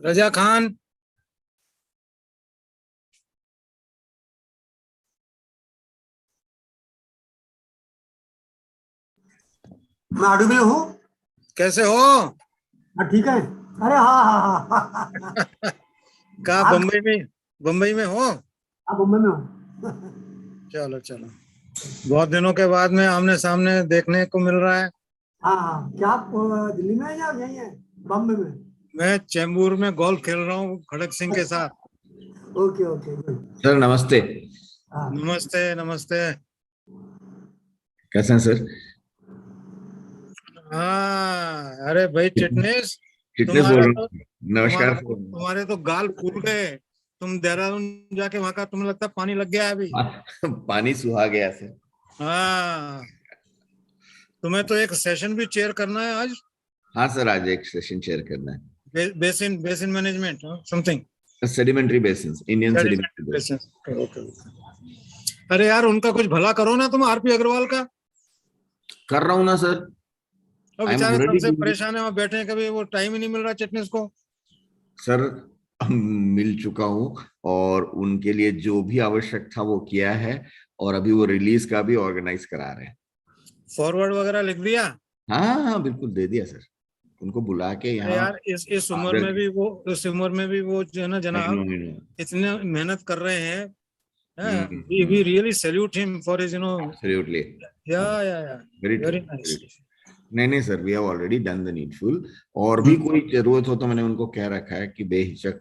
रजा खान। मैं आडू में हूँ। कैसे हो? ठीक है। अरे हाँ हाँ हाँ कहा? आप बम्बई में हो? आप मुंबई में हो? चलो चलो, बहुत दिनों के बाद में आमने सामने देखने को मिल रहा है। हाँ हाँ, क्या आप दिल्ली में है या यहीं है बॉम्बे में? मैं चेंबूर में गोल्फ खेल रहा हूँ खड़क सिंह के साथ। Okay okay good. सर नमस्ते। हाँ नमस्ते नमस्ते। कैसे हैं सर? हाँ, अरे भाई चिटनेस, फिटनेस बोल तुम्हारा रहा तो हूँ। नमस्कार सर। तुम्हारे तो गाल फूल गए। तुम देहरादून जाके वहां का तुम्हें लगता है पानी लग गया है अभी। पानी सुहा गया सर। हाँ, तुम्हें तो एक सेशन भी चेयर करना है आज। हाँ सर, आज एक सेशन शेयर करना है। Basin management something. Sedimentary basin, Indian sedimentary basin. Basin. अरे यार, उनका कुछ भला करो ना तुम, आरपी अग्रवाल का। कर रहा हूँ ना सर। अब आई एम बेचारे कब ऑलरेडी से डूइंग इट। परेशान है, वहां बैठे हैं, कभी वो टाइम ही नहीं मिल रहा चिटनेस को। सर मिल चुका हूँ और उनके लिए जो भी आवश्यक था वो किया है, और अभी वो रिलीज का भी ऑर्गेनाइज करा रहे हैं। फॉरवर्ड वगैरह लिख दिया? हाँ हाँ बिल्कुल दे दिया सर। उनको बुला के अरे यहाँ यार, इस उम्र में भी वो जो है ना आई नो जनाब, आई नो। इतने मेहनत कर रहे हैं। We really salute him for his absolutely. Yeah very true. Very nice. नहीं नहीं sir, we have already done the needful. और भी हम्म। कोई जरूरत हो तो मैंने उनको कह रखा है कि बेहिचक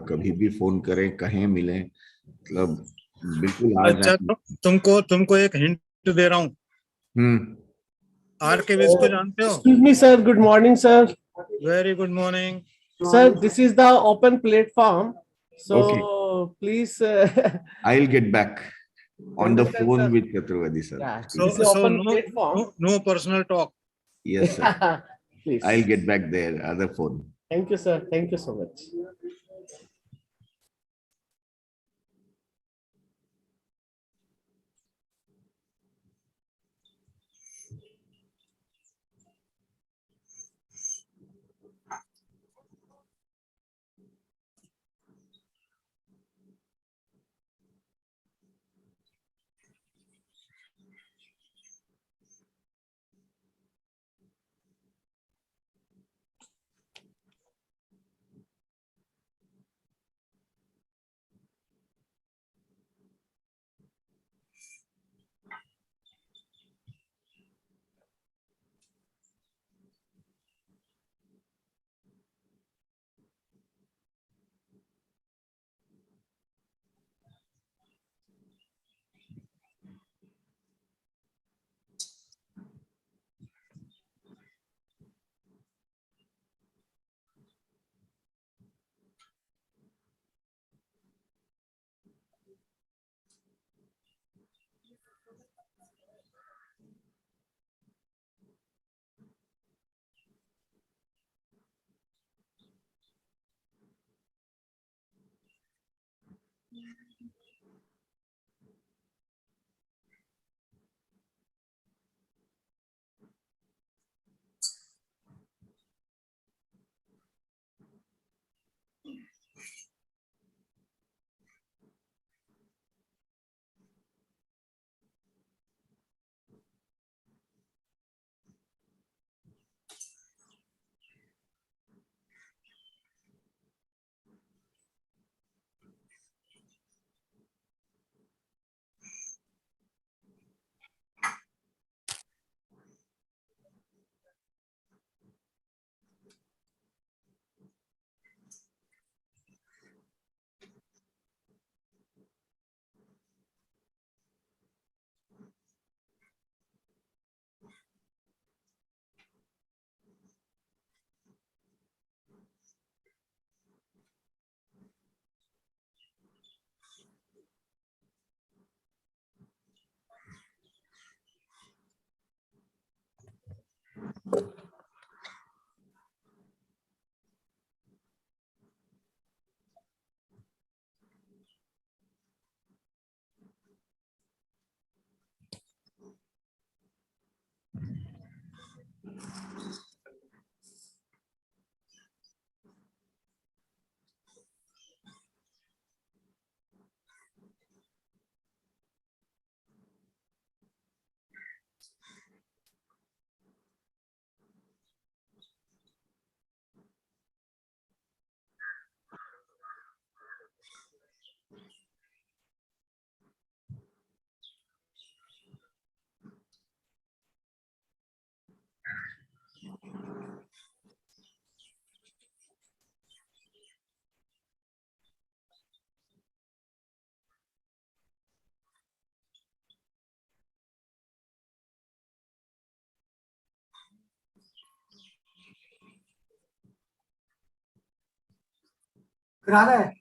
कभी भी फोन करें, कहीं मिलें, मतलब बिल्कुल आ अच्छा, जाए। तुमको एक हिंट दे रहा हूँ। हम्म। आर के विज को जानते हो? Excuse me, sir. Good morning, sir. Very good morning. Sir, this is the open platform. Okay. So please I'll get back on the understand, phone sir. with Chaturvedi sir. Yeah, So this is so open no platform. no personal talk. Yes sir. Please. I'll get back there, other phone. Thank you, sir. Thank you so much. करा रहा है।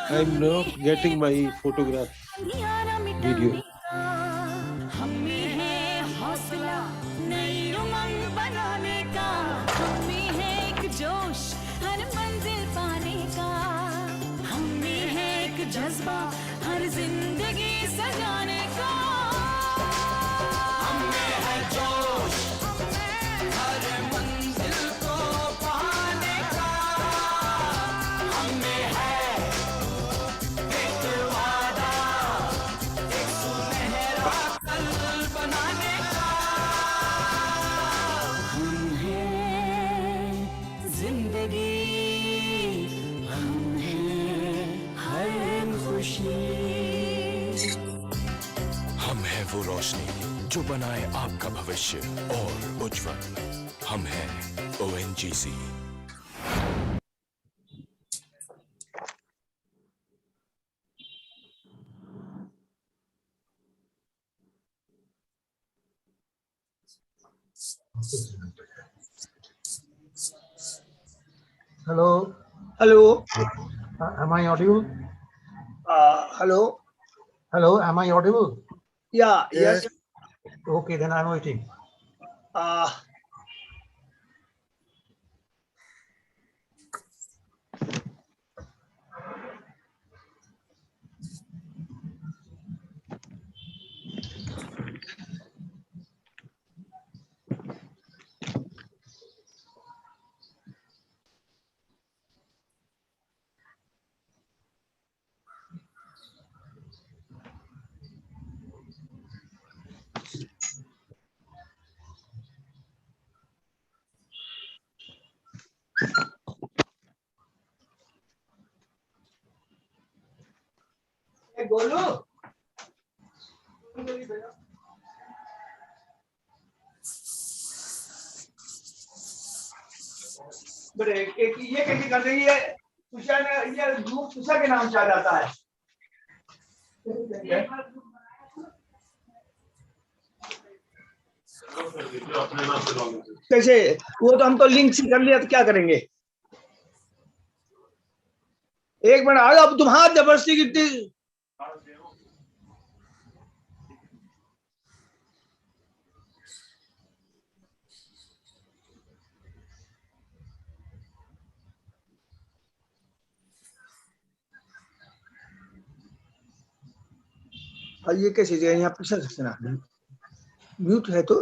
I'm not getting my photograph video. हमें है हौसला नई उमंग बनाने का, हमें है एक जोश हर मंजिल पाने का, हमें है एक जज्बा हर जिंदगी सजाने का, हमें है जोश हर मंजिल को पाने का, हमें है एक वादा एक सुनहरा कल बनाने का, हम हैं जिंदगी, हम हैं हर खुशी, हम है वो रोशनी जो बनाए आपका भविष्य और उज्जवल। हम हैं ONGC। Hello. Hello. Am I audible? Hello. Hello. Am I audible? Yeah. Yes. Yes. Okay, then I'm waiting. Uh, hey, Golu. बड़े एक ये कैसे कर रही है? तुषार ने ये ग्रुप तुषार के नाम से आ जाता है। कैसे? वो तो हम तो लिंक से कर लिया, तो क्या करेंगे? एक मिनट आ जाओ, अब तुम हाथ जबरदस्ती कितनी ये कैसी जगह यहाँ पूछा सकते ना म्यूट है तो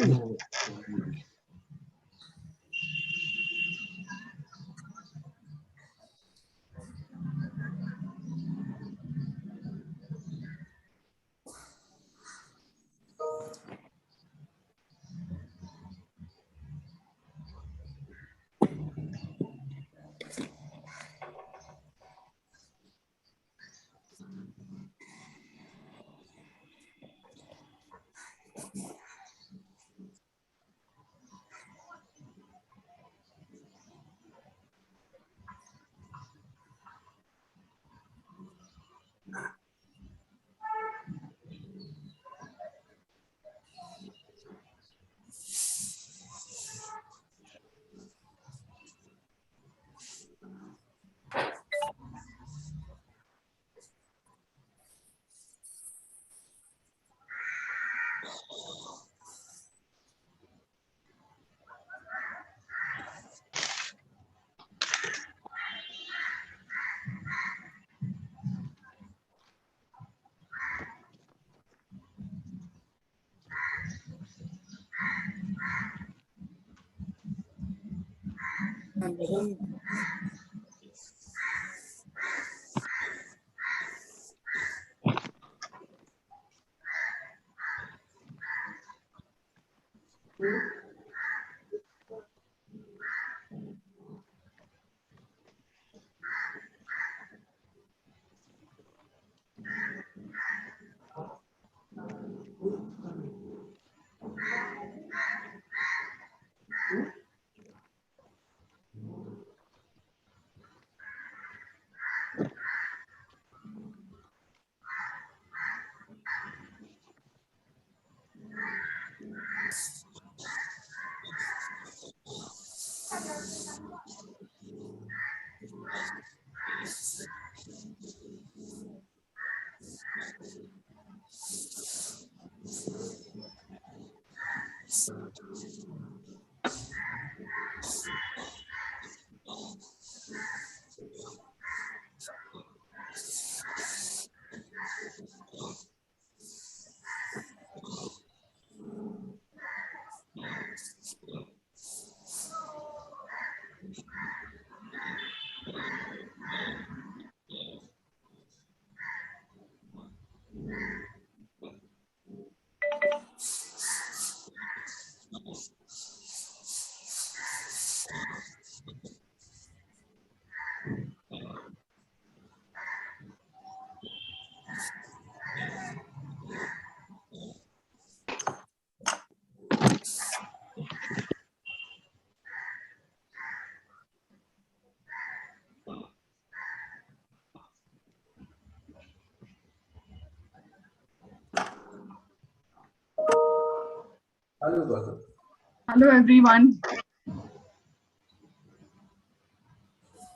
Hello everyone.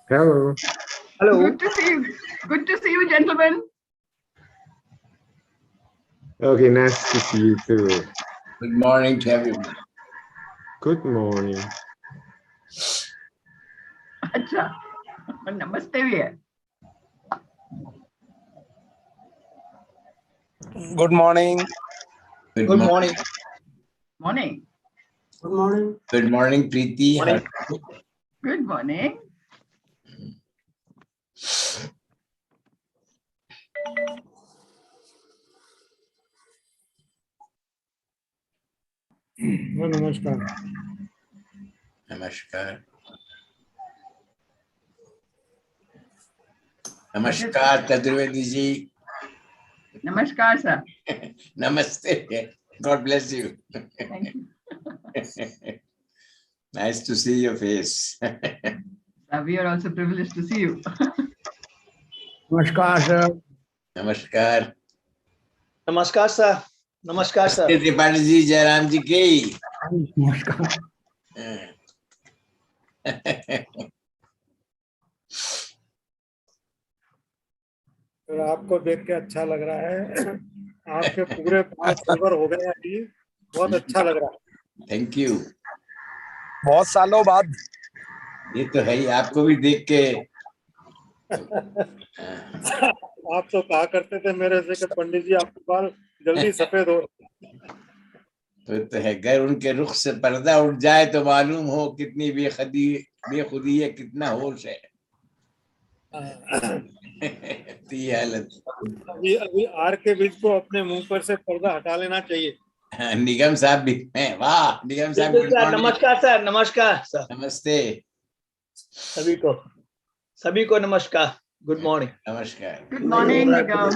Hello. Hello Good to see you. Good to see you, gentlemen. Okay, nice to see you too. Good morning to everyone. Good morning. अच्छा, नमस्ते भी है. Good morning. Good morning. Morning. Good morning Good morning, Preeti. Good morning. नमस्कार Namaskar. Namaskar, Chaturvedi ji. Namaskar, sir. Namaste. God bless you. Thank you. Nice to see your face. We are also privileged to see you. नमस्कार sir Namaskar. नमस्कार sir नमस्कार sir Tripathi ji, Jairam ji ki. नमस्कार sir आपको देख के अच्छा लग रहा है आपके पूरे 5 फेवर हो गए अभी बहुत अच्छा लग रहा है Thank you. बहुत सालों बाद ये तो है ही, आपको भी देख के आप तो कहा करते थे मेरे से कि पंडित जी आपके बाल जल्दी सफेद हो। तो है, अगर उनके रुख से पर्दा उठ जाए तो मालूम हो कितनी बेखुदी है, कितना होश है। तो ये हालत। अभी अभी आर के बीच को अपने मुंह पर से पर्दा हटा लेना चाहिए। निगम साहब भी हैं। वाह निगम साहब, गुड मॉर्निंग। नमस्कार सर, नमस्कार सर, नमस्ते सभी को नमस्कार, गुड मॉर्निंग। नमस्कार। Good morning, Nigam.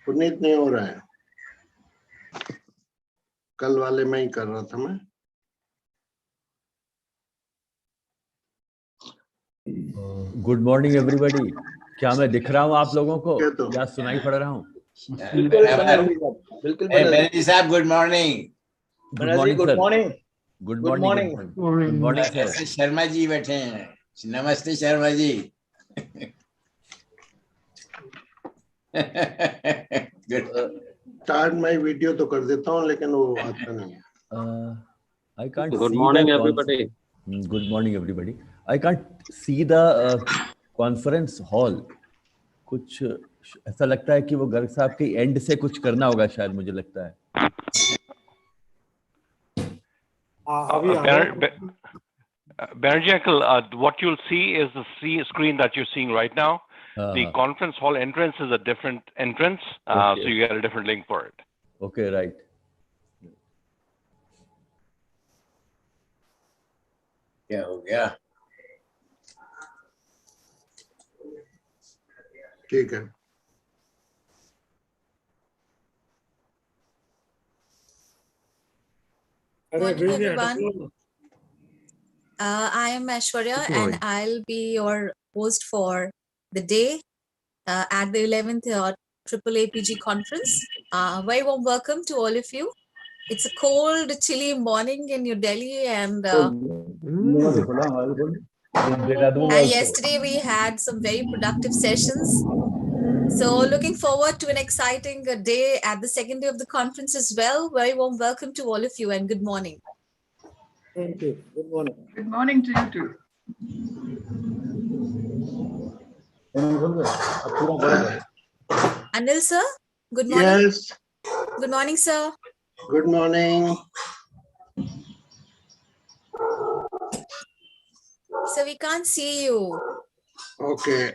पुनीत नहीं हो रहा है, कल वाले में ही कर रहा था मैं। Good morning everybody. क्या मैं दिख रहा हूँ आप लोगों को या सुनाई पड़ रहा हूँ? बिल्कुल बनर्जी साहब, good morning. Good morning sir. Morning. Good Good morning. morning. Good morning sir. ऐसे शर्मा जी बैठे हैं। नमस्ते Sharma ji. Start my video तो कर देता हूँ लेकिन वो आता नहीं है। I can't Good see morning, the everybody. Good morning everybody. I can't see the conference hall. कुछ ऐसा लगता है कि वो गर्ग साहब के एंड से कुछ करना होगा शायद, मुझे लगता है। Banerjee uncle, what you'll see is the screen that you're seeing right now. The conference hall entrance is a different entrance, Okay. so you get a different link for it. Okay, right. क्या हो गया? ठीक है। Morning, everyone. I am Aishwarya and I'll be your host for the day at the 11th AAAPG Conference. Very warm welcome to all of you. It's a cold, chilly morning in New Delhi and yesterday we had some very productive sessions. So looking forward to an exciting day at the second day of the conference as well. Very warm welcome to all of you and good morning. Thank you. Good morning. Good morning to you too. Anil sir, good morning. Yes. Good morning, sir. Good morning. So we can't see you. Okay.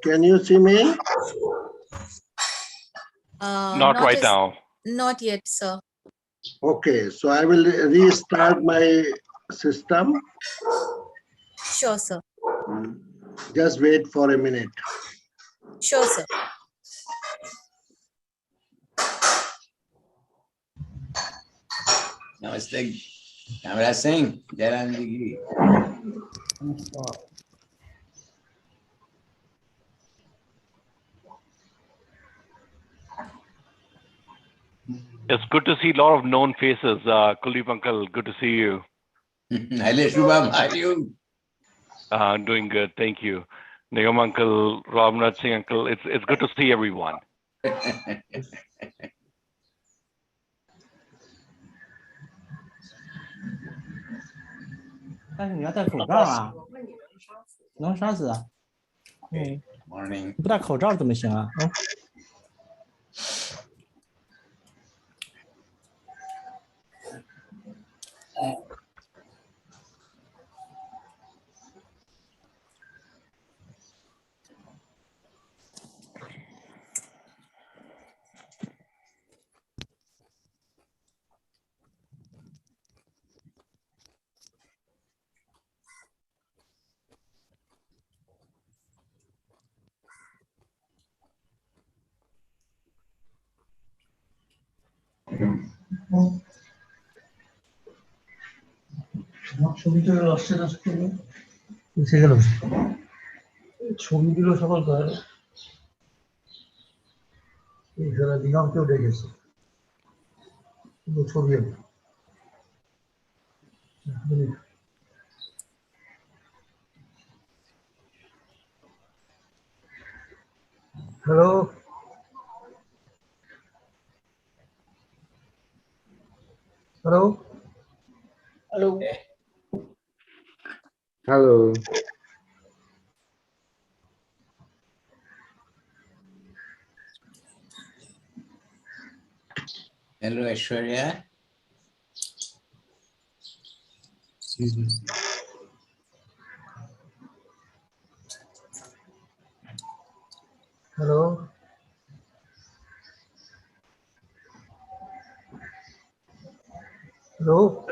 Can you see me? Not right now. Not yet, sir. Okay, so I will restart my system. Sure, sir. Just wait for a minute. Sure, sir. नमस्ते कामराज सिंह, जयराम जी की। It's good to see a lot of known faces. Kuldeep uncle, good to see you. Hello Shubham, how are you? Doing good, thank you. Nigam uncle, Ramnath Singh uncle, it's good to see everyone. Morning. 不戴口罩怎么行啊？ছবিটা আসছে না স্ক্রিনে এসে গেল ছবিগুলো সকল করে এখানে দিগন্তে উঠে গেছে কিন্তু ছবি hello hello Hello. Hello, Aishwarya. Hello. Hello.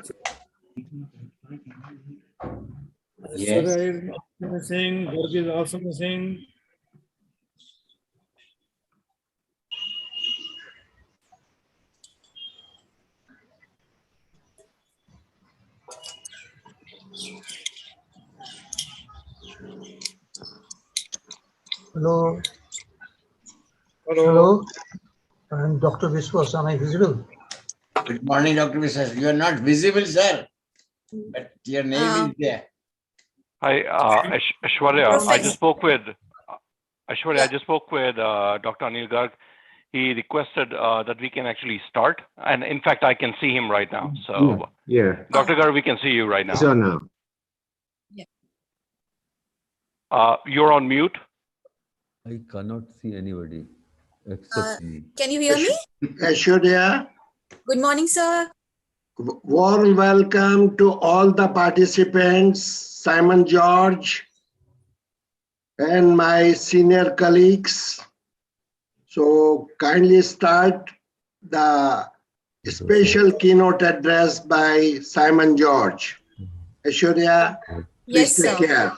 Yes. Aishwarya is missing. Garg is also missing. Hello. Hello. I'm Dr. Vishwas. Am I visible? Good morning, Dr. Vishwas. You are not visible, sir, but your name is there. Hi, Aishwarya. I Professor. just spoke with Aishwarya. I just spoke with Dr. Anil Garg. He requested that we can actually start, and in fact, I can see him right now. So, Yeah. Dr. Garg, we can see you right now. So now. You're on mute. I cannot see anybody except me. Can you hear me? Aishwarya, Good morning, sir. warm welcome to all the participants, Simon George, and my senior colleagues. So kindly start the special keynote address by Simon George. Aishwarya, Yes, please take sir. care.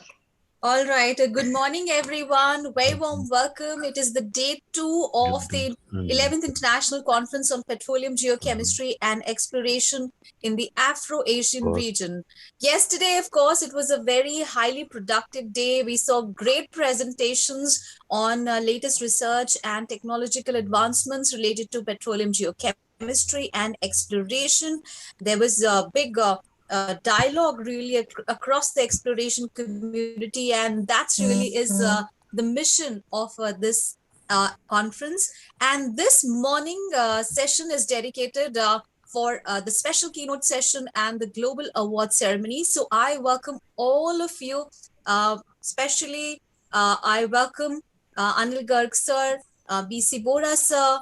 All right. Good morning, everyone. Very warm welcome. It is the day 2 of the 11th International Conference on Petroleum Geochemistry and Exploration in the Afro-Asian region. Yesterday, of course, it was a very highly productive day. We saw great presentations on latest research and technological advancements related to petroleum geochemistry and exploration. There was a big dialogue really across the exploration community, and that's really is the mission of this conference. And this morning session is dedicated for the special keynote session and the global award ceremony. So I welcome all of you, especially I welcome Anil Garg sir, BC Bora sir,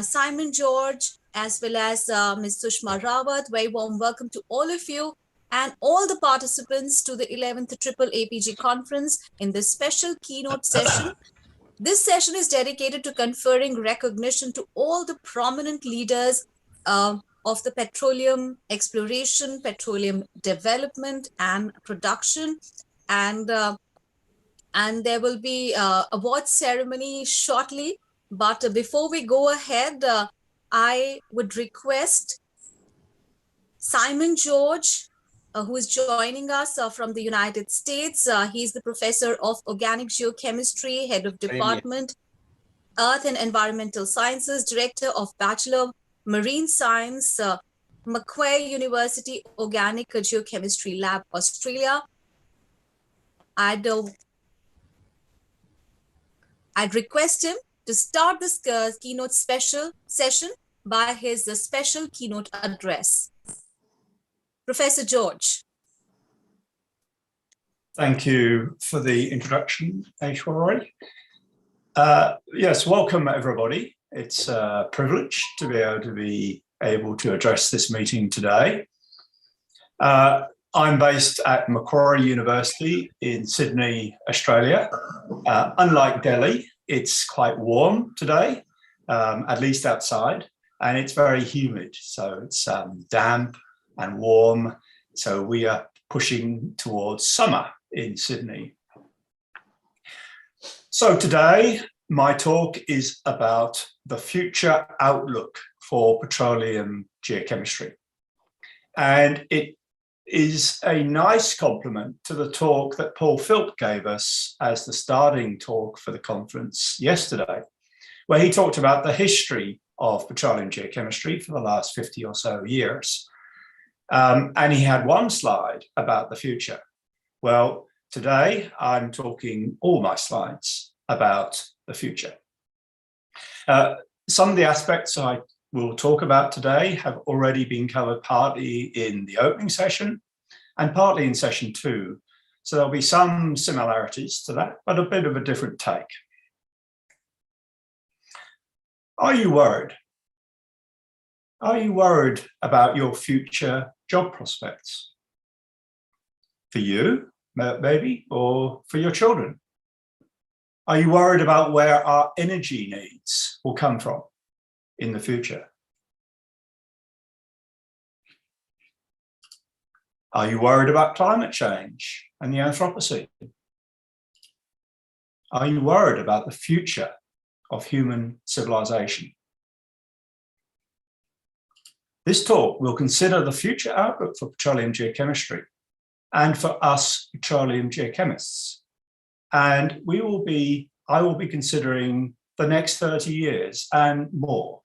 Simon George, as well as Ms. Sushma Rawat. Very warm welcome to all of you and all the participants to the 11th AAAPG Conference in this special keynote session. This session is dedicated to conferring recognition to all the prominent leaders of the petroleum exploration, petroleum development and production. And there will be award ceremony shortly. But before we go ahead, I would request Simon George, who is joining us from the United States. He's the professor of organic geochemistry, head of department, Earth and Environmental Sciences, director of Bachelor Marine Science, Macquarie University Organic Geochemistry Lab, Australia. I'd request him to start this keynote special session by his special keynote address. Professor George. Thank you for the introduction, Aishwarya. Yes, welcome everybody. It's a privilege to be able to address this meeting today. I'm based at Macquarie University in Sydney, Australia. Unlike Delhi, it's quite warm today, at least outside, and it's very humid. So it's damp and warm. So we are pushing towards summer in Sydney. So today, my talk is about the future outlook for petroleum geochemistry. And it is a nice complement to the talk that Paul Philp gave us as the starting talk for the conference yesterday, where he talked about the history of petroleum geochemistry for the last 50 or so years. And he had one slide about the future. Well, today I'm talking all my slides about the future. Some of the aspects I will talk about today have already been covered partly in the opening session and partly in session 2. So there'll be some similarities to that, but a bit of a different take. Are you worried? Are you worried about your future job prospects? For you, maybe, or for your children? Are you worried about where our energy needs will come from in the future? Are you worried about climate change and the Anthropocene? Are you worried about the future of human civilization? This talk will consider the future outlook for petroleum geochemistry and for us petroleum geochemists. And I will be considering the next 30 years and more.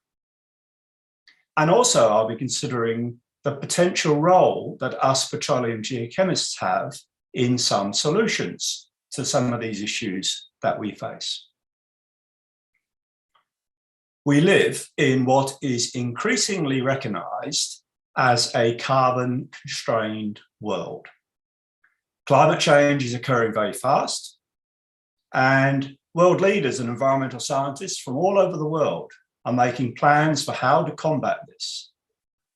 And also I'll be considering the potential role that us petroleum geochemists have in some solutions to some of these issues that we face. We live in what is increasingly recognized as a carbon-constrained world. Climate change is occurring very fast, and world leaders and environmental scientists from all over the world are making plans for how to combat this.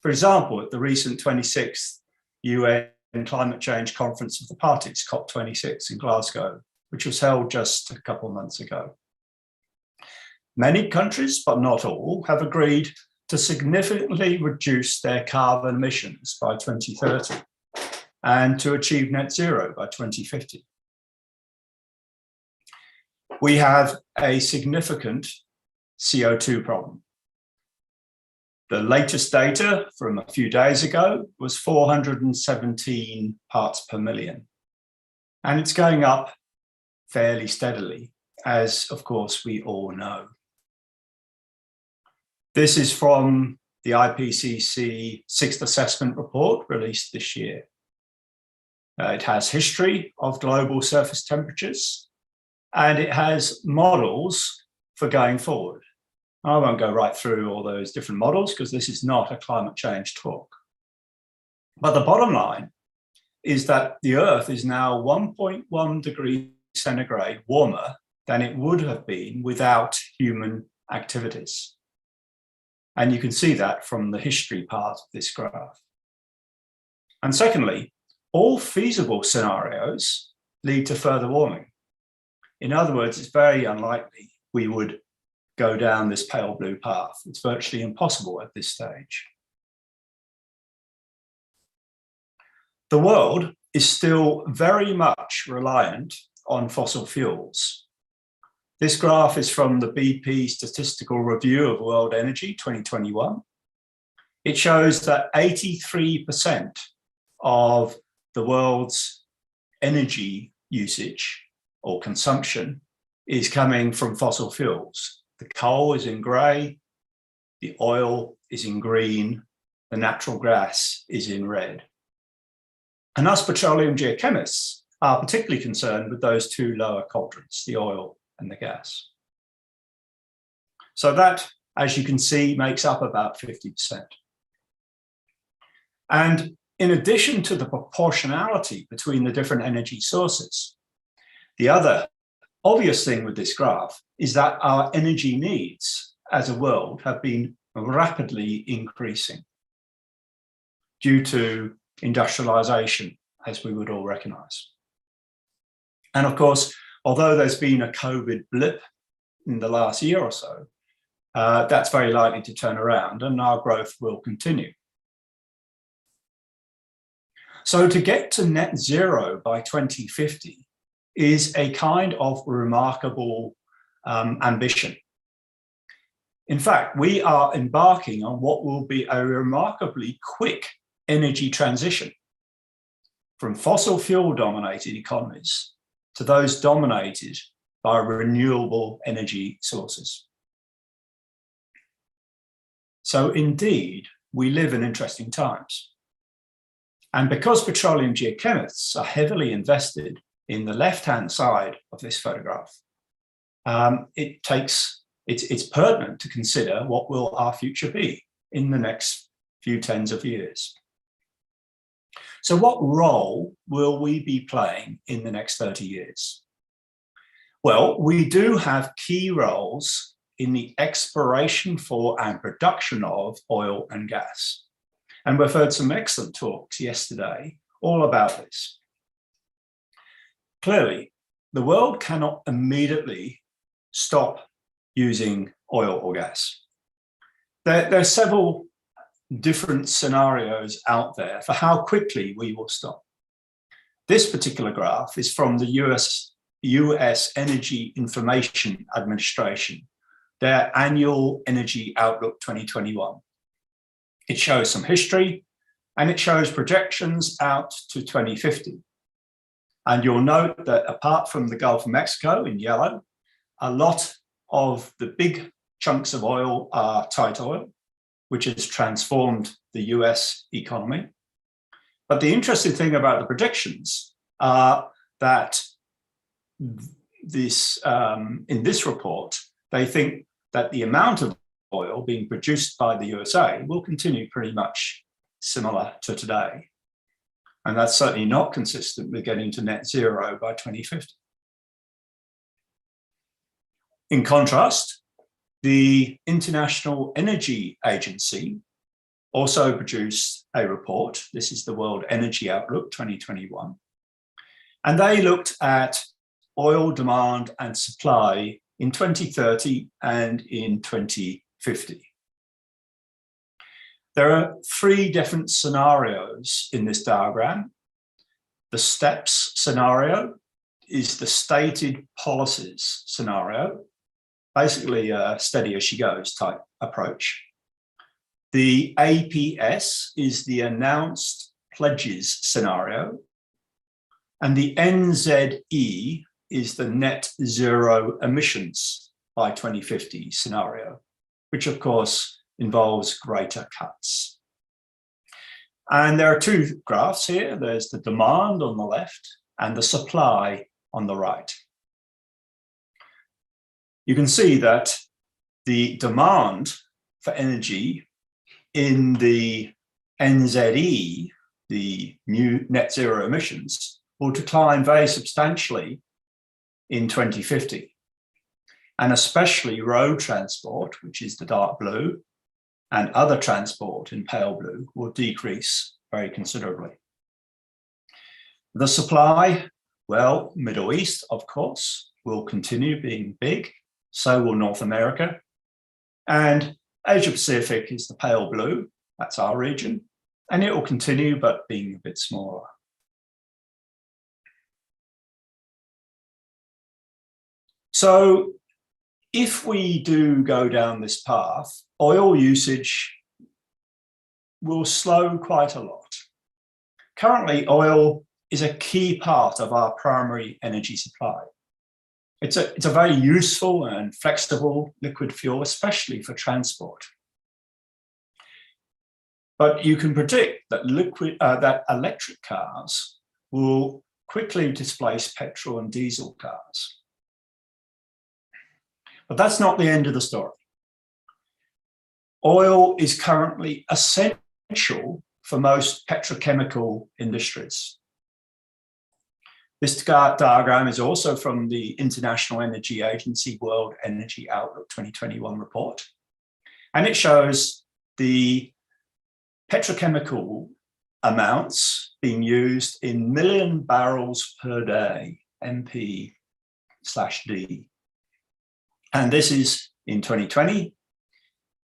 For example, at the recent 26th UN Climate Change Conference of the Parties, COP26 in Glasgow, which was held just a couple of months ago. Many countries, but not all, have agreed to significantly reduce their carbon emissions by 2030 and to achieve net zero by 2050. We have a significant CO2 problem. The latest data from a few days ago was 417 parts per million. And it's going up fairly steadily, as of course we all know. This is from the IPCC Sixth Assessment Report released this year. It has history of global surface temperatures, and it has models for going forward. I won't go right through all those different models because this is not a climate change talk. But the bottom line is that the Earth is now 1.1 degrees centigrade warmer than it would have been without human activities. And you can see that from the history part of this graph. And secondly, all feasible scenarios lead to further warming. In other words, it's very unlikely we would go down this pale blue path. It's virtually impossible at this stage. The world is still very much reliant on fossil fuels. This graph is from the BP Statistical Review of World Energy 2021. It shows that 83% of the world's energy usage or consumption is coming from fossil fuels. The coal is in grey, the oil is in green, the natural gas is in red. And us petroleum geochemists are particularly concerned with those two lower quadrants, the oil and the gas. So that, as you can see, makes up about 50%. And in addition to the proportionality between the different energy sources, the other obvious thing with this graph is that our energy needs as a world have been rapidly increasing due to industrialization, as we would all recognize. And of course, although there's been a COVID blip in the last year or so, that's very likely to turn around and our growth will continue. So to get to net zero by 2050 is a kind of remarkable ambition. In fact, we are embarking on what will be a remarkably quick energy transition from fossil fuel dominated economies to those dominated by renewable energy sources. So indeed, we live in interesting times. And because petroleum geochemists are heavily invested in the left-hand side of this photograph, it's pertinent to consider what will our future be in the next few tens of years. So what role will we be playing in the next 30 years? Well, we do have key roles in the exploration for and production of oil and gas. And we've heard some excellent talks yesterday all about this. Clearly, the world cannot immediately stop using oil or gas. There are several different scenarios out there for how quickly we will stop. This particular graph is from the US Energy Information Administration, their annual Energy Outlook 2021. It shows some history and it shows projections out to 2050. And you'll note that apart from the Gulf of Mexico in yellow, a lot of the big chunks of oil are tight oil, which has transformed the US economy. But the interesting thing about the predictions are that this, in this report, they think that the amount of oil being produced by the USA will continue pretty much similar to today. And that's certainly not consistent with getting to net zero by 2050. In contrast, the International Energy Agency also produced a report. This is the World Energy Outlook 2021. And they looked at oil demand and supply in 2030 and in 2050. There are three different scenarios in this diagram. The STEPS scenario is the stated policies scenario, basically a steady as she goes type approach. The APS is the announced pledges scenario, and the NZE is the net zero emissions by 2050 scenario, which of course involves greater cuts. And there are two graphs here. There's the demand on the left and the supply on the right. You can see that the demand for energy in the NZE, the new net zero emissions, will decline very substantially in 2050. And especially road transport, which is the dark blue, and other transport in pale blue will decrease very considerably. The supply, well, Middle East, of course, will continue being big, so will North America. And Asia Pacific is the pale blue, that's our region, and it will continue, but being a bit smaller. So if we do go down this path, oil usage will slow quite a lot. Currently, oil is a key part of our primary energy supply. It's a very useful and flexible liquid fuel, especially for transport. But you can predict that that electric cars will quickly displace petrol and diesel cars. But that's not the end of the story. Oil is currently essential for most petrochemical industries. This diagram is also from the International Energy Agency World Energy Outlook 2021 report. And it shows the petrochemical amounts being used in million barrels per day, MP/D. And this is in 2020.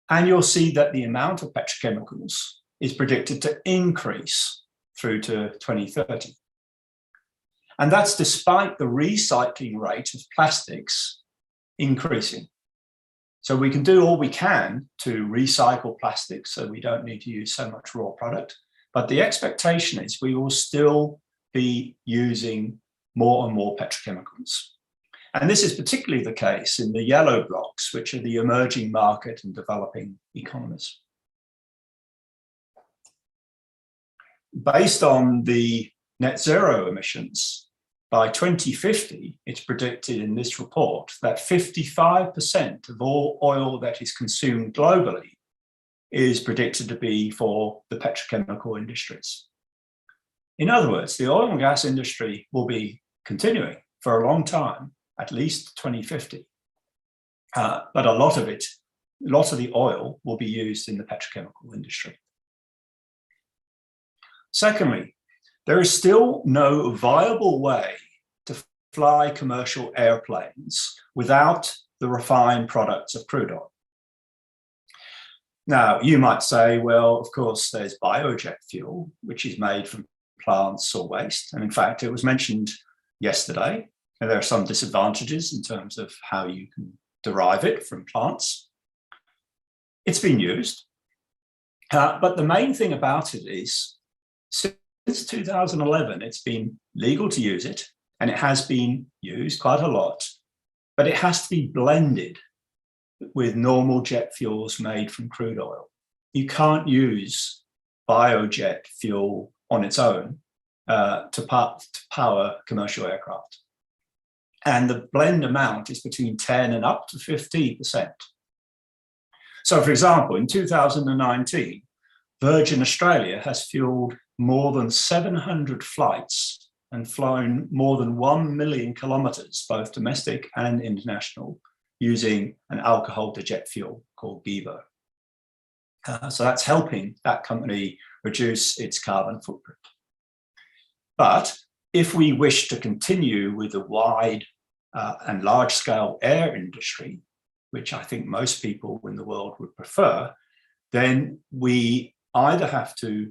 And you'll see that the amount of petrochemicals is predicted to increase through to 2030. And that's despite the recycling rate of plastics increasing. So we can do all we can to recycle plastics so we don't need to use so much raw product. But the expectation is we will still be using more and more petrochemicals. And this is particularly the case in the yellow blocks, which are the emerging market and developing economies. Based on the net zero emissions, by 2050, it's predicted in this report that 55% of all oil that is consumed globally is predicted to be for the petrochemical industries. In other words, the oil and gas industry will be continuing for a long time, at least 2050. but a lot of the oil will be used in the petrochemical industry. Secondly, there is still no viable way to fly commercial airplanes without the refined products of crude oil. Now, you might say, well, of course, there's biojet fuel, which is made from plants or waste. And in fact, it was mentioned yesterday, and there are some disadvantages in terms of how you can derive it from plants. It's been used. But the main thing about it is, since 2011, it's been legal to use it, and it has been used quite a lot, but it has to be blended with normal jet fuels made from crude oil. You can't use biojet fuel on its own to power commercial aircraft. And the blend amount is between 10 and up to 15%. So, for example, in 2019, Virgin Australia has fueled more than 700 flights and flown more than 1 million kilometers, both domestic and international, using an alcohol-to-jet fuel called GEVO. So that's helping that company reduce its carbon footprint. But if we wish to continue with the wide and large-scale air industry, which I think most people in the world would prefer, then we either have to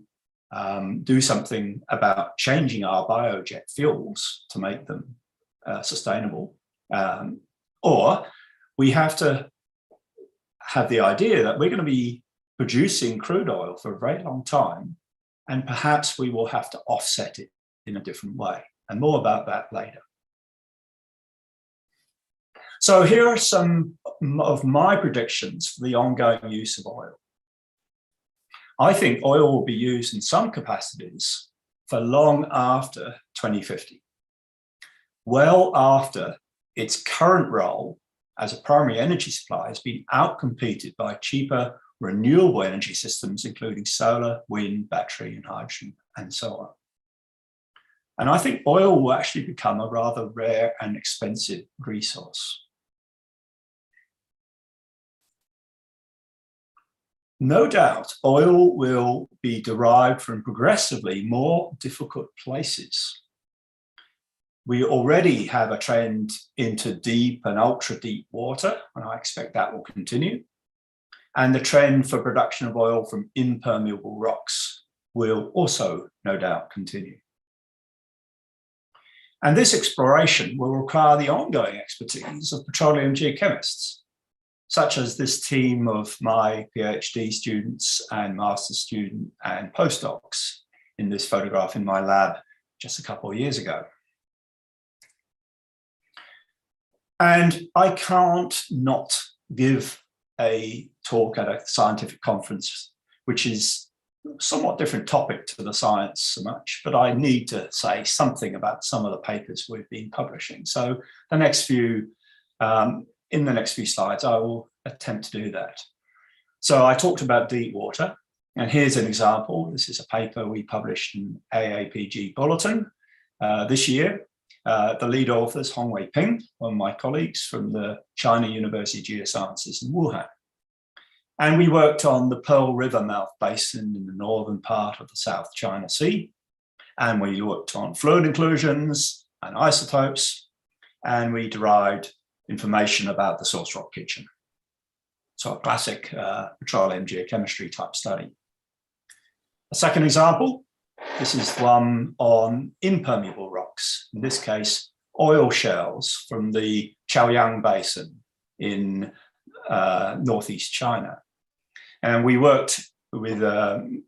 do something about changing our biojet fuels to make them sustainable, or we have to have the idea that we're going to be producing crude oil for a very long time, and perhaps we will have to offset it in a different way. And more about that later. So here are some of my predictions for the ongoing use of oil. I think oil will be used in some capacities for long after 2050, well after its current role as a primary energy supply has been outcompeted by cheaper renewable energy systems, including solar, wind, battery, and hydrogen, and so on. And I think oil will actually become a rather rare and expensive resource. No doubt, oil will be derived from progressively more difficult places. We already have a trend into deep and ultra-deep water, and I expect that will continue. And the trend for production of oil from impermeable rocks will also, no doubt, continue. And this exploration will require the ongoing expertise of petroleum geochemists, such as this team of my PhD students and master's student and postdocs in this photograph in my lab just a couple of years ago. And I can't not give a talk at a scientific conference, which is a somewhat different topic to the science so much, but I need to say something about some of the papers we've been publishing. So the next few, in the next few slides, I will attempt to do that. So I talked about deep water, and here's an example. This is a paper we published in AAAPG Bulletin this year. The lead authors, Hongwei Ping, one of my colleagues from the China University of Geosciences in Wuhan. And we worked on the Pearl River mouth basin in the northern part of the South China Sea. And we worked on fluid inclusions and isotopes, and we derived information about the source rock kitchen. So a classic petroleum geochemistry type study. A second example, this is one on impermeable rocks. In this case, oil shells from the Chaoyang Basin in northeast China. And we worked with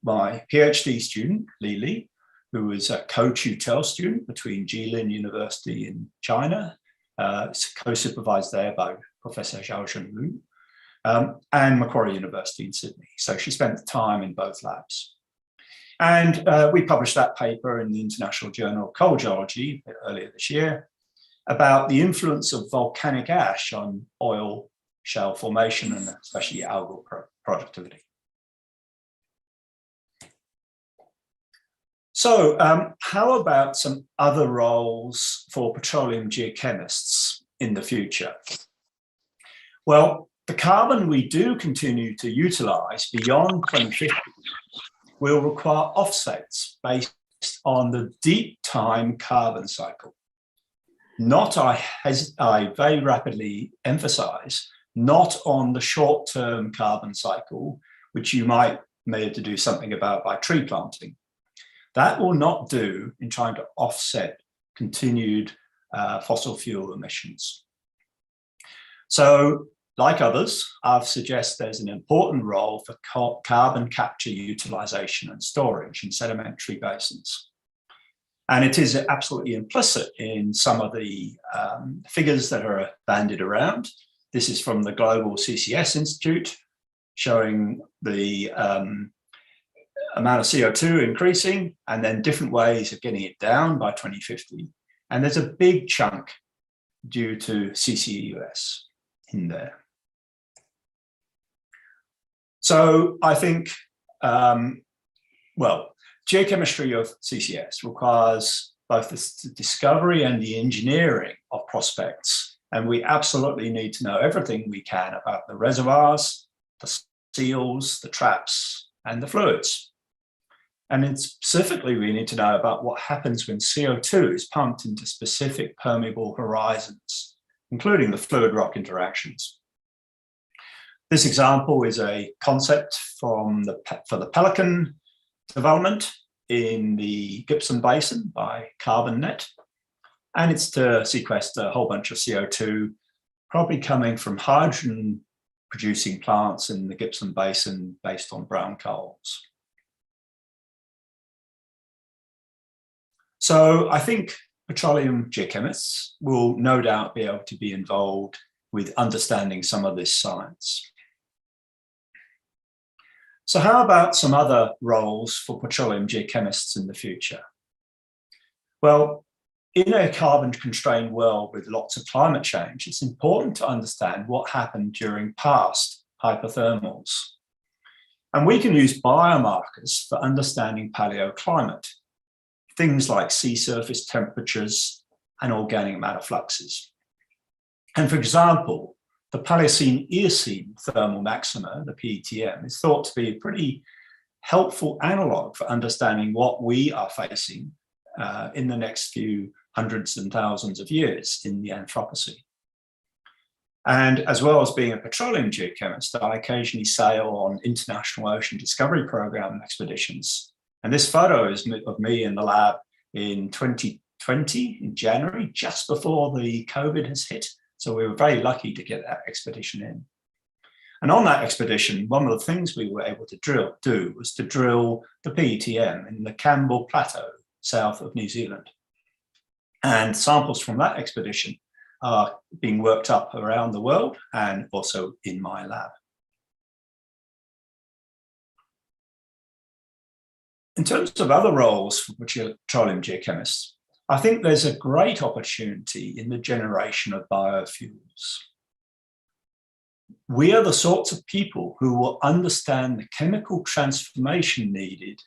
my PhD student, Li Li, who was a co-tutel student between Jilin University in China, co-supervised there by Professor Zhaozhen Lu, and Macquarie University in Sydney. So she spent the time in both labs. And we published that paper in the International Journal of Coal Geology earlier this year about the influence of volcanic ash on oil shell formation and especially algal productivity. So how about some other roles for petroleum geochemists in the future? Well, the carbon we do continue to utilize beyond 2050 will require offsets based on the deep time carbon cycle. Not, I very rapidly emphasize, not on the short-term carbon cycle, which you may have to do something about by tree planting. That will not do in trying to offset continued fossil fuel emissions. So, like others, I've suggested there's an important role for carbon capture, utilization and storage in sedimentary basins. And it is absolutely implicit in some of the figures that are bandied around. This is from the Global CCS Institute, showing the amount of CO2 increasing and then different ways of getting it down by 2050. And there's a big chunk due to CCUS in there. So I think, well, geochemistry of CCS requires both the discovery and the engineering of prospects. And we absolutely need to know everything we can about the reservoirs, the seals, the traps, and the fluids. And then specifically, we need to know about what happens when CO2 is pumped into specific permeable horizons, including the fluid rock interactions. This example is a concept for the Pelican development in the Gippsland Basin by CarbonNet. And it's to sequester a whole bunch of CO2, probably coming from hydrogen producing plants in the Gippsland Basin based on brown coals. So I think petroleum geochemists will no doubt be able to be involved with understanding some of this science. So how about some other roles for petroleum geochemists in the future? Well, in a carbon-constrained world with lots of climate change, it's important to understand what happened during past hypothermals. And we can use biomarkers for understanding paleoclimate, things like sea surface temperatures and organic matter fluxes. And for example, the Paleocene-Eocene thermal maxima, the PETM, is thought to be a pretty helpful analog for understanding what we are facing in the next few hundreds and thousands of years in the Anthropocene. And as well as being a petroleum geochemist, I occasionally sail on international ocean discovery program expeditions. And this photo is of me in the lab in 2020, in January, just before the COVID has hit. So we were very lucky to get that expedition in. And on that expedition, one of the things we were able to do was to drill the PETM in the Campbell Plateau, south of New Zealand. And samples from that expedition are being worked up around the world and also in my lab. In terms of other roles for petroleum geochemists, I think there's a great opportunity in the generation of biofuels. We are the sorts of people who will understand the chemical transformation needed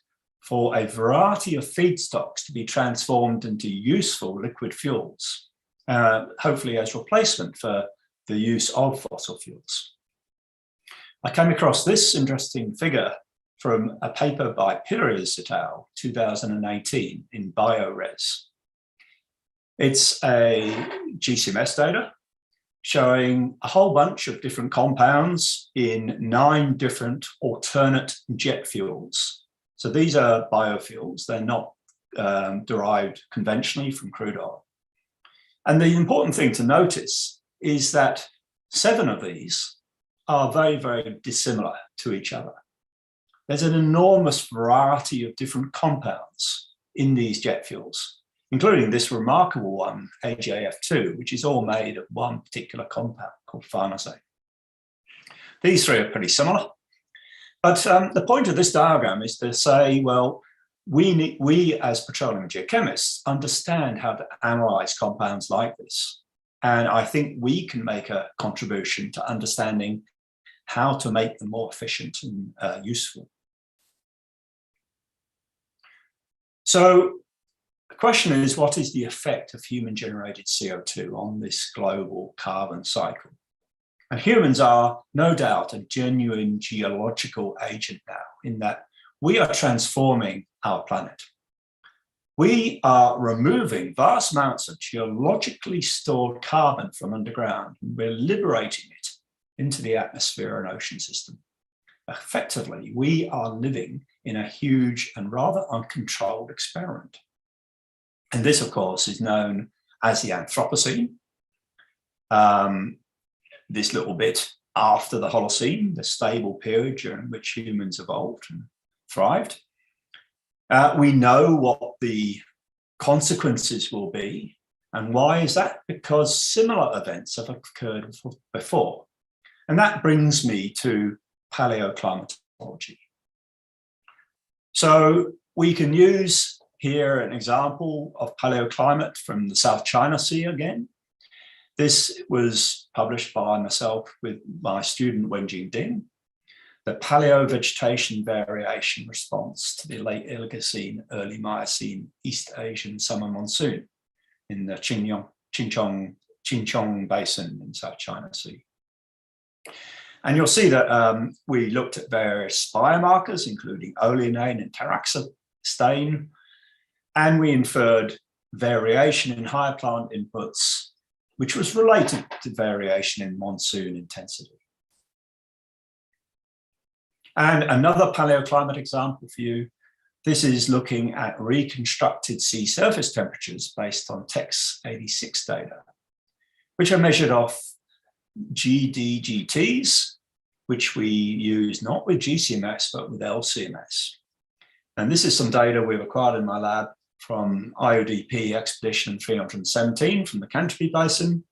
for a variety of feedstocks to be transformed into useful liquid fuels, hopefully as replacement for the use of fossil fuels. I came across this interesting figure from a paper by Pires et al., 2018 in BioRes. It's a GCMS data showing a whole bunch of different compounds in 9 different alternate jet fuels. So these are biofuels, they're not derived conventionally from crude oil. And the important thing to notice is that 7 of these are very, very dissimilar to each other. There's an enormous variety of different compounds in these jet fuels, including this remarkable one, AJF2, which is all made of one particular compound called farnesene. These 3 are pretty similar. But the point of this diagram is to say, well, we as petroleum geochemists understand how to analyze compounds like this. And I think we can make a contribution to understanding how to make them more efficient and useful. So the question is, what is the effect of human-generated CO2 on this global carbon cycle? And humans are no doubt a genuine geological agent now, in that we are transforming our planet. We are removing vast amounts of geologically stored carbon from underground. We're liberating it into the atmosphere and ocean system. Effectively, we are living in a huge and rather uncontrolled experiment. And this, of course, is known as the Anthropocene. This little bit after the Holocene, the stable period during which humans evolved and thrived. We know what the consequences will be. And why is that? Because similar events have occurred before. And that brings me to paleoclimatology. So we can use here an example of paleoclimate from the South China Sea again. This was published by myself with my student Wenjing Ding, the paleovegetation variation response to the late Oligocene, early Miocene East Asian summer monsoon in the Qinchong Basin in South China Sea. And you'll see that we looked at various biomarkers, including oleanine and taraxane stain, and we inferred variation in higher plant inputs, which was related to variation in monsoon intensity. And another paleoclimate example for you, this is looking at reconstructed sea surface temperatures based on TEX 86 data, which are measured off GDGTs, which we use not with GCMS, but with LCMS. And this is some data we've acquired in my lab from IODP Expedition 317 from the Canterbury Basin,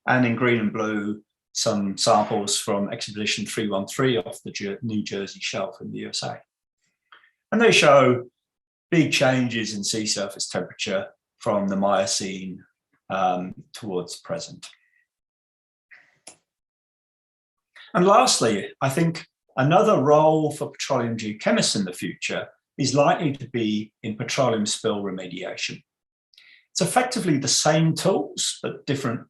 and in green and blue, some samples from Expedition 313 off the New Jersey shelf in the USA. And they show big changes in sea surface temperature from the Miocene towards present. And lastly, I think another role for petroleum geochemists in the future is likely to be in petroleum spill remediation. It's effectively the same tools, but different,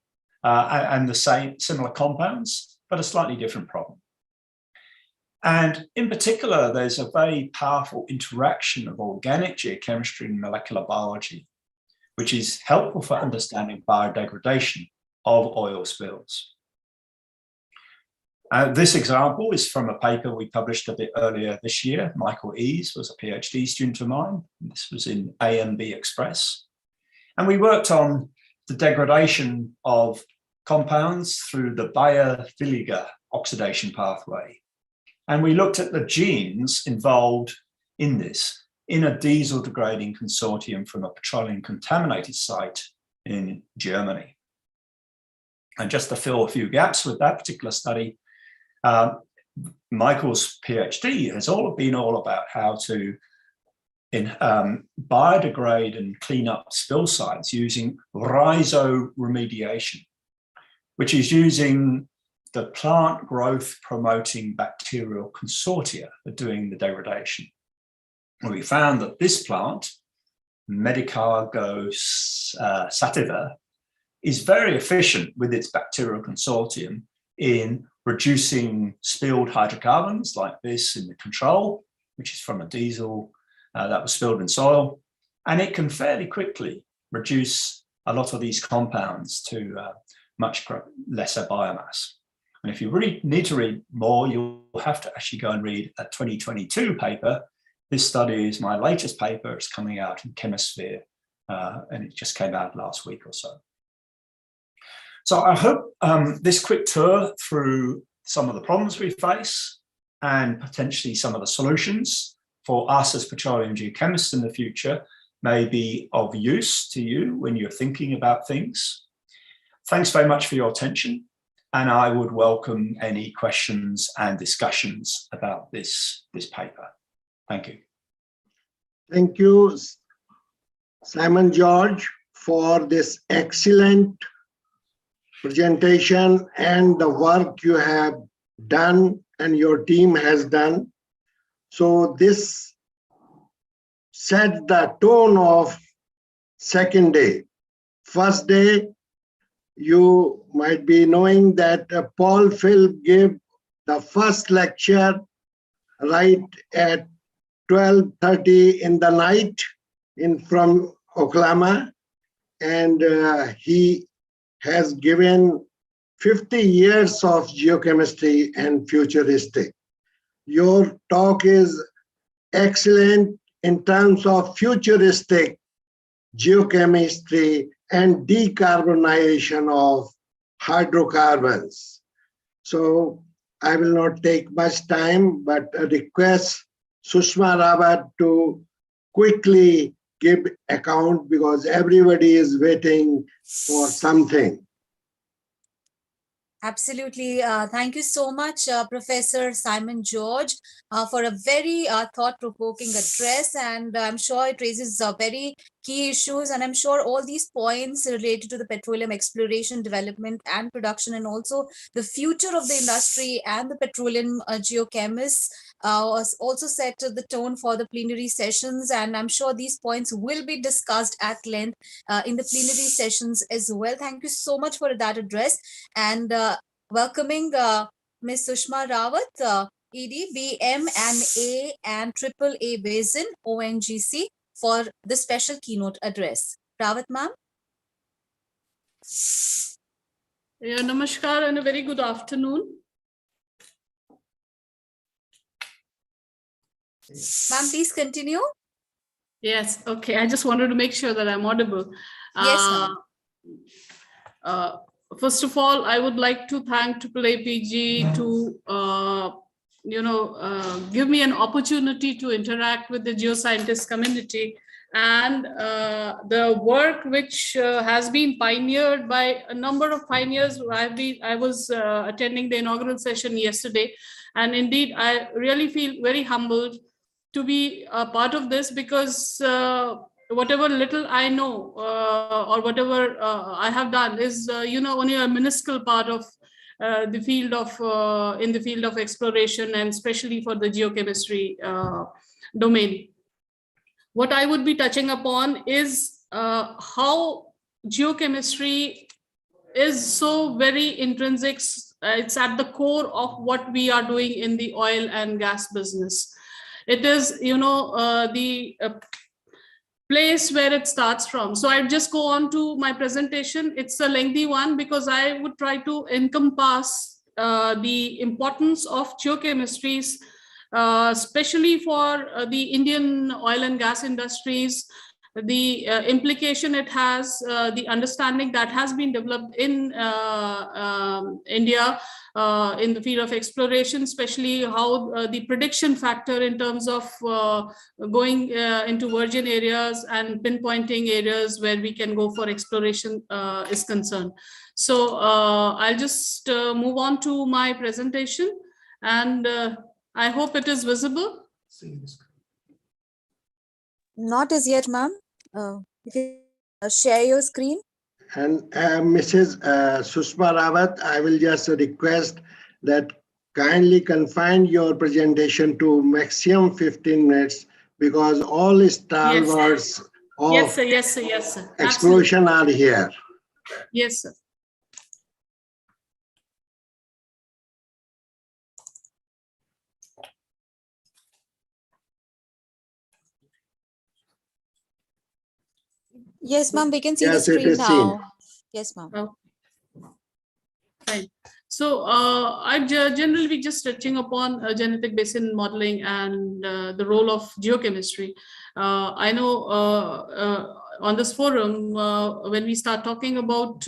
and the same similar compounds, but a slightly different problem. And in particular, there's a very powerful interaction of organic geochemistry and molecular biology, which is helpful for understanding biodegradation of oil spills. This example is from a paper we published a bit earlier this year. Michael Ease was a PhD student of mine. This was in AMB Express. And we worked on the degradation of compounds through the Bayer-Villiger oxidation pathway. And we looked at the genes involved in this in a diesel degrading consortium from a petroleum contaminated site in Germany. And just to fill a few gaps with that particular study, Michael's PhD has been all about how to biodegrade and clean up spill sites using rhizoremediation, which is using the plant growth promoting bacterial consortia for doing the degradation. And we found that this plant, Medicago sativa, is very efficient with its bacterial consortium in reducing spilled hydrocarbons like this in the control, which is from a diesel that was spilled in soil. And it can fairly quickly reduce a lot of these compounds to much lesser biomass. And if you really need to read more, you'll have to actually go and read a 2022 paper. This study is my latest paper. It's coming out in Chemisphere, and it just came out last week or so. So I hope this quick tour through some of the problems we face and potentially some of the solutions for us as petroleum geochemists in the future may be of use to you when you're thinking about things. Thanks very much for your attention, and I would welcome any questions and discussions about this paper. Thank you. Thank you, Simon George, for this excellent presentation and the work you have done and your team has done. So this set the tone of second day. First day, you might be knowing that Paul Philp gave the first lecture right at 12:30 in the night from Oklahoma, and he has given 50 years of geochemistry and futuristic. Your talk is excellent in terms of futuristic geochemistry and decarbonization of hydrocarbons. So I will not take much time, but request Sushma Rawat to quickly give account because everybody is waiting for something. Absolutely. Thank you so much, Professor Simon George, for a very thought-provoking address. And I'm sure it raises very key issues. And I'm sure all these points related to the petroleum exploration, development, and production, and also the future of the industry and the petroleum geochemists was also set the tone for the plenary sessions. And I'm sure these points will be discussed at length in the plenary sessions as well. Thank you so much for that address. And welcoming Ms. Sushma Rawat, ED, BM and A and AAA Basin, ONGC, for the special keynote address. Rawat ma'am. Yeah, namaskar and a very good afternoon. Ma'am, please continue. Yes, okay. I just wanted to make sure that I'm audible. Yes, ma'am. First of all, I would like to thank AAAPG to give me an opportunity to interact with the geoscientist community and the work which has been pioneered by a number of pioneers. I was attending the inaugural session yesterday, and indeed I really feel very humbled to be a part of this because whatever little I know or whatever I have done is only a minuscule part of the field of in the field of exploration, and especially for the geochemistry domain. What I would be touching upon is how geochemistry is so very intrinsic. It's at the core of what we are doing in the oil and gas business. It is, the place where it starts from. So I just go on to my presentation. It's a lengthy one because I would try to encompass the importance of geochemistries, especially for the Indian oil and gas industries, the implication it has, the understanding that has been developed in India in the field of exploration, especially how the prediction factor in terms of going into virgin areas and pinpointing areas where we can go for exploration is concerned. So I'll just move on to my presentation, and I hope it is visible. Not as yet, ma'am. If you share your screen. And Mrs. Sushma Rawat, I will just request that kindly confine your presentation to maximum 15 minutes because all stalwarts of Yes, sir. exploration are here. Yes, sir. Yes, ma'am, we can see the screen now. Yes, ma'am. Oh. Fine. So I generally be just touching upon genetic basin modeling and the role of geochemistry. I know on this forum, when we start talking about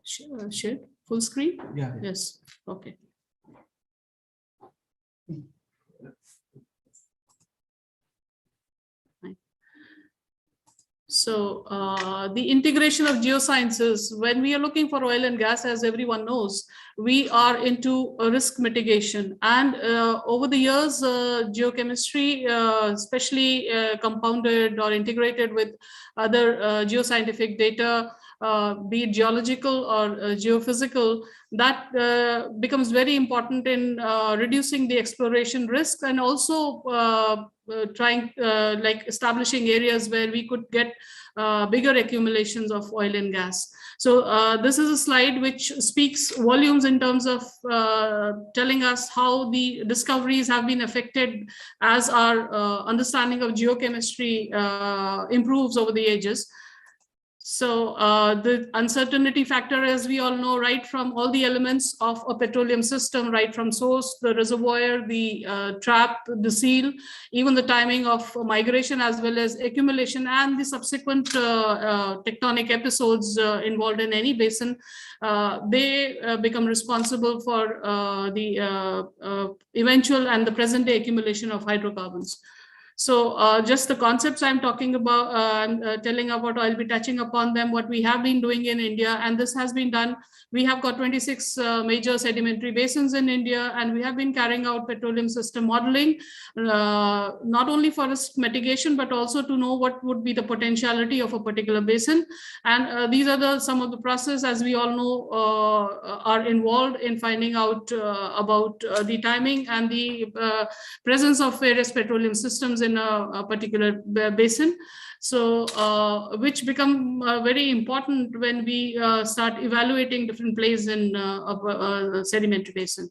share full screen? Yeah. Yes. Okay. So the integration of geosciences, when we are looking for oil and gas, as everyone knows, we are into risk mitigation. And over the years, geochemistry, especially compounded or integrated with other geoscientific data, be it geological or geophysical, that becomes very important in reducing the exploration risk and also like establishing areas where we could get bigger accumulations of oil and gas. So this is a slide which speaks volumes in terms of telling us how the discoveries have been affected as our understanding of geochemistry improves over the ages. So the uncertainty factor, as we all know, right from all the elements of a petroleum system, right from source, the reservoir, the trap, the seal, even the timing of migration as well as accumulation and the subsequent tectonic episodes involved in any basin, they become responsible for the eventual and the present day accumulation of hydrocarbons. So just the concepts I'm talking about, telling about, I'll be touching upon them, what we have been doing in India, and this has been done. We have got 26 major sedimentary basins in India, and we have been carrying out petroleum system modeling, not only for risk mitigation, but also to know what would be the potentiality of a particular basin. And these are some of the processes, as we all know, are involved in finding out about the timing and the presence of various petroleum systems in a particular basin. So which become very important when we start evaluating different plays in a sedimentary basin.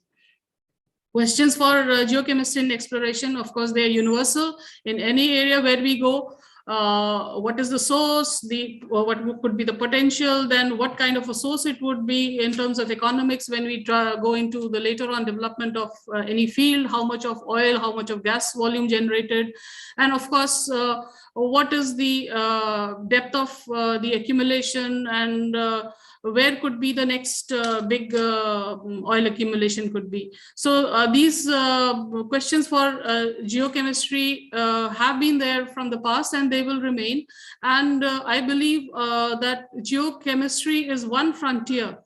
Questions for geochemistry and exploration, of course, they are universal in any area where we go. What is the source, what could be the potential, then what kind of a source it would be in terms of economics when we go into the later on development of any field, how much of oil, how much of gas volume generated, and of course what is the depth of the accumulation, and where could be the next big oil accumulation could be. So these questions for geochemistry have been there from the past, and they will remain. And I believe that geochemistry is one frontier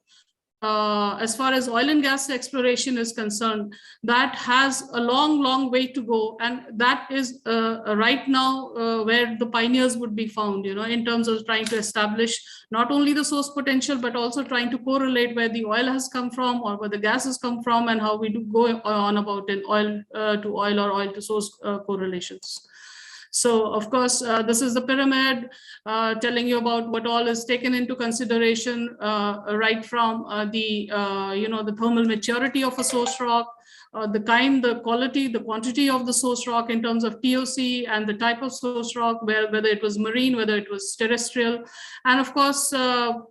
as far as oil and gas exploration is concerned, that has a long way to go, and that is right now where the pioneers would be found, you know, in terms of trying to establish not only the source potential, but also trying to correlate where the oil has come from or where the gas has come from, and how we do go on about in oil to oil or oil to source correlations. So, of course, this is the pyramid telling you about what all is taken into consideration, right from the thermal maturity of a source rock, the kind, the quality, the quantity of the source rock in terms of TOC, and the type of source rock, whether it was marine, whether it was terrestrial, and of course,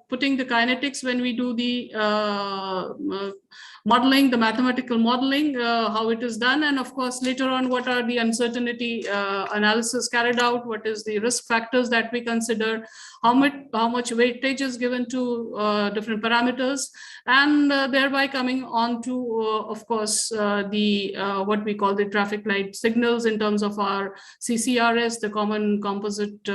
putting the kinetics when we do the modeling, the mathematical modeling, how it is done, and of course later on what are the uncertainty analysis carried out, what is the risk factors that we consider, how much weightage is given to different parameters, and thereby coming on to of course the what we call the traffic light signals in terms of our CCRS, the common composite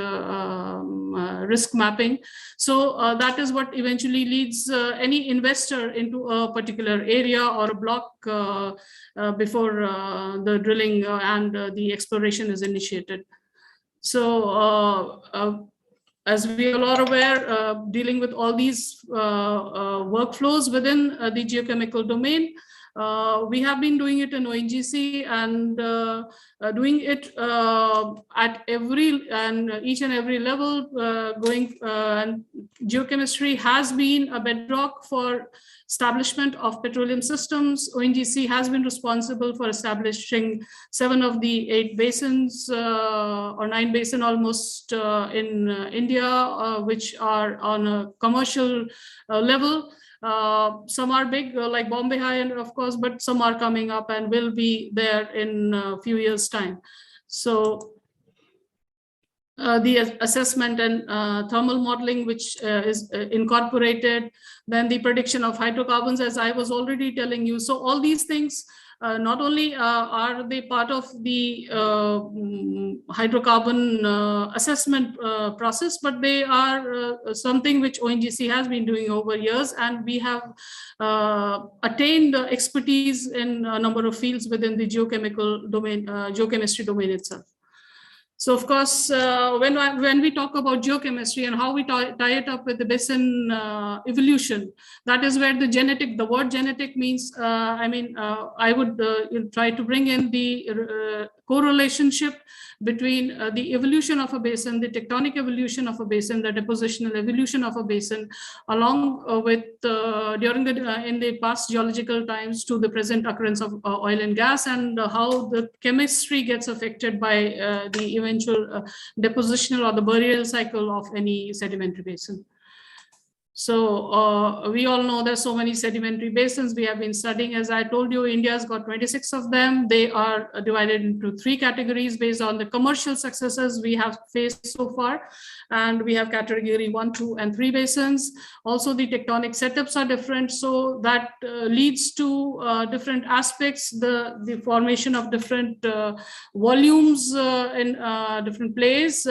risk mapping. So that is what eventually leads any investor into a particular area or a block before the drilling and the exploration is initiated. So as we all are aware, dealing with all these workflows within the geochemical domain, we have been doing it in ONGC, and doing it at each and every level, and geochemistry has been a bedrock for establishment of petroleum systems. ONGC has been responsible for establishing 7 of the 8 basins, or 9 basins almost in India, which are on a commercial level. Some are big, like Bombay High, and of course, but some are coming up and will be there in a few years' time. So the assessment and thermal modeling, which is incorporated, then the prediction of hydrocarbons, as I was already telling you. So all these things, not only are they part of the hydrocarbon assessment process, but they are something which ONGC has been doing over years, and we have attained expertise in a number of fields within the geochemical domain, geochemistry domain itself. So of course, when we talk about geochemistry and how we tie it up with the basin evolution, that is where the word genetic means, I would try to bring in the correlationship between the evolution of a basin, the tectonic evolution of a basin, the depositional evolution of a basin, along with in the past geological times to the present occurrence of oil and gas, and how the chemistry gets affected by the eventual depositional or the burial cycle of any sedimentary basin. So we all know there's so many sedimentary basins we have been studying. As I told you, India's got 26 of them. They are divided into 3 categories based on the commercial successes we have faced so far. And we have category 1, 2, and 3 basins. Also, the tectonic setups are different. So that leads to different aspects, the formation of different volumes in different places.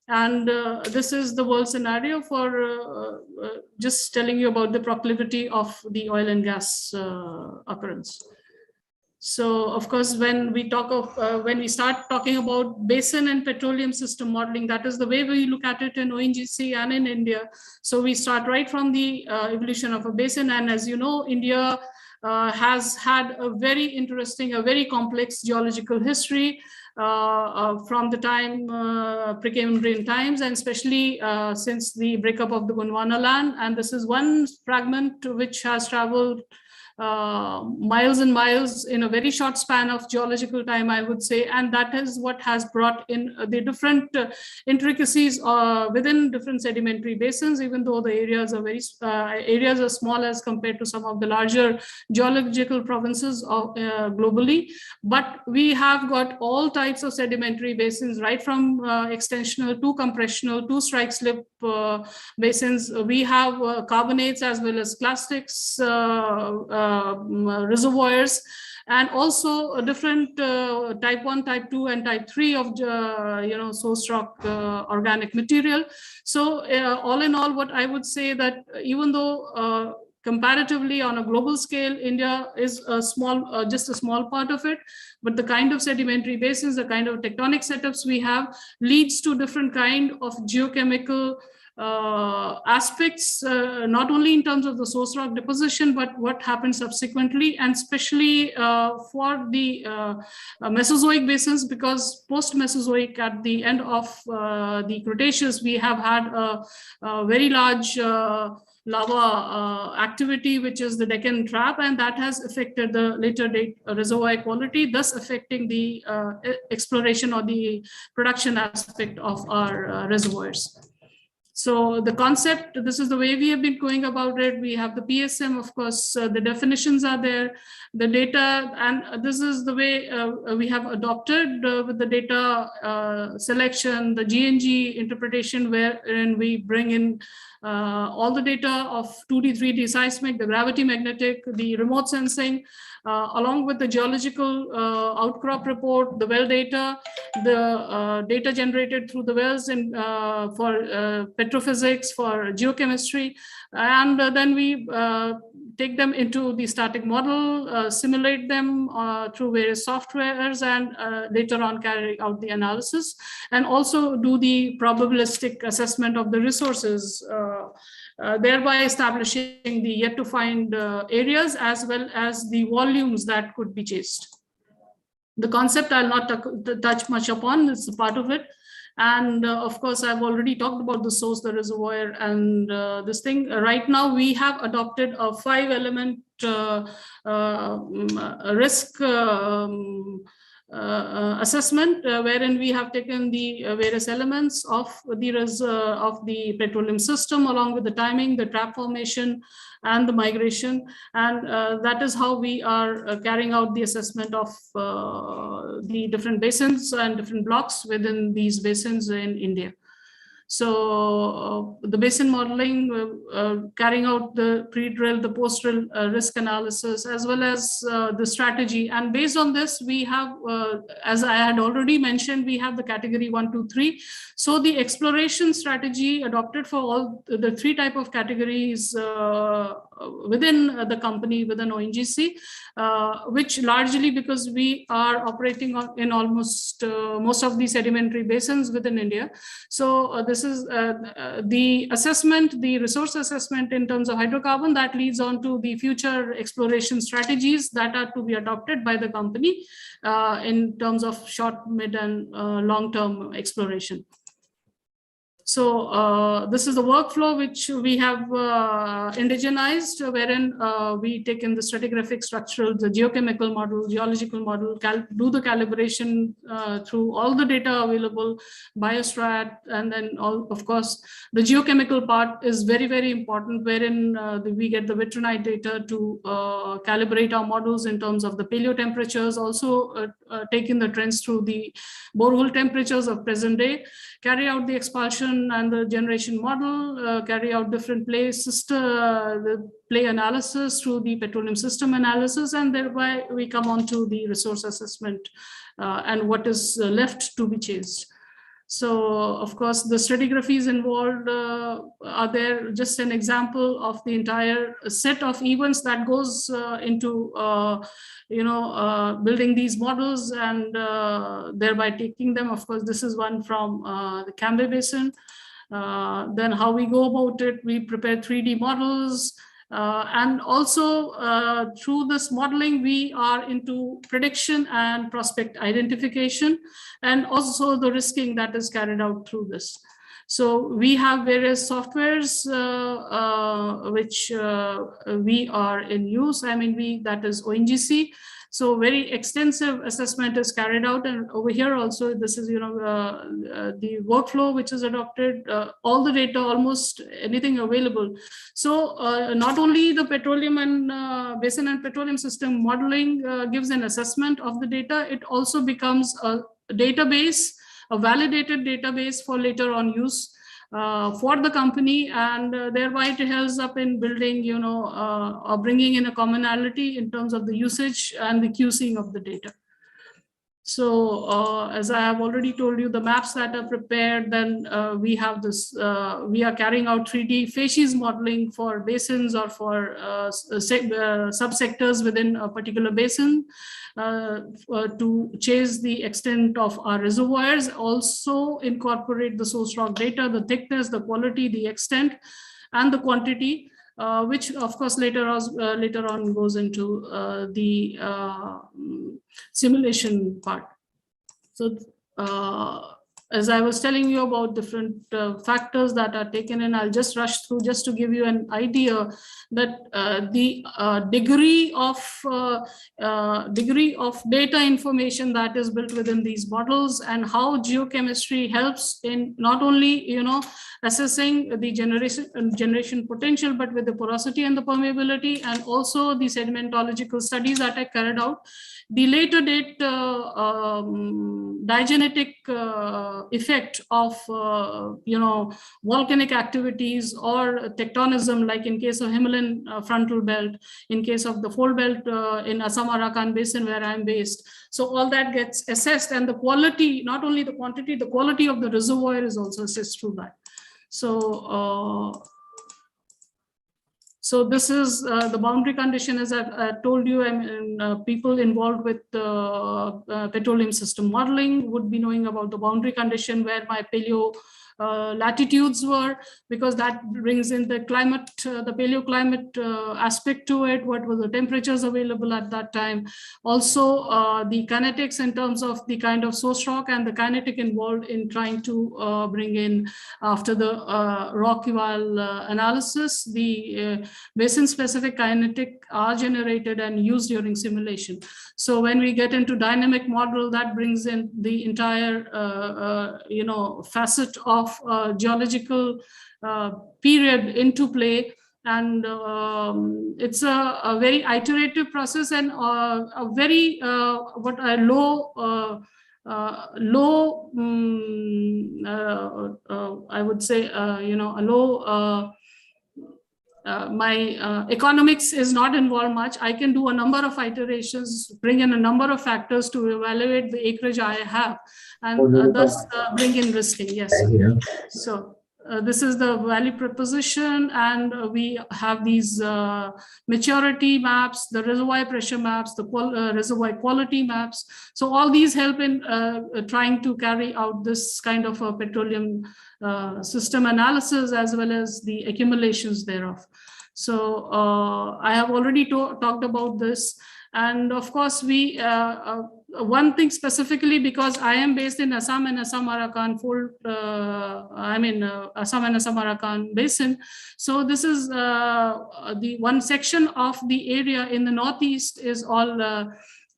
And this is the world scenario for just telling you about the proclivity of the oil and gas occurrence. So of course, when we start talking about basin and petroleum system modeling, that is the way we look at it in ONGC and in India. So we start right from the evolution of a basin. And as you know, India has had a very interesting, a very complex geological history from the time Precambrian times, and especially since the breakup of the Gondwana land. And this is one fragment which has traveled miles and miles in a very short span of geological time, I would say. And that is what has brought in the different intricacies within different sedimentary basins, even though the areas are areas are small as compared to some of the larger geological provinces globally. But we have got all types of sedimentary basins, right from extensional to compressional to strike slip basins. We have carbonates as well as clastics reservoirs, and also different type 1, type 2, and type 3 of source rock organic material. So all in all, what I would say that even though comparatively on a global scale, India is a small, just a small part of it, but the kind of sedimentary basins, the kind of tectonic setups we have leads to different kind of geochemical aspects, not only in terms of the source rock deposition, but what happens subsequently, and especially for the Mesozoic basins, because post-Mesozoic, at the end of the Cretaceous, we have had a very large lava activity, which is the Deccan Trap, and that has affected the later date reservoir quality, thus affecting the exploration or the production aspect of our reservoirs. So the concept, this is the way we have been going about it. We have the PSM, of course, the definitions are there, the data, and this is the way we have adopted with the data selection, the GNG interpretation, wherein we bring in all the data of 2D, 3D seismic, the gravity magnetic, the remote sensing, along with the geological outcrop report, the well data, the data generated through the wells for petrophysics, for geochemistry, and then we take them into the static model, simulate them through various softwares, and later on carry out the analysis, and also do the probabilistic assessment of the resources, thereby establishing the yet to find areas as well as the volumes that could be chased. The concept I'll not touch much upon, it's a part of it. And of course, I've already talked about the source, the reservoir, and this thing. Right now, we have adopted a 5-element risk assessment, wherein we have taken the various elements of the petroleum system, along with the timing, the trap formation, and the migration, and that is how we are carrying out the assessment of the different basins and different blocks within these basins in India. So the basin modeling, carrying out the pre-drill, the post-drill risk analysis, as well as the strategy. And based on this, we have, as I had already mentioned, we have the category 1, 2, 3. So the exploration strategy adopted for all the 3 type of categories within the company, within ONGC, which largely because we are operating in almost most of the sedimentary basins within India. So this is the assessment, the resource assessment in terms of hydrocarbon that leads on to the future exploration strategies that are to be adopted by the company in terms of short, mid, and long-term exploration. So this is the workflow which we have indigenized, wherein we take in the stratigraphic, structural, the geochemical model, geological model, do the calibration through all the data available, biostrat, and then of course, the geochemical part is very, very important, wherein we get the vitrinite data to calibrate our models in terms of the paleo temperatures, also take in the trends through the borehole temperatures of present day, carry out the expulsion and the generation model, carry out different play system, the play analysis through the petroleum system analysis, and thereby we come on to the resource assessment and what is left to be chased. So, of course, the stratigraphies involved are there just an example of the entire set of events that goes into, building these models and thereby taking them. Of course, this is one from the Cambay Basin. Then how we go about it, we prepare 3D models. And also through this modeling, we are into prediction and prospect identification, and also the risking that is carried out through this. So we have various softwares which we are in use. I mean, that is ONGC. So very extensive assessment is carried out, and over here also this is the workflow which is adopted, all the data, almost anything available. So not only the petroleum and basin and petroleum system modeling gives an assessment of the data, it also becomes a database, a validated database for later on use for the company, and thereby it helps up in building, or bringing in a commonality in terms of the usage and the QCing of the data. So as I have already told you, the maps that are prepared, then we have this, we are carrying out 3D facies modeling for basins or for subsectors within a particular basin to chase the extent of our reservoirs, also incorporate the source rock data, the thickness, the quality, the extent, and the quantity, which of course later on goes into the simulation part. So as I was telling you about different factors that are taken in, I'll just rush through just to give you an idea that the degree of data information that is built within these models, and how geochemistry helps in not only assessing the generation potential, but with the porosity and the permeability, and also the sedimentological studies that are carried out. The later date diagenetic effect of volcanic activities or tectonism, like in case of Himalayan frontal belt, in case of the fold belt in Assam-Arakan Basin where I'm based. So all that gets assessed, and the quality, not only the quantity, the quality of the reservoir is also assessed through that. So so this is the boundary condition, as I told you, and people involved with petroleum system modeling would be knowing about the boundary condition where my paleo latitudes were, because that brings in the climate, the paleoclimate aspect to it, what were the temperatures available at that time. Also the kinetics in terms of the kind of source rock and the kinetic involved in trying to bring in, after the rock eval analysis, the basin specific kinetic are generated and used during simulation. So when we get into dynamic model, that brings in the entire facet of geological period into play, and it's a very iterative process, and a very low I would say a low my economics is not involved much. I can do a number of iterations, bring in a number of factors to evaluate the acreage I have, and thus bring in risking. Yes. So this is the value proposition, and we have these maturity maps, the reservoir pressure maps, the reservoir quality maps. So all these help in trying to carry out this kind of a petroleum system analysis as well as the accumulations thereof. So I have already talked about this. And of course, we one thing specifically, because I am based in Assam and Assam Arakan Assam and Assam Arakan basin. So this is the one section of the area in the northeast is all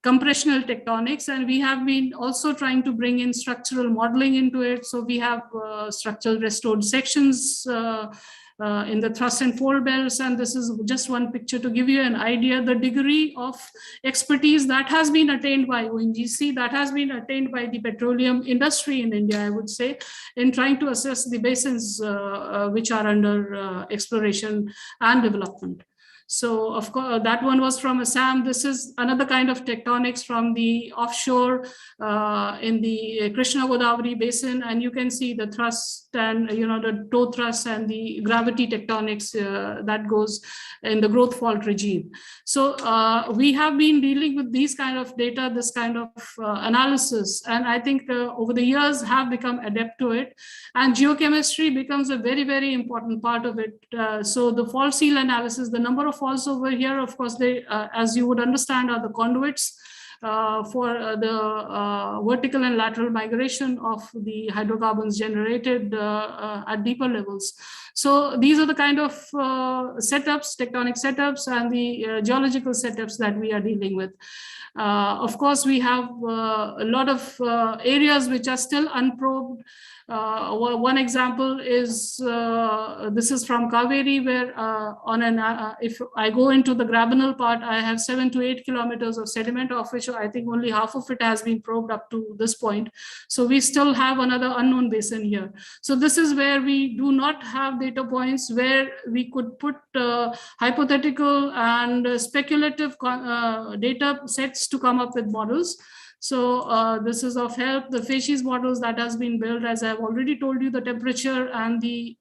compressional tectonics, and we have been also trying to bring in structural modeling into it. So we have structural restored sections in the thrust and fold belts, and this is just one picture to give you an idea the degree of expertise that has been attained by ONGC, that has been attained by the petroleum industry in India, I would say, in trying to assess the basins which are under exploration and development. So of course, that one was from Assam. This is another kind of tectonics from the offshore in the Krishna Godavari basin, and you can see the thrust and the toe thrust and the gravity tectonics that goes in the growth fault regime. So we have been dealing with these kind of data, this kind of analysis, and I think over the years have become adept to it, and geochemistry becomes a very, very important part of it. So the fault seal analysis, the number of faults over here, of course, they, as you would understand, are the conduits for the vertical and lateral migration of the hydrocarbons generated at deeper levels. So these are the kind of setups, tectonic setups, and the geological setups that we are dealing with. Of course, we have a lot of areas which are still unprobed. One example is this is from Kaveri, where on an if I go into the grabinal part, I have 7 to 8 kilometers of sediment, of which I think only half of it has been probed up to this point. So we still have another unknown basin here. So this is where we do not have data points where we could put hypothetical and speculative data sets to come up with models. So this is of help. The facies models that has been built, as I've already told you, the temperature and the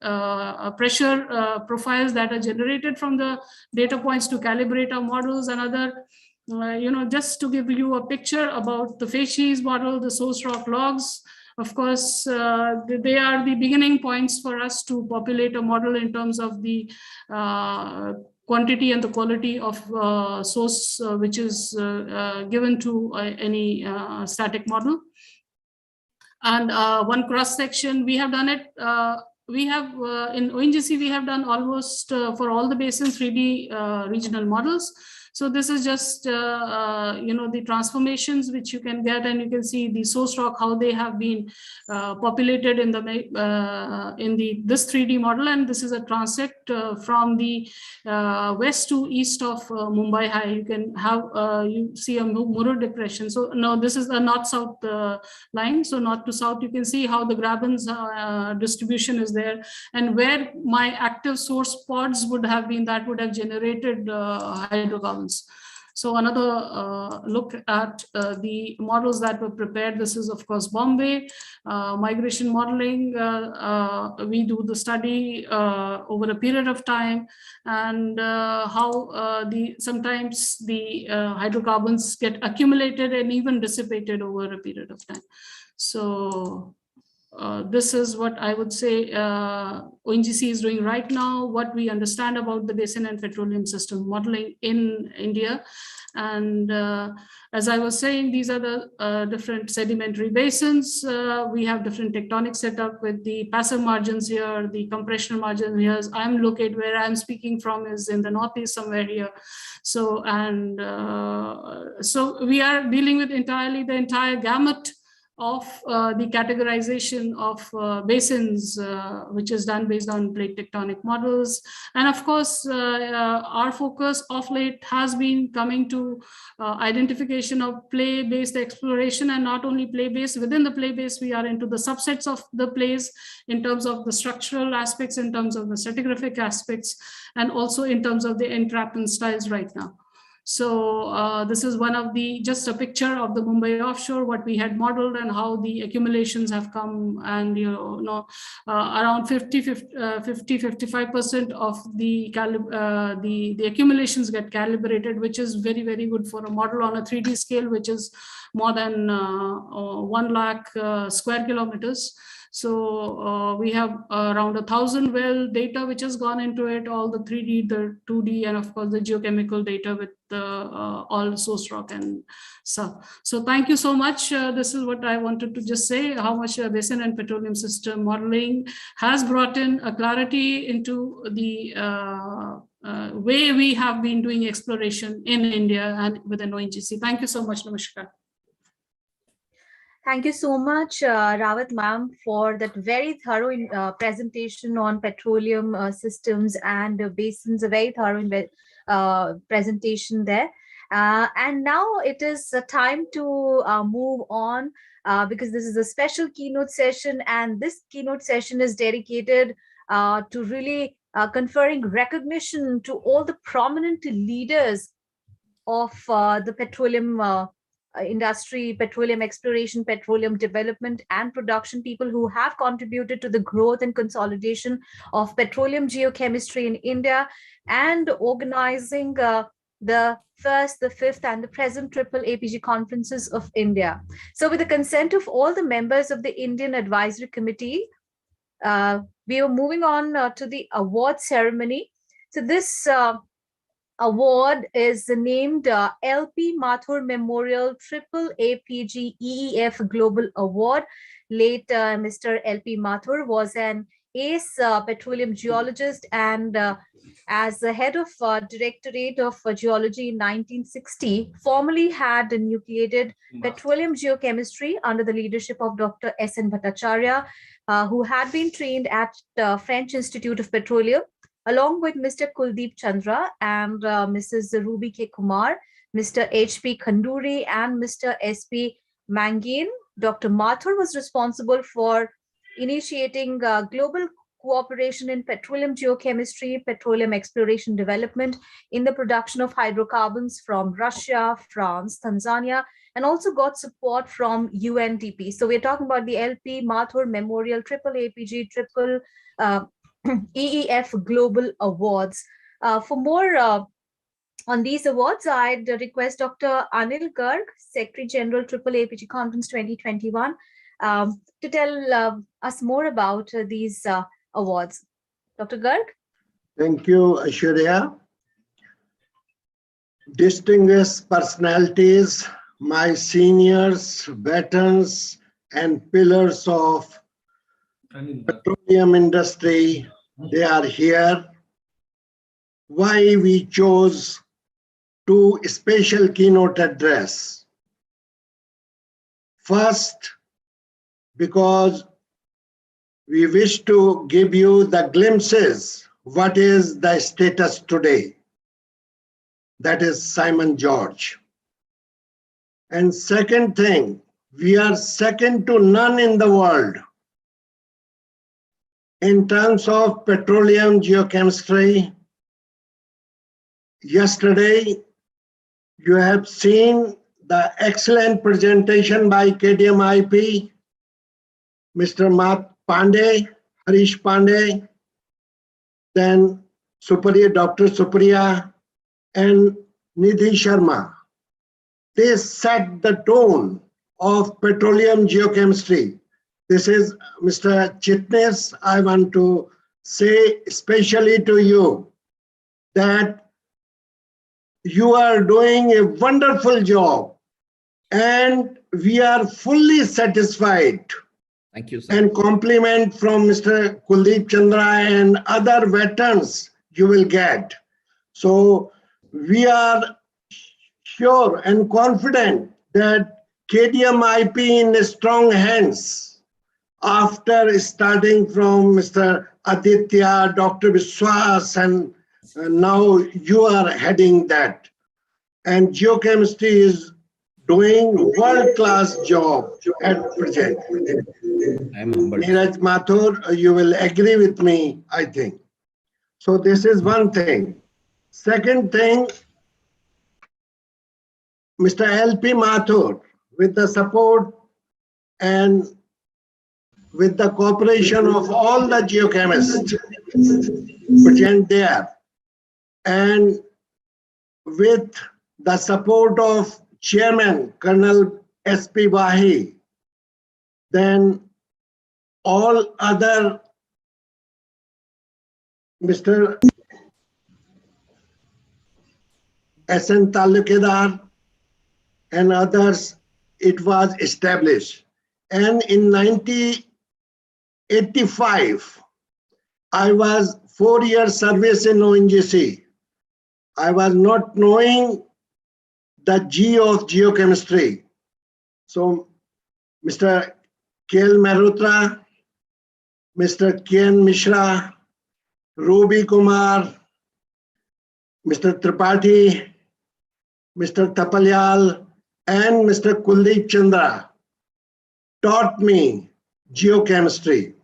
pressure profiles that are generated from the data points to calibrate our models and other, just to give you a picture about the facies model, the source rock logs. Of course, they are the beginning points for us to populate a model in terms of the quantity and the quality of source which is given to any static model. And one cross section, we have done it. We have in ONGC, we have done almost for all the basins 3D regional models. So this is just, the transformations which you can get, and you can see the source rock, how they have been populated in this 3D model. And this is a transect from the west to east of Mumbai High. You can have, you see a Murur depression. So no, this is a north-south line. So north to south, you can see how the Grabens distribution is there, and where my active source pods would have been, that would have generated hydrocarbons. So another look at the models that were prepared. This is, of course, Bombay migration modeling. We do the study over a period of time, and how sometimes the hydrocarbons get accumulated and even dissipated over a period of time. So this is what I would say ONGC is doing right now, what we understand about the basin and petroleum system modeling in India. And as I was saying, these are the different sedimentary basins. We have different tectonic setup with the passive margins here, the compressional margin here. I'm located where I'm speaking from is in the northeast somewhere here. So, and so we are dealing with entirely the entire gamut of the categorization of basins, which is done based on plate tectonic models. And of course, our focus of late has been coming to identification of play-based exploration, and not only play-based. Within the play-based, we are into the subsets of the plays in terms of the structural aspects, in terms of the stratigraphic aspects, and also in terms of the entrapment styles right now. So this is one of the, just a picture of the Mumbai offshore, what we had modeled and how the accumulations have come, and around 50-55% of the accumulations get calibrated, which is very, very good for a model on a 3D scale, which is more than 1 lakh square kilometers. So we have around 1,000 well data which has gone into it, all the 3D, the 2D, and of course the geochemical data with all source rock and stuff. So thank you so much. This is what I wanted to just say, how much basin and petroleum system modeling has brought in a clarity into the way we have been doing exploration in India and within ONGC. Thank you so much. Namaskar. Thank you so much, Rawat ma'am, for that very thorough presentation on petroleum systems and basins, a very thorough presentation there. And now it is time to move on because this is a special keynote session, and this keynote session is dedicated to really conferring recognition to all the prominent leaders of the petroleum industry, petroleum exploration, petroleum development and production, people who have contributed to the growth and consolidation of petroleum geochemistry in India, and organizing the first, the fifth, and the present AAAPG conferences of India. So with the consent of all the members of the Indian Advisory Committee, we are moving on to the award ceremony. So this award is named LP Mathur Memorial AAAPG EEF Global Award. Late Mr. LP Mathur was an ace petroleum geologist, and as the head of Directorate of Geology in 1960, formerly had nucleated petroleum geochemistry under the leadership of Dr. S.N. Bhattacharya, who had been trained at French Institute of Petroleum, along with Mr. Kuldeep Chandra and Mrs. Ruby K. Kumar, Mr. H.P. Khanduri, and Mr. S.P. Mangin. Dr. Mathur was responsible for initiating global cooperation in petroleum geochemistry, petroleum exploration development, in the production of hydrocarbons from Russia, France, Tanzania, and also got support from UNDP. So we're talking about the LP Mathur Memorial AAAPG EEF Global Awards. For more on these awards, I'd request Dr. Anil Garg, Secretary General AAAPG Conference 2021, to tell us more about these awards. Dr. Garg? Thank you, Aishwarya. Distinguished personalities, my seniors, veterans, and pillars of petroleum industry, they are here. Why we chose two special keynote address. First, because we wish to give you the glimpses what is the status today. That is Simon George. And second thing, we are second to none in the world in terms of petroleum geochemistry. Yesterday, you have seen the excellent presentation by KDMIP, Mr. Mat Pandey, Harish Pandey, then Dr. Supriya, and Nidhi Sharma. They set the tone of petroleum geochemistry. This is Mr. Chitnis. I want to say especially to you that you are doing a wonderful job, and we are fully satisfied. Thank you, sir. And compliment from Mr. Kuldeep Chandra and other veterans you will get. So we are sure and confident that KDMIP in strong hands, after starting from Mr. Aditya, Dr. Vishwas, and now you are heading that. And geochemistry is doing world-class job at present. Neeraj Mathur, you will agree with me, I think. So this is one thing. Second thing, Mr. L.P. Mathur, with the support and with the cooperation of all the geochemists present there, and with the support of Chairman Colonel S.P. Wahi, then all other Mr. S.N. Talukadar and others, it was established. And in 1985, I was 4-year service in ONGC. I was not knowing the G of geochemistry. So Mr. K.L. Mehrotra, Mr. K.N. Mishra, Ruby Kumar, Mr. Tripathi, Mr. Tapalyal, and Mr. Kuldeep Chandra taught me geochemistry.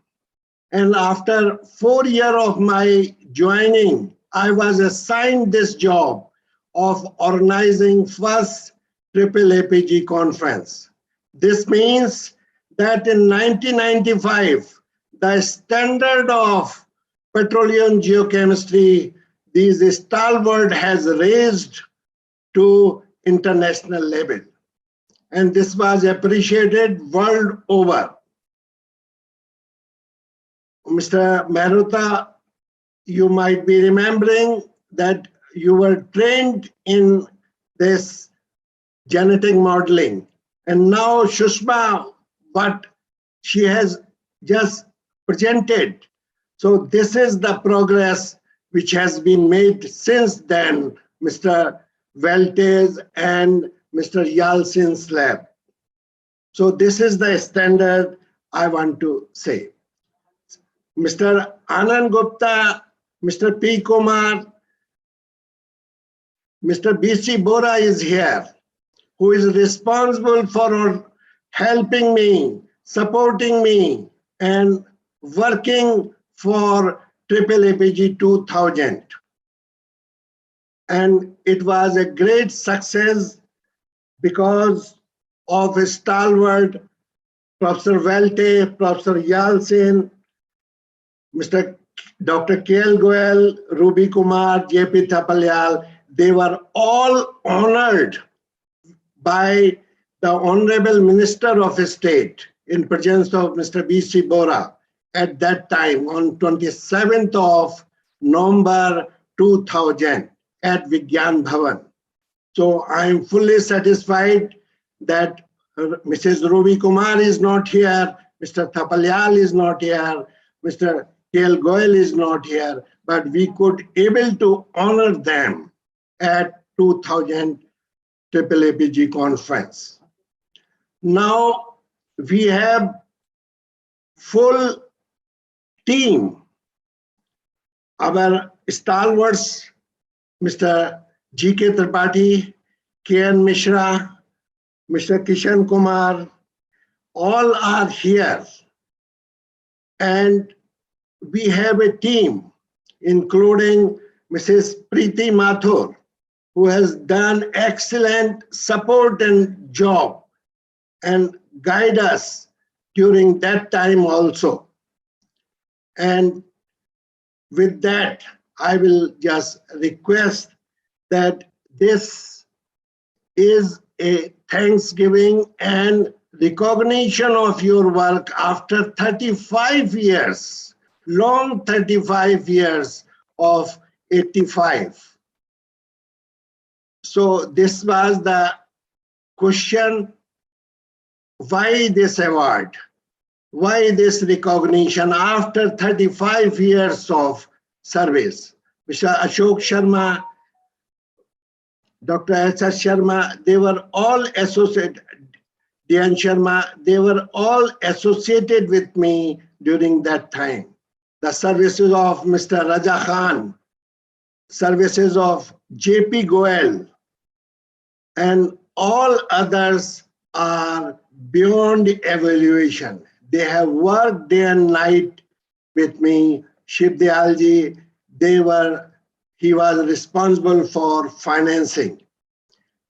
And after 4 years of my joining, I was assigned this job of organizing first AAAPG conference. This means that in 1995, the standard of petroleum geochemistry, these stalwart has raised to international level. And this was appreciated world over. Mr. Mehrotra, you might be remembering that you were trained in this genetic modeling. And now Sushma, what she has just presented. So this is the progress which has been made since then, Mr. Veltes and Mr. Yalcin's lab. So this is the standard I want to say. Mr. Anand Gupta, Mr. P. Kumar, Mr. B.C. Bora is here, who is responsible for helping me, supporting me, and working for AAAPG 2000. And it was a great success because of a stalwart, Professor Velte, Professor Yalcin, Mr. Dr. K.L. Goel, Ruby Kumar, J.P. Tapalyal. They were all honored by the Honorable Minister of State in presence of Mr. B.C. Bora at that time on 27th of November 2000 at Vigyan Bhavan. So I am fully satisfied that Mrs. Ruby Kumar is not here, Mr. Tapalyal is not here, Mr. K.L. Goel is not here, but we could able to honor them at 2000 AAAPG conference. Now we have full team. Our stalwarts, Mr. G.K. Tripathi, K.N. Mishra, Mr. Kishan Kumar, all are here. And we have a team, including Mrs. Preeti Mathur, who has done excellent support and job and guide us during that time also. And with that, I will just request that this is a Thanksgiving and recognition of your work after 35 years, long 35 years of 85. So this was the question, why this award? Why this recognition after 35 years of service? Mr. Ashok Sharma, Dr. S.S. Sharma, they were all associated, Dhyan Sharma, they were all associated with me during that time. The services of Mr. Raja Khan, services of J.P. Goel, and all others are beyond evaluation. They have worked day and night with me. Shiv Dayalji, he was responsible for financing.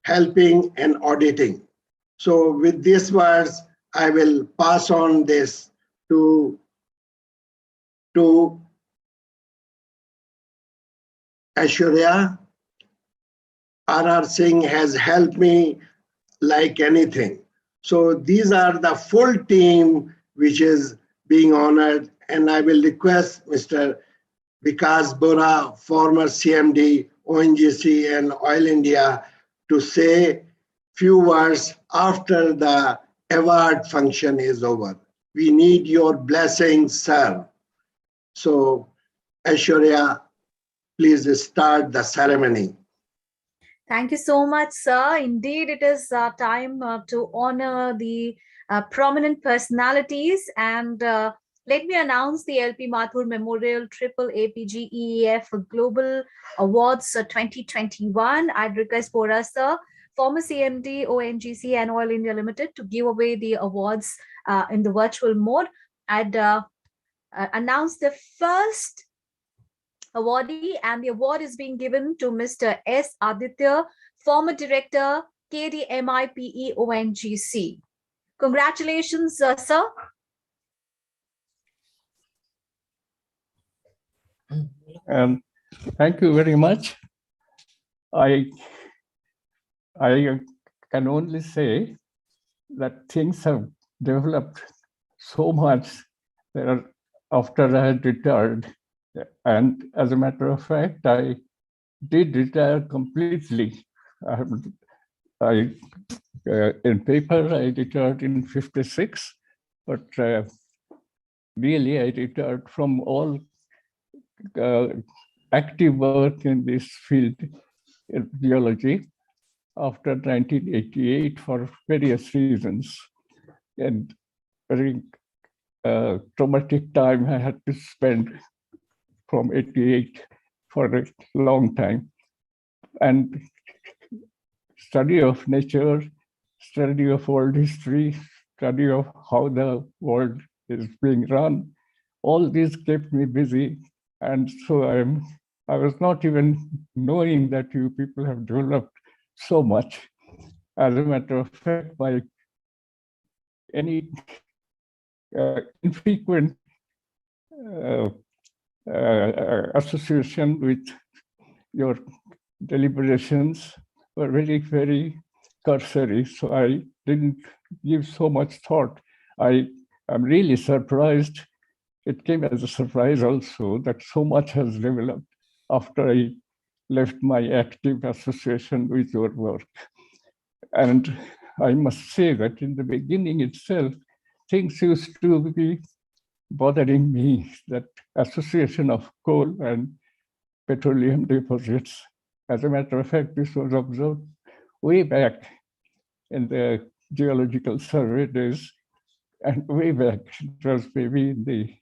helping and auditing. So with these words, I will pass on this to Aishwarya. R.R. Singh has helped me like anything. So these are the full team which is being honored, and I will request Mr. Vikas Bora, former CMD, ONGC and Oil India, to say few words after the award function is over. We need your blessings, sir. So, Aishwarya, please start the ceremony. Thank you so much, sir. Indeed, it is time to honor the prominent personalities. And let me announce the LP Mathur Memorial AAAPG EEF Global Awards 2021. I'd request Bora, sir, former CMD, ONGC and Oil India Limited, to give away the awards in the virtual mode. I'd announce the first awardee, and the award is being given to Mr. S. Aditya, former director, KDMIPE ONGC. Congratulations, sir. Thank you very much. I can only say that things have developed so much there after I had retired. And as a matter of fact, I did retire completely. In paper, I retired in 56, but really I retired from all active work in this field in geology after 1988 for various reasons. And very traumatic time I had to spend from 88 for a long time. And study of nature, study of world history, study of how the world is being run, all these kept me busy. And so I was not even knowing that you people have developed so much. As a matter of fact, by any infrequent association with your deliberations were very, very cursory. So I didn't give so much thought. I am really surprised. It came as a surprise also that so much has developed after I left my active association with your work. And I must say that in the beginning itself, things used to be bothering me, that association of coal and petroleum deposits. As a matter of fact, this was observed way back in the geological survey days, and way back, it was maybe in the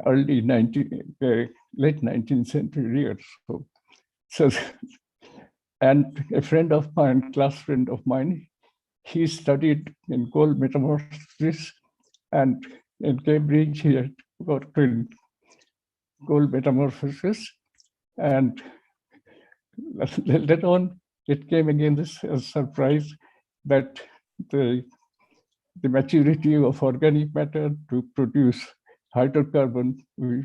early 19th, late 19th century years. So, and a friend of mine, class friend of mine, he studied in gold metamorphosis, and in Cambridge he had worked in gold metamorphosis, and later on it came again as a surprise that the maturity of organic matter to produce hydrocarbon. We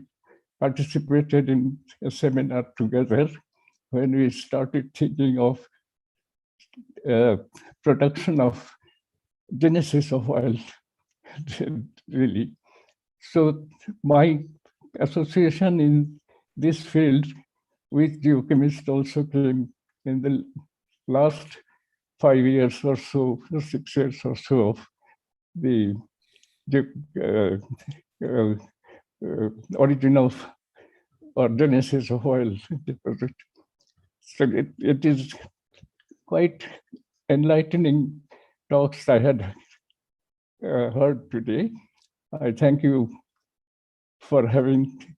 participated in a seminar together when we started thinking of production of genesis of oil, really. So my association in this field with geochemists also came in the last 5 years or so, 6 years or so of the origin of or genesis of oil deposit. So it is quite enlightening talks I had heard today. I thank you for having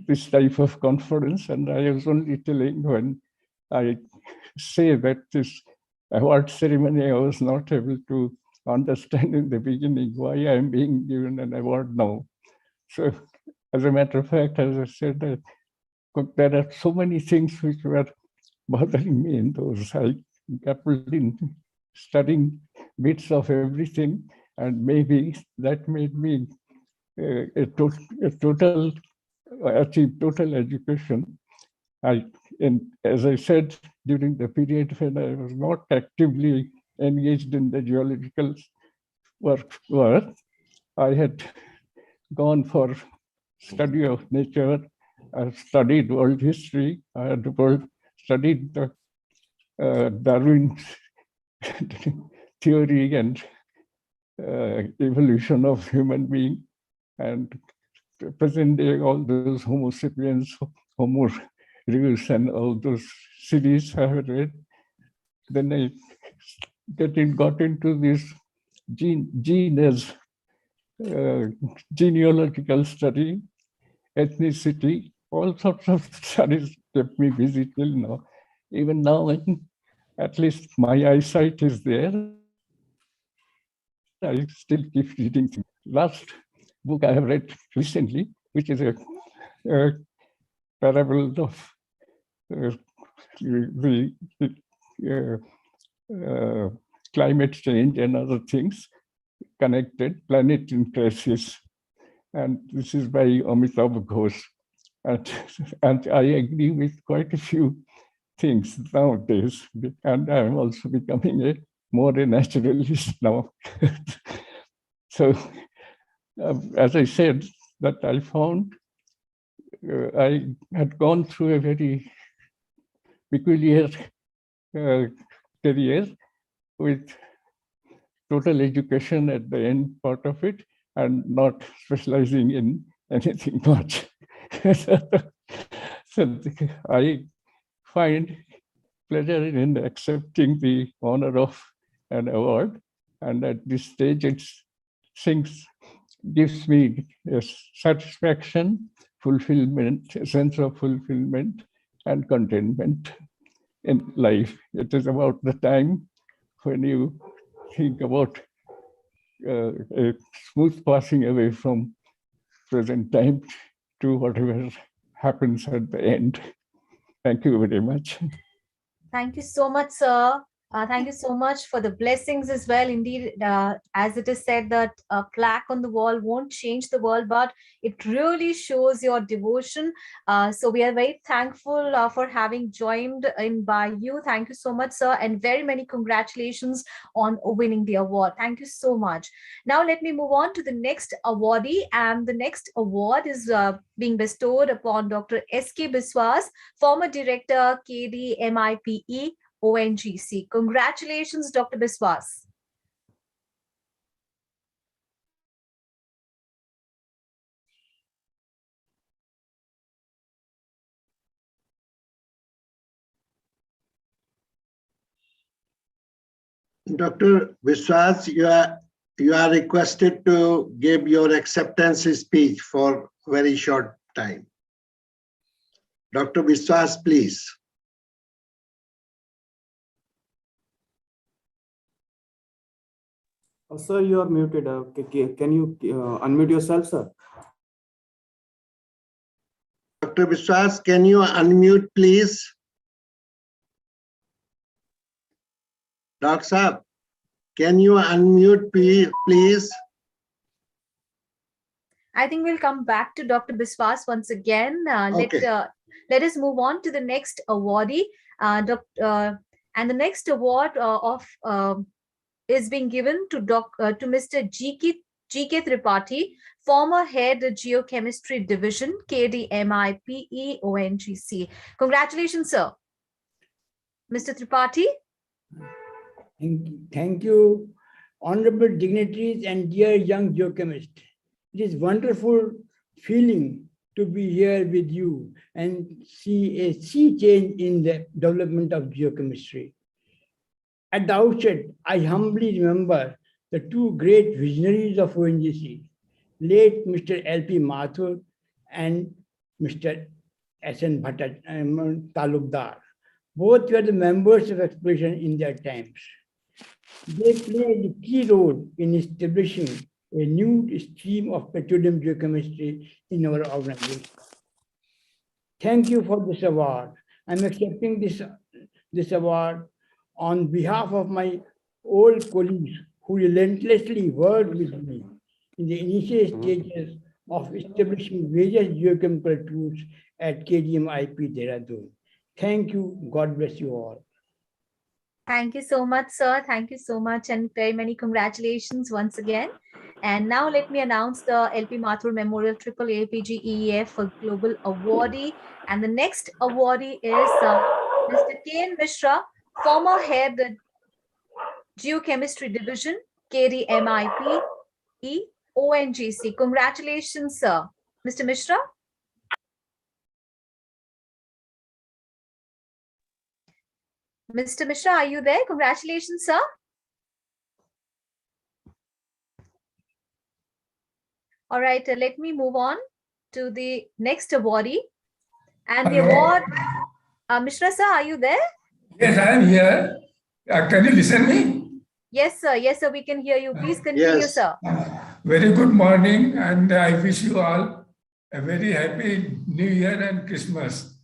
this type of conference, and I was only telling when I say that this award ceremony, I was not able to understand in the beginning why I am being given an award now. So as a matter of fact, as I said, there are so many things which were bothering me in those. I dabbled in studying bits of everything, and maybe that made me achieve total education. As I said, during the period when I was not actively engaged in the geological work, I had gone for study of nature. I studied world history. I had studied the Darwin theory and evolution of human being, and present day all those Homo sapiens, Homo Reviews and all those series I have read. Then I got into this genealogical study, ethnicity, all sorts of studies kept me busy till now. Even now, at least my eyesight is there. I still keep reading things. Last book I have read recently, which is a parable of climate change and other things connected, Planet in Crisis. And this is by Amitabh Ghosh. And I agree with quite a few things nowadays. And I'm also becoming more a naturalist now. So, as I said, that I found I had gone through a very peculiar career with total education at the end part of it and not specializing in anything much. So I find pleasure in accepting the honor of an award, and at this stage it gives me a satisfaction, fulfillment, a sense of fulfillment and contentment in life. It is about the time when you think about a smooth passing away from present time to whatever happens at the end. Thank you very much. Thank you so much, sir. Thank you so much for the blessings as well. Indeed, as it is said that a plaque on the wall won't change the world, but it really shows your devotion. So we are very thankful for having joined in by you. Thank you so much, sir, and very many congratulations on winning the award. Thank you so much. Now let me move on to the next awardee, and the next award is being bestowed upon Dr. S.K. Biswas, former director, KDMIPE, ONGC. Congratulations, Dr. Biswas. Dr. Biswas, you are requested to give your acceptance speech for a very short time. Dr. Biswas, please. Sir, you are muted. Can you unmute yourself, sir? Dr. Biswas, can you unmute, please? Dr. Saab, can you unmute, please? I think we'll come back to Dr. Biswas once again. Okay. Let us move on to the next awardee. And the next award is being given to Mr. G.K. Tripathi, former head of Geochemistry Division, KDMIPE ONGC. Congratulations, sir. Mr. Tripathi. Thank you, honorable dignitaries and dear young geochemists. It is wonderful feeling to be here with you and see a sea change in the development of geochemistry. At the outset, I humbly remember the two great visionaries of ONGC, late Mr. L.P. Mathur and Mr. S.N. Talukdar. Both were the members of exploration in their times. They played a key role in establishing a new stream of petroleum geochemistry in our organization. Thank you for this award. I'm accepting this award on behalf of my old colleagues who relentlessly worked with me in the initial stages of establishing various geochemical tools at KDM IP Dehradun. Thank you. God bless you all. Thank you so much, sir. Thank you so much, and very many congratulations once again. And now let me announce the LP Mathur Memorial AAAPG EEF Global Awardee. And the next awardee is Mr. K.N. Mishra, former head Geochemistry Division, KDMIP ONGC. Congratulations, sir. Mr. Mishra. Mr. Mishra, are you there? Congratulations, sir. All right, let me move on to the next awardee. And the award, Mishra sir, are you there? Yes, I am here. Can you listen me? Yes, sir. Yes, sir. We can hear you. Please continue, sir. Very good morning, and I wish you all a very happy New Year and Christmas.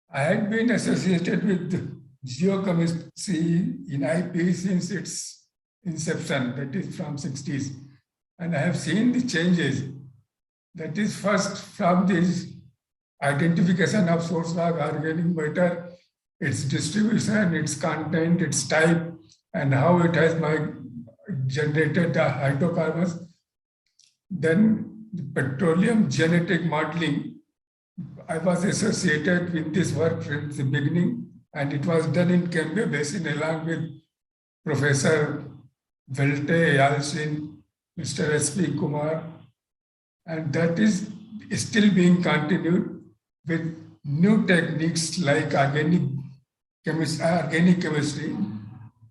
I had been associated with geochemistry in IP since its inception, that is from 60s. And I have seen the changes. That is first from this identification of source rock organic matter, its distribution, its content, its type, and how it has generated the hydrocarbons. Then the petroleum genetic modeling. I was associated with this work from the beginning, and it was done in Kembe Basin along with Professor Velte Yalcin, Mr. S.P. Kumar, and that is still being continued with new techniques like organic chemistry,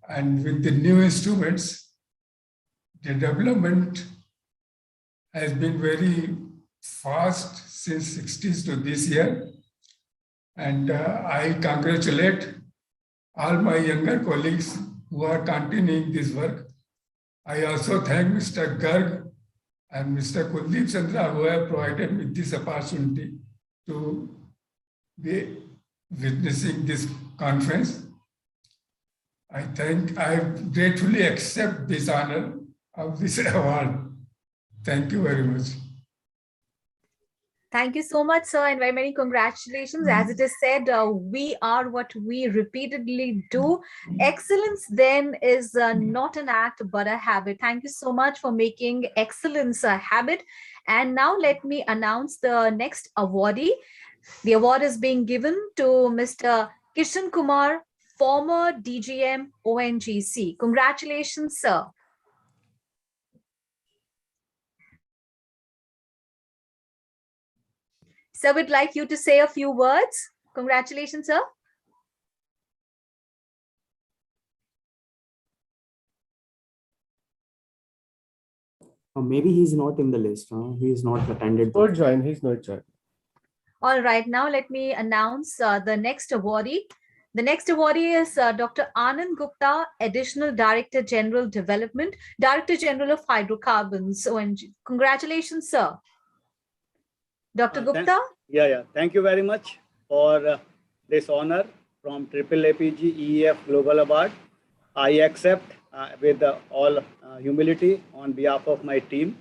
and with the new instruments. The development has been very fast since 60s to this year, and I congratulate all my younger colleagues who are continuing this work. I also thank Mr. Garg and Mr. Kuldeep Chandra who have provided me this opportunity to be witnessing this conference. I gratefully accept this honor of this award. Thank you very much. Thank you so much, sir, and very many congratulations. As it is said, we are what we repeatedly do. Excellence then is not an act, but a habit. Thank you so much for making excellence a habit. And now let me announce the next awardee. The award is being given to Mr. Kishan Kumar, former DGM ONGC. Congratulations, sir. Sir, we'd like you to say a few words. Congratulations, sir. Maybe he's not in the list. He's not attended. Not joined. He's not joined. All right, now let me announce the next awardee. The next awardee is Dr. Anand Gupta, Additional Director General Development, Director General of Hydrocarbons, ONG. Congratulations, sir. Dr. Gupta? Yeah. Thank you very much for this honor from AAAPG EEF Global Award. I accept with all humility on behalf of my team.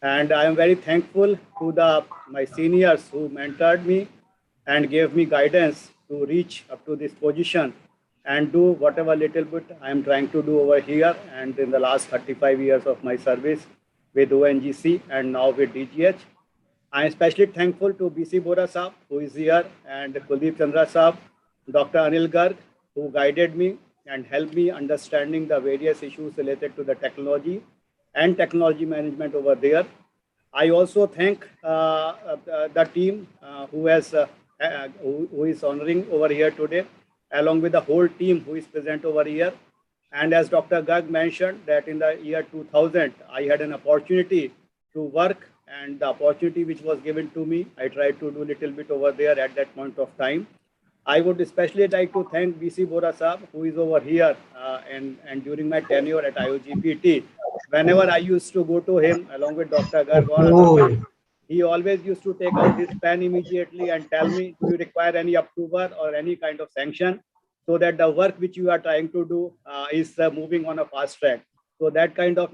And I am very thankful to my seniors who mentored me and gave me guidance to reach up to this position and do whatever little bit I am trying to do over here and in the last 35 years of my service with ONGC and now with DGH. I am especially thankful to BC Bora Saab, who is here, and Kuldeep Chandra Saab, Dr. Anil Garg, who guided me and helped me understanding the various issues related to the technology and technology management over there. I also thank the team who is honoring over here today, along with the whole team who is present over here. And as Dr. Garg mentioned that in the year 2000, I had an opportunity to work, and the opportunity which was given to me, I tried to do a little bit over there at that point of time. I would especially like to thank BC Bora Saab, who is over here, and during my tenure at IOGPT, whenever I used to go to him along with Dr. Garg or he always used to take out his pen immediately and tell me, do you require any approval or any kind of sanction, so that the work which you are trying to do is moving on a fast track. So that kind of,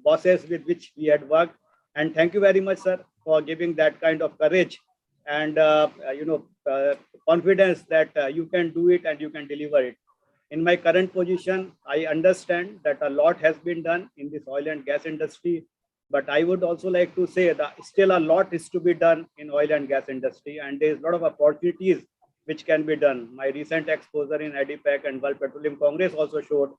bosses with which we had worked. And thank you very much, sir, for giving that kind of courage and, confidence that you can do it and you can deliver it. In my current position, I understand that a lot has been done in this oil and gas industry, but I would also like to say that still a lot is to be done in oil and gas industry, and there is a lot of opportunities which can be done. My recent exposure in ADPEC and World Petroleum Congress also showed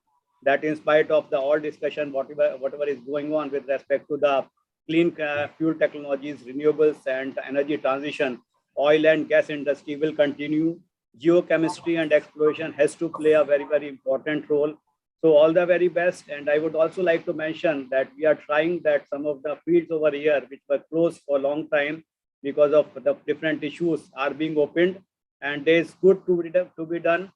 that in spite of the all discussion, whatever is going on with respect to the clean fuel technologies, renewables, and energy transition, oil and gas industry will continue. Geochemistry and exploration has to play a very, very important role. So all the very best. And I would also like to mention that we are trying that some of the fields over here, which were closed for a long time because of the different issues, are being opened. And there is good to be done.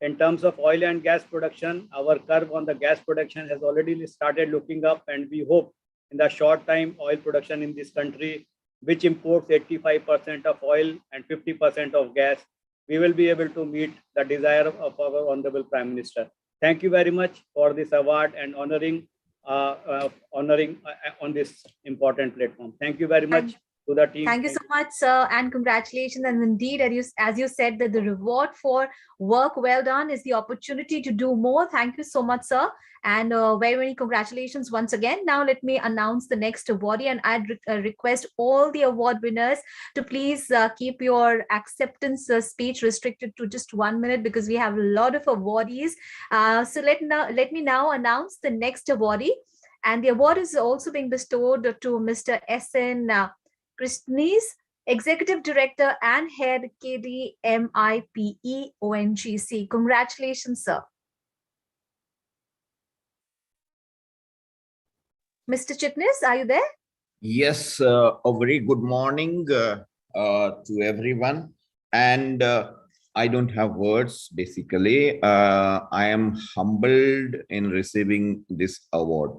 In terms of oil and gas production, our curve on the gas production has already started looking up, and we hope in the short time oil production in this country, which imports 85% of oil and 50% of gas, we will be able to meet the desire of our Honorable Prime Minister. Thank you very much for this award and honoring on this important platform. Thank you very much to the team. Thank you so much, sir, and congratulations. And indeed, as you said, that the reward for work well done is the opportunity to do more. Thank you so much, sir, and very, very congratulations once again. Now, let me announce the next awardee, and I'd request all the award winners to please keep your acceptance speech restricted to just 1 minute, because we have a lot of awardees. So let me now announce the next awardee, and the award is also being bestowed to Mr. S.N. Christnes, Executive Director and Head KDMIPE ONGC. Congratulations, sir. Mr. Chitnis, are you there? Yes, a very good morning to everyone. And I don't have words, basically. I am humbled in receiving this award.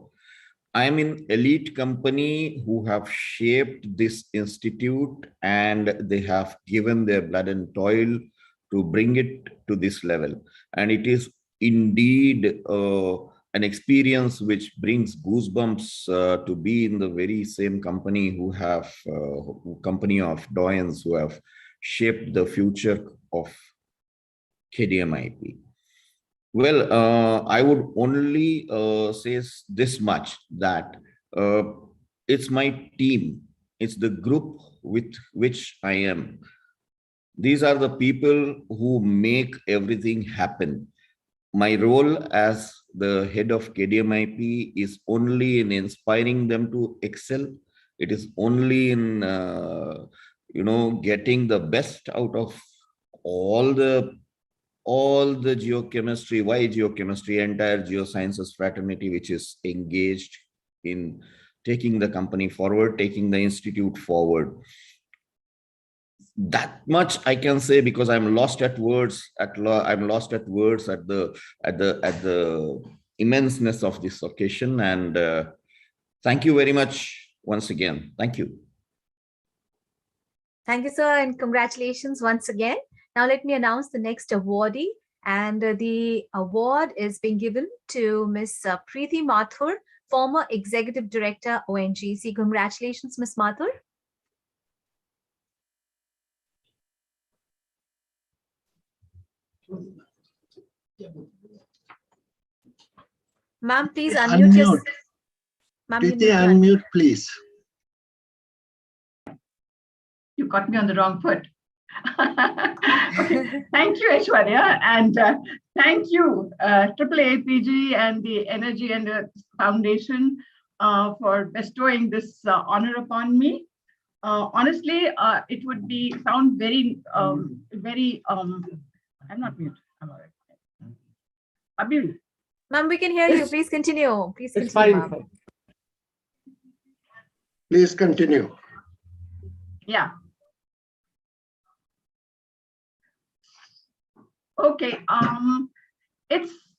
I am in elite company who have shaped this institute, and they have given their blood and toil to bring it to this level. And it is indeed an experience which brings goosebumps to be in the very same company who have company of doyens who have shaped the future of KDMIP. Well, I would only say this much, that it's my team, it's the group with which I am. These are the people who make everything happen. My role as the head of KDMIP is only in inspiring them to excel. It is only in getting the best out of all the geochemistry. Why geochemistry? Entire geosciences fraternity which is engaged in taking the company forward, taking the institute forward. That much I can say, because I'm lost at words. I'm lost at words at the immenseness of this occasion. And thank you very much once again. Thank you. Thank you, sir, and congratulations once again. Now let me announce the next awardee, and the award is being given to Ms. Preeti Mathur, former Executive Director, ONGC. Congratulations, Ms. Mathur. Ma'am, please unmute yourself. Preeti, unmute, please. You caught me on the wrong foot. Okay. Thank you, Aishwarya, and thank you, AAAPG and the Energy and Foundation for bestowing this honor upon me. Honestly, it would sound very, I'm not mute. I'm all right. Abhi. Ma'am, we can hear you. Please continue. Please continue, ma'am. Please continue. Yeah. Okay.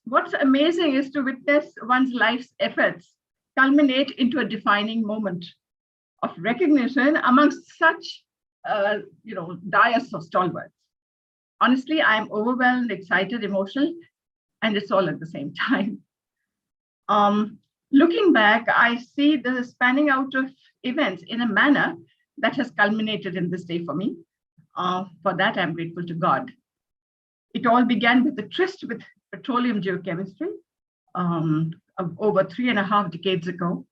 What's amazing is to witness one's life's efforts culminate into a defining moment. of recognition amongst such, dais of stalwarts. Honestly, I'm overwhelmed, excited, emotional, and it's all at the same time. Looking back, I see the spanning out of events in a manner that has culminated in this day for me. For that, I'm grateful to God. It all began with the tryst with petroleum geochemistry over 3.5 decades ago,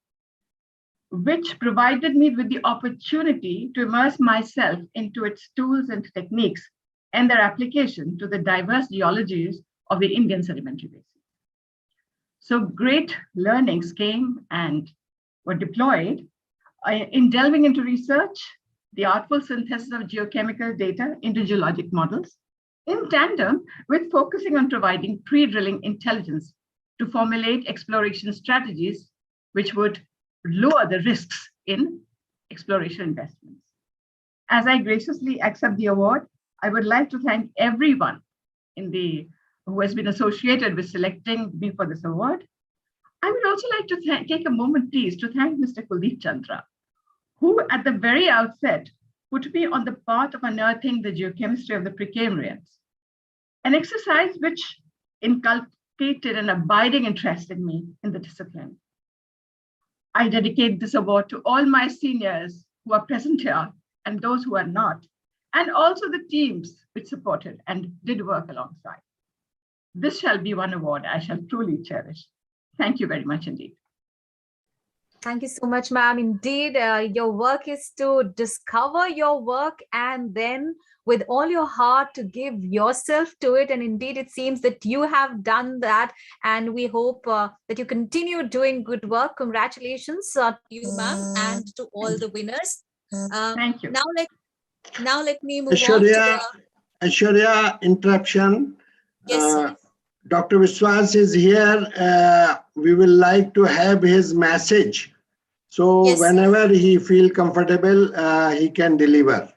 which provided me with the opportunity to immerse myself into its tools and techniques and their application to the diverse geologies of the Indian sedimentary basin. So great learnings came and were deployed in delving into research, the artful synthesis of geochemical data into geologic models, in tandem with focusing on providing pre-drilling intelligence to formulate exploration strategies which would lower the risks in exploration investments. As I graciously accept the award, I would like to thank everyone who has been associated with selecting me for this award. I would also like to take a moment, please, to thank Mr. Kuldeep Chandra, who at the very outset put me on the path of unearthing the geochemistry of the Precambrians, an exercise which inculcated an abiding interest in me in the discipline. I dedicate this award to all my seniors who are present here and those who are not, and also the teams which supported and did work alongside. This shall be one award I shall truly cherish. Thank you very much indeed. Thank you so much, ma'am. Indeed, your work is to discover your work and then with all your heart to give yourself to it. And indeed, it seems that you have done that. And we hope that you continue doing good work. Congratulations to you, ma'am, and to all the winners. Thank you. Now let me move on to the... Aishwarya, interruption. Yes, sir. Dr. Vishwas is here. We will like to have his message. So yes, whenever he feel comfortable, he can deliver.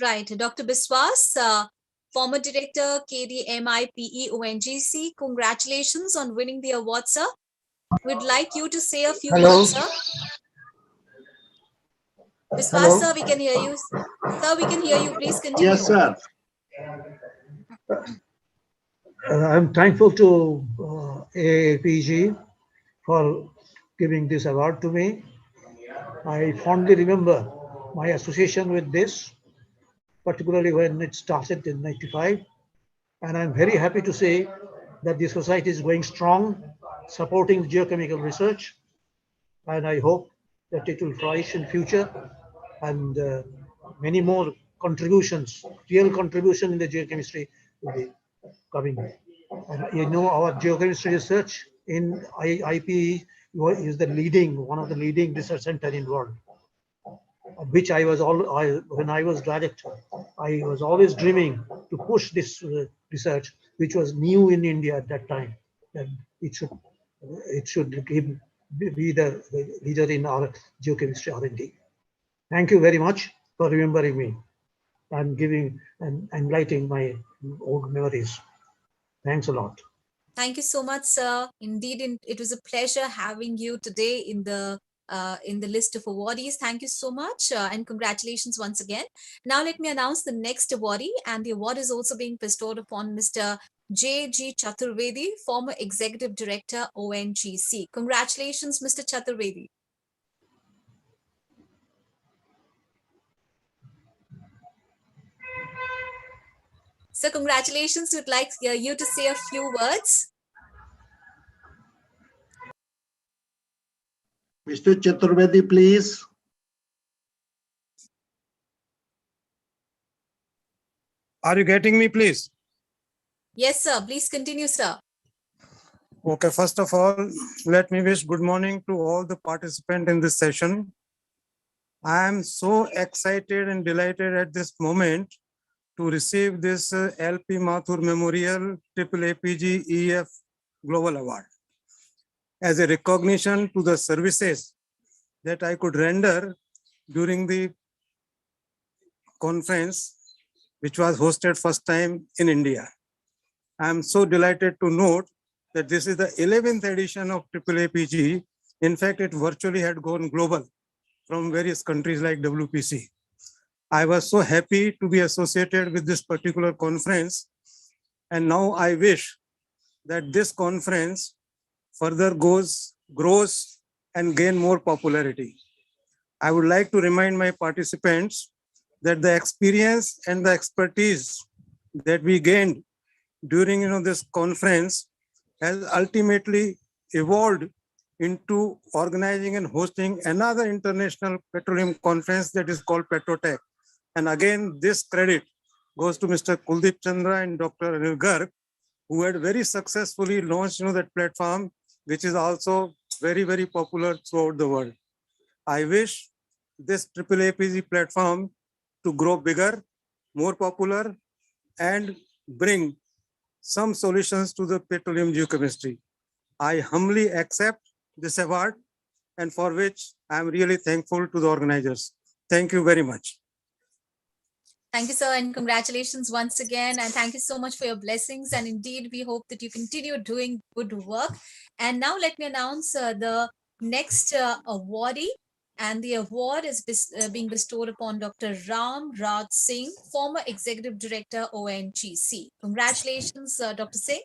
Right. Dr. Biswas, former director, KDMIPE ONGC. Congratulations on winning the award, sir. We'd like you to say a few words, sir. Biswas, sir, we can hear you. Sir, we can hear you. Please continue. Yes, sir. I'm thankful to AAAPG for giving this award to me. I fondly remember my association with this, particularly when it started in '95. And I'm very happy to say that the society is going strong, supporting geochemical research. And I hope that it will flourish in future and many more contributions, real contribution in the geochemistry will be coming. And you know, our geochemistry research in IPE is the one of the leading research center in the world, which when I was director, I was always dreaming to push this research, which was new in India at that time, and it should be the leader in our geochemistry R&D. Thank you very much for remembering me and giving and enlightening my old memories. Thanks a lot. Thank you so much, sir. Indeed, it was a pleasure having you today in the list of awardees. Thank you so much and congratulations once again. Now let me announce the next awardee, and the award is also being bestowed upon Mr. J.G. Chaturvedi, former Executive Director, ONGC. Congratulations, Mr. Chaturvedi. So congratulations. We'd like you to say a few words. Mr. Chaturvedi, please. Are you getting me, please? Yes, sir. Please continue, sir. Okay, first of all, let me wish good morning to all the participants in this session. I am so excited and delighted at this moment to receive this LP Mathur Memorial AAAPG EF Global Award as a recognition to the services that I could render during the conference, which was hosted first time in India. I am so delighted to note that this is the 11th edition of AAAPG. In fact, it virtually had gone global. from various countries like WPC. I was so happy to be associated with this particular conference. And now I wish that this conference further grows and gain more popularity. I would like to remind my participants that the experience and the expertise that we gained during this conference has ultimately evolved into organizing and hosting another international petroleum conference that is called Petrotech. And again, this credit goes to Mr. Kuldeep Chandra and Dr. Anil Garg, who had very successfully launched that platform, which is also very, very popular throughout the world. I wish this AAAPG platform to grow bigger, more popular, and bring some solutions to the petroleum geochemistry. I humbly accept this award, and for which I am really thankful to the organizers. Thank you very much. Thank you, sir, and congratulations once again. And thank you so much for your blessings. And indeed, we hope that you continue doing good work. And now let me announce the next awardee. And the award is being bestowed upon Dr. Ram Raj Singh, former Executive Director, ONGC. Congratulations, Dr. Singh.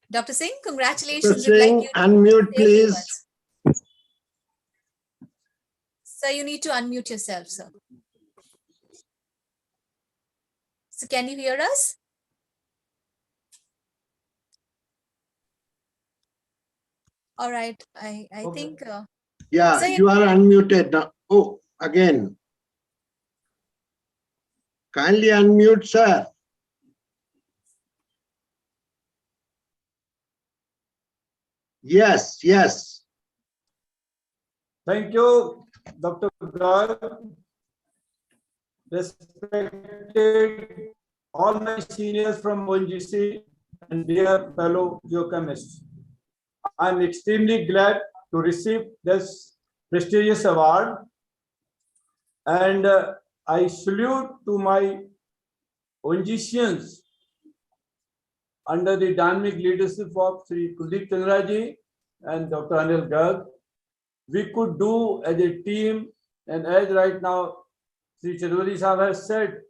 Dr. Singh, congratulations. Dr. Singh, unmute, please. Sir, you need to unmute yourself, sir. So can you hear us? All right. I think. Yeah, sir, you are unmuted now. Oh, again. Kindly unmute, sir. Yes, yes. Thank you, Dr. Garg. Respected all my seniors from ONGC and dear fellow geochemists. I'm extremely glad to receive this prestigious award, and I salute to my ONGCians under the dynamic leadership of Sri Kuldeep Chandra ji and Dr. Anil Garg. We could do as a team, and as right now Sri Chaudhary Sahab has said,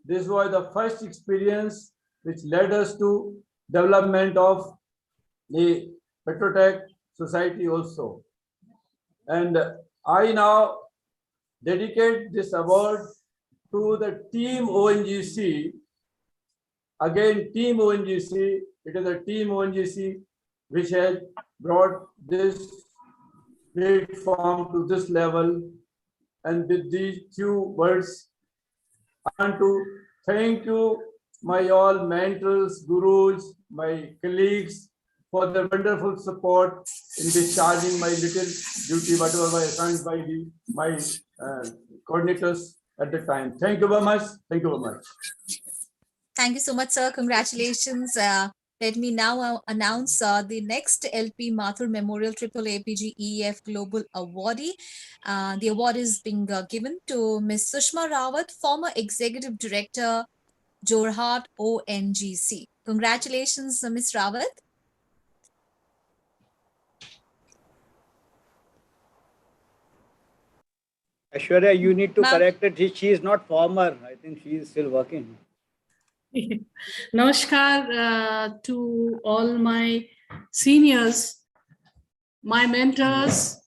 this was the first experience which led us to development of the Petrotech Society also. And I now dedicate this award to the team ONGC. Again, team ONGC, it is a team ONGC which has brought this platform to this level. And with these few words, I want to thank you, my all mentors, gurus, my colleagues, for their wonderful support in discharging my little duty, whatever was assigned by my coordinators at the time. Thank you very much. Thank you very much. Thank you so much, sir. Congratulations. Let me now announce the next LP Mathur Memorial AAAPG EF Global Awardee. The award is being given to Ms. Sushma Rawat, former Executive Director, Jorhat ONGC. Congratulations, Ms. Rawat. Aishwarya, you need to correct it. She is not former. I think she is still working. Namaskar to all my seniors, my mentors,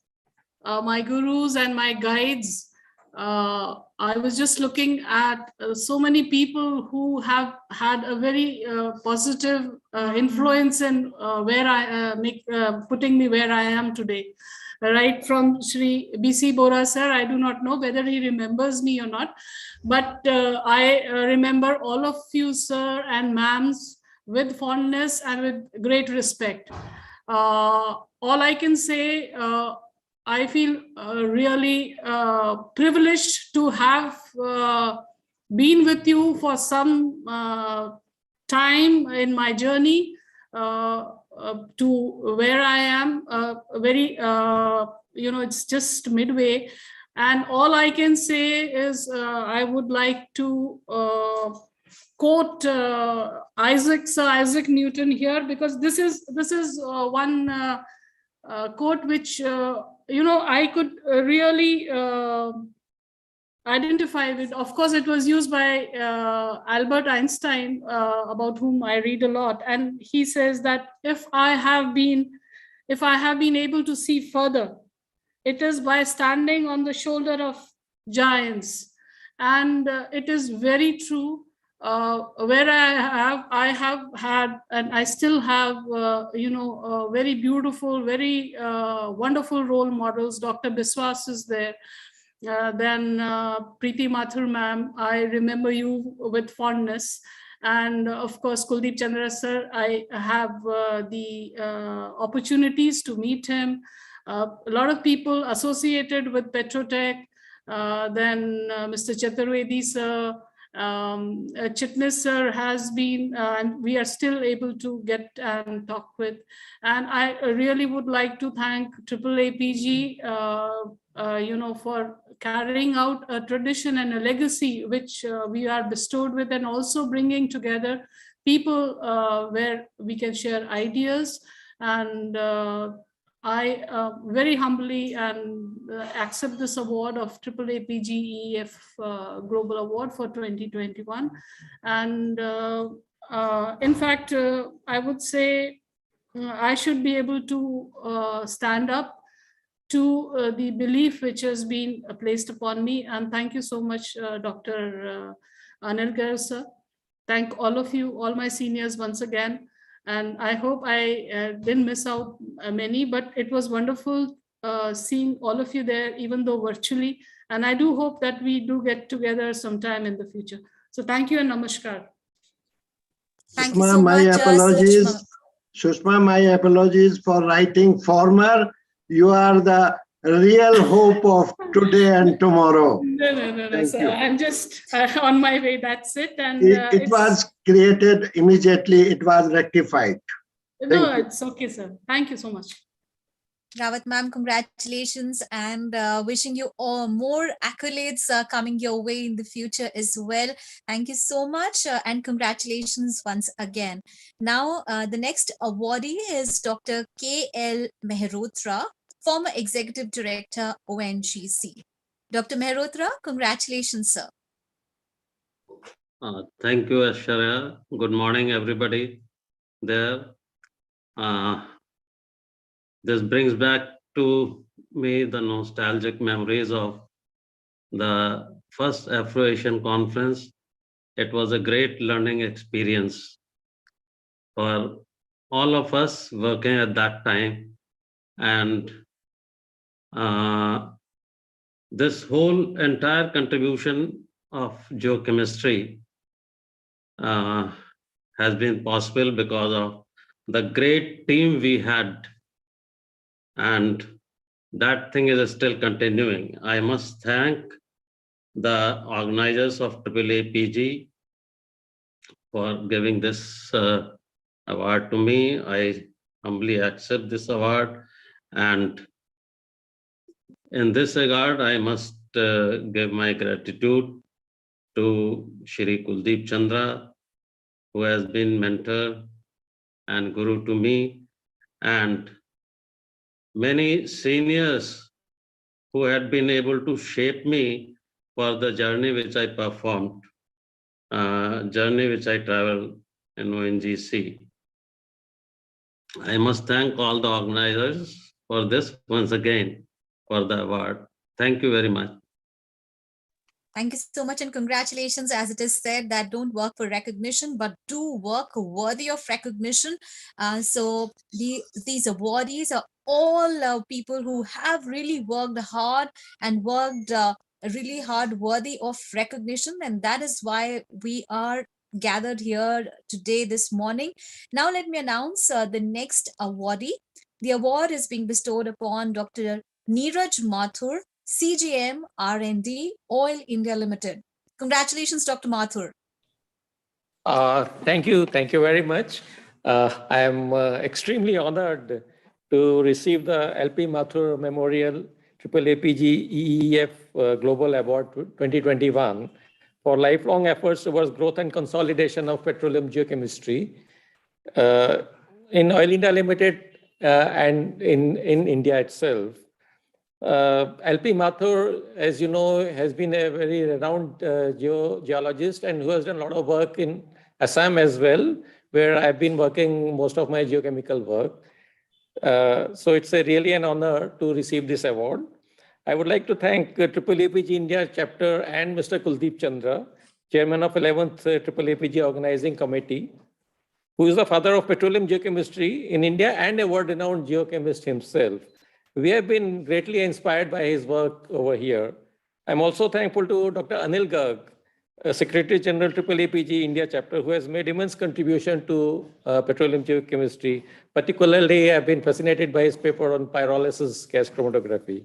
my gurus and my guides. I was just looking at so many people who have had a very positive influence in where I putting me where I am today. Right from Shri B.C. Bora sir, I do not know whether he remembers me or not, but I remember all of you, sir and ma'ams, with fondness and with great respect. All I can say, I feel really privileged to have been with you for some time in my journey to where I am. It's just midway. And all I can say is I would like to quote Sir Isaac Newton here, because this is one quote which I could really identify with. Of course, it was used by Albert Einstein, about whom I read a lot, and he says that if I have been able to see further, it is by standing on the shoulder of giants. And it is very true. Where I have had, and I still have, very beautiful, very wonderful role models. Dr. Biswas is there. Then Preeti Mathur ma'am, I remember you with fondness. And of course, Kuldeep Chandra sir, I have the opportunities to meet him. A lot of people associated with Petrotech, then Mr. Chaturvedi sir, Chitnis sir has been, and we are still able to get and talk with. And I really would like to thank AAAPG, for carrying out a tradition and a legacy which we are bestowed with, and also bringing together people where we can share ideas. And I very humbly and accept this award of AAAPG EEF Global Award for 2021. And in fact, I would say I should be able to stand up to the belief which has been placed upon me. And thank you so much, Dr. Anilgar sir. Thank all of you, all my seniors once again. And I hope I didn't miss out many, but it was wonderful seeing all of you there, even though virtually. And I do hope that we do get together sometime in the future. So thank you and namaskar. Thank you so much, Sushma, my apologies for writing former. You are the real hope of today and tomorrow. No, sir. I'm just on my way. That's it. And it was created immediately. It was rectified. No, it's okay, sir. Thank you so much. Rawat ma'am, congratulations, and wishing you all more accolades coming your way in the future as well. Thank you so much, and congratulations once again. Now, the next awardee is Dr. K.L. Mehrotra, former Executive Director, ONGC. Dr. Mehrotra, congratulations, sir. Thank you, Aishwarya. Good morning, everybody there. This brings back to me the nostalgic memories of the first Afro-Asian conference. It was a great learning experience for all of us working at that time. And this whole entire contribution of geochemistry has been possible because of the great team we had, and that thing is still continuing. I must thank the organizers of AAAPG for giving this award to me. I humbly accept this award, and in this regard, I must give my gratitude to Shri Kuldeep Chandra, who has been mentor and guru to me, and many seniors who had been able to shape me for the journey which I performed, journey which I traveled in ONGC. I must thank all the organizers for this once again for the award. Thank you very much. Thank you so much, and congratulations. As it is said, that don't work for recognition, but do work worthy of recognition. So these awardees are all people who have really worked hard and worked really hard, worthy of recognition. And that is why we are gathered here today, this morning. Now let me announce the next awardee. The award is being bestowed upon Dr. Neeraj Mathur, CGM R&D Oil India Limited. Congratulations, Dr. Mathur. Thank you very much. I am extremely honored to receive the LP Mathur Memorial AAAPG EEF Global Award 2021 for lifelong efforts towards growth and consolidation of petroleum geochemistry in Oil India Limited and in India itself. LP Mathur, as you know, has been a very renowned geologist and who has done a lot of work in Assam as well, where I've been working most of my geochemical work. So it's really an honor to receive this award. I would like to thank AAAPG India chapter and Mr. Kuldeep Chandra, chairman of 11th AAAPG Organizing Committee, who is the father of petroleum geochemistry in India and a world-renowned geochemist himself. We have been greatly inspired by his work over here. I'm also thankful to Dr. Anil Garg, Secretary General AAAPG India chapter, who has made immense contribution to petroleum geochemistry. Particularly, I've been fascinated by his paper on pyrolysis gas chromatography.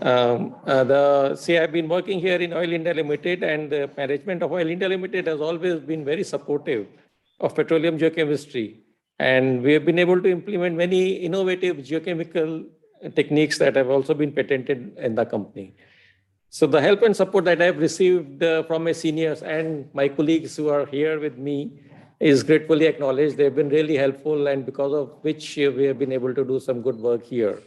I've been working here in Oil India Limited, and the management of Oil India Limited has always been very supportive of petroleum geochemistry. And we have been able to implement many innovative geochemical techniques that have also been patented in the company. So the help and support that I've received from my seniors and my colleagues who are here with me is gratefully acknowledged. They've been really helpful, and because of which we have been able to do some good work here.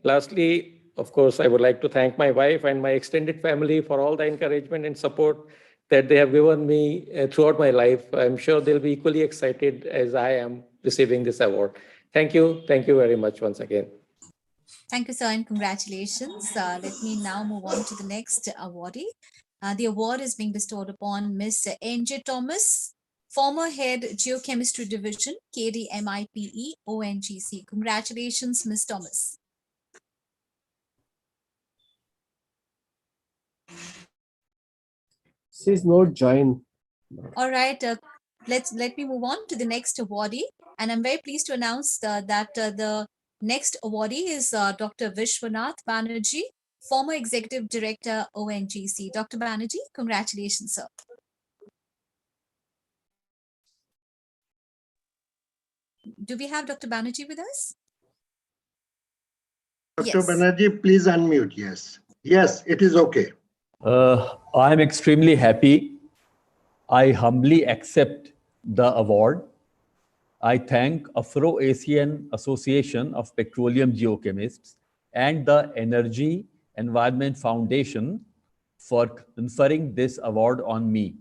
Lastly, of course, I would like to thank my wife and my extended family for all the encouragement and support that they have given me throughout my life. I'm sure they'll be equally excited as I am receiving this award. Thank you. Thank you very much once again. Thank you, sir, and congratulations. Let me now move on to the next awardee. The award is being bestowed upon Ms. N.J. Thomas, former head Geochemistry Division, KDMIPE, ONGC. Congratulations, Ms. Thomas. She's not joined. All right, let me move on to the next awardee, and I'm very pleased to announce that the next awardee is Dr. Vishwanath Banerjee, former Executive Director, ONGC. Dr. Banerjee, congratulations, sir. Do we have Dr. Banerjee with us? Dr. Banerjee, please unmute. Yes. Yes, it is okay. I'm extremely happy. I humbly accept the award. I thank Afro-Asian Association of Petroleum Geochemists and the Energy Environment Foundation for conferring this award on me.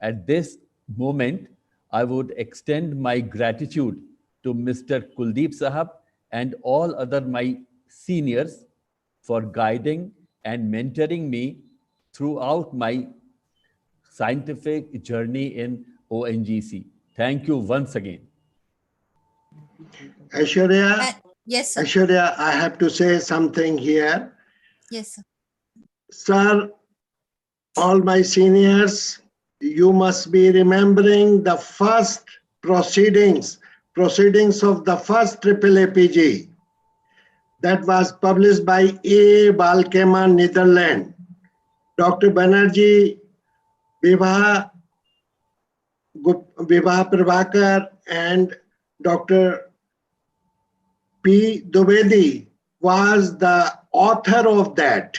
At this moment, I would extend my gratitude to Mr. Kuldeep Sahab and all other my seniors for guiding and mentoring me throughout my scientific journey in ONGC. Thank you once again. Aishwarya, yes, sir. Aishwarya, I have to say something here. Yes, sir. Sir, all my seniors, you must be remembering the first proceedings of the first AAAPG that was published by A. Balkema, Netherlands. Dr. Banerjee, Vibha Prabhakar, and Dr. P. Dwivedi was the author of that,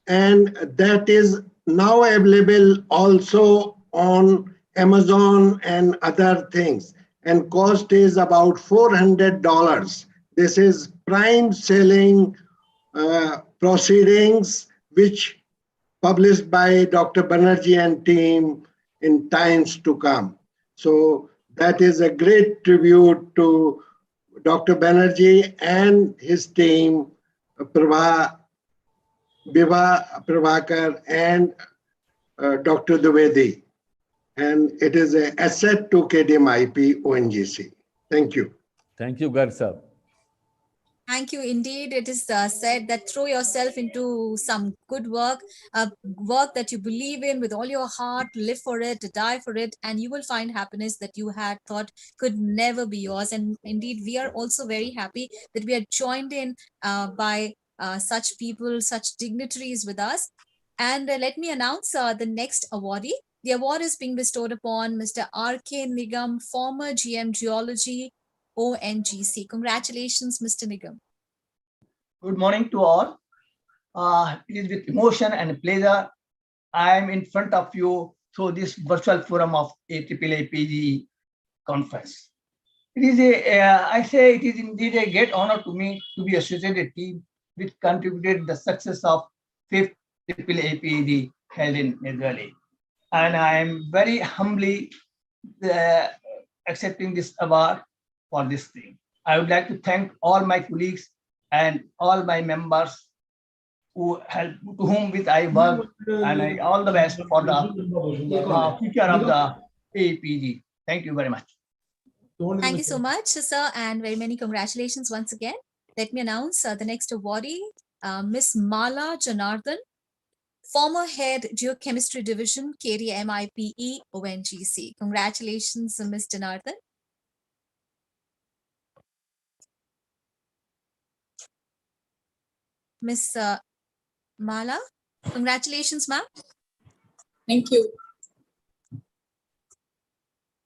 and that is now available also on Amazon and other things, and cost is about $400. This is prime selling proceedings which published by Dr. Banerjee and team in times to come. So that is a great tribute to Dr. Banerjee and his team, Vibha Prabhakar and Dr. Dwivedi. And it is an asset to KDMIP ONGC. Thank you. Thank you, Garg Sahab. Thank you. Indeed, it is said that throw yourself into some good work, work that you believe in with all your heart, live for it, die for it, and you will find happiness that you had thought could never be yours. And indeed, we are also very happy that we are joined in by such people, such dignitaries with us. And let me announce the next awardee. The award is being bestowed upon Mr. R.K. Nigam, former GM Geology, ONGC. Congratulations, Mr. Nigam. Good morning to all. It is with emotion and pleasure I am in front of you through this virtual forum of AAAPG Conference. It is I say it is indeed a great honor to me to be associated team which contributed the success of 5th AAAPG held in New Delhi. And I am very humbly accepting this award for this thing. I would like to thank all my colleagues and all my members who help, to whom with I work, and I all the best for the future of the AAPG. Thank you very much. Thank you so much, sir, and very many congratulations once again. Let me announce the next awardee, Miss Mala Janardhan, former head Geochemistry Division, KDMIPE ONGC. Congratulations, Ms. Janardhan. Miss Mala, congratulations, ma'am. Thank you.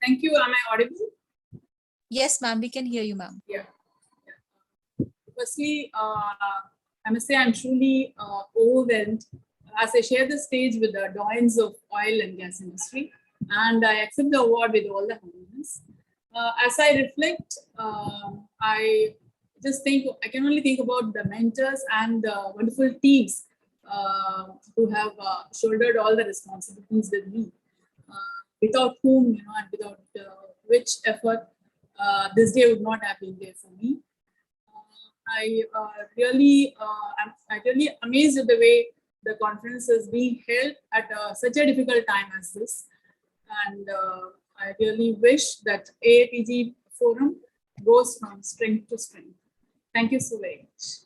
Thank you. Am I audible? Yes, ma'am, we can hear you, ma'am. Yeah. Firstly, I must say I'm truly overwhelmed as I share the stage with the doyens of oil and gas industry, and I accept the award with all the humbleness. As I reflect, I just think I can only think about the mentors and the wonderful teams who have shouldered all the responsibilities with me, without whom, and without which effort this day would not have been there for me. I really amazed at the way the conference is being held at such a difficult time as this, and I really wish that AAPG forum goes from strength to strength. Thank you so very much.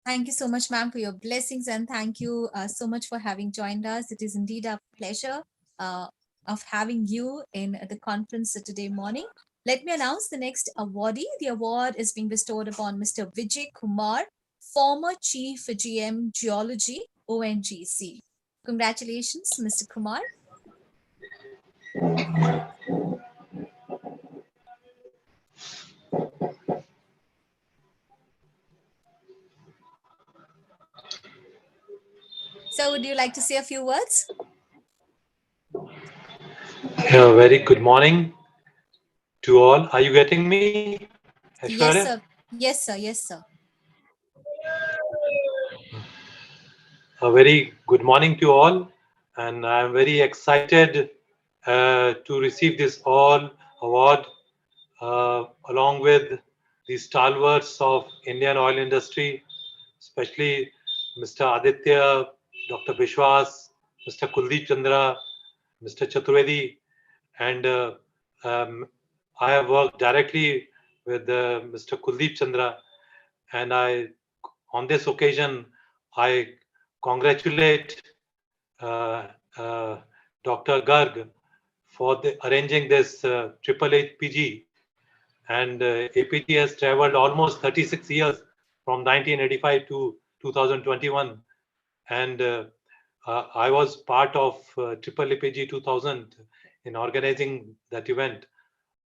Thank you so much, ma'am, for your blessings, and thank you so much for having joined us. It is indeed a pleasure of having you in the conference today morning. Let me announce the next awardee. The award is being bestowed upon Mr. Vijay Kumar, former Chief GM Geology, ONGC. Congratulations, Mr. Kumar. So would you like to say a few words? Yeah, very good morning to all. Are you getting me, Aishwarya? Yes, sir. Yes, sir. Yes, sir. A very good morning to all, and I'm very excited to receive this all award along with the stalwarts of Indian oil industry, especially Mr. Aditya, Dr. Bishwas, Mr. Kuldeep Chandra, Mr. Chaturvedi, and I have worked directly with Mr. Kuldeep Chandra, and on this occasion, I congratulate Dr. Garg for arranging this AAAPG, and APG has traveled almost 36 years from 1985 to 2021, and I was part of AAAPG 2000 in organizing that event,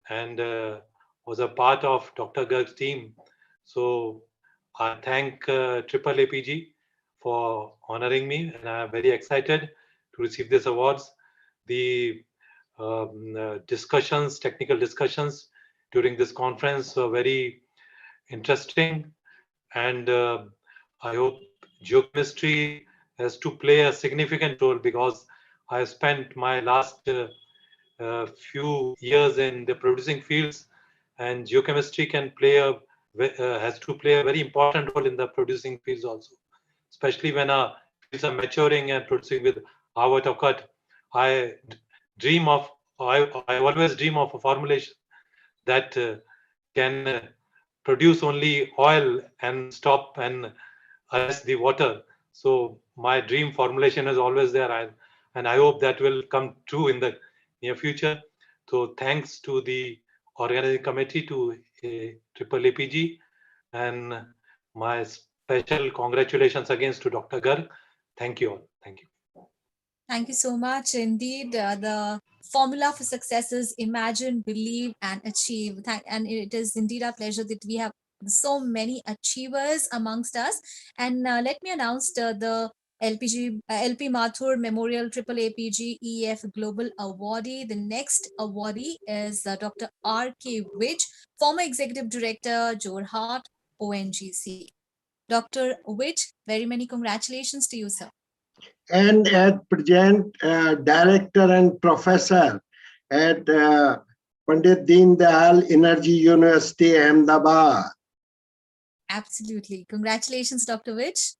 and was a part of Dr. Garg's team. So I thank AAAPG for honoring me, and I'm very excited to receive these awards. The discussions, technical discussions during this conference were very interesting, and I hope geochemistry has to play a significant role, because I have spent my last few years in the producing fields, and geochemistry can play has to play a very important role in the producing fields also, especially when our fields are maturing and producing with hour of cut. I always dream of a formulation that can produce only oil and stop and arrest the water. So my dream formulation is always there, and I hope that will come true in the near future. So thanks to the organizing committee, to AAAPG, and my special congratulations again to Dr. Garg. Thank you all. Thank you. Thank you so much. Indeed, the formula for success is imagine, believe, and achieve. And it is indeed our pleasure that we have so many achievers amongst us. And let me announce the LP Mathur Memorial AAAPG EF Global Awardee. The next awardee is Dr. R.K. Vij, former Executive Director, Jorhat, ONGC. Dr. Vij, very many congratulations to you, sir. And at present, Director and Professor at Pandit Deen Dayal Energy University, Ahmedabad. Absolutely. Congratulations, Dr. Vij.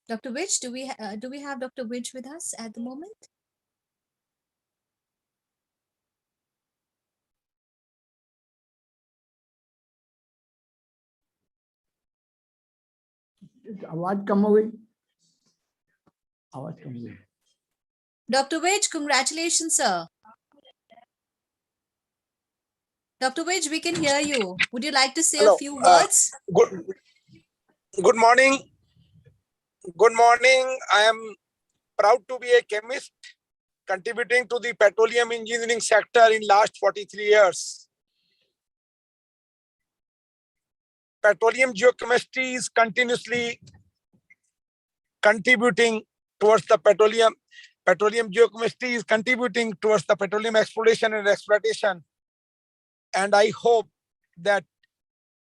Dr. Vij, do we have Dr. Vij with us at the moment? आवाज कम हो गई आवाज कम हो गई Dr. Vij, congratulations, sir. Dr. Vij, we can hear you. Would you like to say Hello. a few words? Good morning. Good morning. I am proud to be a chemist contributing to the petroleum engineering sector in last 43 years. Petroleum geochemistry is continuously contributing towards the petroleum geochemistry is contributing towards the petroleum exploration and exploitation. And I hope that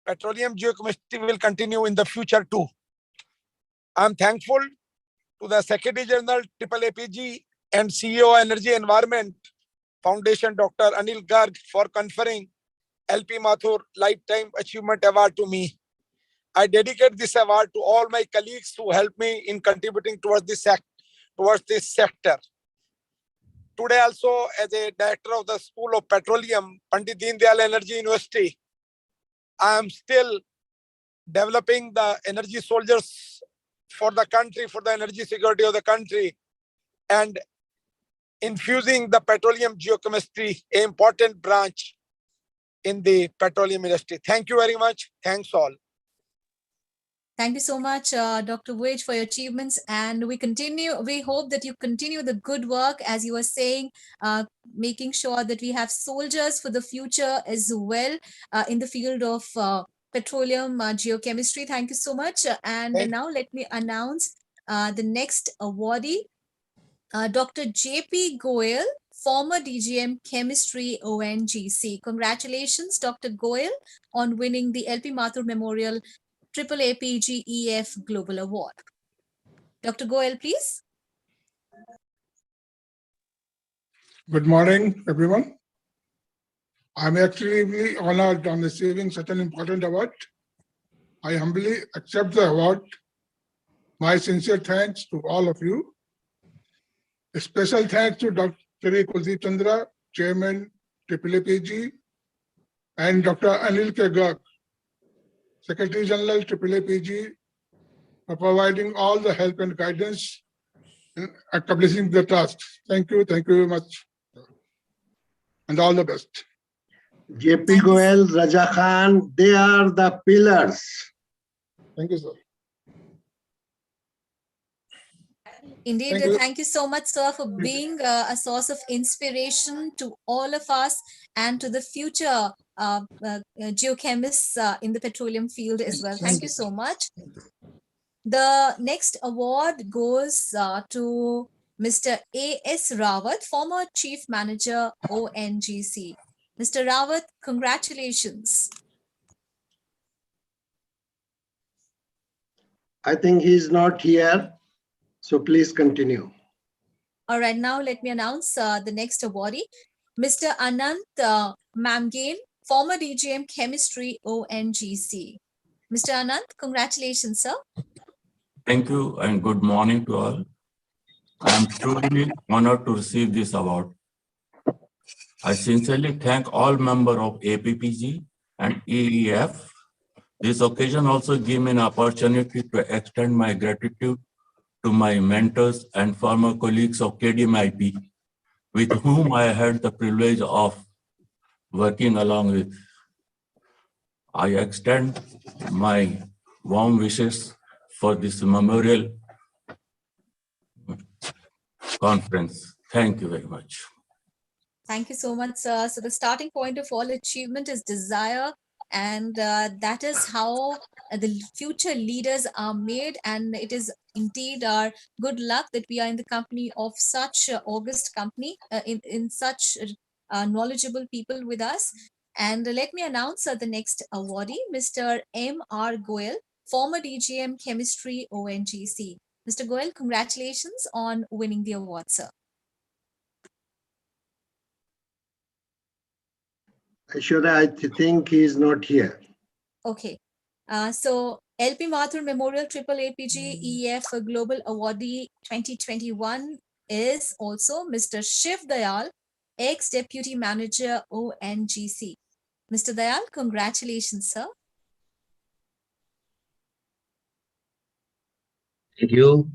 petroleum geochemistry will continue in the future too. I'm thankful to the Secretary General AAAPG and CEO Energy Environment Foundation, Dr. Anil Garg, for conferring LP Mathur Lifetime Achievement Award to me. I dedicate this award to all my colleagues who helped me in contributing towards this sector. Today also, as a director of the School of Petroleum, Pandit Deen Dayal Energy University, I am still developing the energy soldiers for the country, for the energy security of the country, and infusing the petroleum geochemistry, an important branch in the petroleum industry. Thank you very much. Thanks all. Thank you so much, Dr. Vij, for your achievements. And we hope that you continue the good work, as you were saying, making sure that we have soldiers for the future as well in the field of petroleum geochemistry. Thank you so much. And now let me announce the next awardee, Dr. J.P. Goyal, former DGM Chemistry, ONGC. Congratulations, Dr. Goyal, on winning the LP Mathur Memorial AAAPG EF Global Award. Dr. Goyal, please. Good morning, everyone. I'm extremely honored on receiving such an important award. I humbly accept the award. My sincere thanks to all of you. A special thanks to Dr. Kuldeep Chandra, Chairman AAAPG, and Dr. Anil Garg, Secretary General AAAPG, for providing all the help and guidance in accomplishing the task. Thank you very much, and all the best. JP Goel, Raja Khan, they are the pillars. Thank you, sir. Indeed, thank you so much, sir, for being a source of inspiration to all of us and to the future geochemists in the petroleum field as well. Thank you so much. The next award goes to Mr. A.S. Rawat, former Chief Manager, ONGC. Mr. Rawat, congratulations. I think he's not here, so please continue. All right, now let me announce the next awardee, Mr. Anant Mamgain, former DGM Chemistry, ONGC. Mr. Anant, congratulations, sir. Thank you and good morning to all. I am truly honored to receive this award. I sincerely thank all members of APPG and EEF. This occasion also gives me an opportunity to extend my gratitude to my mentors and former colleagues of KDMIP, with whom I had the privilege of working along with. I extend my warm wishes for this memorial conference. Thank you very much. Thank you so much, sir. So the starting point of all achievement is desire And that is how the future leaders are made. And it is indeed our good luck that we are in the company of such august company, in such knowledgeable people with us. And let me announce the next awardee, Mr. M.R. Goel, former DGM Chemistry, ONGC. Mr. Goel, congratulations on winning the award, sir. Aishwarya, I think he is not here. Okay. So LP Mathur Memorial AAAPG EF Global Awardee 2021 is also Mr. Shiv Dayal, ex-Deputy Manager, ONGC. Mr. Dayal, congratulations, sir. Thank you.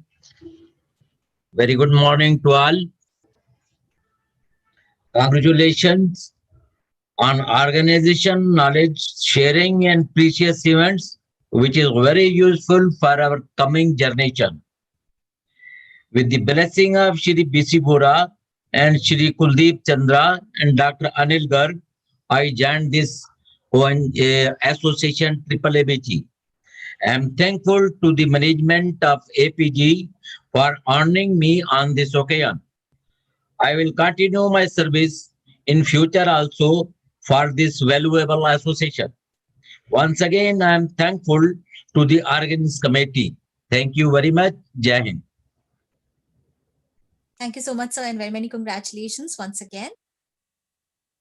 Very good morning to all. Congratulations on organization, knowledge sharing and precious events, which is very useful for our coming generation. With the blessing of Shri B.C. Bora and Shri Kuldeep Chandra and Dr. Anil Garg, I joined this association AAAPG. I am thankful to the management of APG for honoring me on this occasion. I will continue my service in future also for this valuable association. Once again, I am thankful to the organizing committee. Thank you very much. Jai Hind. Thank you so much, sir, and very many congratulations once again.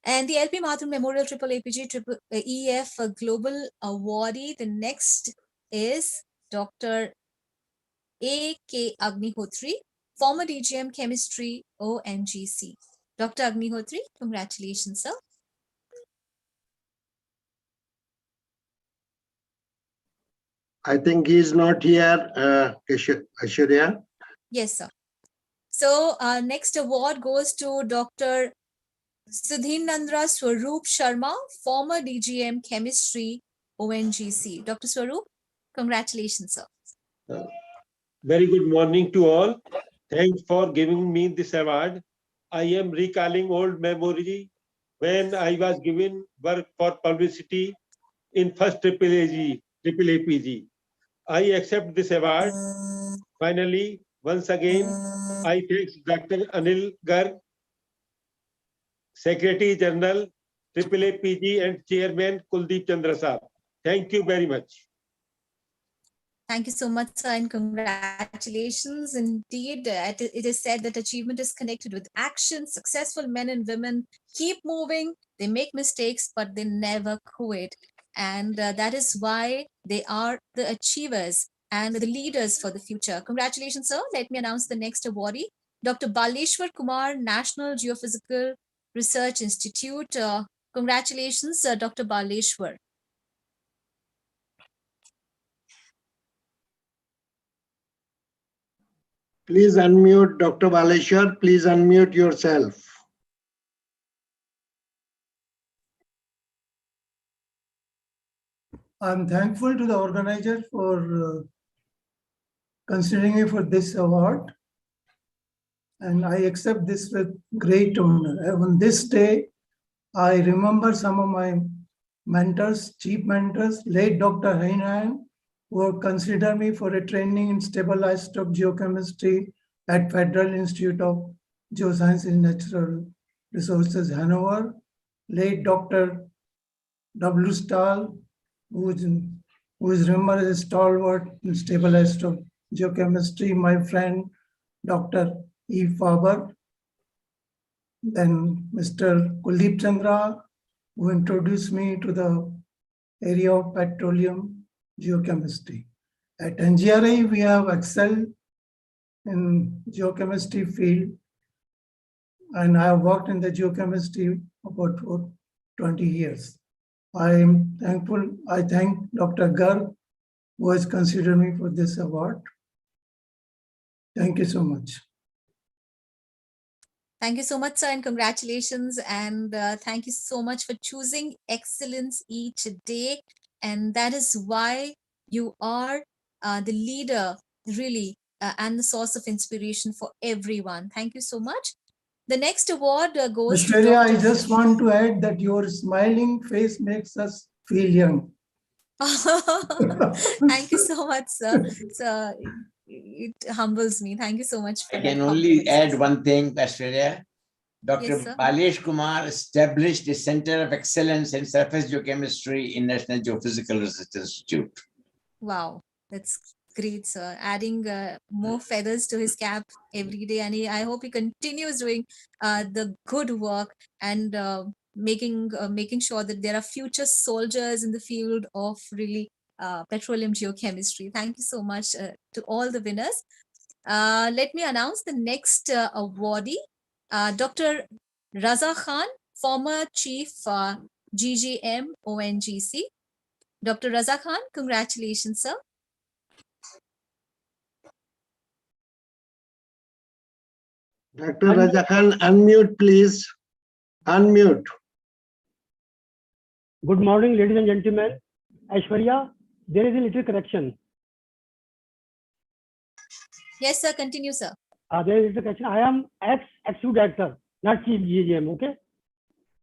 And the LP Mathur Memorial AAAPG EF Global Awardee, the next is Dr. A.K. Agnihotri, former DGM Chemistry, ONGC. Dr. Agnihotri, congratulations, sir. I think he is not here, Aishwarya. Yes, sir. So next award goes to Dr. Sudhinandra Swaroop Sharma, former DGM Chemistry, ONGC. Dr. Swaroop, congratulations, sir. Very good morning to all. Thanks for giving me this award. I am recalling old memory when I was given work for publicity in first AAAPG. I accept this award. Finally, once again, I thank Dr. Anil Garg, Secretary General, AAAPG and Chairman Kuldeep Chandra Saab. Thank you very much. Thank you so much, sir, and congratulations. Indeed, it is said that achievement is connected with action. Successful men and women keep moving. They make mistakes, but they never quit. And that is why they are the achievers and the leaders for the future. Congratulations, sir. Let me announce the next awardee, Dr. Baleshwar Kumar, National Geophysical Research Institute. Congratulations, Dr. Baleshwar. Please unmute Dr. Baleshwar. Please unmute yourself. I'm thankful to the organizer for considering me for this award. And I accept this with great honor. On this day, I remember some of my mentors, chief mentors, late Dr. Hainayan, who considered me for a training in stable isotope geochemistry at Federal Institute of Geoscience and Natural Resources, Hanover. Late Dr. W. Stahl, who is remembered as a stalwart in stable isotope geochemistry. My friend, Dr. E. Faber. Then Mr. Kuldeep Chandra, who introduced me to the area of petroleum geochemistry. At NGRI, we have excelled in geochemistry field, and I have worked in the geochemistry about 20 years. I am thankful. I thank Dr. Garg, who has considered me for this award. Thank you so much. Thank you so much, sir, and congratulations. And thank you so much for choosing excellence each day. And that is why you are the leader, really, and the source of inspiration for everyone. Thank you so much. The next award goes Aishwarya, to I just want to add that your smiling face makes us feel young. Thank you so much, sir. So it humbles me. Thank you so much for I that can only compliment, add sir. one thing, Australia. Dr. Yes, sir. Balesh Kumar established the Center of Excellence in Surface Geochemistry in National Geophysical Research Institute. Wow, that's great, sir. Adding more feathers to his cap every day, and I hope he continues doing the good work and making sure that there are future soldiers in the field of really petroleum geochemistry. Thank you so much to all the winners. Let me announce the next awardee, Dr. Raza Khan, former Chief GGM ONGC. Dr. Raza Khan, congratulations, sir. Dr. Raja Khan, unmute, please. Unmute. Good morning, ladies and gentlemen. Aishwarya, there is a little correction. Yes, sir. Continue, sir. There is a little correction. I am ex-executive director, not chief GGM, okay?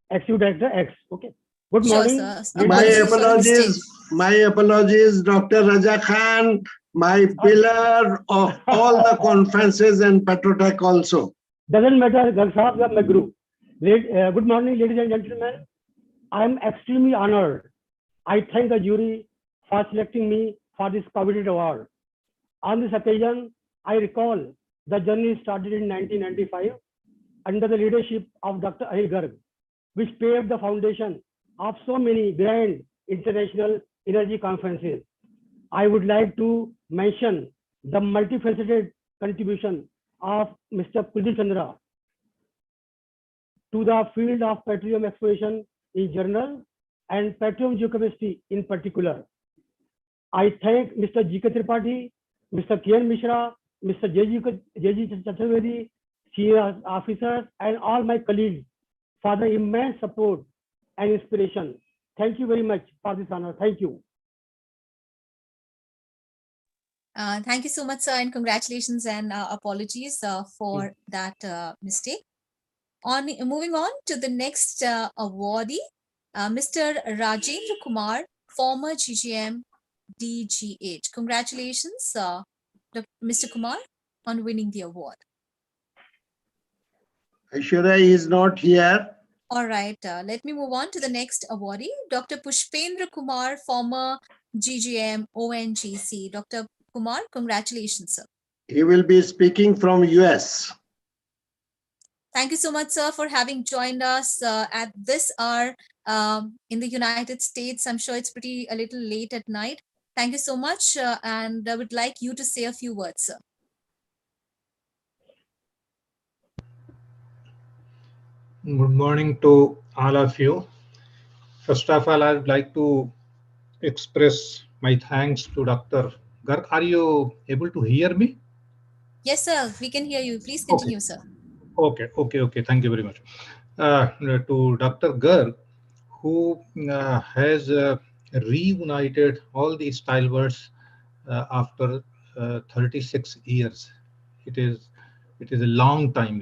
Executive director X, okay? Good Sure, morning. sir. My ladies and apologies. My apologies, Dr. Raja Khan, my pillar of all the conferences and Petrotech also. Doesn't matter, Gal Sahab, you are my guru. Good morning, ladies and gentlemen. I am extremely honored. I thank the jury for selecting me for this coveted award. On this occasion, I recall the journey started in 1995 under the leadership of Dr. Ahil Garg, which paved the foundation of so many grand international energy conferences. I would like to mention the multifaceted contribution of Mr. Kuldeep Chandra to the field of petroleum exploration in general and petroleum geochemistry in particular. I thank Mr. G.K. Tripathi, Mr. Kiran Mishra, Mr. J.G. Chaturvedi, senior officers, and all my colleagues for the immense support and inspiration. Thank you very much for this honor. Thank you. Thank you so much, sir, and congratulations and apologies for that mistake. Moving on to the next awardee, Mr. Rajendra Kumar, former GGM DGH. Congratulations, Mr. Kumar, on winning the award. Aishwarya is not here. All right, let me move on to the next awardee, Dr. Pushpendra Kumar, former GGM ONGC. Dr. Kumar, congratulations, sir. He will be speaking from US. Thank you so much, sir, for having joined us at this hour in the United States. I'm sure it's a little late at night. Thank you so much, and I would like you to say a few words, sir. Good morning to all of you. First of all, I would like to express my thanks to Dr. Garg. Are you able to hear me? Yes, sir, we can hear you. Please continue, sir. Okay. Thank you very much. To Dr. Garg, who has reunited all these stalwarts after 36 years. It is a long time.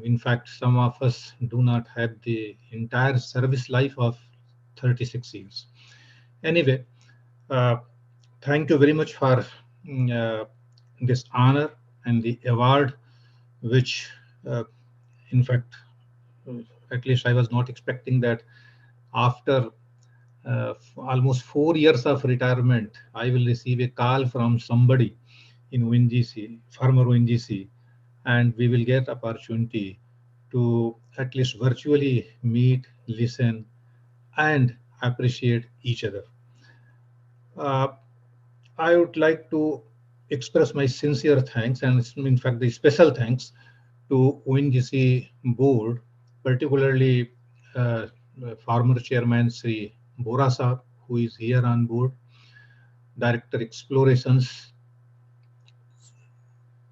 In fact, some of us do not have the entire service life of 36 years. Anyway, thank you very much for this honor and the award, which in fact, at least I was not expecting that after almost 4 years of retirement, I will receive a call from somebody in ONGC, former ONGC, and we will get opportunity to at least virtually meet, listen, and appreciate each other. I would like to express my sincere thanks, and in fact the special thanks to ONGC board, particularly former chairman Sri Bora Saab, who is here on board, Director Explorations,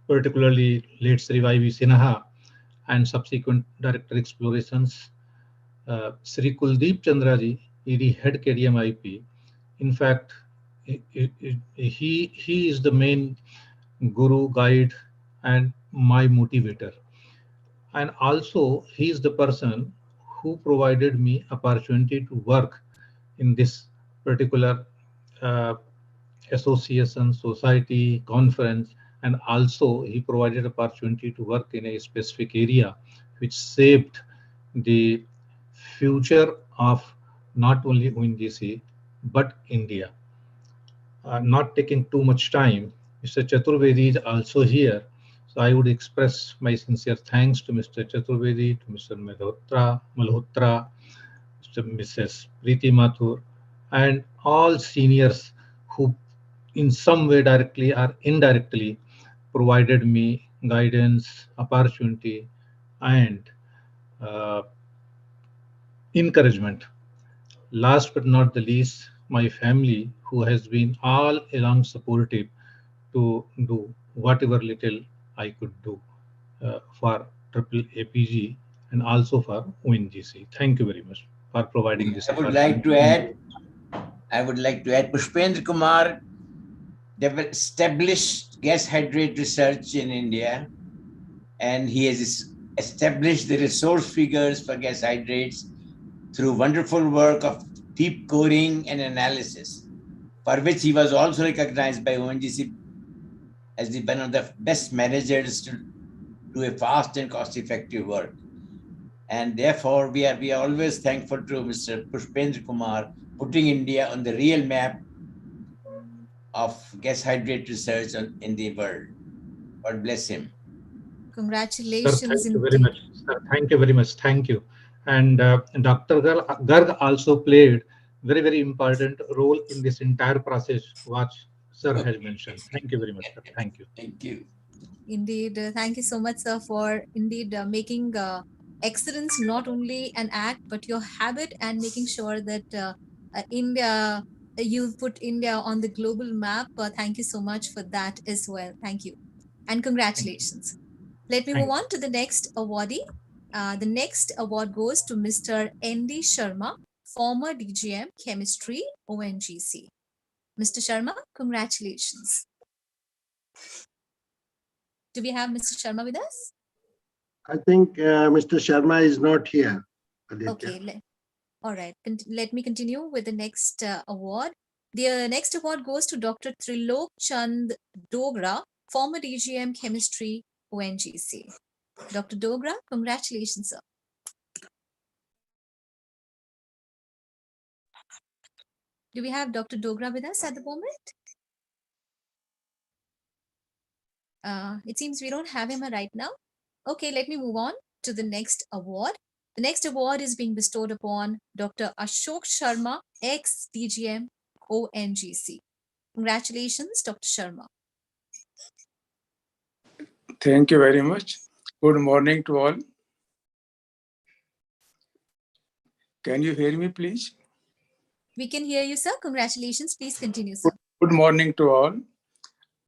particularly late Sri Y.V. Sinha, and subsequent Director Explorations, Sri Kuldeep Chandra ji, ED Head KDM IP. In fact, he is the main guru, guide, and my motivator. And also, he is the person who provided me opportunity to work in this particular association, society, conference, and also he provided opportunity to work in a specific area which shaped the future of not only ONGC but India. Not taking too much time, Mr. Chaturvedi is also here. So I would express my sincere thanks to Mr. Chaturvedi, to Mr. Malhotra, Mrs. Preeti Mathur, and all seniors who in some way directly or indirectly provided me guidance, opportunity, and uh, encouragement. Last but not the least, my family, who has been all along supportive to do whatever little I could do for Triple APG and also for ONGC. Thank you very much for providing this opportunity. I would like to add Pushpendra Kumar established gas hydrate research in India, and he has established the resource figures for gas hydrates through wonderful work of deep coding and analysis, for which he was also recognized by ONGC as one of the best managers to do a fast and cost-effective work. And therefore, we are always thankful to Mr. Pushpendra Kumar putting India on the real map of gas hydrate research in the world. God bless him. Congratulations. Sir, thank you very much. Sir, thank you very much. Thank you. And Dr. Garg also played very, very important role in this entire process, what Sir has mentioned. Thank you very much, sir. Thank you. Thank you. Indeed. Thank you so much, sir, for indeed making excellence not only an act, but your habit, and making sure that India, you've put India on the global map. Thank you so much for that as well. Thank you. And congratulations. Let me move on to the next awardee. The next award goes to Mr. N.D. Sharma, former DGM Chemistry, ONGC. Mr. Sharma, congratulations. Do we have Mr. Sharma with us? I think Mr. Sharma is not here. Aditya. Okay, all right. Let me continue with the next award. The next award goes to Dr. Trilok Chand Dogra, former DGM Chemistry, ONGC. Dr. Dogra, congratulations, sir. Do we have Dr. Dogra with us at the moment? It seems we don't have him right now. Okay, let me move on to the next award. The next award is being bestowed upon Dr. Ashok Sharma, ex-DGM ONGC. Congratulations, Dr. Sharma. Thank you very much. Good morning to all. Can you hear me, please? We can hear you, sir. Congratulations. Please continue, sir. Good morning to all.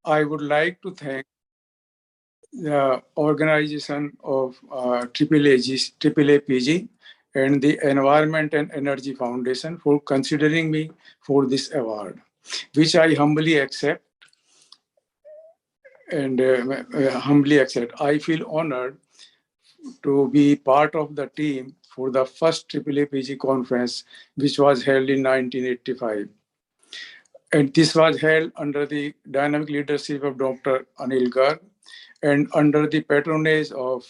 I would like to thank the organization of AAAPG and the Environment and Energy Foundation for considering me for this award, which I humbly accept and humbly accept. I feel honored to be part of the team for the first AAAPG conference, which was held in 1985. And this was held under the dynamic leadership of Dr. Anil Garg and under the patronage of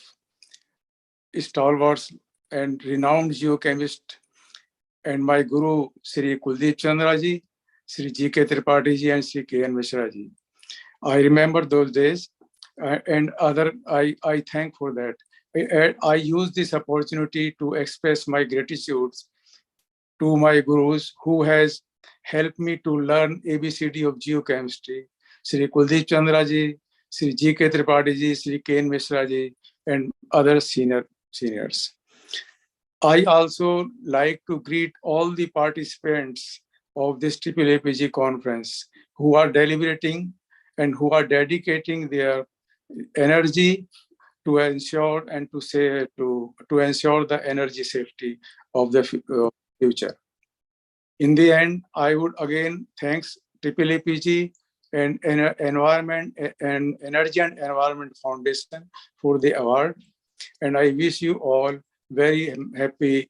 stalwarts and renowned geochemist and my guru, Sri Kuldeep Chandra ji, Sri G.K. Tripathi ji, and Sri K.N. Mishra ji. I remember those days and I thank for that. I use this opportunity to express my gratitude to my gurus who has helped me to learn ABCD of geochemistry, Sri Kuldeep Chandra ji, Sri G.K. Tripathi ji, Sri K.N. Mishra ji, and other seniors. I also like to greet all the participants of this AAAPG conference who are deliberating and who are dedicating their energy to ensure and to ensure the energy safety of the future. In the end, I would again thanks AAAPG and Environment and Energy and Environment Foundation for the award, and I wish you all very happy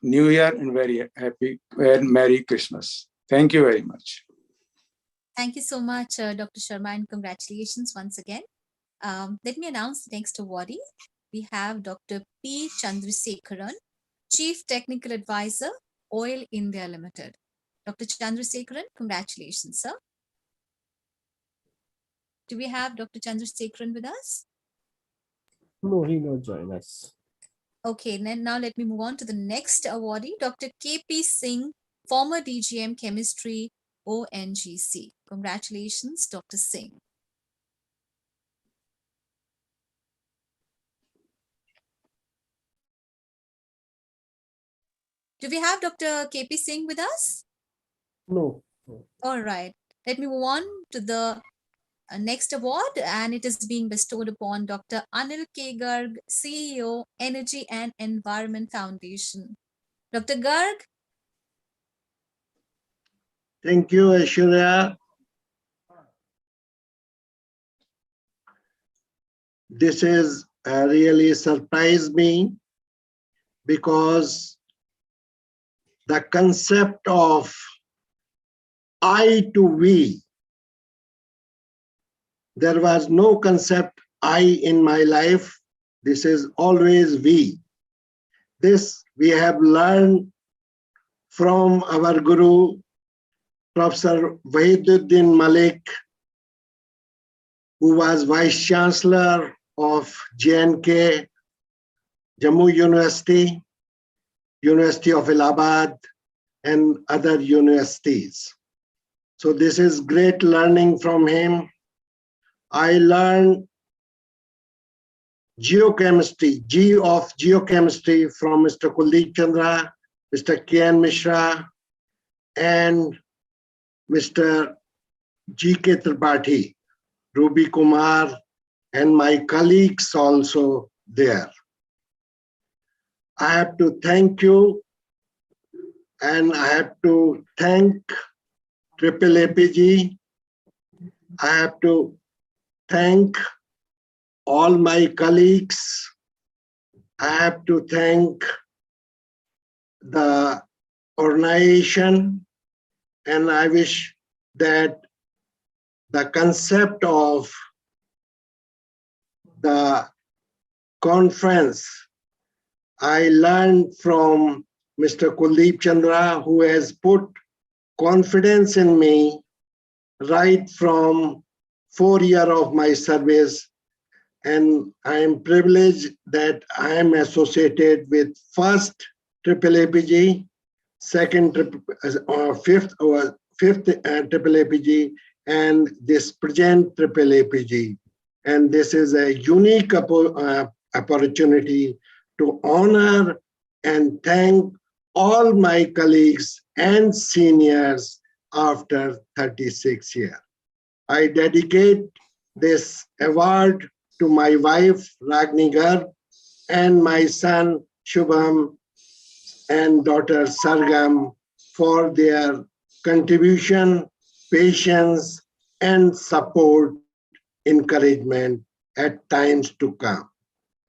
New Year and very happy and Merry Christmas. Thank you very much. Thank you so much, Dr. Sharma, and congratulations once again. Let me announce the next awardee. We have Dr. P. Chandrasekharan, Chief Technical Advisor, Oil India Limited. Dr. Chandrasekharan, congratulations, sir. Do we have Dr. Chandrasekharan with us? No, he not join us. Okay, then now let me move on to the next awardee, Dr. K.P. Singh, former DGM Chemistry, ONGC. Congratulations, Dr. Singh. Do we have Dr. K.P. Singh with us? No. All right. Let me move on to the next award, and it is being bestowed upon Dr. Anil K. Garg, CEO, Energy and Environment Foundation. Dr. Garg? Thank you, Aishwarya. This is really surprised me because the concept of I to we, there was no concept I in my life. This is always we. This we have learned from our Guru, Professor Wahiduddin Malik, who was Vice Chancellor of J&K, Jammu University, University of Allahabad, and other universities. So this is great learning from him. I learned geochemistry, G of geochemistry from Mr. Kuldeep Chandra, Mr. K.N. Mishra, and Mr. G.K. Tripathi, Ruby Kumar, and my colleagues also there. I have to thank you, and I have to thank AAAPG. I have to thank all my colleagues. I have to thank the organization, and I wish that the concept of the conference I learned from Mr. Kuldeep Chandra, who has put confidence in me right from 4 years of my service. And I am privileged that I am associated with first AAAPG, fifth AAAPG, and this present AAAPG. And this is a unique opportunity to honor and thank all my colleagues and seniors after 36 years. I dedicate this award to my wife, Ragni Garg, and my son, Shubham, and daughter, Sargam, for their contribution, patience, and support, encouragement at times to come,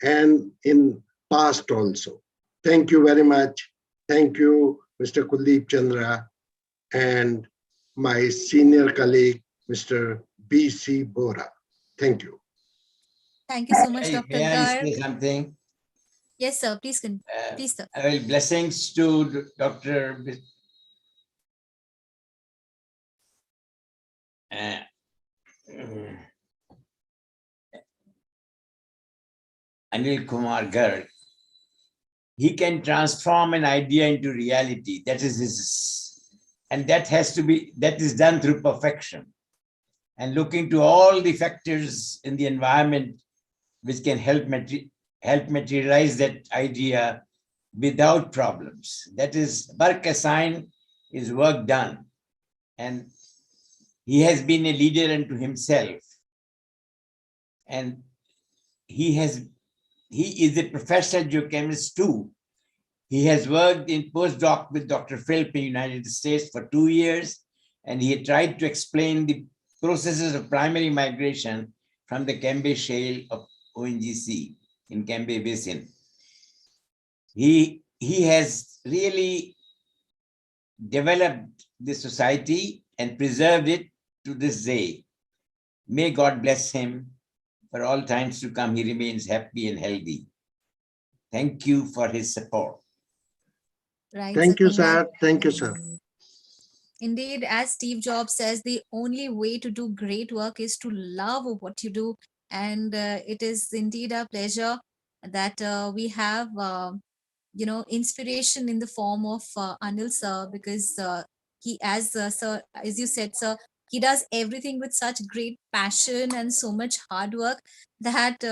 and in past also. Thank you very much. Thank you, Mr. Kuldeep Chandra, and my senior colleague, Mr. B.C. Bora. Thank you. Thank you so much, Dr. May I say Garg. something? Yes, sir. Please, please, sir. Well, blessings to Dr. Anil Kumar Garg. He can transform an idea into reality. That is his, and that is done through perfection and looking to all the factors in the environment which can help materialize that idea without problems. That is work assigned, is work done. And he has been a leader unto himself. And he is a professional geochemist too. He has worked in postdoc with Dr. Philp in the United States for 2 years, and he had tried to explain the processes of primary migration from the Cambay Shale of ONGC in Cambay Basin. He he has really developed the society and preserved it to this day. May God bless him for all times to come. He remains happy and healthy. Thank you for his support. Right, Thank you, Congrat- sir. Thank you, sir. Indeed, as Steve Jobs says, the only way to do great work is to love what you do. And it is indeed a pleasure that we have, inspiration in the form of Anil sir, because he, sir, as you said, sir, he does everything with such great passion and so much hard work that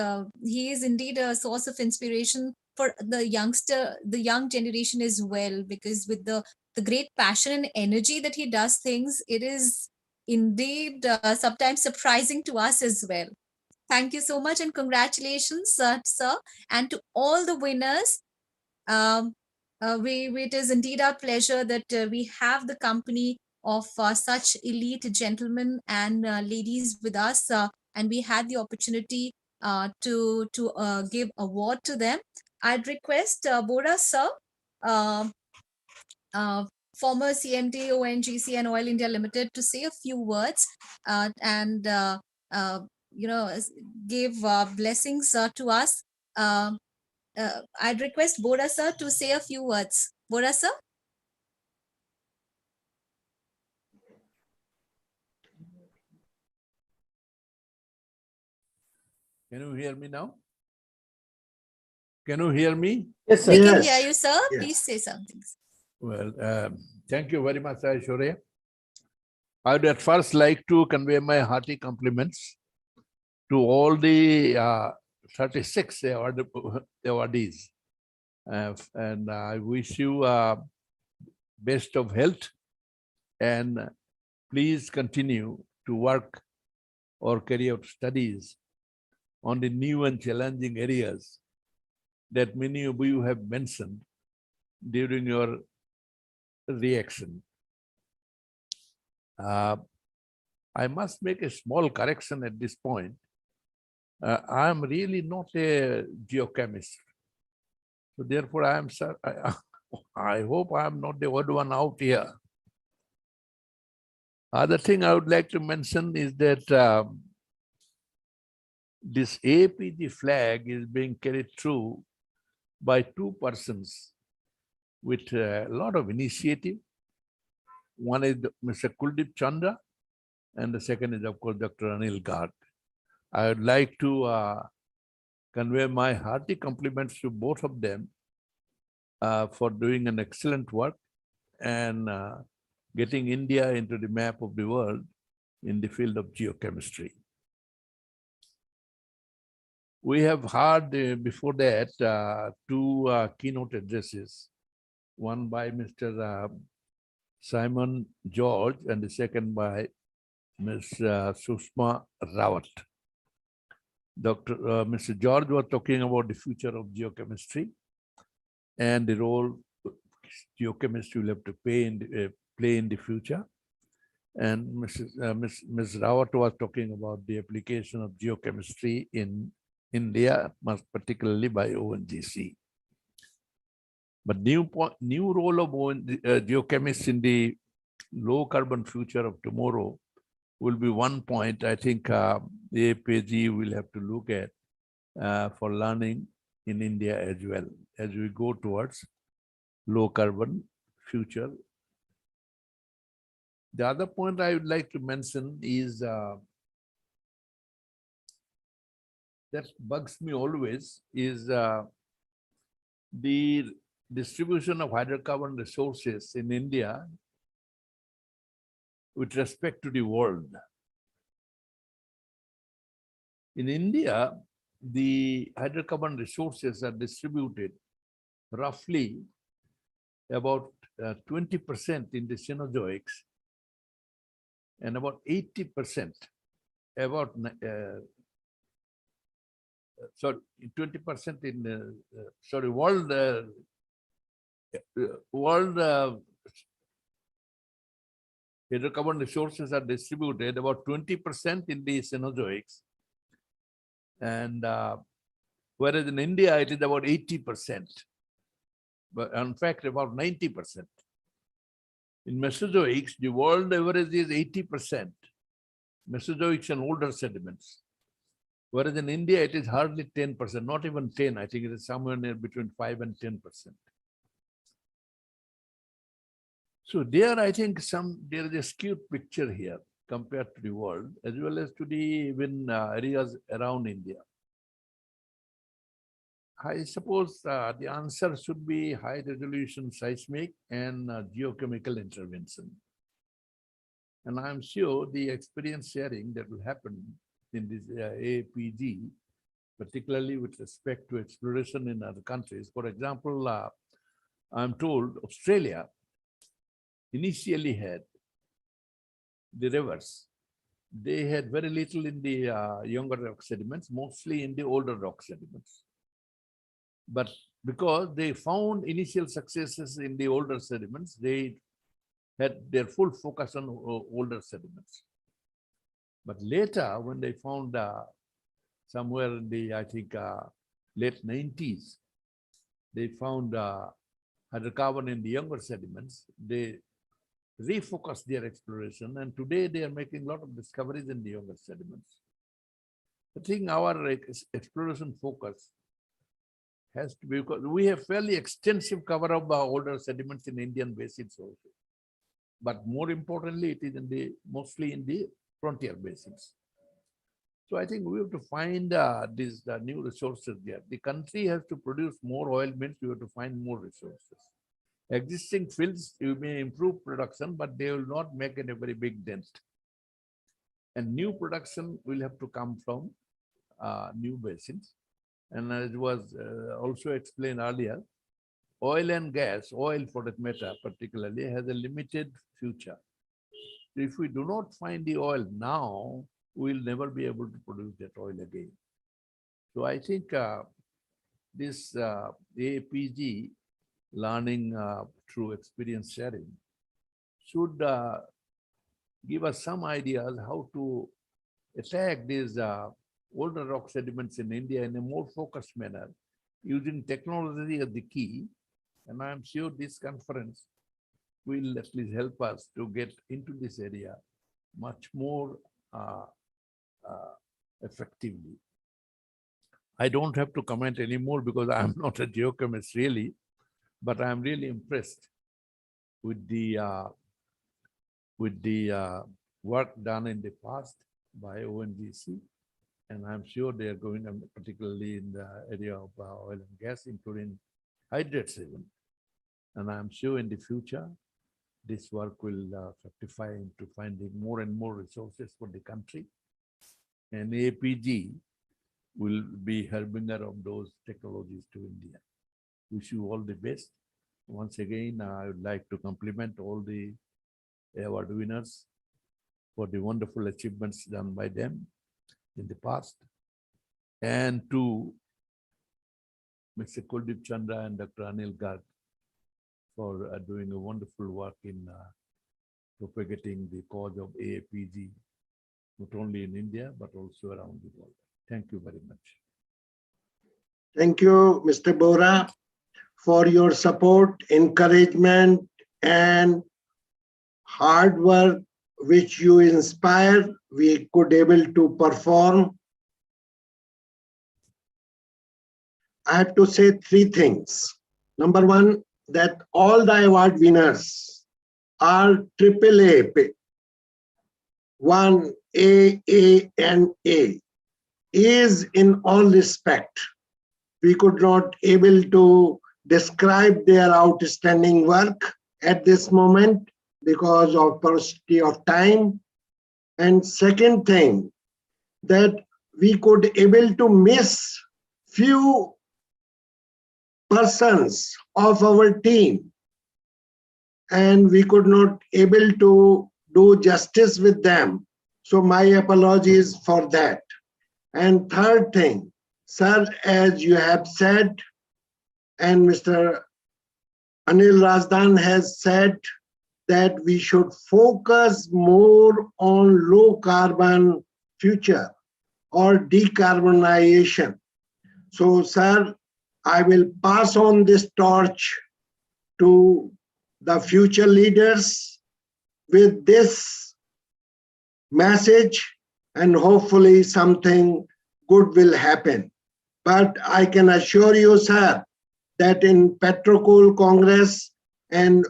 he is indeed a source of inspiration for the young generation as well, because with the great passion and energy that he does things, it is indeed sometimes surprising to us as well. Thank you so much and congratulations, sir, and to all the winners. It is indeed our pleasure that we have the company of such elite gentlemen and ladies with us, and we had the opportunity to give award to them. I'd request Bora sir, uh, former CMD, ONGC, and Oil India Limited, to say a few words and give blessings to us. I'd request Bora sir to say a few words. Bora sir? Can you hear me now? Can you hear me? Yes, sir. We can hear you, sir. Yes. Please say something. Well, thank you very much, Aishwarya. I would at first like to convey my hearty compliments to all the 36 awardees. And I wish you best of health, and please continue to work or carry out studies on the new and challenging areas that many of you have mentioned during your reaction. I must make a small correction at this point. I am really not a geochemist. So therefore, I hope I am not the odd one out here. Other thing I would like to mention is that this AAPG flag is being carried through by two persons with a lot of initiative. One is Mr. Kuldeep Chandra, and the second is, of course, Dr. Anil Garg. I would like to convey my hearty compliments to both of them for doing an excellent work and getting India into the map of the world in the field of geochemistry. We have heard before that two keynote addresses, one by Mr. Simon George and the second by Ms. Sushma Rawat. Mr. George was talking about the future of geochemistry and the role geochemistry will have to play in the future. And Ms. Rawat was talking about the application of geochemistry in India, most particularly by ONGC. But new role of geochemists in the low carbon future of tomorrow will be one point I think the AAPG will have to look at for learning in India as well as we go towards low carbon future. The other point I would like to mention is that bugs me always is the distribution of hydrocarbon resources in India with respect to the world. In India, the hydrocarbon resources are distributed roughly about 20% in the Cenozoics and about 80% about 20% in world hydrocarbon resources are distributed about 20% in the Cenozoics, and whereas in India it is about 80%. but in fact about 90%. In Mesozoics, the world average is 80%. Mesozoics and older sediments. Whereas in India, it is hardly 10%, not even 10. I think it is somewhere near between 5 and 10%. So there, I think there is a skewed picture here compared to the world, as well as to the even areas around India. I suppose the answer should be high resolution seismic and geochemical intervention. And I'm sure the experience sharing that will happen in this AAPG, particularly with respect to exploration in other countries. For example, I'm told Australia initially had the rivers. They had very little in the younger rock sediments, mostly in the older rock sediments. But because they found initial successes in the older sediments, they had their full focus on older sediments. But later, when they found somewhere in the, I think, late 90s, they found hydrocarbon in the younger sediments. They refocused their exploration, and today they are making a lot of discoveries in the younger sediments. I think our exploration focus has to be, because we have fairly extensive cover of older sediments in Indian basins also. But more importantly, it is in the mostly in the frontier basins. So I think we have to find these new resources there. The country has to produce more oil, means we have to find more resources. Existing fields, you may improve production, but they will not make a very big dent. And new production will have to come from new basins. And as was also explained earlier, oil and gas, oil for that matter particularly, has a limited future. So if we do not find the oil now, we'll never be able to produce that oil again. So I think this AAPG, learning through experience sharing, should give us some ideas how to attack these older rock sediments in India in a more focused manner, using technology as the key. And I'm sure this conference will at least help us to get into this area much more effectively. I don't have to comment anymore because I'm not a geochemist really, but I'm really impressed with the work done in the past by ONGC. And I'm sure they are going, particularly in the area of oil and gas, including hydrates even. And I'm sure in the future, this work will fructify into finding more and more resources for the country. And AAPG will be harbinger of those technologies to India. Wish you all the best. Once again, I would like to compliment all the award winners for the wonderful achievements done by them in the past, and to Mr. Kuldip Chandra and Dr. Anil Garg for doing a wonderful work in propagating the cause of AAPG, not only in India, but also around the world. Thank you very much. Thank you, Mr. Bora, for your support, encouragement, and hard work which you inspire. We could able to perform. I have to say three things. Number one, that all the award winners are AAA, 1A, A, and A, is in all respect. We could not able to describe their outstanding work at this moment because of paucity of time. And second thing, that we could able to miss few persons of our team, and we could not able to do justice with them. So my apologies for that. And third thing, sir, as you have said, and Mr. Anil Razdan has said, that we should focus more on low carbon future or decarbonization. So, sir, I will pass on this torch to the future leaders with this message, and hopefully something good will happen. But I can assure you, sir, that in Petrocool Congress and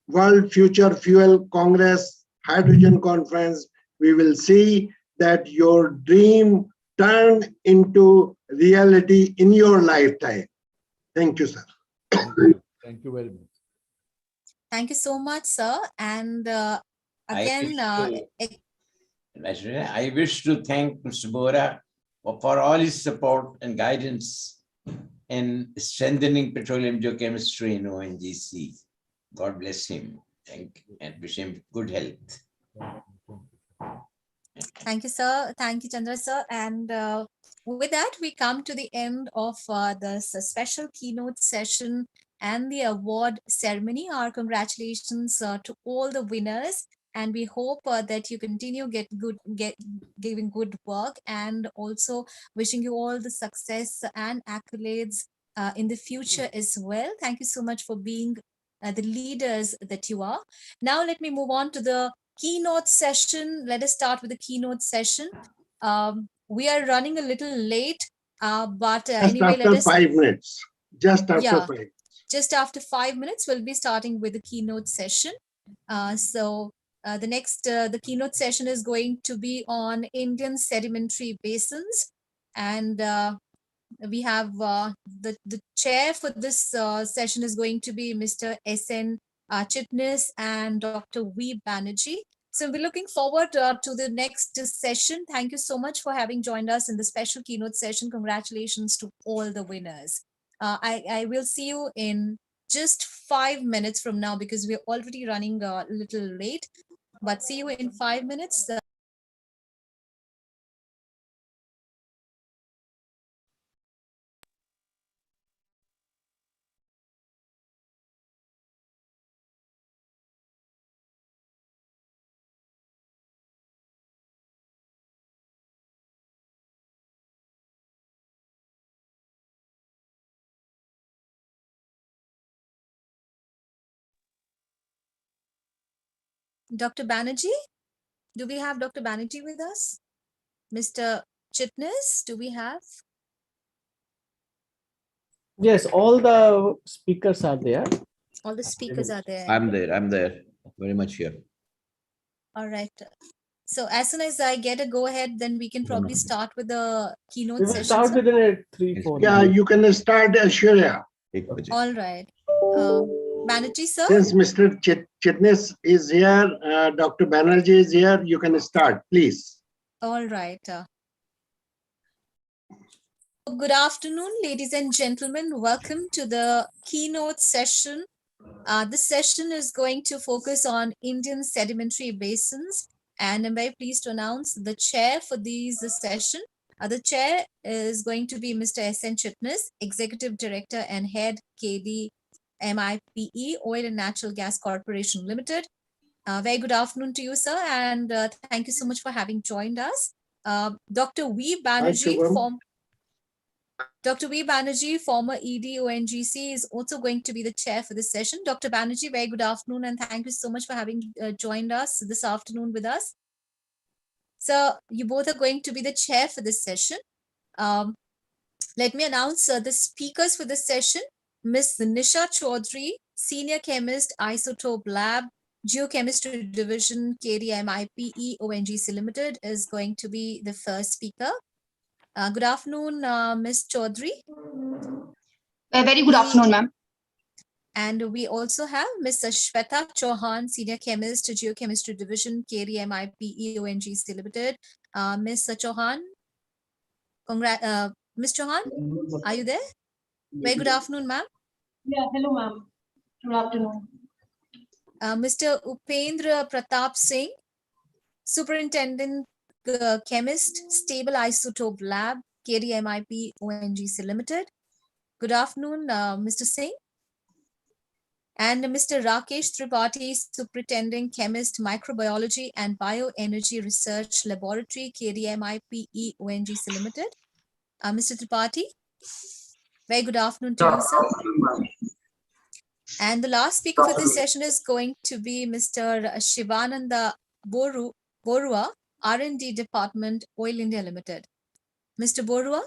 World Future Fuel Congress Hydrogen Conference, we will see that your dream turn into reality in your lifetime. Thank you, sir. Thank you very much. Thank you so much, sir. And again, I wish to thank Mr. Bora for all his support and guidance in strengthening petroleum geochemistry in ONGC. God bless him. Thank you and wish him good health. Thank you, sir. Thank you, Chandra, sir. And with that, we come to the end of this special keynote session and the award ceremony. Our congratulations to all the winners. And we hope that you continue giving good work, and also wishing you all the success and accolades in the future as well. Thank you so much for being the leaders that you are. Now let me move on to the keynote session. Let us start with the keynote session. We are running a little late, but anyway, let us. 5 minutes. Just after 5. Just after 5 minutes, we'll be starting with the keynote session. The keynote session is going to be on Indian sedimentary basins, and we have the chair for this session is going to be Mr. S.N. Chitnis and Dr. V. Banerjee. So we're looking forward to the next session. Thank you so much for having joined us in the special keynote session. Congratulations to all the winners. I will see you in just 5 minutes from now, because we're already running a little late, but see you in 5 minutes. Dr. Banerjee, do we have Dr. Banerjee with us? Mr. Chitnis, do we have? Yes, all the speakers are there. All the speakers are there. I'm there, very much here. All right. So as soon as I get a go ahead, then we can probably start with the keynote We will session. start within a 3-4 Yeah, minutes. you can start, Ashwarya. All right. Banerjee, sir? Since Mr. Chitnis is here, Dr. Banerjee is here, you can start, please. All right. Good afternoon, ladies and gentlemen. Welcome to the keynote session. This session is going to focus on Indian sedimentary basins, and I'm very pleased to announce the chair for this session. The chair is going to be Mr. S.N. Chitnis, Executive Director and Head KDMIPE Oil and Natural Gas Corporation Limited. Very good afternoon to you, sir, and thank you so much for having joined us. Dr. V. Banerjee, Dr. V. Banerjee, former ED ONGC, is also going to be the chair for this session. Dr. Banerjee, very good afternoon, and thank you so much for having joined us this afternoon with us. So you both are going to be the chair for this session. Let me announce the speakers for this session. Ms. Nisha Chaudhary, Senior Chemist, Isotope Lab, Geochemistry Division, KDMIPE ONGC Limited, is going to be the first speaker. Good afternoon, Ms. Chaudhary. Very good afternoon, ma'am. And we also have Ms. Shweta Chauhan, Senior Chemist, Geochemistry Division, KDMIPE ONGC Limited. Ms. Chauhan, Ms. Chauhan, are you there? Very good afternoon, ma'am. Yeah, hello, ma'am. Good afternoon. Mr. Upendra Pratap Singh, Superintendent Chemist, Stable Isotope Lab, KDMIPE ONGC Limited. Good afternoon, Mr. Singh. And Mr. Rakesh Tripathi, Superintendent Chemist, Microbiology and Bioenergy Research Laboratory, KDMIPE ONGC Limited. Mr. Tripathi, very good afternoon to you, sir. And the last speaker for this session is going to be Mr. Shivananda Borua, R&D Department, Oil India Limited. Mr. Borua,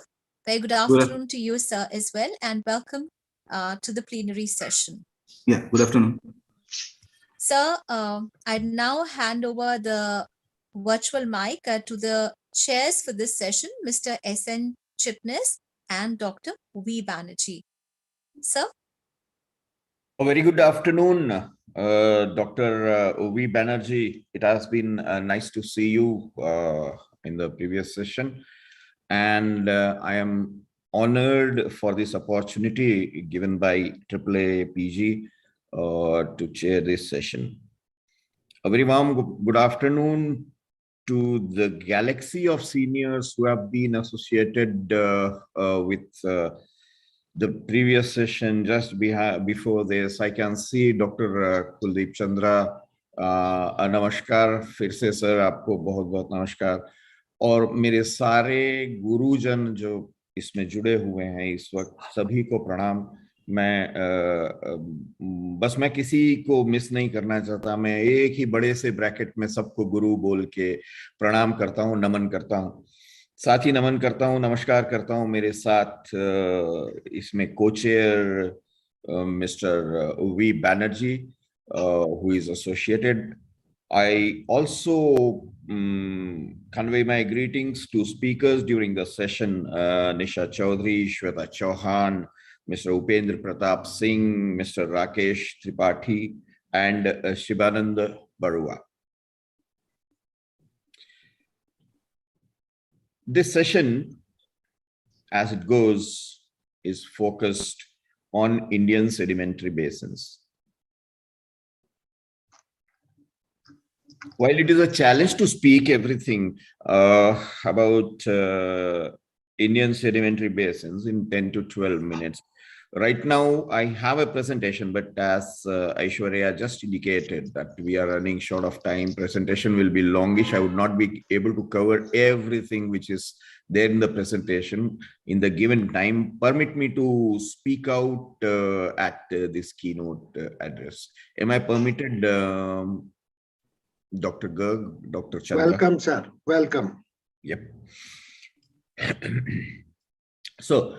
very good afternoon to you, sir, as well, and welcome to the plenary session. Yeah, good afternoon. Sir, I now hand over the virtual mic to the chairs for this session, Mr. S.N. Chitnis and Dr. V. Banerjee. Sir? A very good afternoon, Dr. V. Banerjee. It has been nice to see you in the previous session. And I am honored for this opportunity given by AAAPG to chair this session. A very warm good afternoon to the galaxy of seniors who have been associated with the previous session. Just before this, I can see Dr. Kuldeep Chandra. नमस्कार फिर से sir, आपको बहुत बहुत नमस्कार। और मेरे सारे गुरुजन जो इसमें जुड़े हुए हैं इस वक्त, सभी को प्रणाम। मैं किसी को मिस नहीं करना चाहता। मैं एक ही बड़े से ब्रैकेट में सबको गुरु बोल के प्रणाम करता हूँ, नमन करता हूँ। साथ ही नमन करता हूँ, नमस्कार करता हूँ मेरे साथ इसमें co-chair mister V Banerjee who is associated. I also convey my greetings to speakers during the session, Nisha Chaudhary, Shweta Chauhan, Mr. Upendra Pratap Singh, Mr. Rakesh Tripathi, and Shivananda Barua. This session, as it goes, is focused on Indian sedimentary basins. While it is a challenge to speak everything about Indian sedimentary basins in 10 to 12 minutes, right now I have a presentation, but as Aishwarya just indicated that we are running short of time, presentation will be longish. I would not be able to cover everything which is there in the presentation in the given time. Permit me to speak out at this keynote address. Am I permitted, Dr. Garg, Dr. Chandra? Welcome, sir. Welcome. Yep. So,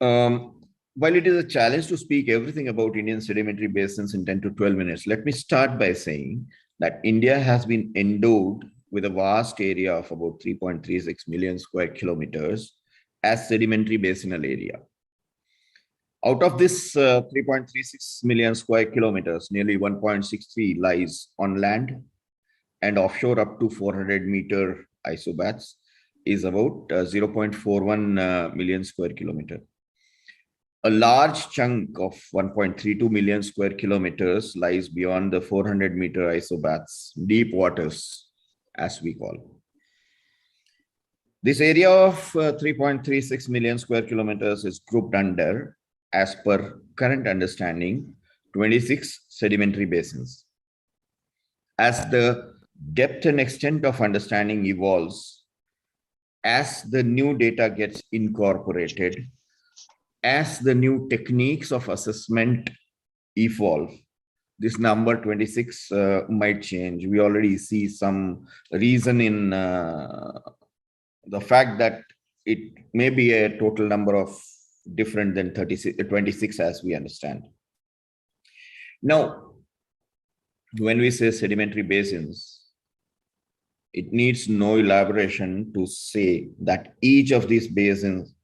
while it is a challenge to speak everything about Indian sedimentary basins in 10 to 12 minutes, let me start by saying that India has been endowed with a vast area of about 3.36 million square kilometers as sedimentary basinal area. Out of this 3.36 million square kilometers, nearly 1.63 lies on land, and offshore up to 400 meter isobats is about 0.41 million square kilometer. A large chunk of 1.32 million square kilometers lies beyond the 400 meter isobats, deep waters, as we call. This area of 3.36 million square kilometers is grouped under, as per current understanding, 26 sedimentary basins. As the depth and extent of understanding evolves, as the new data gets incorporated, as the new techniques of assessment evolve, this number 26 might change. We already see some reason in the fact that it may be a total number of different than 26 as we understand. Now, when we say sedimentary basins, it needs no elaboration to say that each of these basins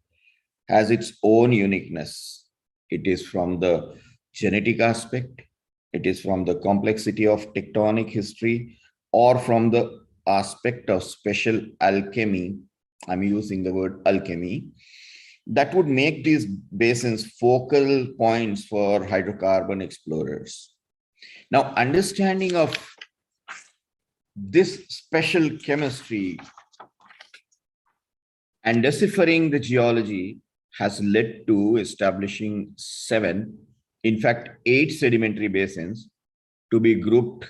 has its own uniqueness. It is from the genetic aspect, it is from the complexity of tectonic history, or from the aspect of special alchemy, I'm using the word alchemy, that would make these basins focal points for hydrocarbon explorers. Now, understanding of this special chemistry and deciphering the geology has led to establishing 7, in fact 8 sedimentary basins to be grouped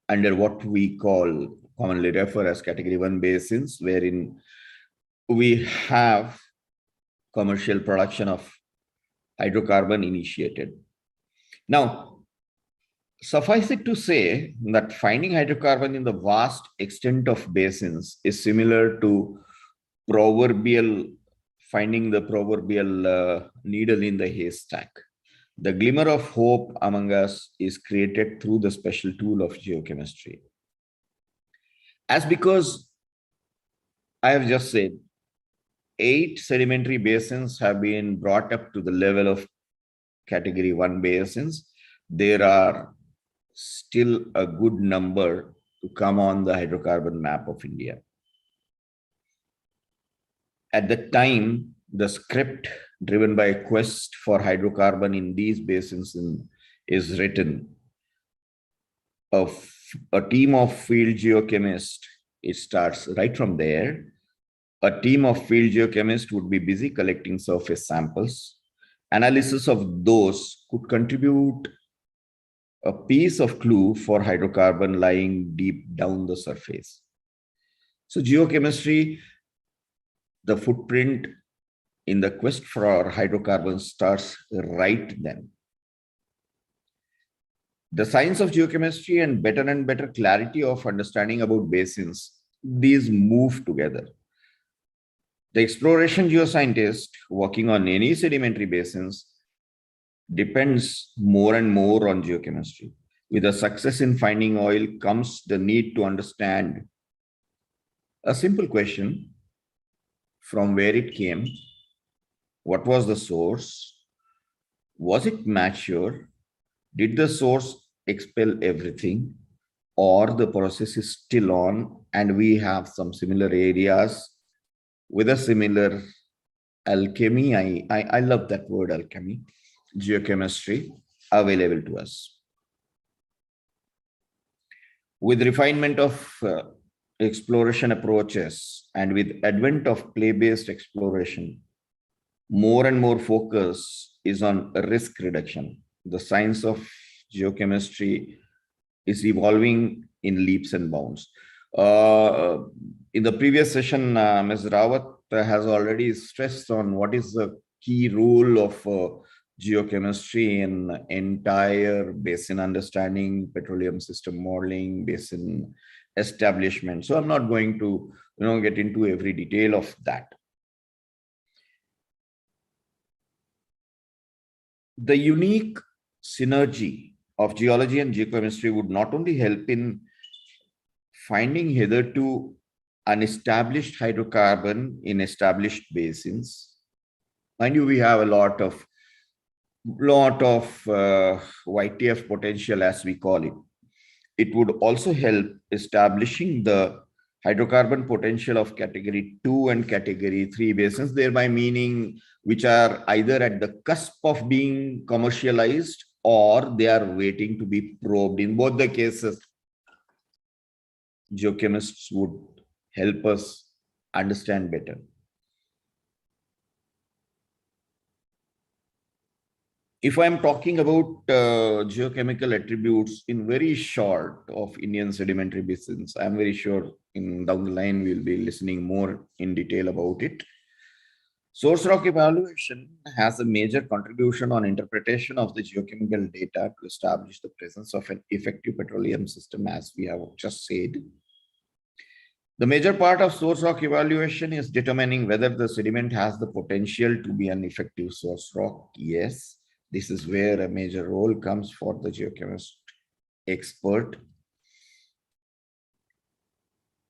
under what we commonly refer as category 1 basins, wherein we have commercial production of hydrocarbon initiated. Now, suffice it to say that finding hydrocarbon in the vast extent of basins is similar to finding the proverbial needle in the haystack. The glimmer of hope among us is created through the special tool of geochemistry. As because I have just said, 8 sedimentary basins have been brought up to the level of category 1 basins. There are still a good number to come on the hydrocarbon map of India. At the time, the script driven by a quest for hydrocarbon in these basins is written. A team of field geochemists, it starts right from there. A team of field geochemists would be busy collecting surface samples. Analysis of those could contribute a piece of clue for hydrocarbon lying deep down the surface. So geochemistry, the footprint in the quest for hydrocarbons starts right then. The science of geochemistry and better clarity of understanding about basins, these move together. The exploration geoscientist working on any sedimentary basins depends more and more on geochemistry. With the success in finding oil comes the need to understand a simple question: from where it came, what was the source, was it mature, did the source expel everything, or the process is still on and we have some similar areas with a similar alchemy. I love that word, alchemy, geochemistry available to us. With refinement of exploration approaches and with advent of play-based exploration, more and more focus is on risk reduction. The science of geochemistry is evolving in leaps and bounds. In the previous session, Ms. Rawat has already stressed on what is the key role of geochemistry in entire basin understanding, petroleum system modeling, basin establishment. So I'm not going to get into every detail of that. The unique synergy of geology and geochemistry would not only help in finding hitherto unestablished hydrocarbon in established basins. Mind you, we have a lot of YTF potential, as we call it. It would also help establishing the hydrocarbon potential of category 2 and category 3 basins, thereby meaning which are either at the cusp of being commercialized or they are waiting to be probed. In both the cases, geochemists would help us understand better. If I'm talking about geochemical attributes in very short of Indian sedimentary basins, I'm very sure down the line we'll be listening more in detail about it. Source rock evaluation has a major contribution on interpretation of the geochemical data to establish the presence of an effective petroleum system, as we have just said. The major part of source rock evaluation is determining whether the sediment has the potential to be an effective source rock. Yes, this is where a major role comes for the geochemist expert.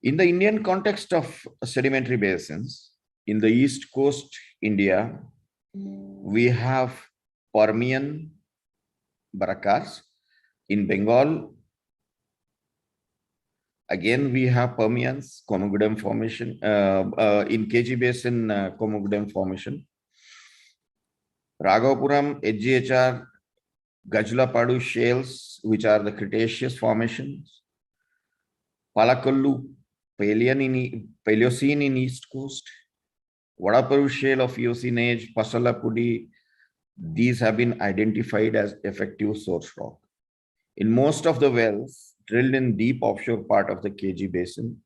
In the Indian context of sedimentary basins, in the East Coast India, we have Permian Barakas. In Bengal, again, we have Permians, Komogudem Formation. In KG Basin, Komogudem Formation. Raghapuram, HGHR, Gajlapadu shales, which are the Cretaceous formations. Palakollu, Paleocene in East Coast. Vadaparu shale of Eocene age, Pasalapudi, these have been identified as effective source rock. In most of the wells drilled in deep offshore part of the KG Basin,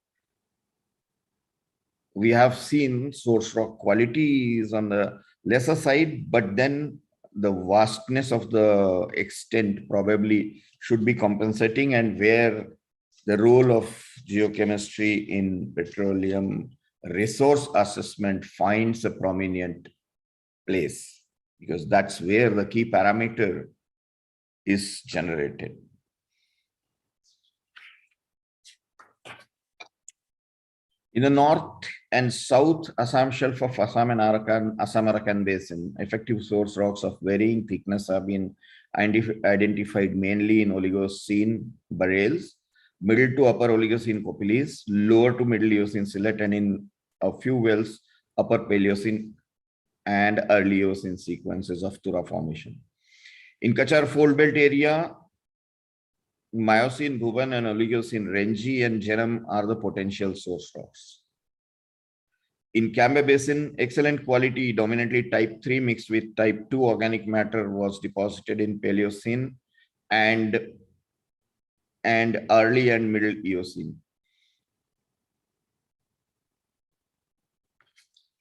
we have seen source rock quality is on the lesser side, but then the vastness of the extent probably should be compensating, and where the role of geochemistry in petroleum resource assessment finds a prominent place, because that's where the key parameter is generated. In the north and south Assam shelf of Assam and Assam-Arakan Basin, effective source rocks of varying thickness have been identified mainly in Oligocene barrels, middle to upper Oligocene copiles, lower to middle Eocene sillet, and in a few wells, upper Paleocene and early Eocene sequences of Tura formation. In Kachar Fold Belt area, Miocene, Bhuvan, and Oligocene Renji and Jerem are the potential source rocks. In Cambe Basin, excellent quality, dominantly type 3 mixed with type 2 organic matter was deposited in Paleocene and early and middle Eocene.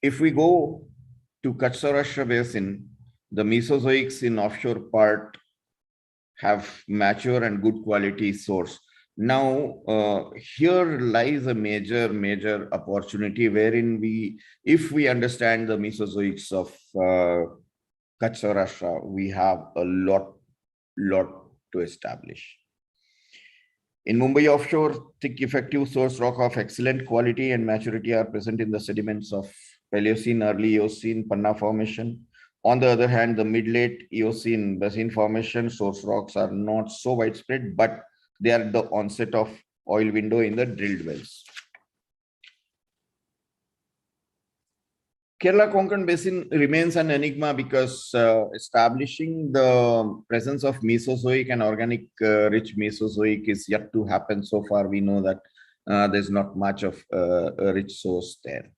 If we go to Kutch Saurashtra Basin, the Mesozoics in offshore part have mature and good quality source. Now, here lies a major opportunity wherein if we understand the Mesozoics of Kutch Saurashtra, we have a lot to establish. In Mumbai offshore, thick effective source rock of excellent quality and maturity are present in the sediments of Paleocene, early Eocene, Panna formation. On the other hand, the mid-late Eocene basin formation source rocks are not so widespread, but they are the onset of oil window in the drilled wells. Kerala Konkan Basin remains an enigma because establishing the presence of Mesozoic and organic rich Mesozoic is yet to happen. So far, we know that there's not much of a rich source there.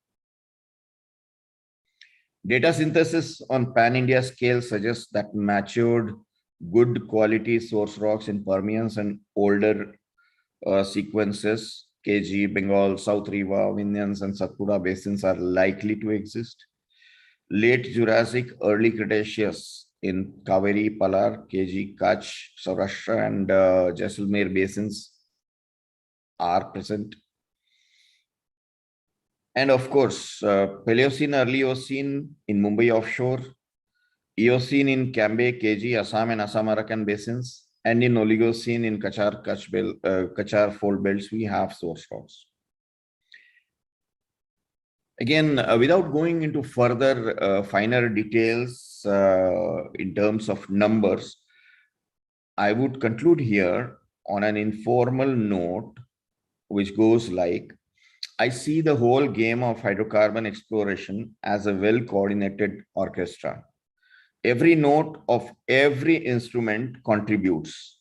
Data synthesis on pan-India scale suggests that matured, good quality source rocks in Permians and older sequences, KG, Bengal, South Riva, Vindhyans, and Satpura basins are likely to exist. Late Jurassic, early Cretaceous in Kaveri, Palar, KG, Kutch, Saurashtra, and Jaisalmer basins are present. And of course, Paleocene, early Eocene in Mumbai offshore, Eocene in Cambe, KG, Assam and Assam-Arakan basins, and in Oligocene in Kachar Fold Belts, we have source rocks. Again, without going into further finer details in terms of numbers, I would conclude here on an informal note, which goes like, I see the whole game of hydrocarbon exploration as a well-coordinated orchestra. Every note of every instrument contributes.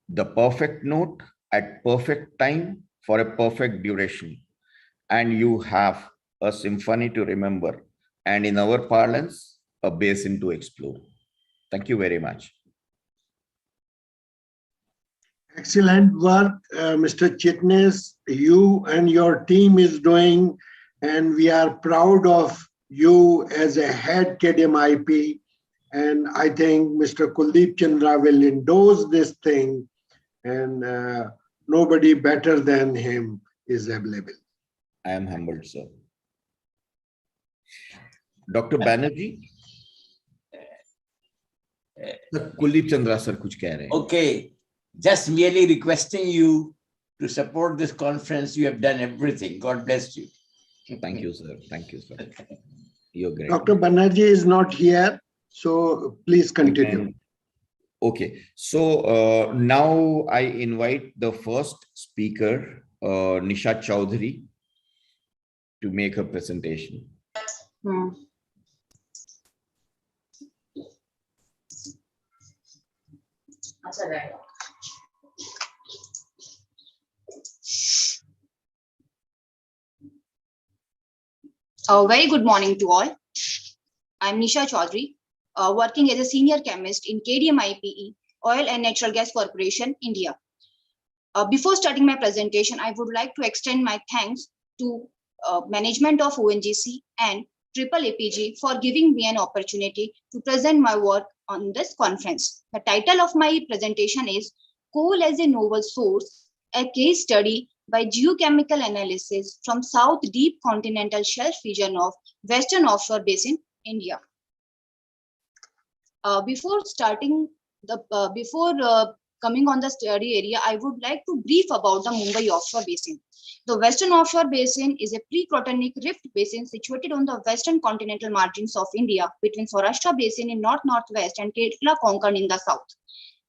The perfect note at perfect time for a perfect duration. And you have a symphony to remember. And in our parlance, a basin to explore. Thank you very much. Excellent work, Mr. Chitnis. You and your team is doing, and we are proud of you as a head KDMIP. And I think Mr. Kuldeep Chandra will endorse this thing, and nobody better than him is available. I am humbled, sir. Dr. Banerjee? Kuldeep Chandra sir kuch keh rahe hain. Okay, just merely requesting you to support this conference. You have done everything. God bless you. Thank you, sir. Thank you, sir. You're great. Dr. Banerjee is not here, so please continue. Okay, so now I invite the first speaker, Nisha Chaudhary, to make her presentation. Very good morning to all. I'm Nisha Chaudhary, working as a senior chemist in KDMIPE, Oil and Natural Gas Corporation, India. Before starting my presentation, I would like to extend my thanks to management of ONGC and AAAPG for giving me an opportunity to present my work on this conference. The title of my presentation is Coal as a Novel Source, a case study by geochemical analysis from South Deep Continental Shelf region of Western Offshore Basin, India. Before coming on the study area, I would like to brief about the Mumbai Offshore Basin. The Western Offshore Basin is a pre-Crotonic rift basin situated on the western continental margins of India between Saurashtra Basin in north-northwest and Kerala Konkan in the south.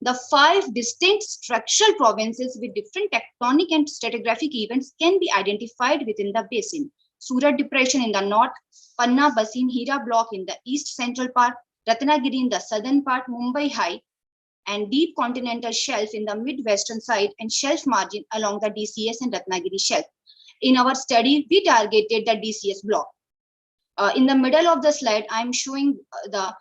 The 5 distinct structural provinces with different tectonic and stratigraphic events can be identified within the basin. Surat Depression in the north, Panna Basin Hira Block in the east central part, Ratnagiri in the southern part, Mumbai High, and deep continental shelf in the midwestern side and shelf margin along the DCS and Ratnagiri shelf. In our study, we targeted the DCS block. In the middle of the slide, I am showing the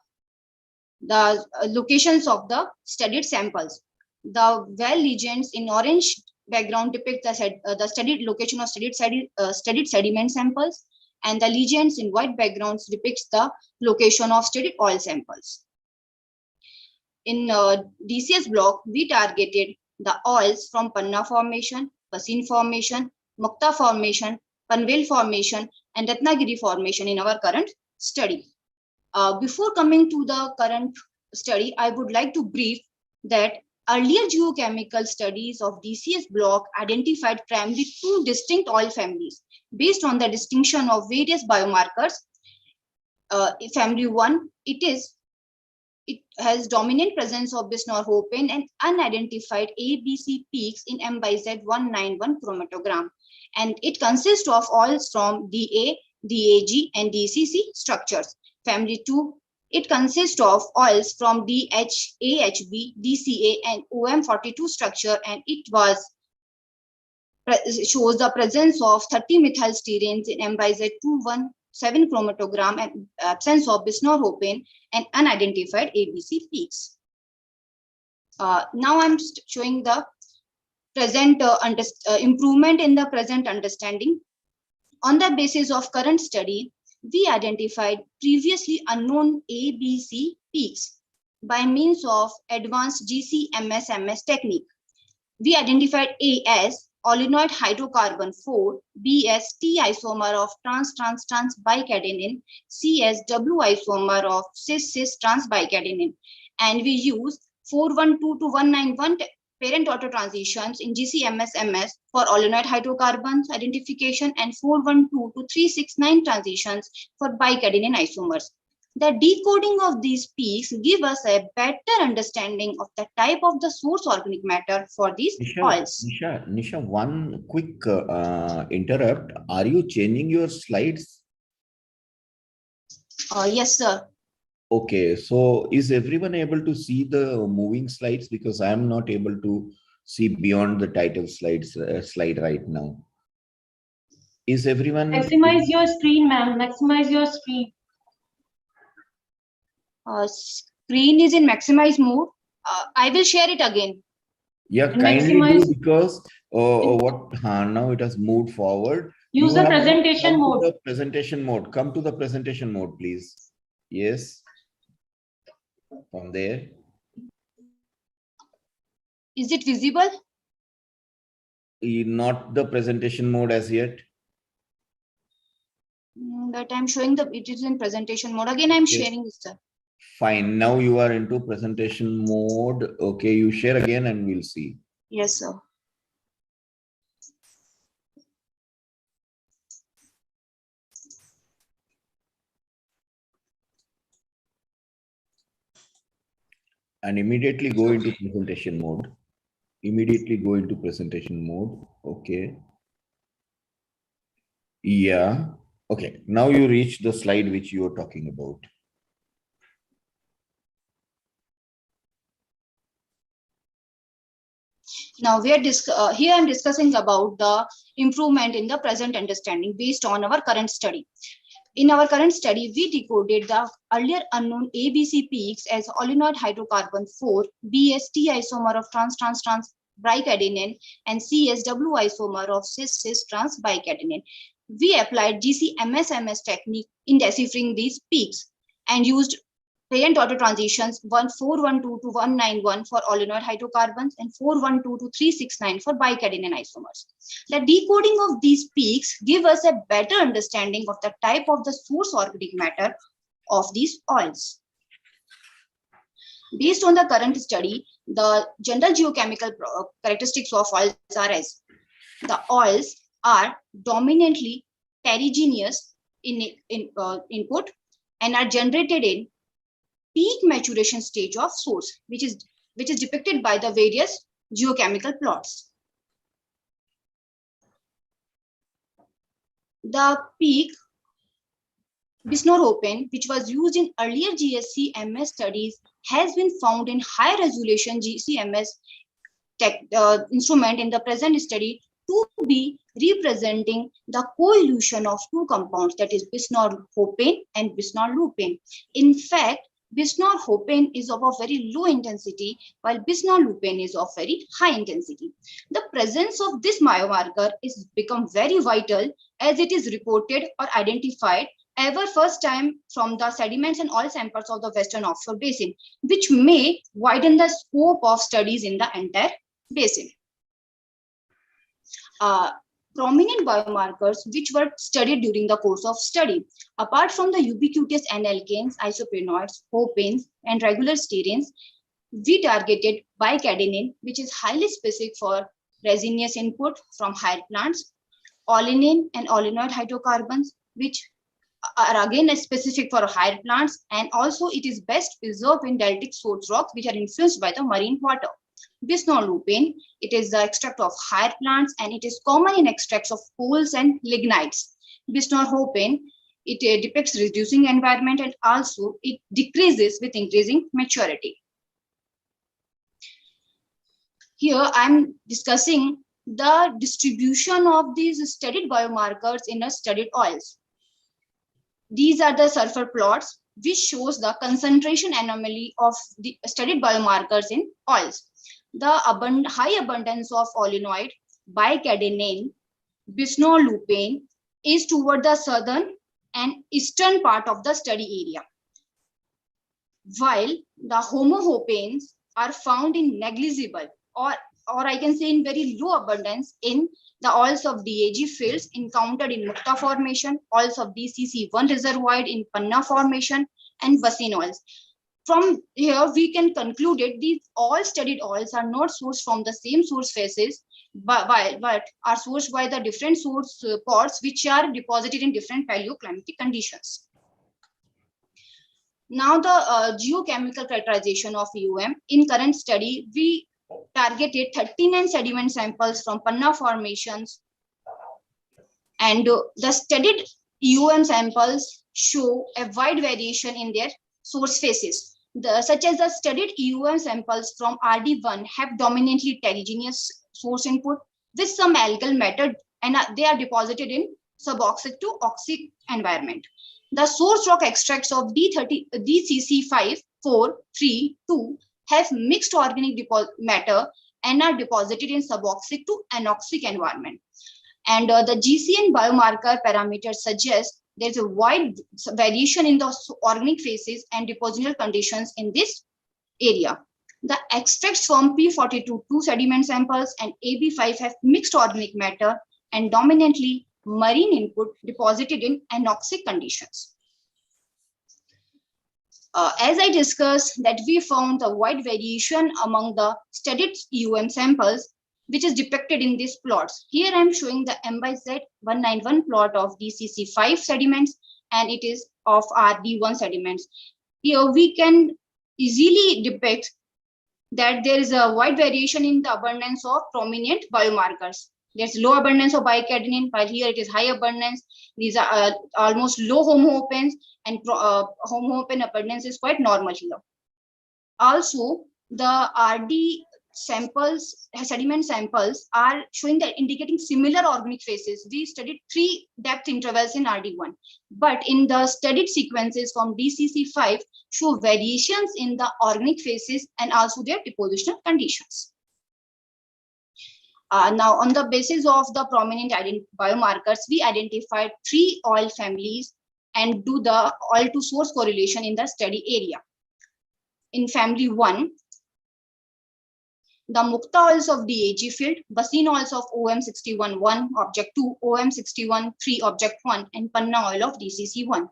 locations of the studied samples. The well legends in orange background depict the studied location of studied sediment samples, and the legends in white backgrounds depicts the location of studied oil samples. In DCS block, we targeted the oils from Panna Formation, Basin Formation, Mukta Formation, Panvel Formation, and Ratnagiri Formation in our current study. Before coming to the current study, I would like to brief that earlier geochemical studies of DCS block identified primarily 2 distinct oil families based on the distinction of various biomarkers. Family 1, it has dominant presence of bisnorhopane and unidentified ABC peaks in M/Z191 chromatogram, and it consists of oils from DA, DAG, and DCC structures. Family 2, it consists of oils from DH, AHB, DCA, and OM42 structure, and it shows the presence of 30 methylsterenes in M/Z217 chromatogram and absence of bisnorhopane and unidentified ABC peaks. Now I'm showing the present improvement in the present understanding. On the basis of current study, we identified previously unknown ABC peaks by means of advanced GC-MS-MS technique. We identified A as olenoid hydrocarbon 4, B as T isomer of trans-trans-trans bicadene, C as W isomer of cis-cis trans bicadene, and we use 412 to 191 parent auto transitions in GC-MS-MS for olenoid hydrocarbons identification and 412 to 369 transitions for bicadene isomers. The decoding of these peaks give us a better understanding of the type of the source organic matter for these oils. Nisha, one quick interrupt. Are you changing your slides? Yes, sir. Okay, so is everyone able to see the moving slides? Because I am not able to see beyond the title slide right now. Is everyone? Maximize your screen, ma'am. Maximize your screen. Screen is in maximize mode. I will share it again. Yeah, kindly do, because now it has moved forward. Use the presentation mode. The presentation mode. Come to the presentation mode, please. Yes. From there. Is it visible? Not the presentation mode as yet. But I'm showing it is in presentation mode. Again, I'm sharing this, sir. Fine. Now you are into presentation mode. Okay, you share again and we'll see. Yes, sir. And immediately go into presentation mode. Immediately go into presentation mode. Okay. Yeah. Okay. Now you reach the slide which you are talking about. Now we are here I'm discussing about the improvement in the present understanding based on our current study. In our current study, we decoded the earlier unknown ABC peaks as olenoid hydrocarbon 4, BST isomer of trans-trans-trans bicadene, and CSW isomer of cis-cis trans bicadene. we applied GC-MS-MS technique in deciphering these peaks and used parent-daughter transitions 412 to 191 for olenoid hydrocarbons and 412 to 369 for bicatenane isomers. The decoding of these peaks give us a better understanding of the type of the source organic matter of these oils. Based on the current study, the general geochemical characteristics of oils are as the oils are dominantly terrigenous in input and are generated in peak maturation stage of source, which is depicted by the various geochemical plots. The peak bisnorhopane, which was used in earlier GSC-MS studies, has been found in high resolution GC-MS instrument in the present study to be representing the coelution of two compounds, that is bisnorhopane and bisnorlupane. In fact, bisnorhopane is of a very low intensity, while bisnorlupane is of very high intensity. The presence of this biomarker is become very vital as it is reported or identified ever first time from the sediments and oil samples of the Western Offshore Basin, which may widen the scope of studies in the entire basin. Prominent biomarkers which were studied during the course of study. Apart from the ubiquitous N-alkanes, isoprenoids, hopanes, and regular stearins, we targeted bicatenane, which is highly specific for resinous input from higher plants, olenane and olenoid hydrocarbons, which are again specific for higher plants, and also it is best preserved in deltic source rocks which are influenced by the marine water. Bisnorlupane, it is the extract of higher plants and it is common in extracts of coals and lignites. Bisnorhopane, it depicts reducing environment and also it decreases with increasing maturity. Here I am discussing the distribution of these studied biomarkers in a studied oils. These are the sulfur plots which shows the concentration anomaly of the studied biomarkers in oils. The high abundance of olenoid, bicatenane, bisnorlupane is toward the southern and eastern part of the study area, while the homohopanes are found in negligible or I can say in very low abundance in the oils of DAG fields encountered in Mukta formation, oils of DCC1 reservoir in Panna formation, and basin oils. From here, we can conclude that these all studied oils are not sourced from the same source faces, but are sourced by the different source pots which are deposited in different paleoclimatic conditions. Now, the geochemical characterization of EUM. In current study, we targeted 39 sediment samples from Panna formations, and the studied EUM samples show a wide variation in their source faces. Such as the studied EUM samples from RD1 have dominantly terrigenous source input with some algal matter, and they are deposited in suboxic to oxic environment. The source rock extracts of DCC54332 have mixed organic matter and are deposited in suboxic to anoxic environment. And the GCN biomarker parameters suggest there's a wide variation in the organic phases and depositional conditions in this area. The extracts from P42 sediment samples and AB5 have mixed organic matter and dominantly marine input deposited in anoxic conditions. As I discussed that we found a wide variation among the studied EUM samples, which is depicted in these plots. Here I am showing the M by Z 191 plot of DCC5 sediments, and it is of RD1 sediments. Here we can easily depict that there is a wide variation in the abundance of prominent biomarkers. There's low abundance of bicatenane, while here it is high abundance. These are almost low homohopanes, and homohopane abundance is quite normal here. Also, the RD samples, sediment samples, are showing that indicating similar organic phases. We studied 3 depth intervals in RD1, but in the studied sequences from DCC5 show variations in the organic phases and also their depositional conditions. Now, on the basis of the prominent biomarkers, we identified 3 oil families and do the oil to source correlation in the study area. In family 1, the Mukta oils of DAG field, Basine oils of OM61-1, object 2, OM61-3, object 1, and Panna oil of DCC1.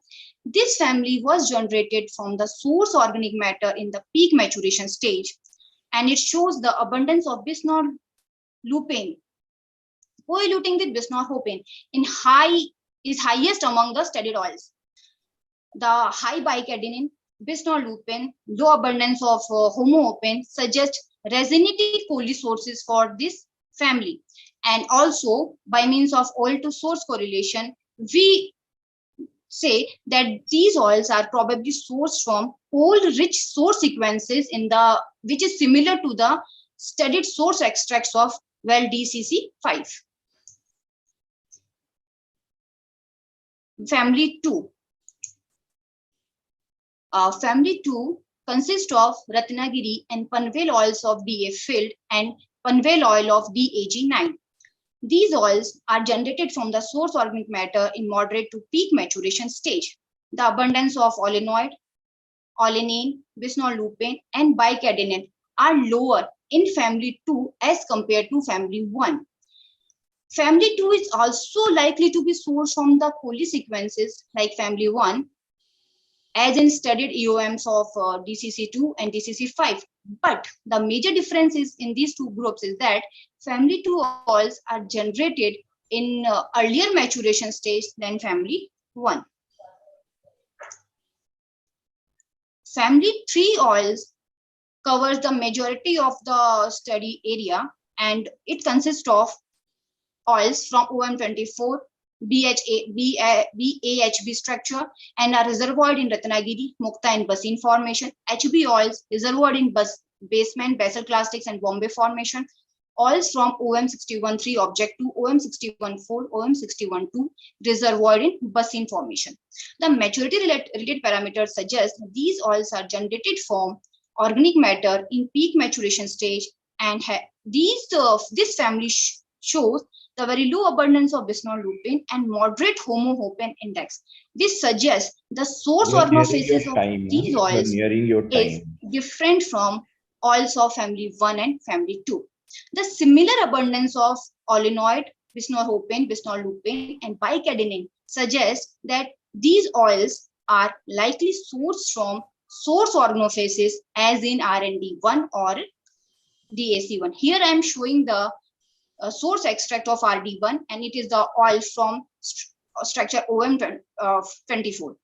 This family was generated from the source organic matter in the peak maturation stage, and it shows the abundance of bisphenol lupine, co-eluting with bisnorhopane, is highest among the studied oils. The high bike-adenine, bisnol lupine, low abundance of homohopane suggest resonative poly sources for this family. And also, by means of oil to source correlation, we say that these oils are probably sourced from pole-rich source sequences which is similar to the studied source extracts of well DCC5. Family 2. Family 2 consists of Ratnagiri and Panvel oils of DA field and Panvel oil of DAG9. These oils are generated from the source organic matter in moderate to peak maturation stage. The abundance of olenoid, olenane, bisnol lupine, and bike-adenine are lower in family 2 as compared to family 1. Family 2 is also likely to be sourced from the poly sequences like family 1, as in studied EOMs of DCC2 and DCC5. But the major difference is in these two groups is that family 2 oils are generated in earlier maturation stage than family 1. Family 3 oils covers the majority of the study area, and it consists of oils from OM24, BAHB structure, and are reservoid in Ratnagiri, Mukta, and Basine formation. HB oils reservoid in basement, basal clastics, and Bombay formation. Oils from OM61-3 object 2, OM61-4, OM61-2 reservoid in Basine formation. The maturity related parameters suggest these oils are generated from organic matter in peak maturation stage, and this family shows the very low abundance of bisnol lupine and moderate homohopane index. This suggests the source organophasis of these oils is different from oils of family 1 and family 2. The similar abundance of olenoid, bisnorhopane, bisnol lupine, and bike-adenine suggests that these oils are likely sourced from source organophases as in RND1 or DAC1. Here I am showing the source extract of RD1, and it is the oil from structure OM24.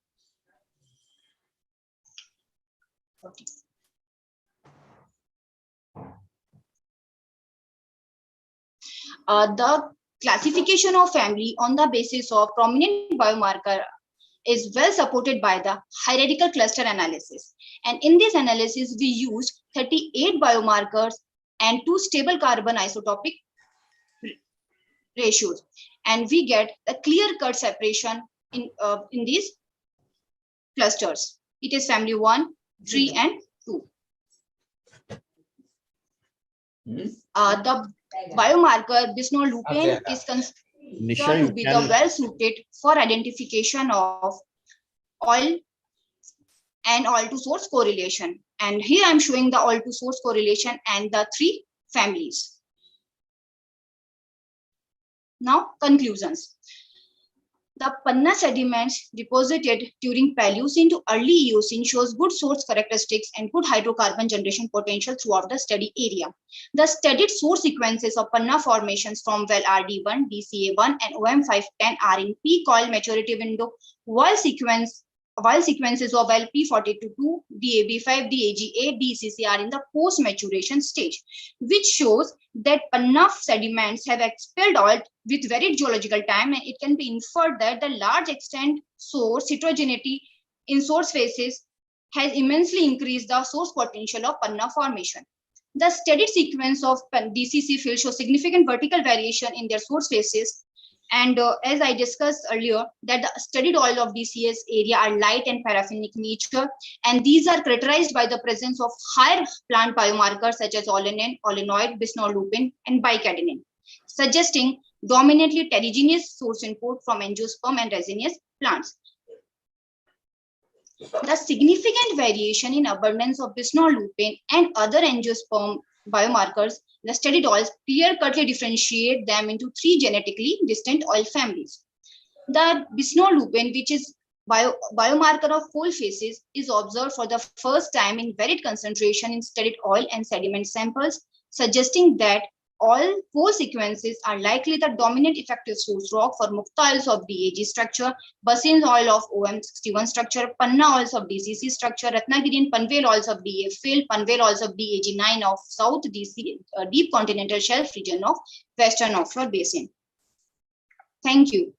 The classification of family on the basis of prominent biomarker is well supported by the hierarchical cluster analysis. And in this analysis, we used 38 biomarkers and 2 stable carbon isotopic ratios, and we get a clear-cut separation in these clusters. It is family 1, 3, and 2. The biomarker bisnol lupine is considered to be the well-suited for identification of oil and oil to source correlation. And here I'm showing the oil to source correlation and the 3 families. Now, conclusions. The Panna sediments deposited during Paleocene to early Eocene shows good source characteristics and good hydrocarbon generation potential throughout the study area. The studied source sequences of Panna formations from well RD1, DCA1, and OM510 are in peak oil maturity window, while sequences of well P42, DAB5, DAG8, DCC are in the post-maturation stage, which shows that Panna sediments have expelled oil with varied geological time, and it can be inferred that the large extent source heterogeneity in source phases has immensely increased the source potential of Panna formation. The studied sequence of DCC fields shows significant vertical variation in their source phases, and as I discussed earlier, that the studied oil of DCS area are light and paraffinic nature, and these are characterized by the presence of higher plant biomarkers such as olenane, olenoid, bisnol lupine, and bike-adenine. suggesting dominantly heterogeneous source input from angiosperm and resinous plants. The significant variation in abundance of bisphenol lupin and other angiosperm biomarkers in the studied oils clear-cutly differentiate them into three genetically distinct oil families. The bisphenol lupin, which is biomarker of coal phases, is observed for the first time in varied concentration in studied oil and sediment samples, suggesting that all four sequences are likely the dominant effective source rock for Mukta oils of DAG structure, Basin oil of OM61 structure, Panna oils of DCC structure, Ratnagiri and Panvel oils of DA field, Panvel oils of DAG9 of South DC, Deep Continental Shelf region of Western Offshore Basin. Thank you.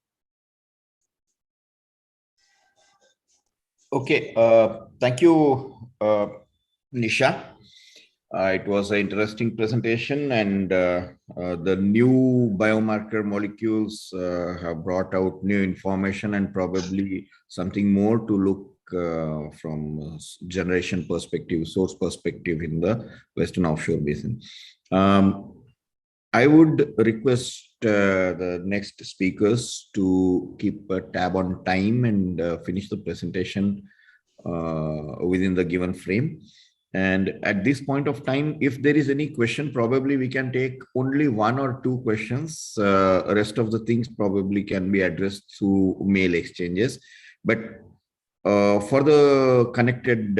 Okay, thank you, Nisha. It was an interesting presentation, and the new biomarker molecules have brought out new information and probably something more to look from generation perspective, source perspective in the Western Offshore Basin. I would request the next speakers to keep a tab on time and finish the presentation within the given frame. And at this point of time, if there is any question, probably we can take only one or two questions. Rest of the things probably can be addressed through mail exchanges. But for the connected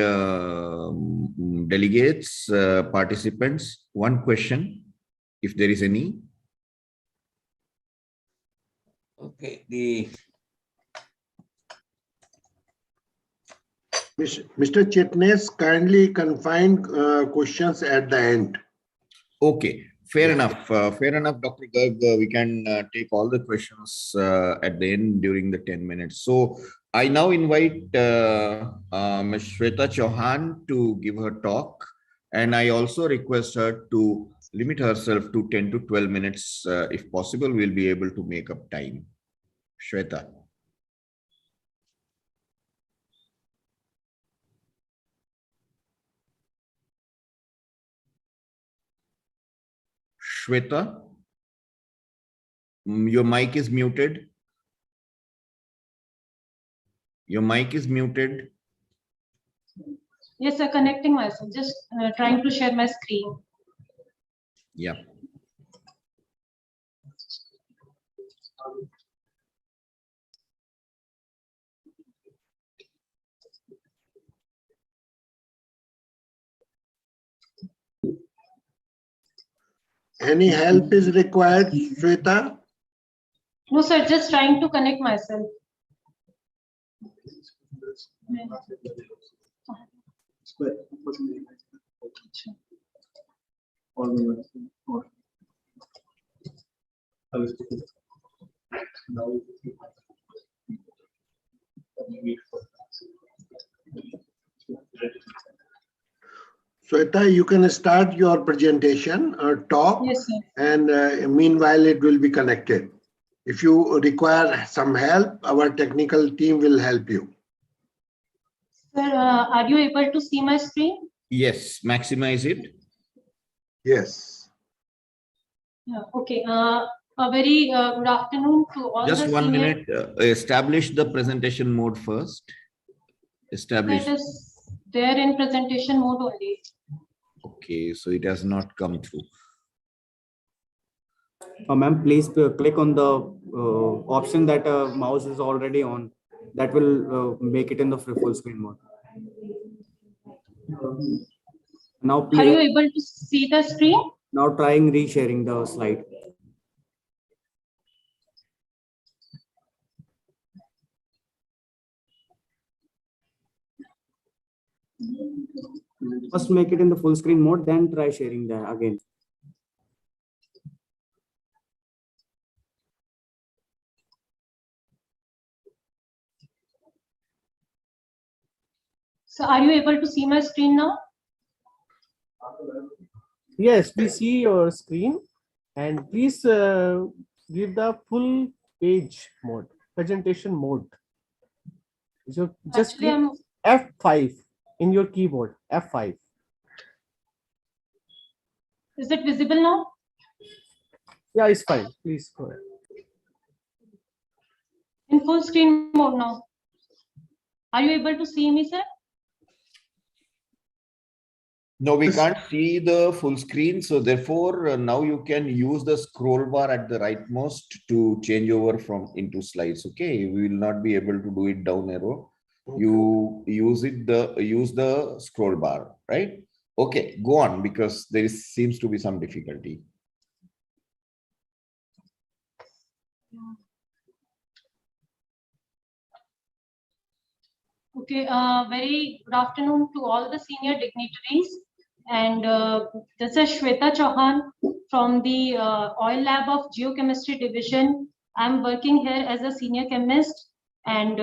delegates, participants, one question, if there is any. Okay, Mr. Chitnis, kindly confine questions at the end. Okay, fair enough. Fair enough, Dr. Garg. We can take all the questions at the end during the 10 minutes. So I now invite Ms. Shweta Chauhan to give her talk. And I also request her to limit herself to 10 to 12 minutes. If possible, we'll be able to make up time. Shweta. Shweta, your mic is muted. Your mic is muted. Yes, sir, connecting myself. Just trying to share my screen. Yeah. Any help is required, Shweta? No, sir, just trying to connect myself. Shweta, you can start your presentation or talk. Yes, sir. And meanwhile, it will be connected. If you require some help, our technical team will help you. Sir, are you able to see my screen? Yes, maximize it. Yes. Yeah, okay. A very good afternoon to all Just the 1 senior. minute. Establish the presentation mode first. Establish. It is there in presentation mode only. Okay, so it has not come through. Ma'am, please click on the option that mouse is already on. That will make it in the full screen mode. Now, Are you able to see the screen? Now trying resharing the slide. First make it in the full screen mode, then try sharing that again. So are you able to see my screen now? Yes, we see your screen, and please give the full page mode, presentation mode. So just Actually, click F5 in your keyboard, F5. Is it visible now? Yeah, it's fine. Please go ahead. In full screen mode now. Are you able to see me, sir? No, we can't see the full screen. So therefore, now you can use the scroll bar at the rightmost to change over from into slides. Okay, we will not be able to do it down arrow. Okay. You use the scroll bar, right? Okay, go on, because there seems to be some difficulty. Okay, very good afternoon to all the senior dignitaries. And this is Shweta Chauhan from the Oil Lab of Geochemistry Division. I'm working here as a senior chemist. And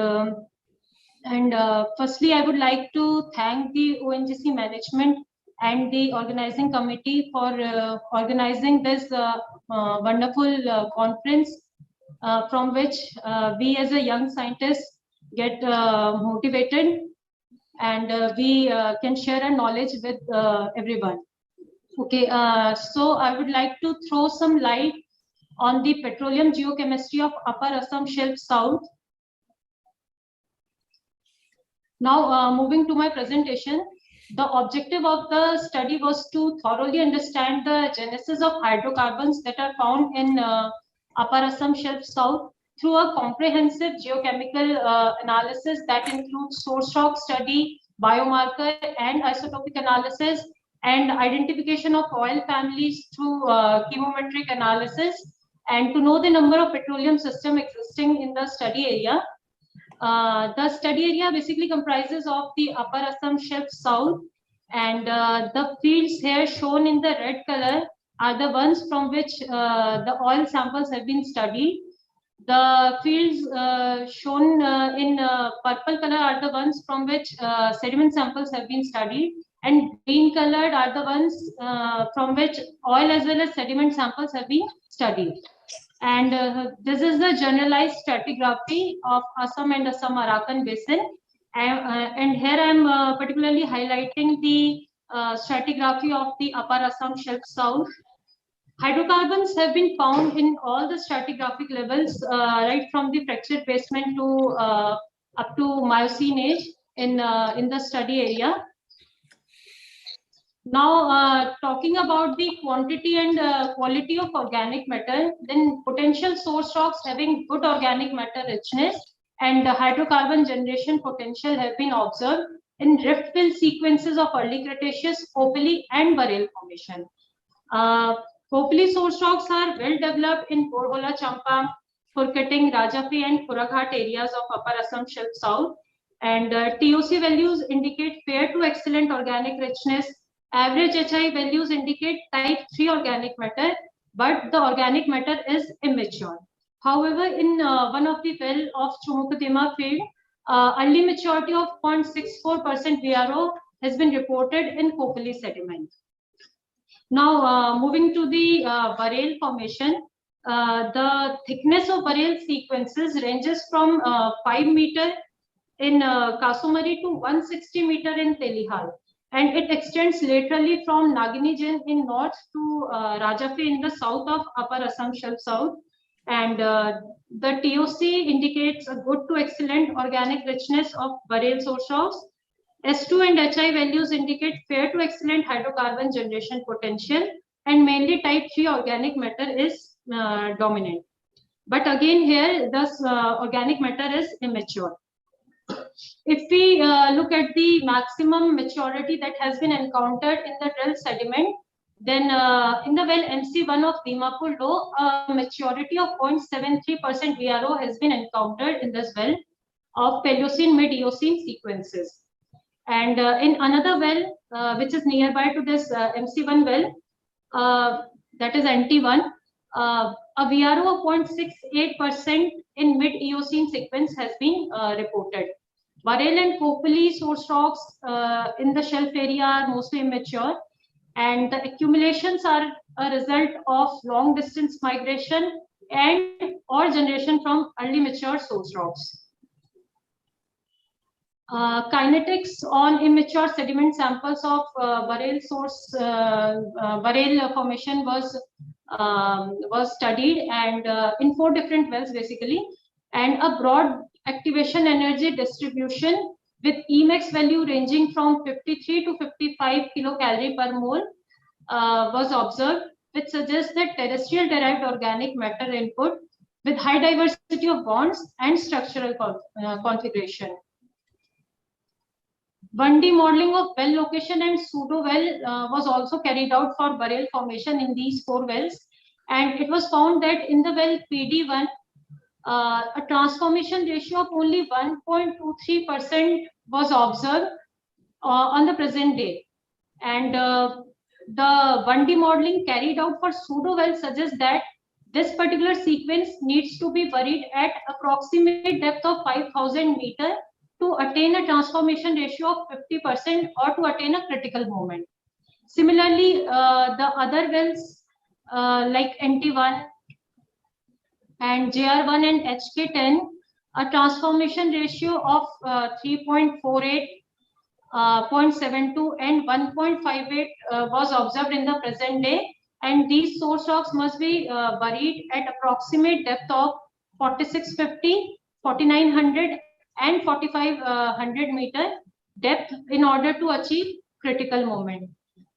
firstly, I would like to thank the ONGC management and the organizing committee for organizing this wonderful conference, from which we as a young scientist get motivated, and we can share our knowledge with everyone. Okay, so I would like to throw some light on the petroleum geochemistry of Upper Assam Shelf South. Now, moving to my presentation, the objective of the study was to thoroughly understand the genesis of hydrocarbons that are found in Upper Assam Shelf South through a comprehensive geochemical analysis that includes source rock study, biomarker and isotopic analysis, and identification of oil families through chemometric analysis, and to know the number of petroleum systems existing in the study area. The study area basically comprises of the Upper Assam Shelf South, and the fields here shown in the red color are the ones from which the oil samples have been studied. The fields shown in purple color are the ones from which sediment samples have been studied, and green colored are the ones from which oil as well as sediment samples have been studied. And this is the generalized stratigraphy of Assam and Assam-Arakan Basin. And here I am particularly highlighting the stratigraphy of the Upper Assam Shelf South. Hydrocarbons have been found in all the stratigraphic levels, right from the fractured basement to up to Miocene age in the study area. Now, talking about the quantity and quality of organic matter, then potential source rocks having good organic matter richness and hydrocarbon generation potential have been observed in rift-fill sequences of early Cretaceous, Kopali and Barel formation. Kopali source rocks are well developed in Borhola Champam, Furkating, Rajafi and Puraghat areas of Upper Assam Shelf South. And TOC values indicate fair to excellent organic richness. Average HI values indicate type 3 organic matter, but the organic matter is immature. However, in one of the well of Chumukudima field, early maturity of 0.64% VRO has been reported in Kopali sediment. Now, moving to the Barel formation, the thickness of Barel sequences ranges from 5 meter in Kasumari to 160 meter in Telihal. And it extends laterally from Nagini in north to Rajafi in the south of Upper Assam Shelf South. And the TOC indicates a good to excellent organic richness of Barel source rocks. S2 and HI values indicate fair to excellent hydrocarbon generation potential, and mainly type 3 organic matter is dominant. But again here, this organic matter is immature. If we look at the maximum maturity that has been encountered in the drill sediment, then in the well MC1 of Dimapur Low, a maturity of 0.73% VRO has been encountered in this well of Paleocene mid-Eocene sequences. And in another well, which is nearby to this MC1 well, that is NT1, a VRO of 0.68% in mid-Eocene sequence has been reported. Barel and Kopali source rocks in the shelf area are mostly immature, and the accumulations are a result of long distance migration and or generation from early mature source rocks. Kinetics on immature sediment samples of Barel source, Barel formation was was studied, and in 4 different wells basically, and a broad activation energy distribution with Emax value ranging from 53 to 55 kilocalorie per mole was observed, which suggests that terrestrial derived organic matter input with high diversity of bonds and structural configuration. 1D modeling of well location and pseudo well was also carried out for burial formation in these 4 wells, and it was found that in the well PD1, a transformation ratio of only 1.23% was observed on the present day, and the 1D modeling carried out for pseudo well suggests that this particular sequence needs to be buried at approximate depth of 5,000 meter to attain a transformation ratio of 50% or to attain a critical moment. Similarly, the other wells like NT1 and JR1 and HK10, a transformation ratio of 3.48, 0.72 and 1.58 was observed in the present day, and these source rocks must be buried at approximate depth of 4650, 4900 and 4500 meter depth in order to achieve critical moment.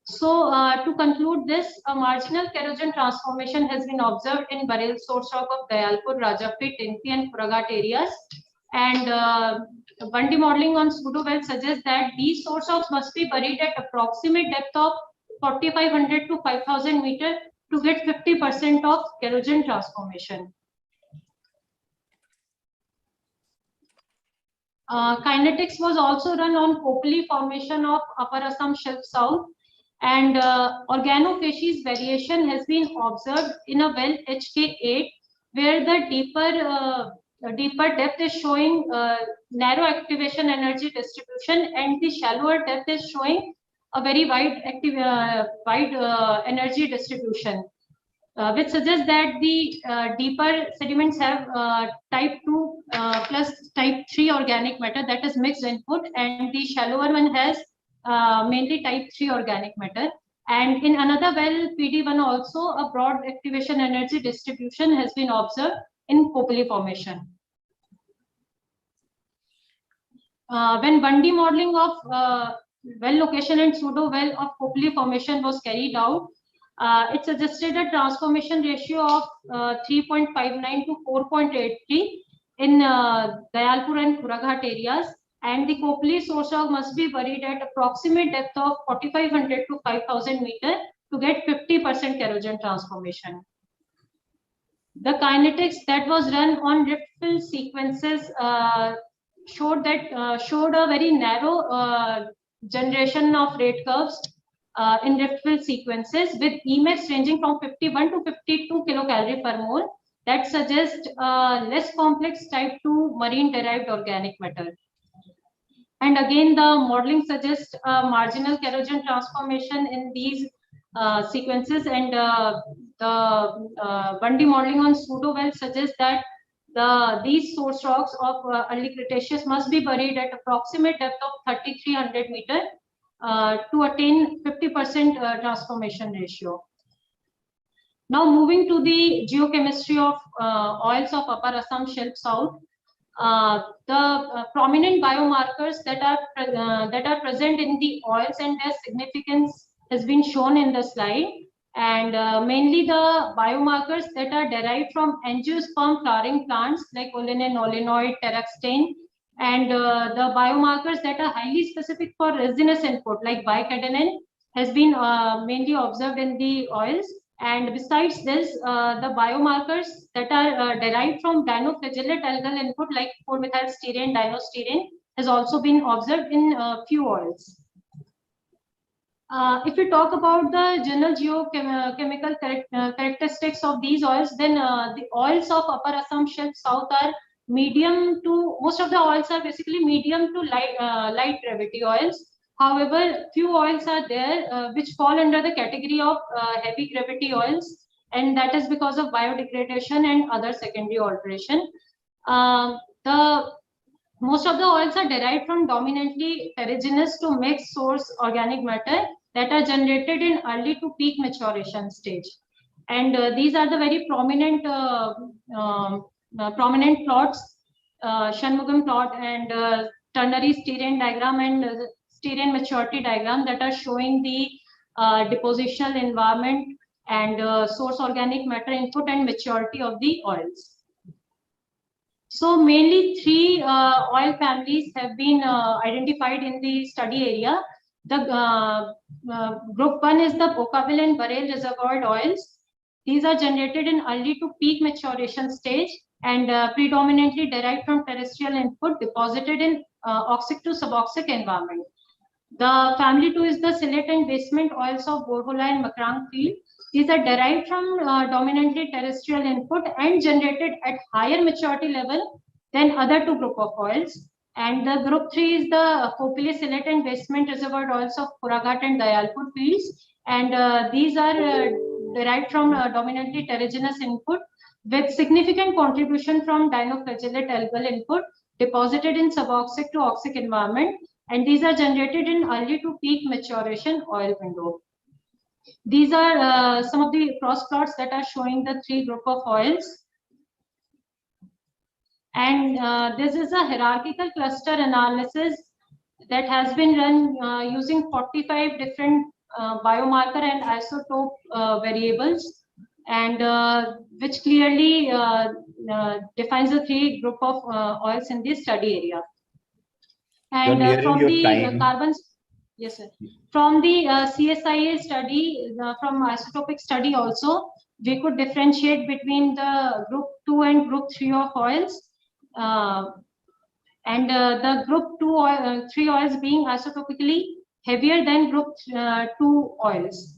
So to conclude this, a marginal kerogen transformation has been observed in burial source rock of Dayalpur, Rajapet, Tinpi and Puraghat areas, and 1D modeling on pseudo well suggests that these source rocks must be buried at approximate depth of 4500 to 5000 meter to get 50% of kerogen transformation. Kinetics was also run on Kopali formation of Upper Assam Shelf South, and organofacies variation has been observed in a well HK8, where the deeper depth is showing narrow activation energy distribution, and the shallower depth is showing a very wide energy distribution, which suggests that the deeper sediments have type 2 plus type 3 organic matter, that is mixed input, and the shallower one has mainly type 3 organic matter. And in another well, PD1 also, a broad activation energy distribution has been observed in Kopali formation. When 1D modeling of well location and pseudo well of Kopali formation was carried out, it suggested a transformation ratio of 3.59 to 4.83 in Dayalpur and Puraghat areas, and the Kopali source rock must be buried at approximate depth of 4500 to 5000 meter to get 50% kerogen transformation. The kinetics that was run on rift fill sequences showed a very narrow generation of rate curves in rift fill sequences with Emax ranging from 51 to 52 kilocalorie per mole. That suggests less complex type 2 marine derived organic matter. And again, the modeling suggests marginal kerogen transformation in these sequences, and the 1D modeling on pseudo well suggests that these source rocks of early Cretaceous must be buried at approximate depth of 3300 meter to attain 50% transformation ratio. Now moving to the geochemistry of oils of Upper Assam Shelf South. The prominent biomarkers that are present in the oils and their significance has been shown in the slide, and mainly the biomarkers that are derived from angiosperm flowering plants like olenin, olenoid, teraxtane, and the biomarkers that are highly specific for resinous input like bicadenen has been mainly observed in the oils. And besides this, the biomarkers that are derived from dinoflagellate algal input like 4-methylstyrene, dinostyrene has also been observed in few oils. If we talk about the general geochemical characteristics of these oils, then the oils of Upper Assam Shelf South are medium to, most of the oils are basically medium to light gravity oils. However, few oils are there which fall under the category of heavy gravity oils, and that is because of biodegradation and other secondary alteration. Most of the oils are derived from dominantly ferruginous to mixed source organic matter that are generated in early to peak maturation stage. And these are the very prominent prominent plots, Shanmugam plot and ternary stearine diagram and stearine maturity diagram that are showing the depositional environment and source organic matter input and maturity of the oils. So mainly three oil families have been identified in the study area. The group 1 is the Bocaville and Barrel reservoir oils. These are generated in early to peak maturation stage and predominantly derived from terrestrial input deposited in oxic to suboxic environment. The family 2 is the Sillet and basement oils of Borhola and Makrang field. These are derived from dominantly terrestrial input and generated at higher maturity level than other two group of oils. And the group 3 is the Kopili, Sillet and basement reservoir oils of Puraghat and Dayalpur fields. And these are derived from dominantly terragenous input with significant contribution from dinoflagellate algal input deposited in suboxic to oxic environment. And these are generated in early to peak maturation oil window. These are some of the cross plots that are showing the three group of oils. And this is a hierarchical cluster analysis that has been run using 45 different biomarker and isotope variables, and which clearly defines the three group of oils in this study area. And from the carbons, yes sir, from the CSIA study, from isotopic study also, we could differentiate between the group 2 and group 3 of oils, and the group 2 oil, 3 oils being isotopically heavier than group 2 oils.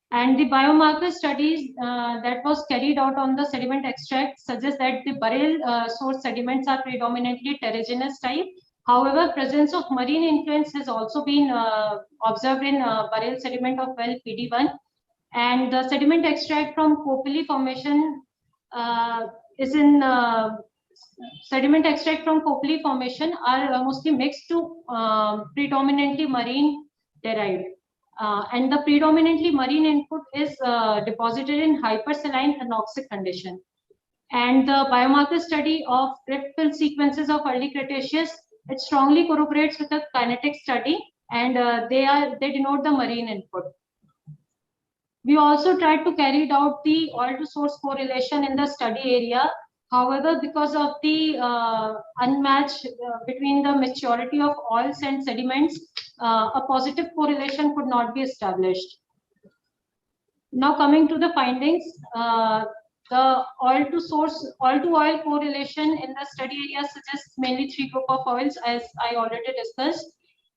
And the biomarker studies that was carried out on the sediment extract suggest that the Barrel source sediments are predominantly terragenous type. However, presence of marine influence has also been observed in Barrel sediment of well PD1. And the sediment extract from Kopili formation is in sediment extract from Kopili formation are mostly mixed to predominantly marine derived. And the predominantly marine input is deposited in hypersaline anoxic condition. And the biomarker study of drift fill sequences of early Cretaceous, it strongly corroborates with the kinetic study, and they denote the marine input. We also tried to carry out the oil to source correlation in the study area. However, because of the unmatch between the maturity of oils and sediments, a positive correlation could not be established. Now coming to the findings, the oil to oil correlation in the study area suggests mainly three group of oils, as I already discussed.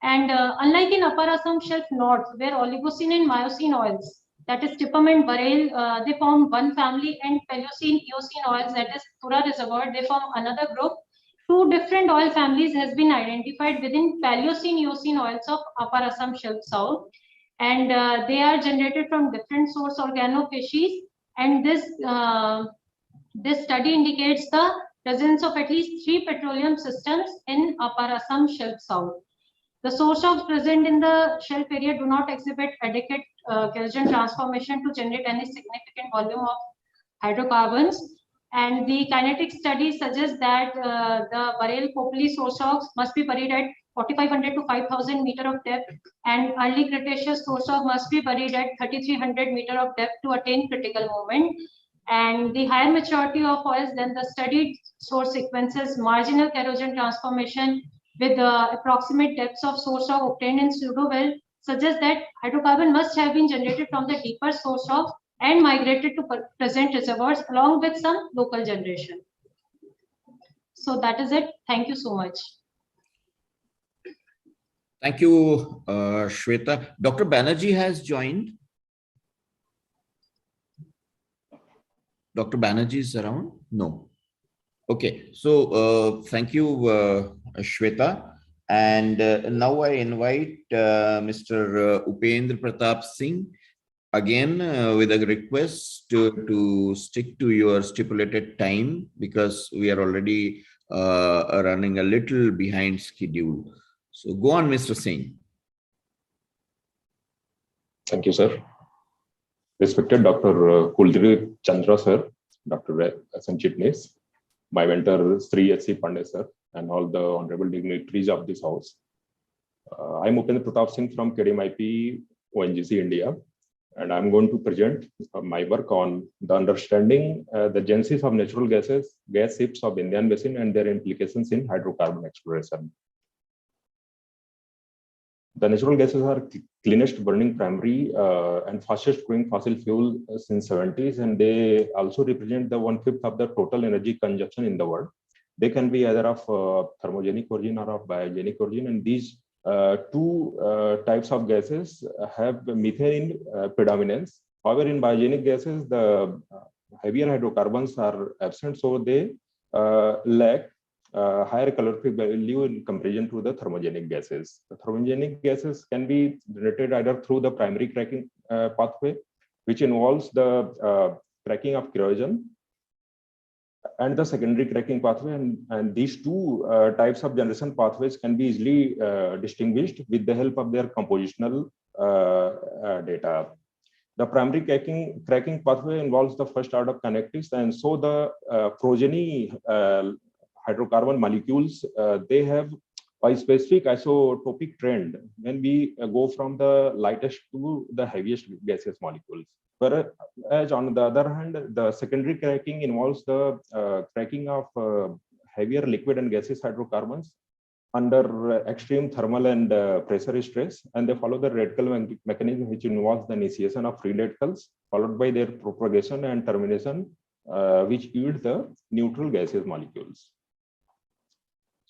And unlike in Upper Assam Shelf North, where Oligocene and Miocene oils, that is Tipum and Barrel, they form one family, and Paleocene, Eocene oils, that is Tura reservoir, they form another group. Two different oil families has been identified within Paleocene, Eocene oils of Upper Assam Shelf South, and they are generated from different source organofascies. And this study indicates the presence of at least 3 petroleum systems in Upper Assam Shelf South. The source rocks present in the shelf area do not exhibit adequate kerogen transformation to generate any significant volume of hydrocarbons. And the kinetic study suggests that the Barrel Kopili source rocks must be buried at 4,500 to 5,000 meter of depth, and early Cretaceous source rock must be buried at 3,300 meter of depth to attain critical movement. And the higher maturity of oils than the studied source sequences, marginal kerogen transformation with approximate depths of source rock obtained in pseudo well suggests that hydrocarbon must have been generated from the deeper source rocks and migrated to present reservoirs along with some local generation. So that is it. Thank you so much. Thank you, Shweta. Dr. Banerjee has joined. Dr. Banerjee is around? No. Okay, so thank you, Shweta. And now I invite Mr. Upendra Pratap Singh again with a request to stick to your stipulated time, because we are already running a little behind schedule. So go on, Mr. Singh. Thank you, sir. Respected Dr. Kuldip Chandra sir, Dr. Sanchit Nes, my mentor Sri H.C. Pandey sir, and all the honorable dignitaries of this house. I'm Upendra Pratap Singh from KDMIP ONGC India, and I'm going to present my work on the understanding the genesis of natural gases, gas ships of Indian Basin and their implications in hydrocarbon exploration. The natural gases are cleanest burning primary and fastest growing fossil fuel since 70s, and they also represent the 1/5 of the total energy consumption in the world. They can be either of thermogenic origin or of biogenic origin, and these two types of gases have methane in predominance. However, in biogenic gases, the heavier hydrocarbons are absent, so they lack higher calorific value in comparison to the thermogenic gases. The thermogenic gases can be generated either through the primary cracking pathway, which involves the cracking of kerosene, and the secondary cracking pathway, and these two types of generation pathways can be easily distinguished with the help of their compositional data. The primary cracking pathway involves the first order of kinetics, and so the progeny hydrocarbon molecules, they have a specific isotopic trend when we go from the lightest to the heaviest gaseous molecules. Whereas on the other hand, the secondary cracking involves the cracking of heavier liquid and gaseous hydrocarbons under extreme thermal and pressure stress, and they follow the radical mechanism, which involves the initiation of free radicals, followed by their propagation and termination, which yield the neutral gaseous molecules.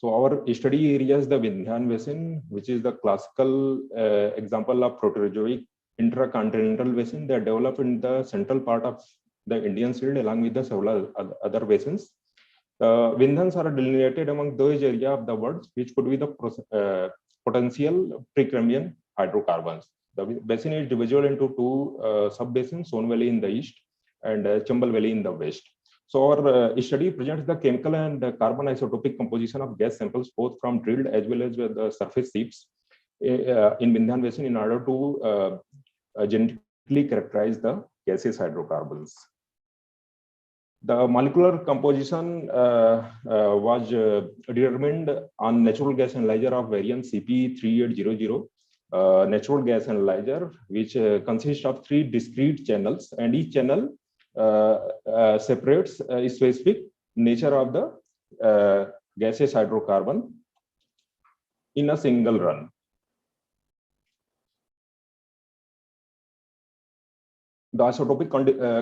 So our study area is the Vindhyan Basin, which is the classical example of Proterozoic intracontinental basin that developed in the central part of the Indian shield along with the several other basins. Vindhyans are delineated among those areas of the world which could be the potential Precambrian hydrocarbons. The basin is divisible into two sub-basins, Son Valley in the east and Chambal Valley in the west. So our study presents the chemical and carbon isotopic composition of gas samples, both from drilled as well as the surface ships in Vindhyan Basin, in order to genetically characterize the gaseous hydrocarbons. The molecular composition was determined on natural gas analyzer of variant CP3800, natural gas analyzer, which consists of 3 discrete channels, and each channel separates a specific nature of the gaseous hydrocarbon in a single run. The isotopic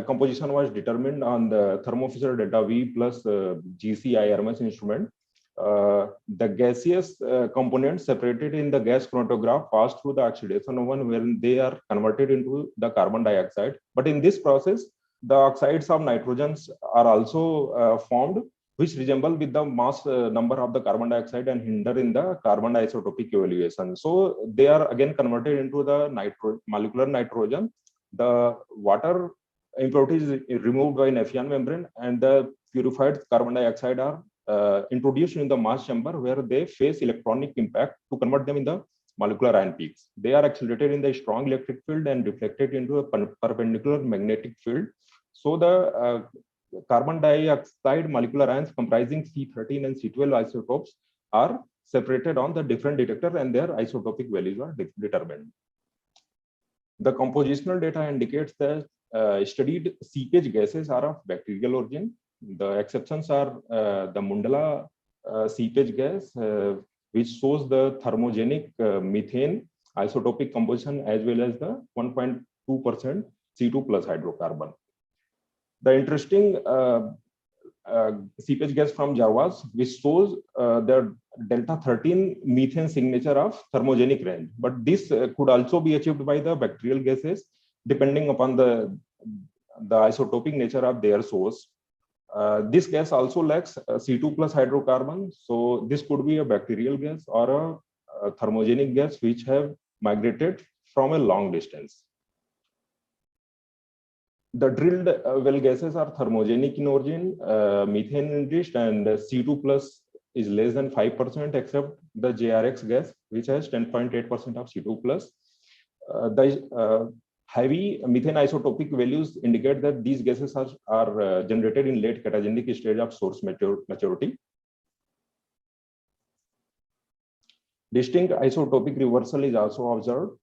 composition was determined on the thermofisher delta V plus GC-IRMS instrument. The gaseous components separated in the gas chromatograph pass through the oxidation oven when they are converted into the carbon dioxide. But in this process, the oxides of nitrogens are also formed, which resemble with the mass number of the carbon dioxide and hinder in the carbon isotopic evaluation. So they are again converted into the molecular nitrogen. The water impurities is removed by Nefian membrane, and the purified carbon dioxide are introduced in the mass chamber, where they face electronic impact to convert them in the molecular ion peaks. They are accelerated in the strong electric field and reflected into a perpendicular magnetic field. So the carbon dioxide molecular ions comprising C13 and C12 isotopes are separated on the different detector, and their isotopic values are determined. The compositional data indicates that studied seepage gases are of bacterial origin. The exceptions are the Mundala seepage gas, which shows the thermogenic methane isotopic composition, as well as the 1.2% C2 plus hydrocarbon. The interesting seepage gas from Javas, which shows the delta 13 methane signature of thermogenic range. But this could also be achieved by the bacterial gases, depending upon the isotopic nature of their source. This gas also lacks C2 plus hydrocarbon, so this could be a bacterial gas or a thermogenic gas which have migrated from a long distance. The drilled well gases are thermogenic in origin, methane enriched, and C2 plus is less than 5%, except the JRX gas, which has 10.8% of C2 plus. The Heavy methane isotopic values indicate that these gases are generated in late catagenic stage of source maturity. Distinct isotopic reversal is also observed.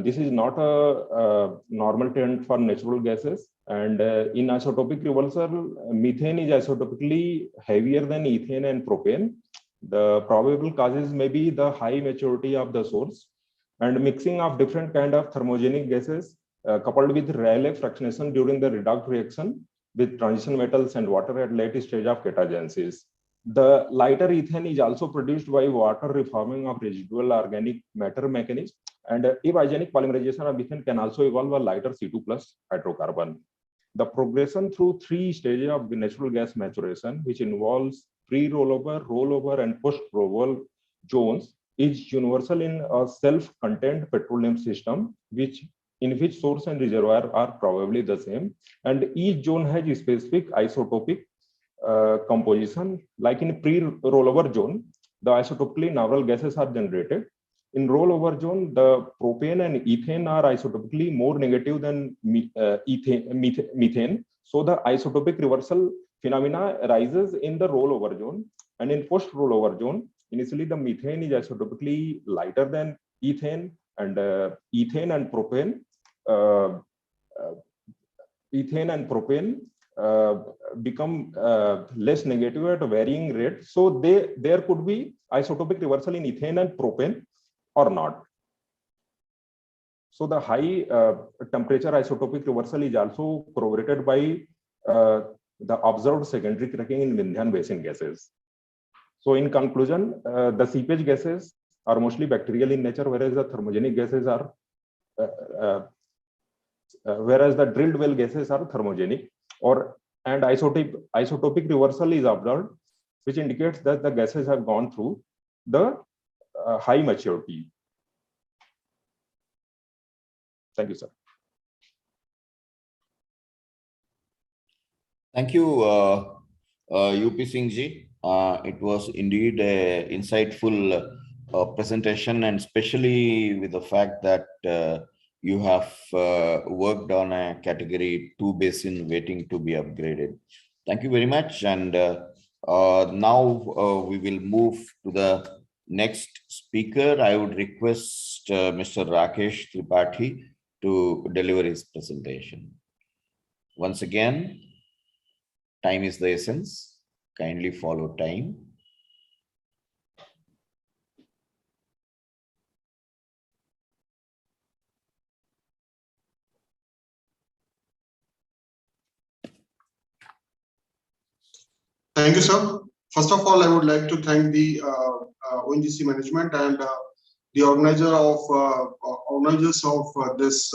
This is not a normal trend for natural gases. And in isotopic reversal, methane is isotopically heavier than ethane and propane. The probable causes may be the high maturity of the source and mixing of different kind of thermogenic gases coupled with Rayleigh fractionation during the redox reaction with transition metals and water at late stage of catagenesis. The lighter ethane is also produced by water reforming of residual organic matter mechanism. And epiogenic polymerization of methane can also evolve a lighter C2 plus hydrocarbon. The progression through 3 stages of the natural gas maturation, which involves pre-rollover, rollover, and post-rollover zones, is universal in a self-contained petroleum system, in which source and reservoir are probably the same, and each zone has a specific isotopic composition. Like in pre-rollover zone, the isotopically novel gases are generated. In rollover zone, the propane and ethane are isotopically more negative than methane. So the isotopic reversal phenomena arises in the rollover zone. And in post-rollover zone, initially the methane is isotopically lighter than ethane, and ethane and propane become less negative at a varying rate. So there could be isotopic reversal in ethane and propane or not. So the high temperature isotopic reversal is also corroborated by the observed secondary cracking in Vindhyan basin gases. So in conclusion, the seepage gases are mostly bacterial in nature, whereas the thermogenic gases are whereas the drilled well gases are thermogenic, and isotopic reversal is observed, which indicates that the gases have gone through the high maturity. Thank you, sir. Thank you, UP Singh ji. It was indeed an insightful presentation, and especially with the fact that you have worked on a category 2 basin waiting to be upgraded. Thank you very much. And now we will move to the next speaker. I would request Mr. Rakesh Tripathi to deliver his presentation. Once again, time is the essence. Kindly follow time. Thank you, sir. First of all, I would like to thank the ONGC management and the organizers of this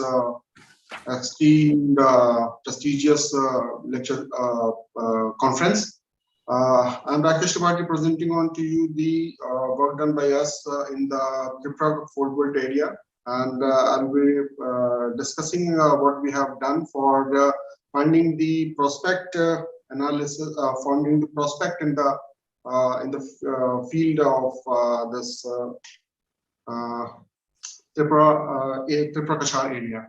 esteemed, prestigious lecture conference. I'm Rakesh Tripathi presenting on to you the work done by us in the Tripura Fort Worth area, and I'll be discussing what we have done for finding the prospect analysis, finding the prospect in the field of this Tripura Kashar area.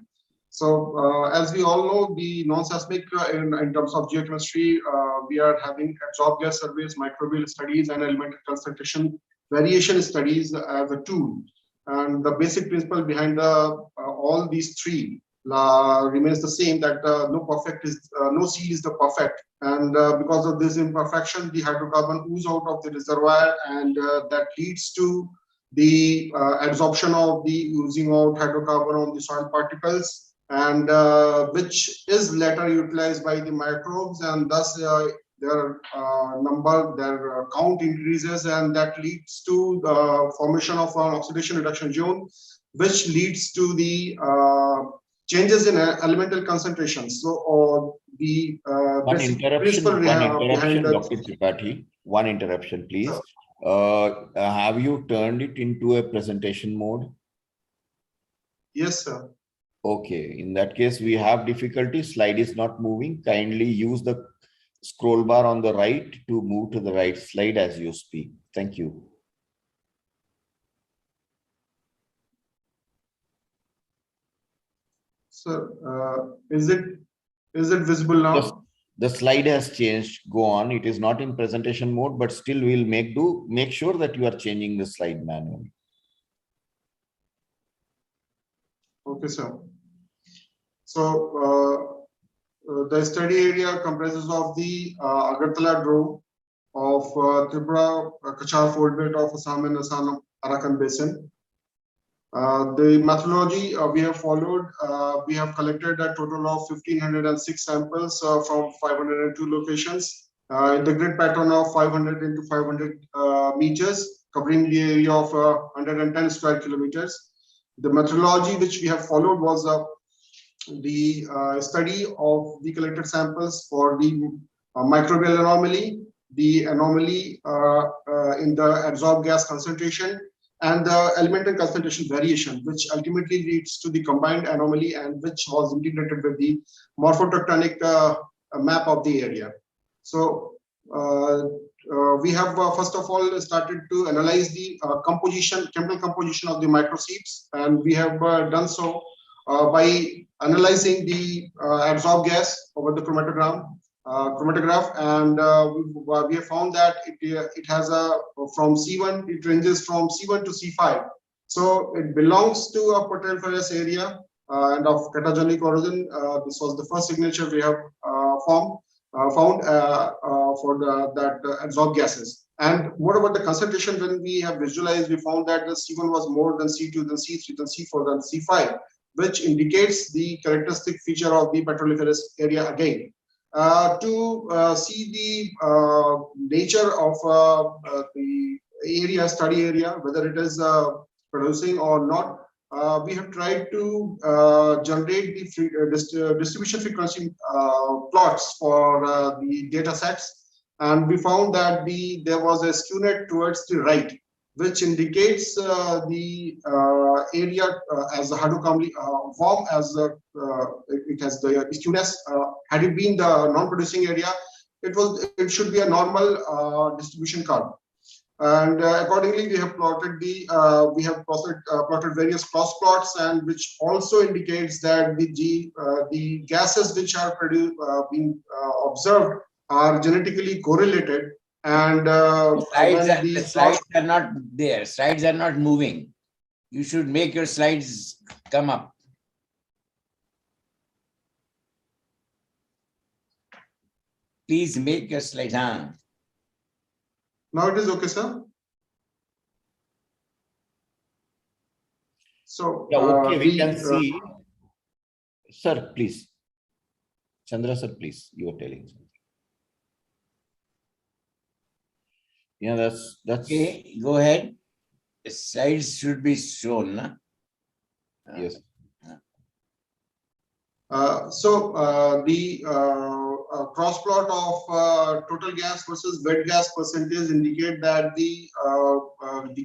So as we all know, the non-seismic in terms of geochemistry, we are having absorbed gas surveys, microbial studies, and elemental concentration variation studies as a tool. And the basic principle behind all these three remains the same, that no seal is the perfect. And because of this imperfection, the hydrocarbon ooze out of the reservoir, and that leads to the absorption of the oozing out hydrocarbon on the soil particles, and which is later utilized by the microbes, and thus their count increases, and that leads to the formation of an oxidation reduction zone, which leads to the changes in elemental concentrations. So the one interruption, Dr. Tripathi. One interruption, please. Have you turned it into a presentation mode? Yes, sir. Okay, in that case, we have difficulty. Slide is not moving. Kindly use the scroll bar on the right to move to the right slide as you speak. Thank you. So Sir, is it visible now? The slide has changed. Go on. It is not in presentation mode, but still we'll make sure that you are changing the slide manually. Okay, sir. So the study area comprises of the Agartala Drome of Tripura, Kachar Fold Belt of Assam and Assam Arakan Basin. The methodology we have followed, we have collected a total of 1,506 samples from 502 locations in the grid pattern of 500 into 500 meters, covering the area of 110 square kilometers. The methodology which we have followed was the study of the collected samples for the microbial anomaly, the anomaly in the adsorbed gas concentration, and the elemental concentration variation, which ultimately leads to the combined anomaly and which was integrated with the morphotectonic map of the area. So we have first of all started to analyze the chemical composition of the microseeds, and we have done so by analyzing the adsorbed gas over the chromatograph, and we have found that it has from C1, it ranges from C1 to C5. So it belongs to a polyferous area and of catagenic origin. This was the first signature we have found for that adsorbed gases. And what about the concentration? When we have visualized, we found that the C1 was more than C2, then C3, then C4, then C5, which indicates the characteristic feature of the petroliferous area again. To see the nature of the area, study area, whether it is producing or not, we have tried to generate the distribution frequency plots for the data sets, and we found that there was a skewness towards the right, which indicates the area as a hydrocarbon form, as it has the skewness. Had it been the non-producing area, it should be a normal distribution curve. And accordingly, we have plotted plotted various cross plots, and which also indicates that the gases which are being observed are genetically correlated. And the slides are not there. Slides are not moving. You should make your slides come up. Please make your slides. Huh? Now it is okay, sir. So yeah, okay, we can see. Sir, please. Chandra, sir, please. You are telling something. Yeah, that's okay. Go ahead. The slides should be shown. Nah? Yes. The cross plot of total gas versus wet gas percentage indicate that the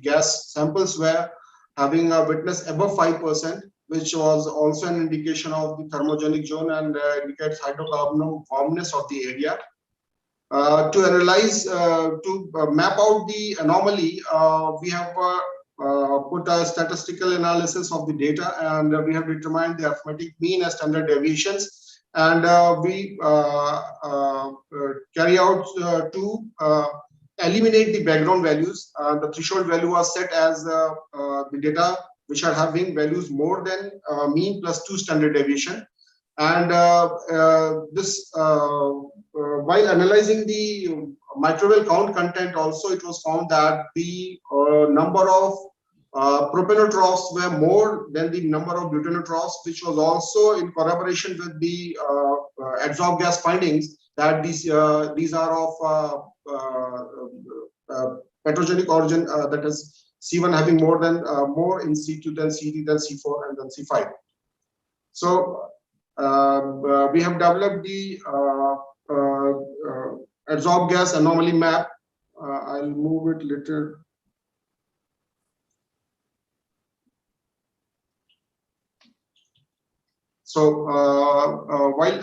gas samples were having a wetness above 5%, which was also an indication of the thermogenic zone and indicates hydrocarbon warmness of the area. To analyze, to map out the anomaly, we have put a statistical analysis of the data, and we have determined the arithmetic mean as standard deviations, and we carry out to eliminate the background values. The threshold value was set as the data which are having values more than mean plus 2 standard deviation. And while analyzing the microbial count content, also it was found that the number of propanotrophs were more than the number of butanotrophs, which was also in corroboration with the adsorbed gas findings that these are of petrogenic origin, that is C1 having more in C2 than C3 than C4 and then C5. So we have developed the adsorbed gas anomaly map. I'll move it later. So while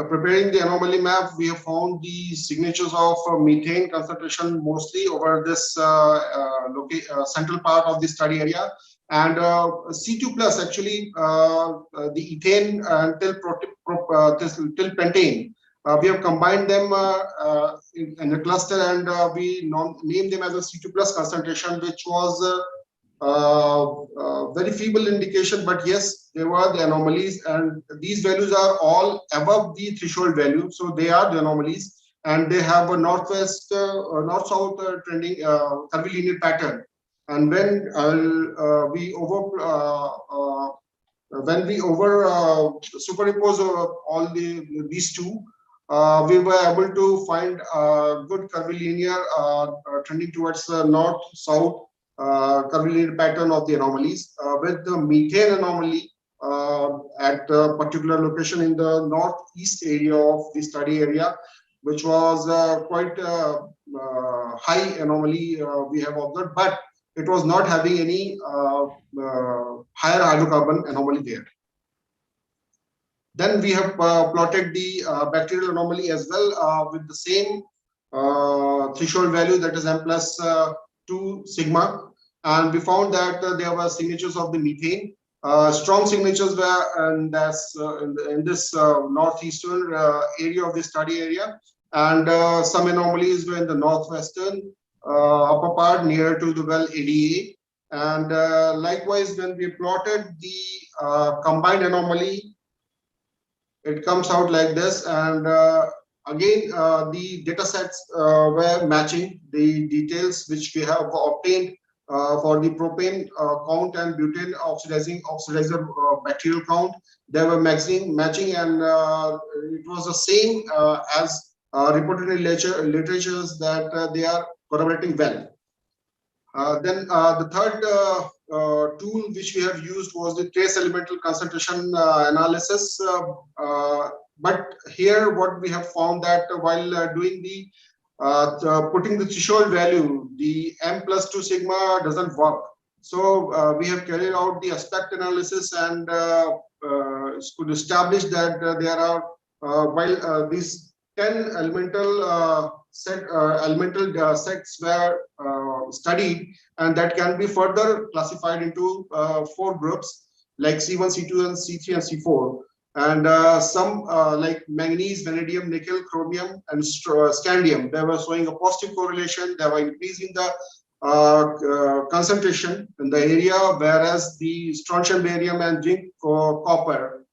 preparing the anomaly map, we have found the signatures of methane concentration mostly over this central part of the study area, and C2 plus actually the ethane till pentane. We have combined them in a cluster, and we named them as a C2 plus concentration, which was very feeble indication, but yes, there were the anomalies, and these values are all above the threshold value, so they are the anomalies, and they have a northwest north-south trending curvilinear pattern. And when we superimpose all these two, we were able to find good curvilinear trending towards the north-south curvilinear pattern of the anomalies, with the methane anomaly at a particular location in the northeast area of the study area, which was quite high anomaly we have observed, but it was not having any higher hydrocarbon anomaly there. Then we have plotted the bacterial anomaly as well with the same threshold value, that is M plus 2 sigma, and we found that there were signatures of the methane. Strong signatures were in this northeastern area of the study area, and some anomalies were in the northwestern upper part near to the well ADA. And likewise, when we plotted the combined anomaly, it comes out like this, and again the data sets were matching the details which we have obtained for the propane count and butane oxidizer bacterial count. They were matching, and it was the same as reported in literatures that they are corroborating well. Then the third tool which we have used was the trace elemental concentration analysis. But here what we have found that while doing the putting the threshold value, the M plus 2 sigma doesn't work. So we have carried out the aspect analysis and could establish that there are while these 10 elemental sets were studied, and that can be further classified into 4 groups like C1, C2, and C3 and C4. And some like manganese, vanadium, nickel, chromium, and scandium, they were showing a positive correlation. They were increasing the concentration in the area, whereas the strontium, barium, and zinc, copper,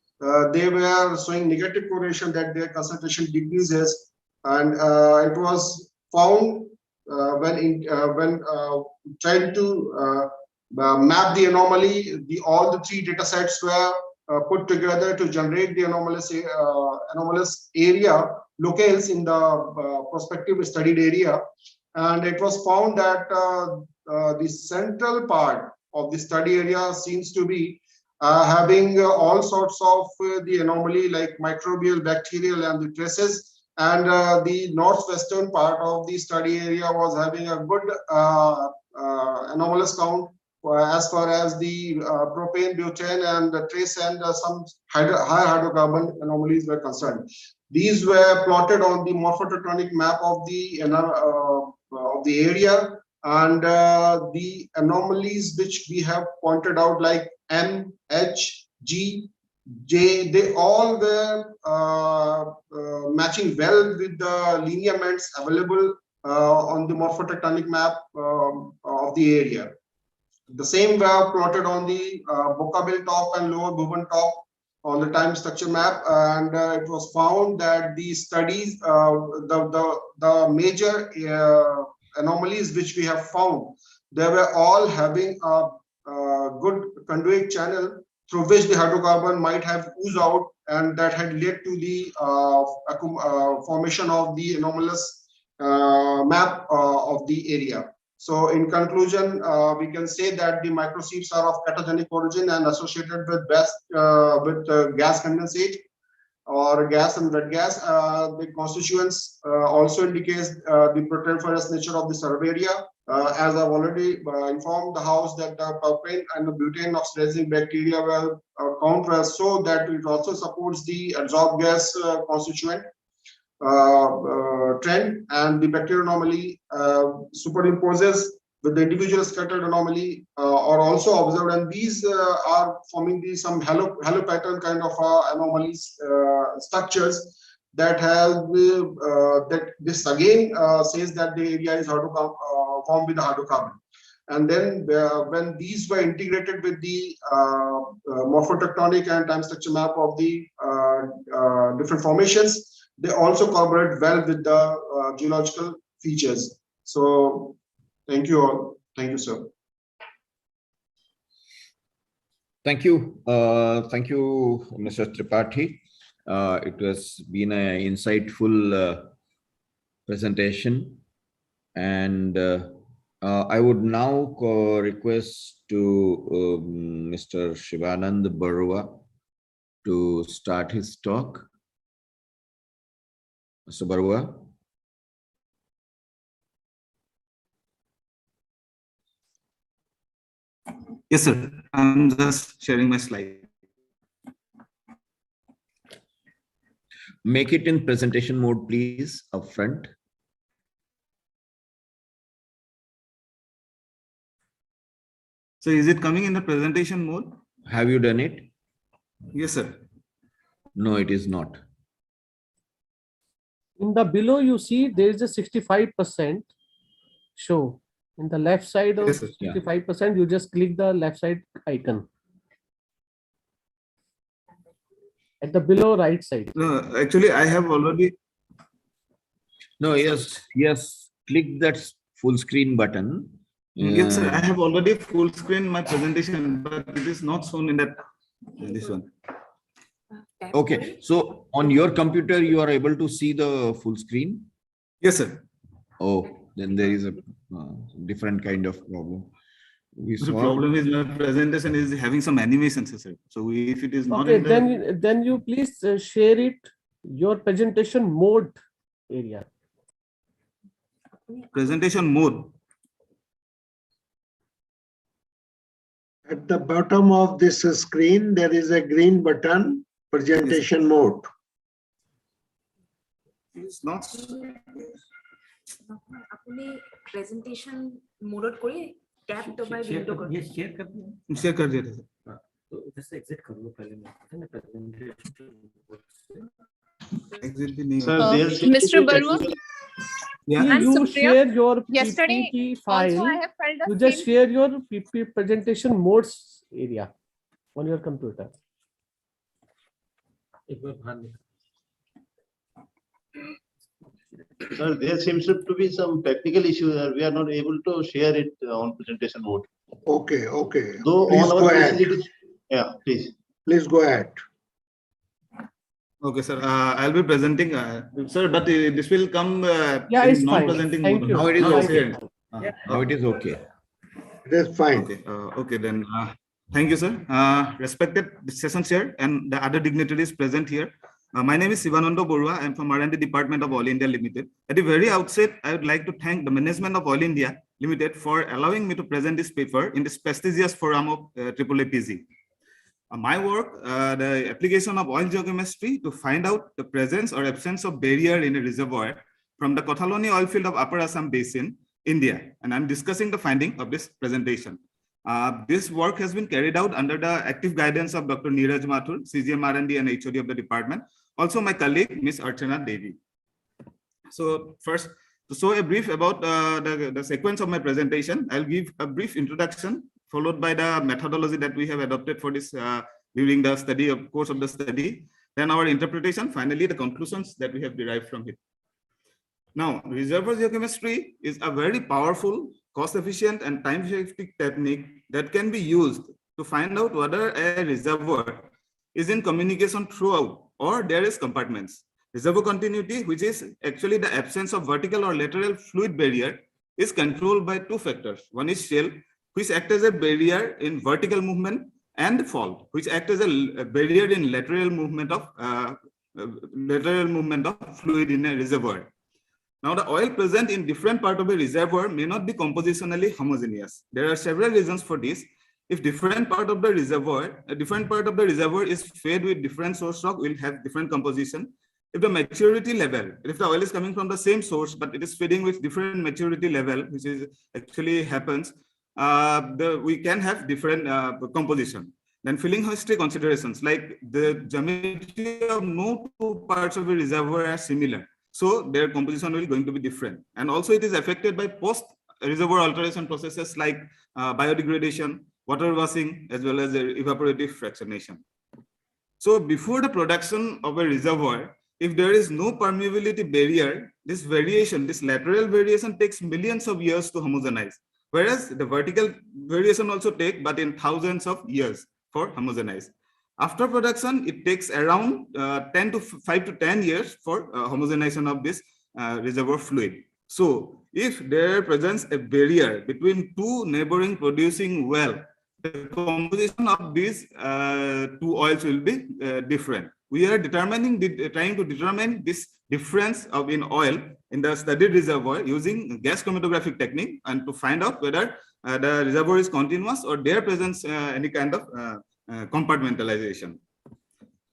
they were showing negative correlation, that their concentration decreases. And it was found when trying to map the anomaly, all the 3 data sets were put together to generate the anomalous area locales in the prospective studied area. And it was found that the central part of the study area seems to be having all sorts of the anomaly, like microbial, bacterial, and the traces. And the northwestern part of the study area was having a good anomalous count as far as the propane, butane, and the trace and some high hydrocarbon anomalies were concerned. These were plotted on the morphotectonic map of the area, and the anomalies which we have pointed out, like M, H, G, J, they all were matching well with the lineaments available on the morphotectonic map of the area. The same were plotted on the Bocabel top and lower Bourbon top on the time structure map, and it was found that the studies, the major anomalies which we have found, they were all having a good conduit channel through which the hydrocarbon might have oozed out, and that had led to the formation of the anomalous map of the area. So in conclusion, we can say that the microsieves are of catogenic origin and associated with gas condensate or gas and wet gas. The constituents also indicates the proteiniferous nature of the survey area. As I've already informed the House that the propane and the butane oxidizing bacteria will contrast so that it also supports the adsorbed gas constituent trend, and the bacterial anomaly superimposes with the individual scattered anomaly are also observed, and these are forming some halo pattern kind of anomalies structures that have that this again says that the area is formed with the hydrocarbon. And then when these were integrated with the morphotectonic and time structure map of the different formations, they also correlate well with the geological features. So thank you all. Thank you, sir. Thank you. Thank you, Mr. Tripathi. It has been an insightful presentation, and I would now request to Mr. Shivanand Barua to start his talk. Mr. Barua. Yes, sir. I'm just sharing my slide. Make it in presentation mode, please, up front. So is it coming in the presentation mode? Have you done it? Yes, sir. No, it is not. In the below, you see there is a 65% show. In the left side of 65%, you just click the left side icon. At the below right side. No, actually, I have already. No, yes. Click that full screen button. Yes, sir. I have already full screen my presentation, but it is not shown in that this one. Okay, so on your computer, you are able to see the full screen? Yes, sir. Oh, then there is a different kind of problem. The problem is my presentation is having some animations, sir. So if it is not Okay, in the... then you please share it, your presentation mode area. Presentation mode. At the bottom of this screen, there is a green button, presentation mode. It's not. अपने presentation mode कोई tab दबाए window कर. ये share कर दिया. Share कर दिया था. तो इधर से exit कर लो पहले मैं. Exit भी नहीं. Mr. Barua. Yeah. You share your Yesterday PPT file. also I have felt the You just same. share your PPT presentation modes area on your computer. Sir, there seems to be some technical issue there. We are not able to share it on presentation mode. Okay. Though Please on go our ahead. facilities, yeah, please. Please go ahead. Okay, sir. I'll be presenting, sir, but this will come Yeah, in it's fine. non-presenting Thank mode. you. Now it is okay. Now it is okay. It is fine. Okay, okay then. Thank you, sir. Respected session chair and the other dignitaries present here. My name is Sivananda Borua. I am from R&D Department of Oil India Limited. At the very outset, I would like to thank the management of Oil India Limited for allowing me to present this paper in this prestigious forum of AAAPG. My work, the application of oil geochemistry to find out the presence or absence of barrier in a reservoir from the Kothaloni oil field of Upper Assam Basin, India. And I'm discussing the finding of this presentation. This work has been carried out under the active guidance of Dr. Neeraj Mathur, CGM R&D and HOD of the department. Also my colleague, Ms. Archana Devi. So first, to show a brief about the sequence of my presentation, I'll give a brief introduction followed by the methodology that we have adopted for this during the study of course of the study, then our interpretation, finally the conclusions that we have derived from it. Now, reservoir geochemistry is a very powerful, cost-efficient and time-effective technique that can be used to find out whether a reservoir is in communication throughout or there is compartments. Reservoir continuity, which is actually the absence of vertical or lateral fluid barrier, is controlled by two factors. One is shale, which act as a barrier in vertical movement, and fault, which act as a barrier in lateral movement of fluid in a reservoir. Now, the oil present in different part of a reservoir may not be compositionally homogeneous. There are several reasons for this. If different part of the reservoir, a different part of the reservoir is fed with different source rock, will have different composition. If the maturity level, if the oil is coming from the same source, but it is feeding with different maturity level, which is actually happens, we can have different composition. Then filling history considerations, like the geometry of no two parts of a reservoir are similar. So their composition will going to be different. And also it is affected by post reservoir alteration processes like biodegradation, water washing, as well as evaporative fractionation. So before the production of a reservoir, if there is no permeability barrier, this variation, this lateral variation takes millions of years to homogenize. Whereas the vertical variation also take, but in thousands of years for homogenize. After production, it takes around 5 to 10 years for homogenization of this reservoir fluid. So if there presents a barrier between two neighboring producing well, the composition of these two oils will be different. We are trying to determine this difference in oil in the studied reservoir using gas chromatographic technique, and to find out whether the reservoir is continuous or there presents any kind of compartmentalization.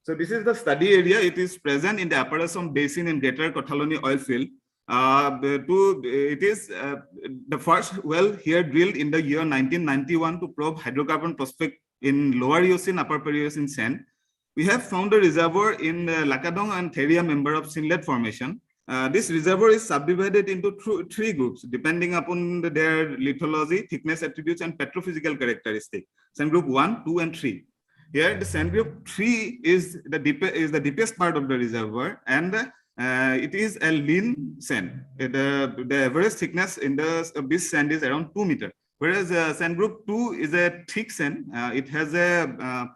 So this is the study area. It is present in the Upper Assam Basin in Greater Kothaloni oil field. It is the first well here drilled in the year 1991 to probe hydrocarbon prospect in Lower Eocene, Upper Paleocene sand. We have found a reservoir in Lakadong and Theria member of Sinlet Formation. This reservoir is subdivided into three groups depending upon their lithology, thickness attributes, and petrophysical characteristics. Sand group 1, 2, and 3. Here, the sand group 3 is the deepest part of the reservoir, and it is a lean sand. The average thickness in this sand is around 2 meters, whereas sand group 2 is a thick sand. It has a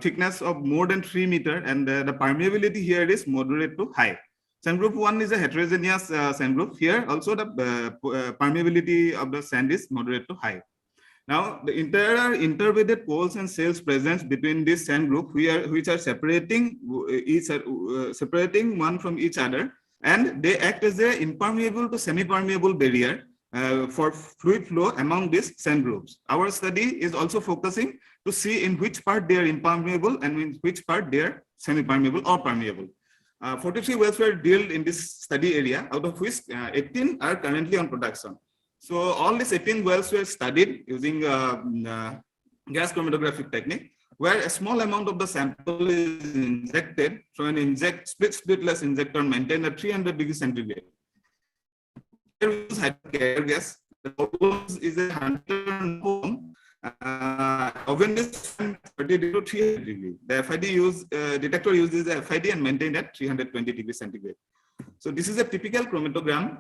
thickness of more than 3 meters, and the permeability here is moderate to high. Sand group 1 is a heterogeneous sand group. Here also the permeability of the sand is moderate to high. Now the entire interbedded poles and cells present between this sand group which are separating one from each other, and they act as an impermeable to semi-permeable barrier for fluid flow among these sand groups. Our study is also focusing to see in which part they are impermeable and in which part they are semi-permeable or permeable. 43 wells were drilled in this study area, out of which 18 are currently on production. So all these 18 wells were studied using gas chromatographic technique, where a small amount of the sample is injected through an splitless injector maintained at 300 degrees centigrade. Here we use carrier gas. The problem is a 100 ohm. Oven is 30 to 300 degrees. The FID detector uses the FID and maintained at 320 degrees centigrade. So this is a typical chromatogram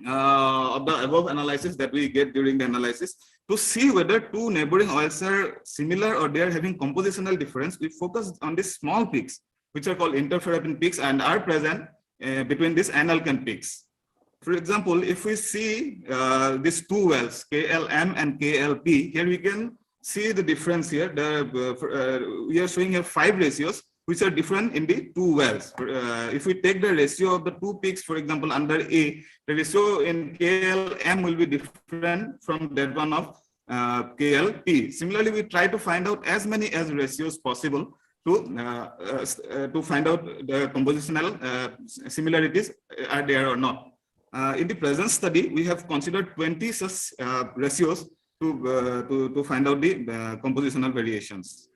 of the above analysis that we get during the analysis. To see whether two neighboring oils are similar or they are having compositional difference, we focus on these small peaks, which are called interferopin peaks and are present between these analkane peaks. For example, if we see these two wells, KLM and KLP, here we can see the difference here. We are showing here 5 ratios, which are different in the two wells. If we take the ratio of the two peaks, for example, under A, the ratio in KLM will be different from that one of KLP. Similarly, we try to find out as many as ratios possible to find out the compositional similarities are there or not. In the present study, we have considered 20 such ratios to find out the compositional variations.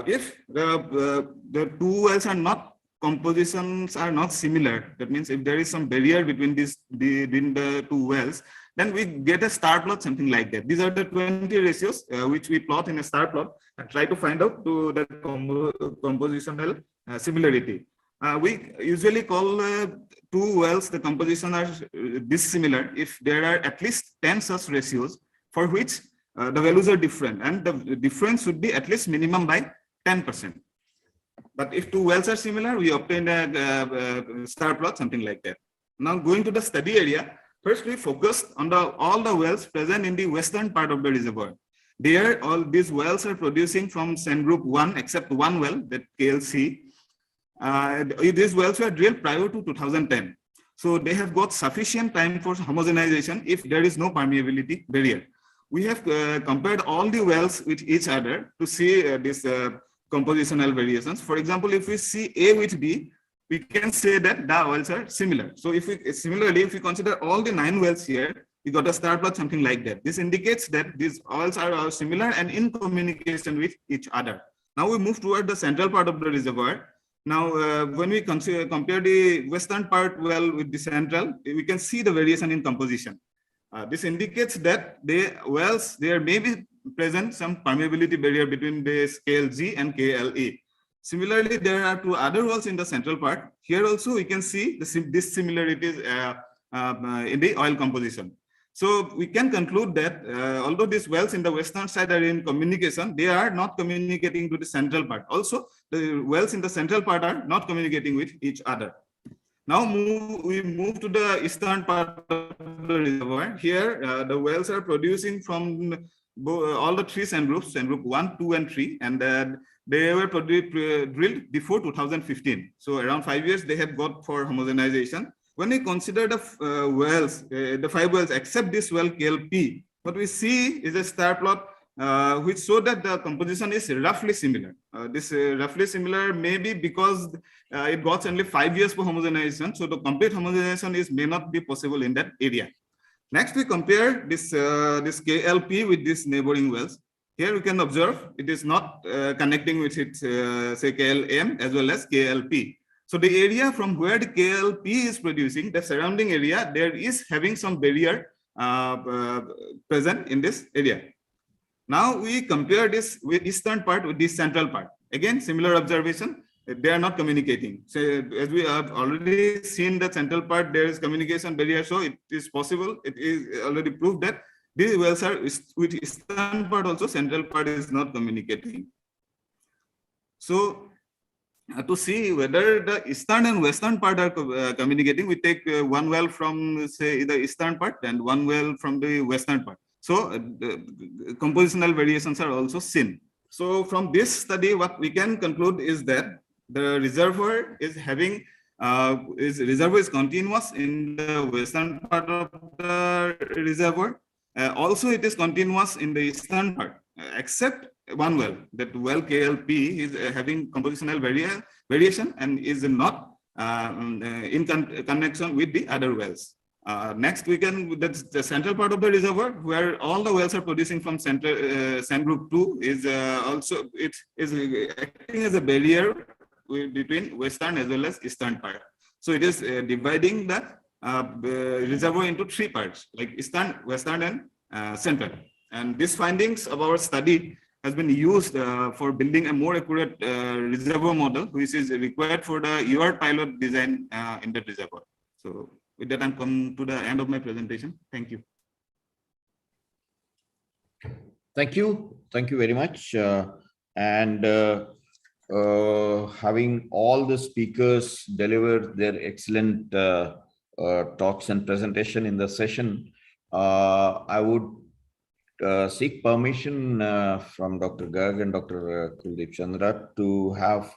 If the two wells are not, compositions are not similar, that means if there is some barrier between the two wells, then we get a star plot, something like that. These are the 20 ratios which we plot in a star plot and try to find out to the compositional similarity. We usually call two wells, the composition are dissimilar if there are at least 10 such ratios for which the values are different, and the difference should be at least minimum by 10%. But if two wells are similar, we obtain a star plot, something like that. Now going to the study area, first we focused on all the wells present in the western part of the reservoir. There, all these wells are producing from sand group 1, except one well, that KLC. These wells were drilled prior to 2010. So they have got sufficient time for homogenization if there is no permeability barrier. We have compared all the wells with each other to see this compositional variations. For example, if we see A with B, we can say that the wells are similar. So if we similarly, if we consider all the 9 wells here, we got a star plot something like that. This indicates that these wells are similar and in communication with each other. Now we move toward the central part of the reservoir. Now, when we compare the western part well with the central, we can see the variation in composition. This indicates that the wells, there may be present some permeability barrier between the KLG and KLE. Similarly, there are 2 other wells in the central part. Here also we can see this similarities in the oil composition. So we can conclude that although these wells in the western side are in communication, they are not communicating to the central part. Also, the wells in the central part are not communicating with each other. Now we move to the eastern part of the reservoir. Here, the wells are producing from all the 3 sand groups, sand group 1, 2, and 3, and they were drilled before 2015. So around 5 years they have got for homogenization. When we consider the wells, the 5 wells except this well KLP, what we see is a star plot which show that the composition is roughly similar. This roughly similar may be because it got only 5 years for homogenization, so the complete homogenization may not be possible in that area. Next, we compare this KLP with these neighboring wells. Here we can observe it is not connecting with its say KLM as well as KLP. So the area from where the KLP is producing, the surrounding area, there is having some barrier present in this area. Now we compare this with eastern part with the central part. Again, similar observation, they are not communicating. So as we have already seen the central part, there is communication barrier. So it is possible, it is already proved that these wells are with eastern part also, central part is not communicating. So to see whether the eastern and western part are communicating, we take 1 well from say the eastern part and 1 well from the western part. So the compositional variations are also seen. So from this study, what we can conclude is that the reservoir is having reservoir is continuous in the western part of the reservoir. Also, it is continuous in the eastern part, except 1 well. That well KLP is having compositional variation and is not in connection with the other wells. Next, we can, that's the central part of the reservoir where all the wells are producing from central sand group 2 is also, it is acting as a barrier between western as well as eastern part. So it is dividing the reservoir into 3 parts, like eastern, western, and central. And these findings of our study has been used for building a more accurate reservoir model, which is required for the UR pilot design in the reservoir. So with that, I'm come to the end of my presentation. Thank you. Thank you. Thank you very much. Having all the speakers deliver their excellent talks and presentation in the session, I would seek permission from Dr. Garg and Dr. Kuldeep Chandra to have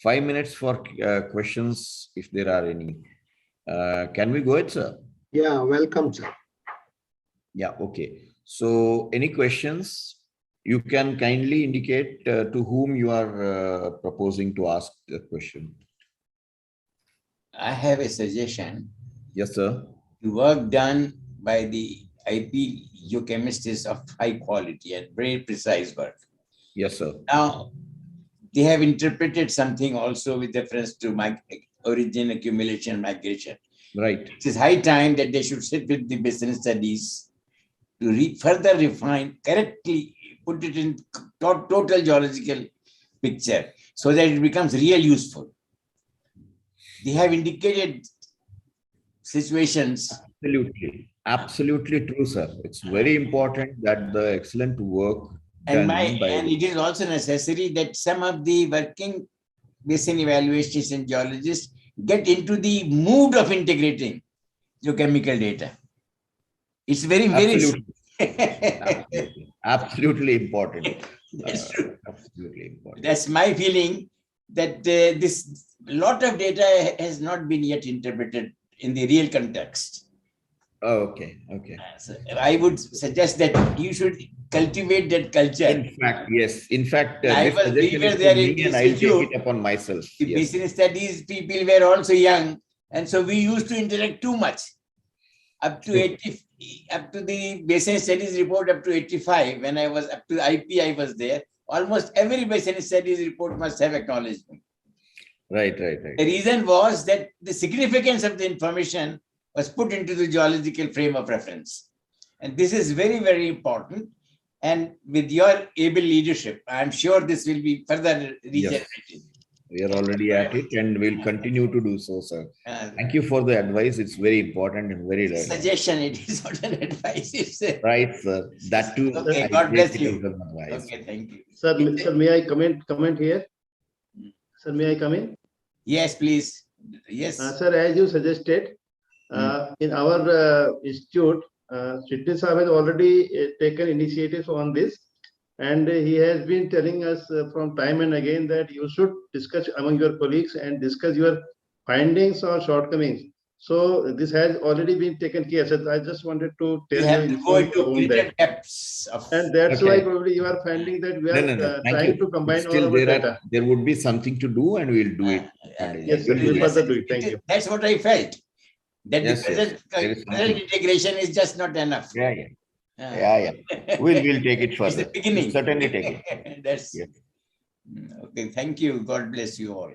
5 minutes for questions if there are any. Can we go ahead, sir? Yeah, welcome, sir. Yeah, okay. So any questions? You can kindly indicate to whom you are proposing to ask the question. I have a suggestion. Yes, sir. The work done by the IP geochemist is of high quality and very precise work. Yes, sir. Now, they have interpreted something also with reference to origin, accumulation, migration. Right. It is high time that they should sit with the business studies to further refine, correctly put it in total geological picture so that it becomes real useful. They have indicated situations. Absolutely. Absolutely true, sir. It's very important that the excellent work and it is also necessary that some of the working basin evaluations and geologists get into the mood of integrating geochemical data. It's very, absolutely. very absolutely important. That's true. Absolutely important. That's my feeling that this lot of data has not been yet interpreted in the real context. Oh, okay, okay. So I would suggest that you should cultivate that culture. In fact, yes. In fact, I this was suggestion previous is there from in me the and I'll take institute. it upon myself. The Yes. business studies people were also young, and so we used to interact too much. Up to 80, up to the business studies report up to 85. When I was up to IP, I was there. Almost every business studies report must have acknowledgement. Right. The reason was that the significance of the information was put into the geological frame of reference. And this is very, very important. And with your able leadership, I'm sure this will be further regenerated. Yes. We are already at it and we'll continue to do so, sir. Thank you for the advice. It's very important and very relevant. Suggestion, it is not an advice. It's Right, sir. That too. Okay, I God take bless it you. as an advice. Okay, thank you. Sir, may I comment here? Sir, may I come in? Yes, please. Yes. Sir, as you suggested, in our institute, Sidney Saab has already taken initiatives on this. And he has been telling us from time and again that you should discuss among your colleagues and discuss your findings or shortcomings. So this has already been taken care of. I just wanted to tell You have to go into greater depths of. And that's why probably you are finding that we are Thank trying you. to combine Still, all our data. there would be something to do and we'll do it. Yes, sir, we'll further do it. Thank you. That's what I felt. That Yes, the yes. There is present something. integration is just not enough. Yeah. We'll take it further. It's the beginning. We'll certainly take it. That's Yes. okay. Thank you. God bless you all.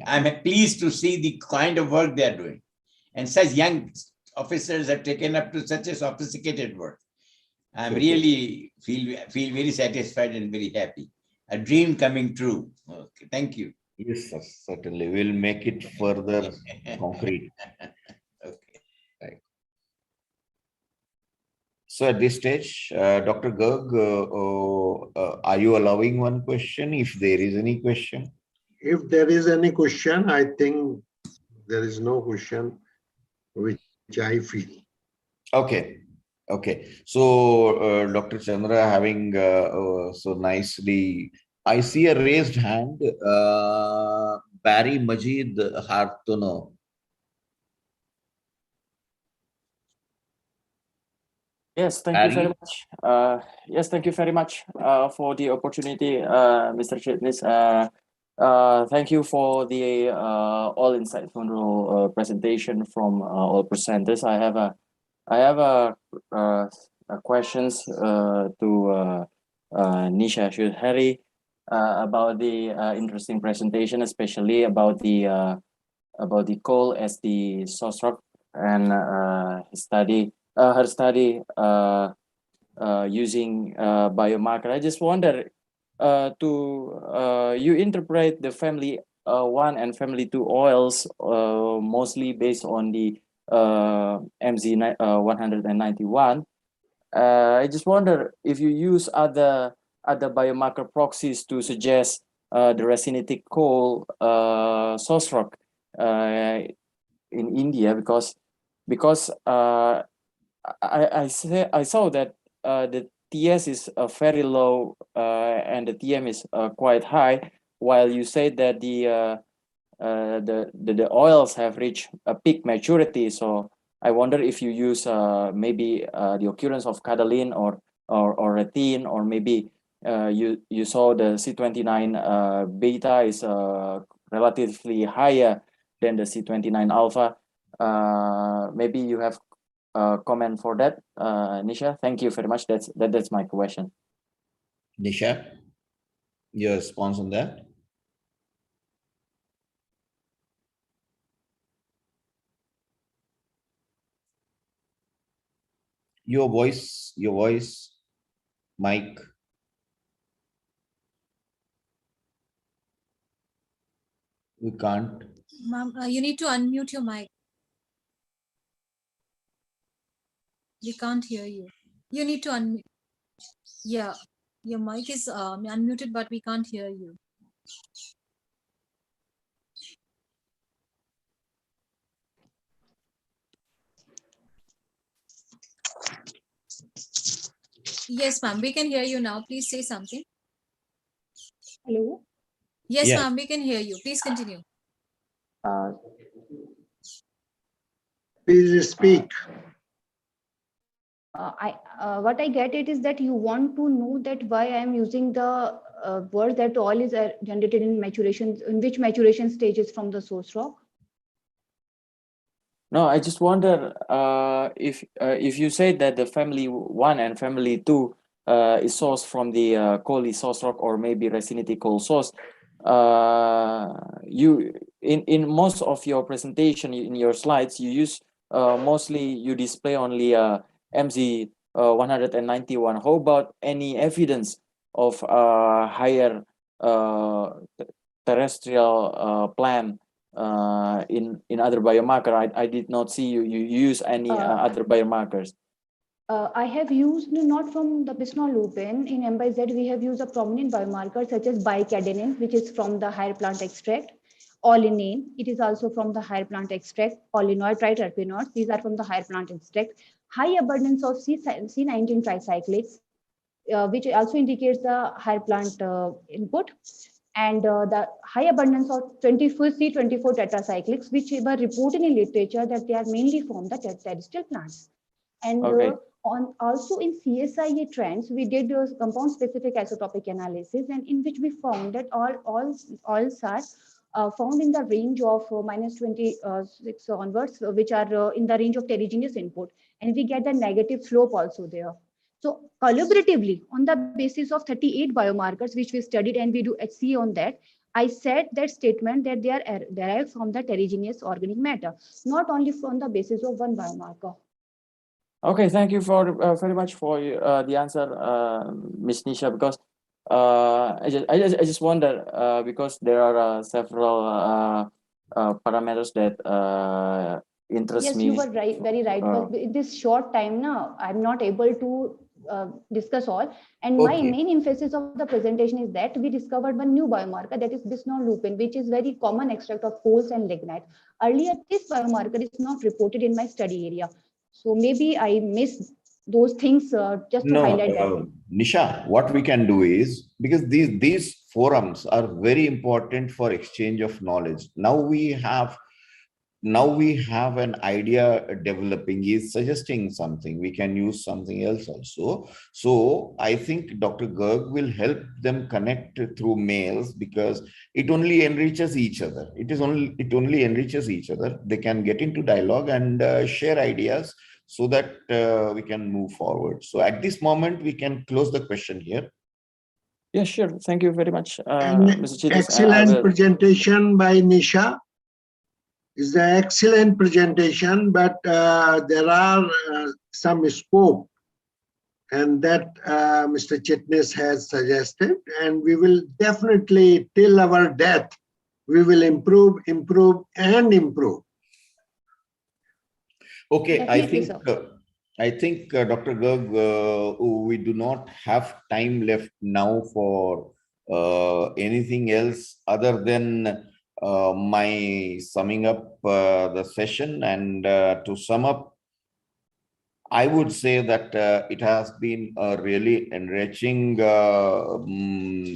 I'm pleased to see the kind of work they are doing, and such young officers have taken up to such a sophisticated work. I'm really feel very satisfied and very happy. A dream coming true. Okay, thank you. Yes, sir, certainly. We'll make it further concrete. Okay. Right. So at this stage, Dr. Garg, are you allowing one question if there is any question? If there is any question, I think there is no question which I feel. Okay. So, Dr. Chandra, having so nicely, I see a raised hand. Barry Majid Hartono. Yes, thank you very much. Yes, thank you very much for the opportunity, Mr. Chitnis. Thank you for the all insightful presentation from all presenters. I have a questions to Nisha Shudhari about the interesting presentation, especially about the coal as the source rock and her study using biomarker. I just wonder you interpret the family 1 and family 2 oils mostly based on the MZ 191. I just wonder if you use other biomarker proxies to suggest the resinitic coal source rock in India, because I saw that the TS is very low and the TM is quite high, while you say that the oils have reached a peak maturity. So I wonder if you use maybe the occurrence of catalin or retin, or maybe you saw the C29 beta is relatively higher than the C29 alpha. Maybe you have comment for that, Nisha. Thank you very much. That's my question. Nisha, your response on that? Your voice, mic. We can't. Ma'am, you need to unmute your mic. We can't hear you. You need to unmute. Yeah, your mic is unmuted, but we can't hear you. Yes, ma'am, we can hear you now. Please say something. Hello. Yes, Yeah. ma'am, we can hear you. Please continue. Please speak. What I get it is that you want to know that why I am using the word that oil is generated in maturation, in which maturation stages from the source rock. No, I just wonder if you say that the family 1 and family 2 is sourced from the coal source rock or maybe resinity coal source. You in most of your presentation in your slides you use mostly you display only MZ 191. How about any evidence of higher terrestrial plan in other biomarker? I did not see you use any other biomarkers. I have used not from the bisnol lupin. In MBZ, we have used a prominent biomarker such as bicadenine, which is from the higher plant extract. Olinane, it is also from the higher plant extract. Olinoid, triterpenoids, these are from the higher plant extract. High abundance of C19 tricyclics, which also indicates the higher plant input. And the high abundance of C24 tetracyclics, which were reported in literature that they are mainly from the terrestrial plants. And also in CSIA trends, we did a compound specific isotopic analysis, and in which we found that all oils are found in the range of -26 onwards, which are in the range of terrigenous input, and we get the negative slope also there. So collaboratively, on the basis of 38 biomarkers which we studied, and we do HCA on that, I said that statement that they are derived from the terrigenous organic matter, not only from the basis of one biomarker. Okay, thank you for very much for the answer, Ms. Nisha, because I just wonder because there are several parameters that interest me. Yes, you were right, very right. But in this short time now, I'm not able to discuss all. And my main emphasis of the presentation is that we discovered one new biomarker, that is bisnol lupin, which is very common extract of coals and lignite. Earlier, this biomarker is not reported in my study area. So maybe I missed those things just to highlight that. Nisha, what we can do is, because these forums are very important for exchange of knowledge. Now we have an idea developing, is suggesting something, we can use something else also. So I think Dr. Garg will help them connect through mails, because it only enriches each other. It only enriches each other. They can get into dialogue and share ideas so that we can move forward. So at this moment, we can close the question here. Yeah, sure. Thank you very much, Mr. Chitnis. Excellent presentation by Nisha. It's an excellent presentation, but there are some scope, and that Mr. Chitnis has suggested, and we will definitely, till our death, we will improve, and improve. Okay, Definitely, I think Dr. Garg, we do not have time left now for anything else other than my summing up the session. And to sum up, I would say that it has been a really enriching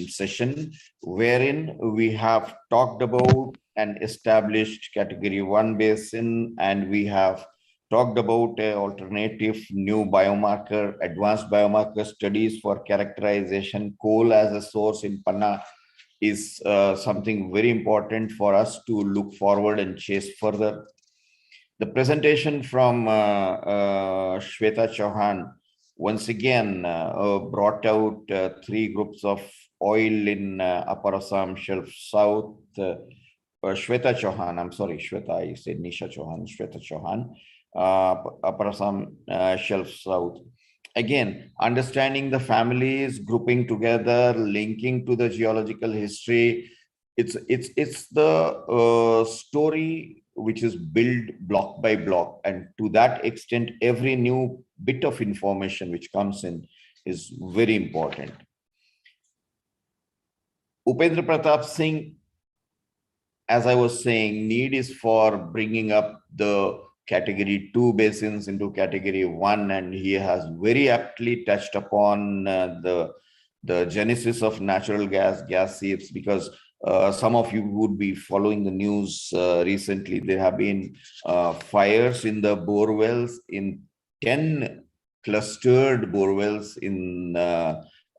session, wherein we have talked about an established category 1 basin, and we have talked about alternative new biomarker, advanced biomarker studies for characterization. Coal as a source in Panna is something very important for us to look forward and chase further. The presentation from Shweta Chauhan once again brought out 3 groups of oil in Upper Assam Shelf South. Shweta Chauhan, I'm sorry, Shweta, I said Nisha Chauhan, Shweta Chauhan, Upper Assam Shelf South. Again, understanding the families, grouping together, linking to the geological history. It's the story which is built block by block, and to that extent, every new bit of information which comes in is very important. Upendra Pratap Singh, as I was saying, need is for bringing up the category 2 basins into category 1, and he has very aptly touched upon the genesis of natural gas seeps, because some of you would be following the news recently. There have been fires in the bore wells, in 10 clustered bore wells in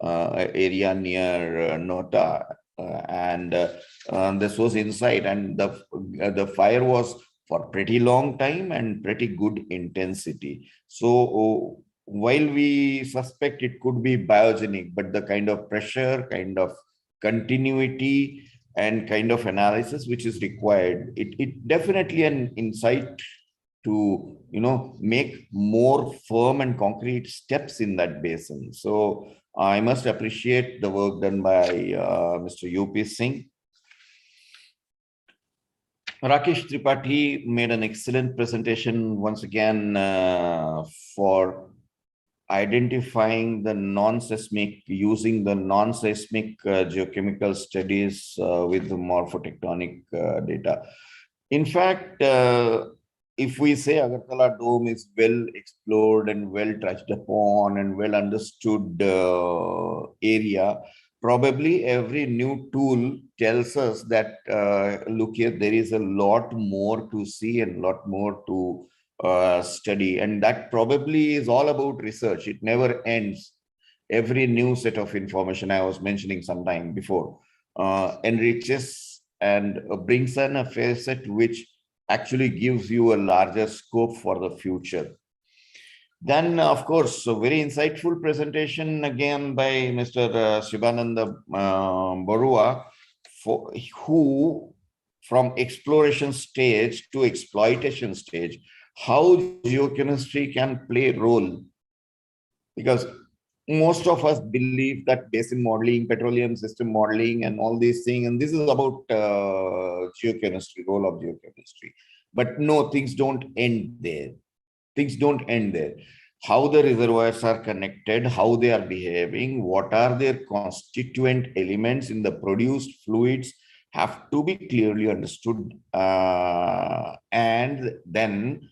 area near Nota. This was inside, and the fire was for pretty long time and pretty good intensity. So while we suspect it could be biogenic, but the kind of pressure, kind of continuity, and kind of analysis which is required, it definitely an insight to make more firm and concrete steps in that basin. So I must appreciate the work done by Mr. UP Singh. Rakesh Tripathi made an excellent presentation once again for identifying the non-seismic, using the non-seismic geochemical studies with the morphotectonic data. In fact, if we say Agartala Dome is well explored and well touched upon and well understood area, probably every new tool tells us that, look here, there is a lot more to see and a lot more to study. And that probably is all about research. It never ends. Every new set of information, I was mentioning some time before, enriches and brings in a facet which actually gives you a larger scope for the future. Then, of course, a very insightful presentation again by Mr. Shivananda Barua, who from exploration stage to exploitation stage, how geochemistry can play a role. Because most of us believe that basin modeling, petroleum system modeling, and all these things, and this is about geochemistry, role of geochemistry. But no, things don't end there. Things don't end there. How the reservoirs are connected, how they are behaving, what are their constituent elements in the produced fluids have to be clearly understood. And then,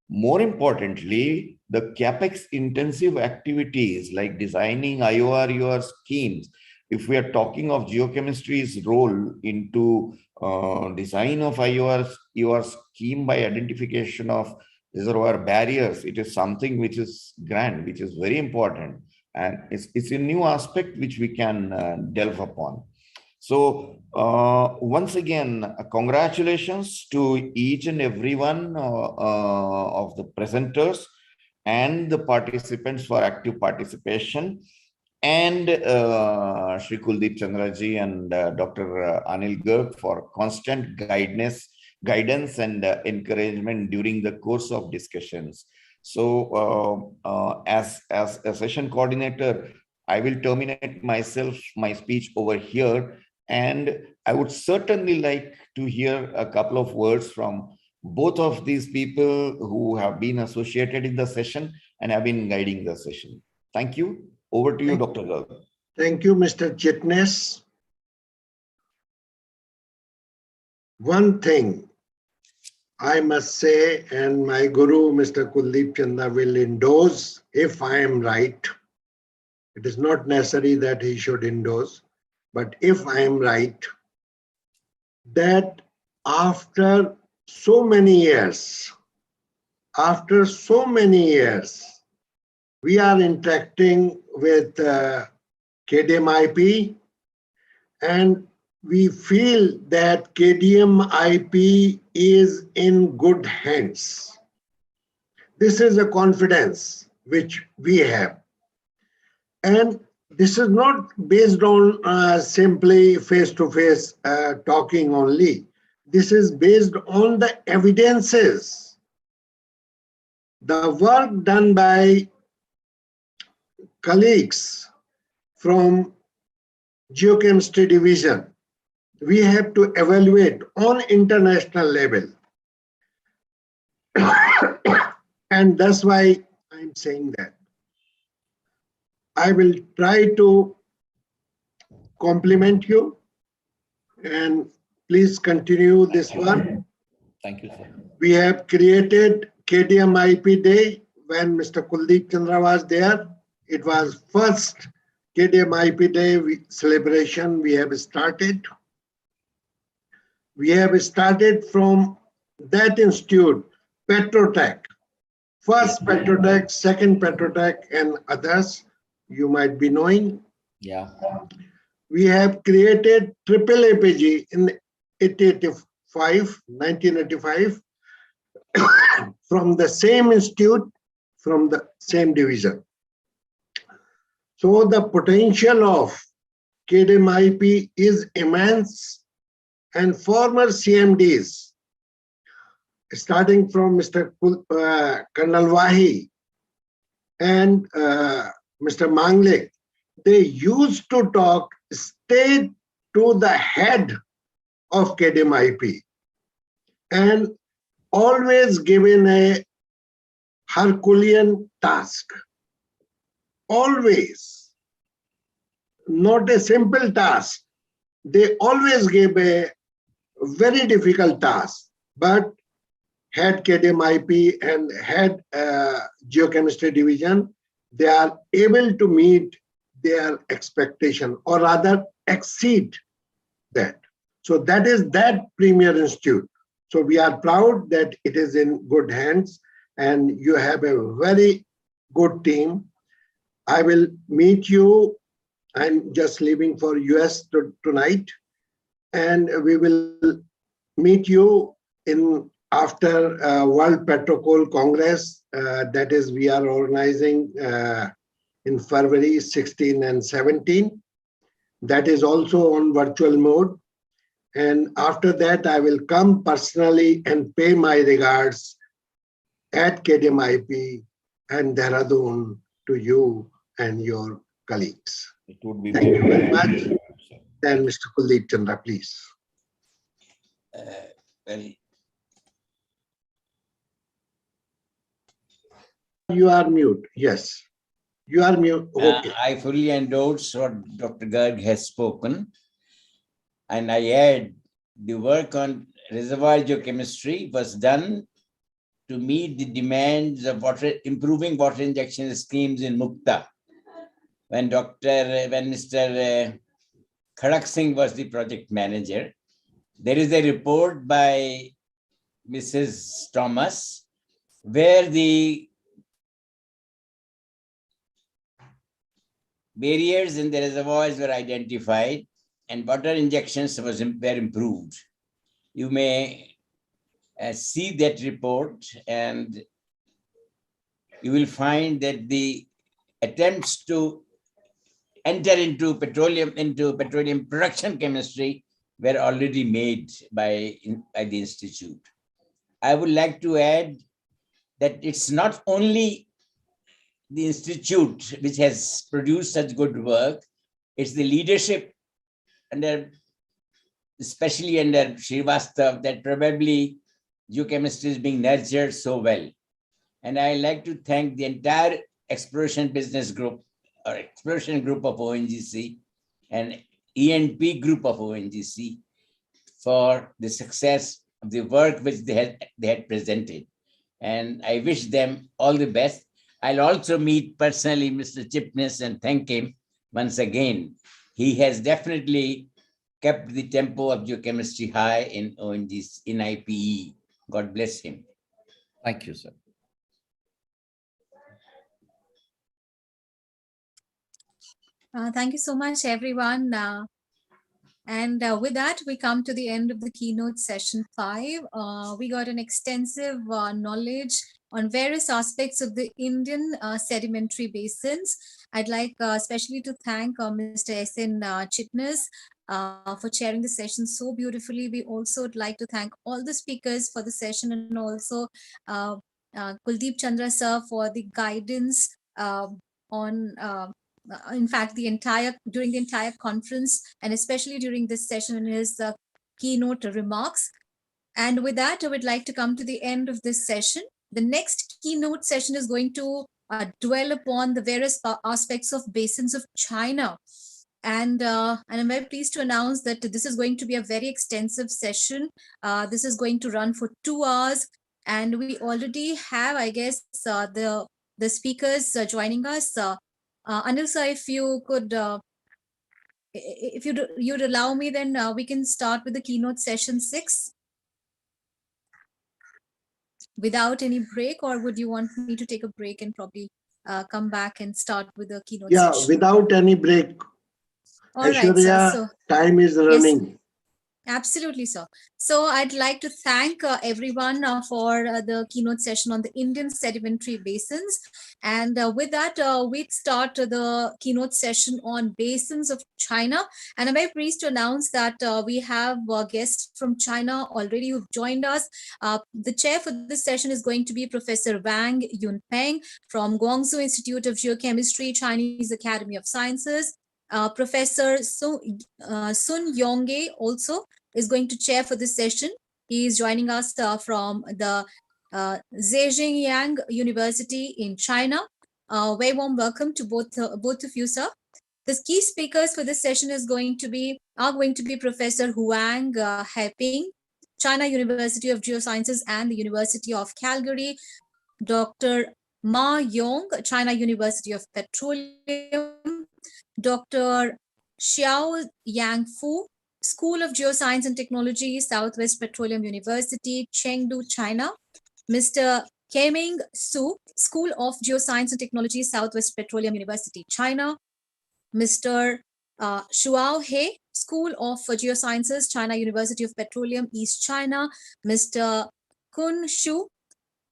more importantly, the capex intensive activities like designing IOR schemes. If we are talking of geochemistry's role into design of IOR scheme by identification of reservoir barriers, it is something which is grand, which is very important. And it's a new aspect which we can delve upon. So once again, congratulations to each and every one of the presenters and the participants for active participation, and Shri Kuldeep Chandraji and Dr. Anil Garg for constant guidance and encouragement during the course of discussions. So as a session coordinator, I will terminate my speech over here. And I would certainly like to hear a couple of words from both of these people who have been associated in the session and have been guiding the session. Thank you. Over to you, Dr. Garg. Thank you, Mr. Chitnis. One thing I must say, and my guru, Mr. Kuldeep Chanda, will endorse if I am right. It is not necessary that he should endorse, but if I am right, that after so many years, we are interacting with KDM-IP, and we feel that KDM-IP is in good hands. This is a confidence which we have. And this is not based on simply face-to-face talking only. This is based on the evidences. The work done by colleagues from Geochemistry Division, we have to evaluate on international level. And that's why I'm saying that. I will try to compliment you, and please continue this one. Thank you, sir. We have created KDM-IP Day when Mr. Kuldeep Chandra was there. It was first KDM-IP Day celebration we have started. We have started from that institute, Petrotech. First Petrotech, second Petrotech, and others you might be knowing. Yeah. We have created AAAPG in 1985, from the same institute, from the same division. So the potential of KDMIP is immense, and former CMDs, starting from Mr. Colonel Wahi and Mr. Manglik, they used to talk straight to the head of KDMIP and always given a Herculean task. Always. Not a simple task. They always gave a very difficult task, but head KDMIP and head geochemistry division, they are able to meet their expectation, or rather exceed that. So that is that premier institute. So we are proud that it is in good hands and you have a very good team. I will meet you. I'm just leaving for US tonight, and we will meet you in after World Petrocoal Congress. That is, we are organizing in February 16 and 17. That is also on virtual mode. And after that, I will come personally and pay my regards at KDMIP and Dehradun to you and your colleagues. It would be Thank you very much. And Mr. Kuldeep Chandra, please. You are mute. Yes. You are mute. Okay. I fully endorse what Dr. Garg has spoken. And I add, the work on reservoir geochemistry was done to meet the demands of improving water injection schemes in Mukta. When Mr. Khadak Singh was the project manager, there is a report by Mrs. Thomas where the barriers in the reservoirs were identified and water injections were improved. You may see that report, and you will find that the attempts to enter into petroleum production chemistry were already made by the institute. I would like to add that it's not only the institute which has produced such good work, it's the leadership especially under Srivastav, that probably geochemistry is being nurtured so well. And I like to thank the entire exploration business group or exploration group of ONGC and E&P group of ONGC for the success of the work which they had presented. And I wish them all the best. I'll also meet personally Mr. Chipness and thank him once again. He has definitely kept the tempo of geochemistry high in ONGC, in IPE. God bless him. Thank you, sir. Thank you so much, everyone. With that, we come to the end of the keynote session 5. We got an extensive knowledge on various aspects of the Indian sedimentary basins. I'd like especially to thank Mr. S.N. Chitnis for chairing the session so beautifully. We also would like to thank all the speakers for the session, and also Kuldeep Chandra sir for the guidance on in fact, during the entire conference, and especially during this session in his keynote remarks. And with that, I would like to come to the end of this session. The next keynote session is going to dwell upon the various aspects of basins of China. And I'm very pleased to announce that this is going to be a very extensive session. This is going to run for 2 hours. And we already have, I guess, the speakers joining us. Anil sir, if you could if you'd allow me, then we can start with the keynote session 6 without any break, or would you want me to take a break and probably come back and start with the keynote session? Without any break. All right, sir. Aishwarya, So, time is yes, running. absolutely, sir. So I'd like to thank everyone for the keynote session on the Indian sedimentary basins. And with that, we'd start the keynote session on basins of China. And I'm very pleased to announce that we have guests from China already who've joined us. The chair for this session is going to be Professor Wang Yunpeng from Guangzhou Institute of Geochemistry, Chinese Academy of Sciences. Professor Sun Yongge also is going to chair for this session. He is joining us from the Zhejiang University in China. Very warm welcome to both of you, sir. The key speakers for this session are going to be Professor Huang Haiping, China University of Geosciences and the University of Calgary, Dr. Ma Yong, China University of Petroleum, Dr. Xiao Yangfu, School of Geoscience and Technology, Southwest Petroleum University, Chengdu, China, Mr. Keming Su, School of Geoscience and Technology, Southwest Petroleum University, China, Mr. Shuao He, School of Geosciences, China University of Petroleum, East China, Mr. Kun Shu,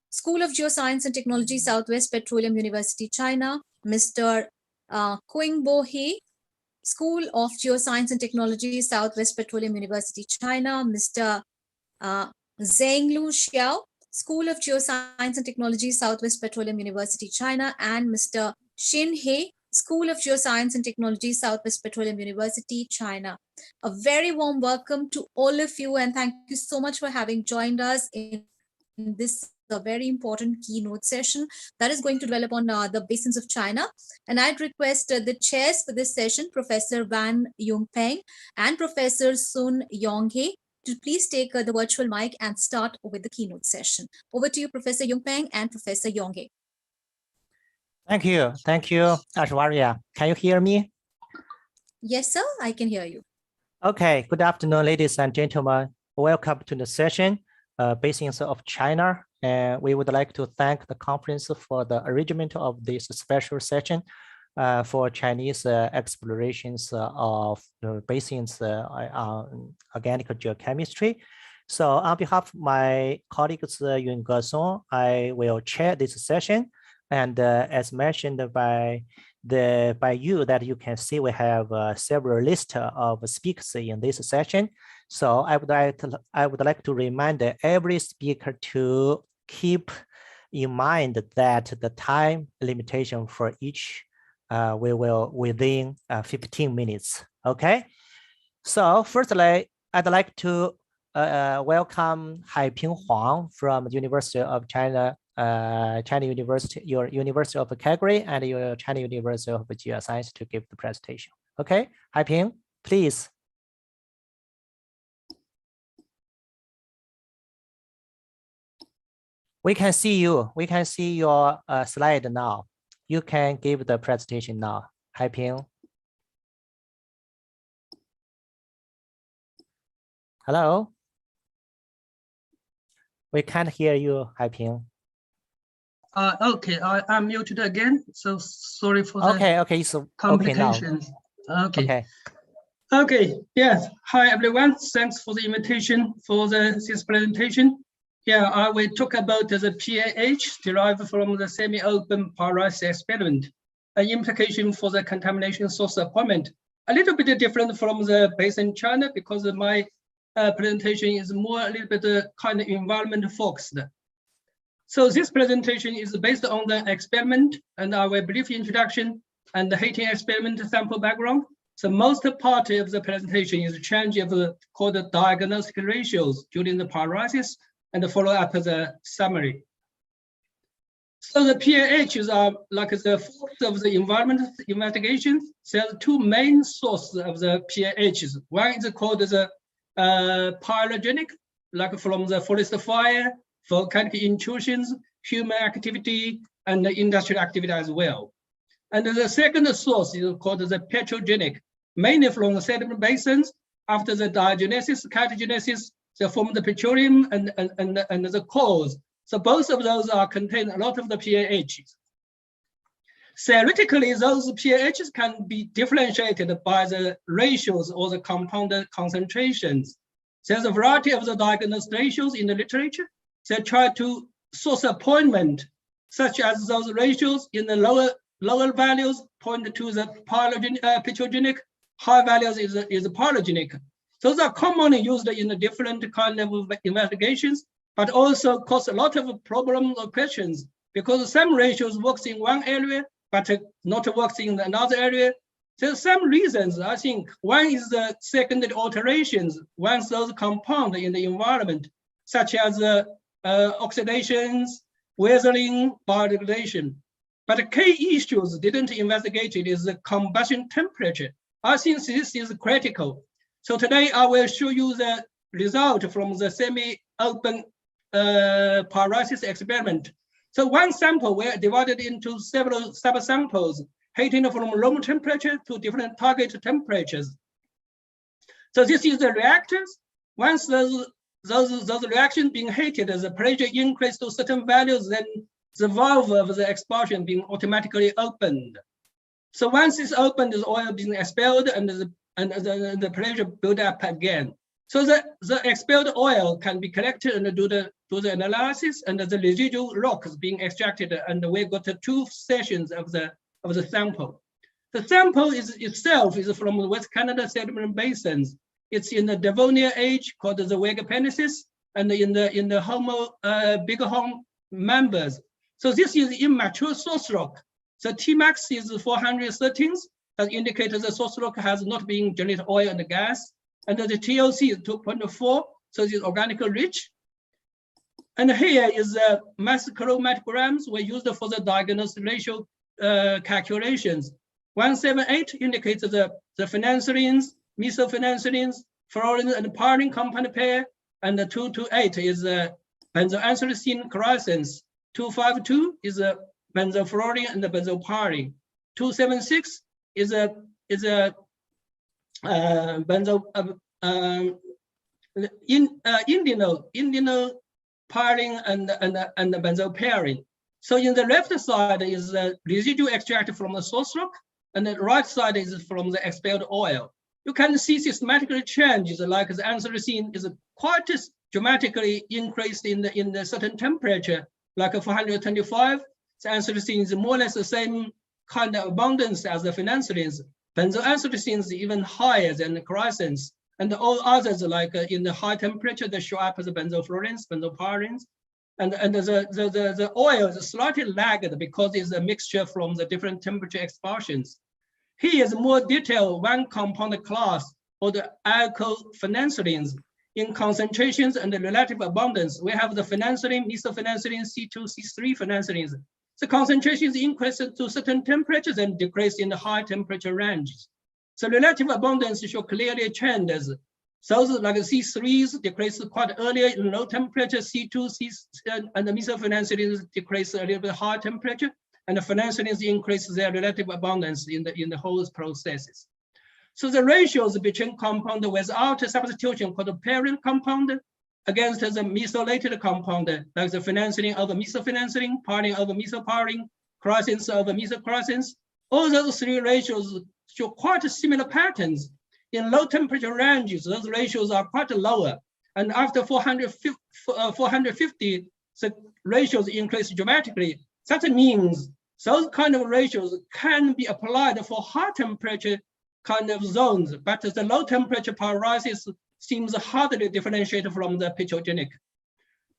School of Geoscience and Technology, Southwest Petroleum University, China, Mr. Qingbo He, School of Geoscience and Technology, Southwest Petroleum University, China, Mr. Zhenglu Xiao, School of Geoscience and Technology, Southwest Petroleum University, China, and Mr. Xin He, School of Geoscience and Technology, Southwest Petroleum University, China. A very warm welcome to all of you, and thank you so much for having joined us in this very important keynote session that is going to develop on the basins of China. And I'd request the chairs for this session, Professor Wang Yunpeng and Professor Sun Yonghe, to please take the virtual mic and start with the keynote session. Over to you, Professor Yunpeng and Professor Yonghe. Thank you, Aishwarya. Can you hear me? Yes, sir, I can hear you. Okay, good afternoon, ladies and gentlemen. Welcome to the session, Basins of China. And we would like to thank the conference for the arrangement of this special session for Chinese explorations of the basins on organic geochemistry. So on behalf of my colleagues Yun Ge-song, I will chair this session. And as mentioned by you, that you can see we have several lists of speakers in this session. So I would like to remind every speaker to keep in mind that the time limitation for each we will within 15 minutes. Okay. So firstly, I'd like to welcome Haiping Huang from the University of China, China University, your University of Calgary, and your China University of Geoscience to give the presentation. Okay, Haiping, please. We can see you. We can see your slide now. You can give the presentation now. Haiping. Hello. We can't hear you, Haiping. Okay, I'm muted again. So sorry for the so complications. Okay. Okay. Yes. Hi everyone. Thanks for the invitation for this presentation. Yeah, I will talk about the PAH derived from the semi-open pyrolysis experiment, an implication for the contamination source appointment. A little bit different from the basin China because my presentation is more a little bit kind of environment focused. So this presentation is based on the experiment and our brief introduction and the heating experiment sample background. So most part of the presentation is change of the called diagnostic ratios during the pyrolysis and follow up the summary. So the PAHs are like the focus of the environment investigations. There are two main sources of the PAHs. One is called the pyrogenic, like from the forest fire, volcanic intrusions, human activity, and the industrial activity as well. And the second source is called the petrogenic, mainly from the sediment basins. After the diagenesis, catalgenesis, they form the petroleum and the cores. So both of those are contain a lot of the PAHs. Theoretically, those PAHs can be differentiated by the ratios or the compound concentrations. There's a variety of the diagnosed ratios in the literature. They try to source a point, such as those ratios in the lower values point to the petrogenic, high values is pyrogenic. Those are commonly used in the different kind of investigations, but also cause a lot of problems or questions because some ratios works in one area, but not works in another area. There's some reasons, I think. One is the secondary alterations once those compounds in the environment, such as oxidations, weathering, biodegradation. But the key issues didn't investigate it is the combustion temperature. I think this is critical. So today I will show you the result from the semi-open pyrolysis experiment. So one sample were divided into several sub-samples, heating from room temperature to different target temperatures. So this is the reactors. Once those reactions being heated, the pressure increase to certain values, then the valve of the expulsion being automatically opened. So once it's opened, the oil being expelled and the pressure build up again. So the expelled oil can be collected and do the analysis, and the residual rock is being extracted, and we got 2 sessions of the sample. The sample itself is from the West Canada sediment basins. It's in the Devonian age called the Wegapennisis, and in the Homo bighorn members. So this is immature source rock. The Tmax is 413, that indicates the source rock has not been generated oil and gas. And the TOC is 2.4, so it's organically rich. And here is the mass chromatograms were used for the diagnostic ratio calculations. 178 indicates the phenanthrines, mesophenanthrines, fluorine and pyrene compound pair, and the 228 is the benzoanthracene chlorosense. 252 is a benzofluorine and the benzopyrene. 276 is a indinol pyrene and the benzopyrene. So in the left side is the residual extract from the source rock, and the right side is from the expelled oil. You can see systematic changes, like the anthracene is quite dramatically increased in the certain temperature, like 425. The anthracene is more or less the same kind of abundance as the phenanthrines. Benzoanthracene is even higher than the chlorosense, and all others, like in the high temperature, they show up as the benzofluorines, benzopyrenes, and the oil is slightly lagged because it's a mixture from the different temperature expulsions. Here is more detailed one compound class, or the alkylphenanthrines, in concentrations and the relative abundance. We have the phenanthrine, mesophenanthrine, C2, C3 phenanthrines. The concentrations increase to certain temperatures and decrease in the high temperature ranges. So relative abundance show clearly changes. So like C3s decrease quite earlier in low temperature, C2, and the mesophenanthrines decrease a little bit high temperature, and the phenanthrines increase their relative abundance in the whole processes. So the ratios between compound without substitution called the parent compound against the mesolated compound, like the phenanthrine over mesophenanthrine, pyrene over mesopyrene, chlorosense over mesochlorosense, all those 3 ratios show quite similar patterns. In low temperature ranges, those ratios are quite lower. And after 450, the ratios increase dramatically. That means those kind of ratios can be applied for high temperature kind of zones, but the low temperature pyrolysis seems hardly differentiated from the petrogenic.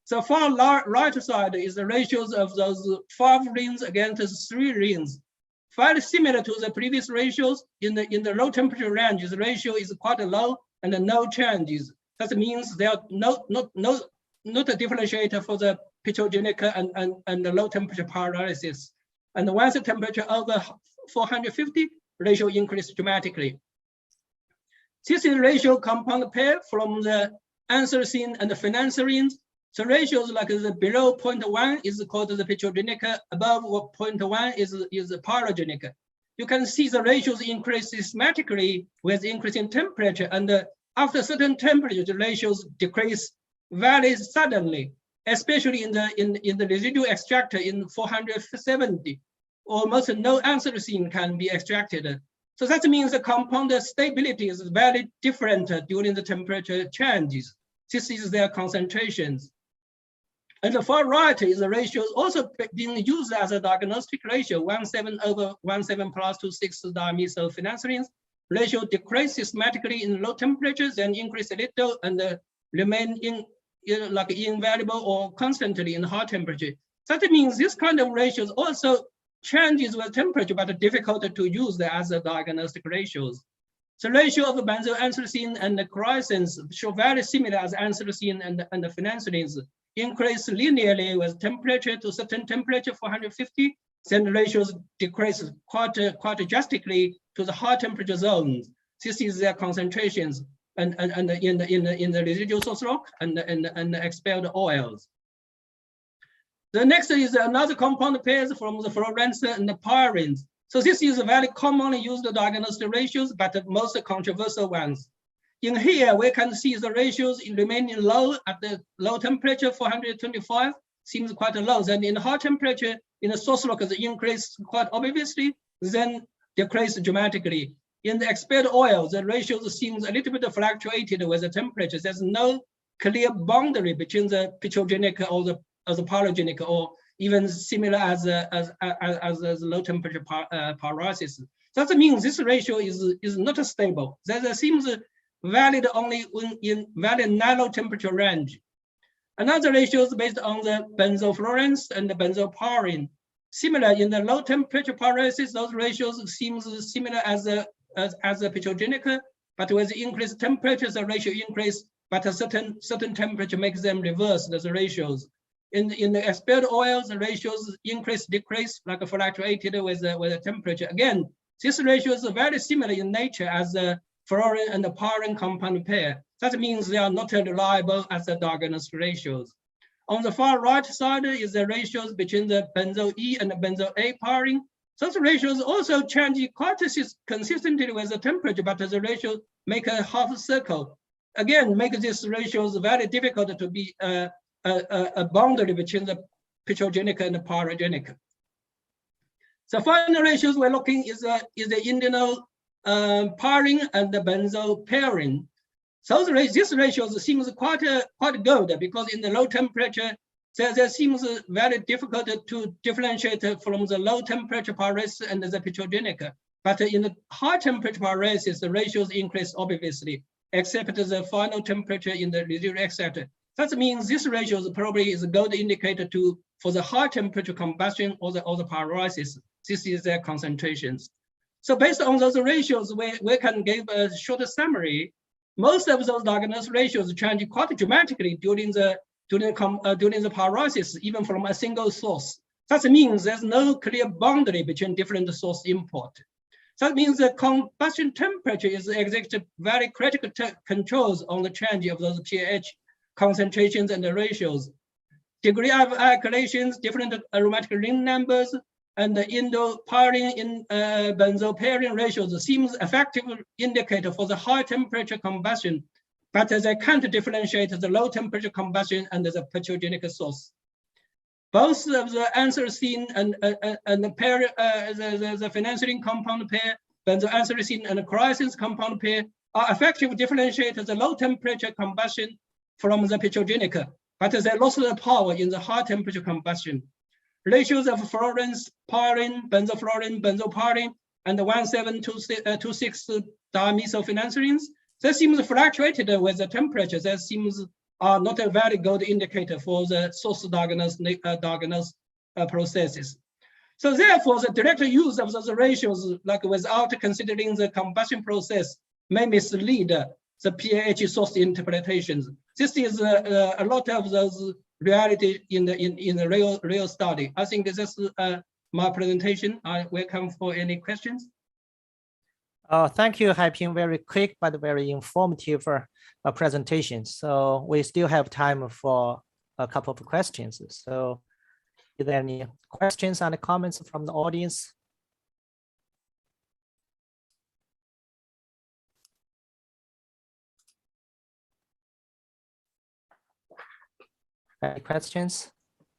So far right side is the ratios of those 5 rings against 3 rings. Fairly similar to the previous ratios. In the low temperature range, the ratio is quite low and no changes. That means there are not a differentiator for the petrogenic and the low temperature pyrolysis. And once the temperature over 450, ratio increased dramatically. This is ratio compound pair from the anthracene and the phenanthrines. So ratios like the below 0.1 is called the petrogenic, above 0.1 is the pyrogenic. you can see the ratios increase systematically with increasing temperature, and after certain temperature, the ratios decrease very suddenly, especially in the residual extractor in 470. Almost no anthracene can be extracted. So that means the compound stability is very different during the temperature changes. This is their concentrations. And the far right is the ratio also being used as a diagnostic ratio, 1,7/1,7 plus 2,6 dimethyl ratio decrease systematically in low temperatures and increase a little and remain like invariable or constantly in high temperature. That means this kind of ratios also changes with temperature, but difficult to use as a diagnostic ratios. The ratio of benzoanthracene and the chrysins show very similar as anthracene and the phenanthrines, increase linearly with temperature to certain temperature, 450, then the ratios decrease quite drastically to the high temperature zones. This is their concentrations and in the residual source rock and the expelled oils. The next is another compound pairs from the fluorines and the pyrines. So this is a very commonly used diagnostic ratios, but the most controversial ones. In here, we can see the ratios remaining low at the low temperature, 425, seems quite low. Then in high temperature, in the source rock, the increase quite obviously, then decrease dramatically. In the expelled oil, the ratios seems a little bit fluctuated with the temperature. There's no clear boundary between the petrogenic or the pyrogenic, or even similar as low temperature pyrolysis. That means this ratio is not stable. That seems valid only in very narrow temperature range. Another ratio is based on the benzofluorines and the benzopyrene. Similar in the low temperature pyrolysis, those ratios seems similar as the petrogenic, but with increased temperature, the ratio increase, but a certain temperature makes them reverse the ratios. In the expelled oils, the ratios increase, decrease, like fluctuated with the temperature. Again, this ratio is very similar in nature as the fluorine and the pyrene compound pair. That means they are not reliable as the diagnostic ratios. On the far right side is the ratios between the benzo E and the benzo A pyrene. Those ratios also change quite consistently with the temperature, but the ratio make a half circle. Again, make these ratios very difficult to be a boundary between the petrogenic and the pyrogenic. The final ratios we're looking is the indeno pyrene and the benzopyrene. So these ratios seems quite good, because in the low temperature, there seems very difficult to differentiate from the low temperature pyrolysis and the petrogenic. But in the high temperature pyrolysis, the ratios increase obviously, except the final temperature in the residual extractor. That means this ratio probably is a good indicator for the high temperature combustion or the pyrolysis. This is their concentrations. So based on those ratios, we can give a short summary. Most of those diagnostic ratios change quite dramatically during the pyrolysis, even from a single source. That means there's no clear boundary between different source input. That means the combustion temperature is exerted very critical controls on the change of those pH concentrations and the ratios. Degree of alkylations, different aromatic ring numbers, and the indopyrene in benzopyrene ratios seems effective indicator for the high temperature combustion, but they can't differentiate the low temperature combustion and the petrogenic source. Both of the anthracene and the phenanthrene compound pair, benzoanthracene and the chrysins compound pair are effective to differentiate the low temperature combustion from the petrogenic, but they lost the power in the high temperature combustion. Ratios of fluorines, pyrene, benzofluorine, benzopyrene, and the 1,726 dimethylphenanthrenes, they seem fluctuated with the temperature. That seems are not a very good indicator for the source diagnosed processes. So therefore, the direct use of those ratios, like without considering the combustion process, may mislead the pH source interpretations. This is a lot of those reality in the real study. I think this is my presentation. I welcome for any questions. Thank you, Haiping. Very quick but very informative presentation. So we still have time for a couple of questions. So, are there any questions and comments from the audience? Any questions?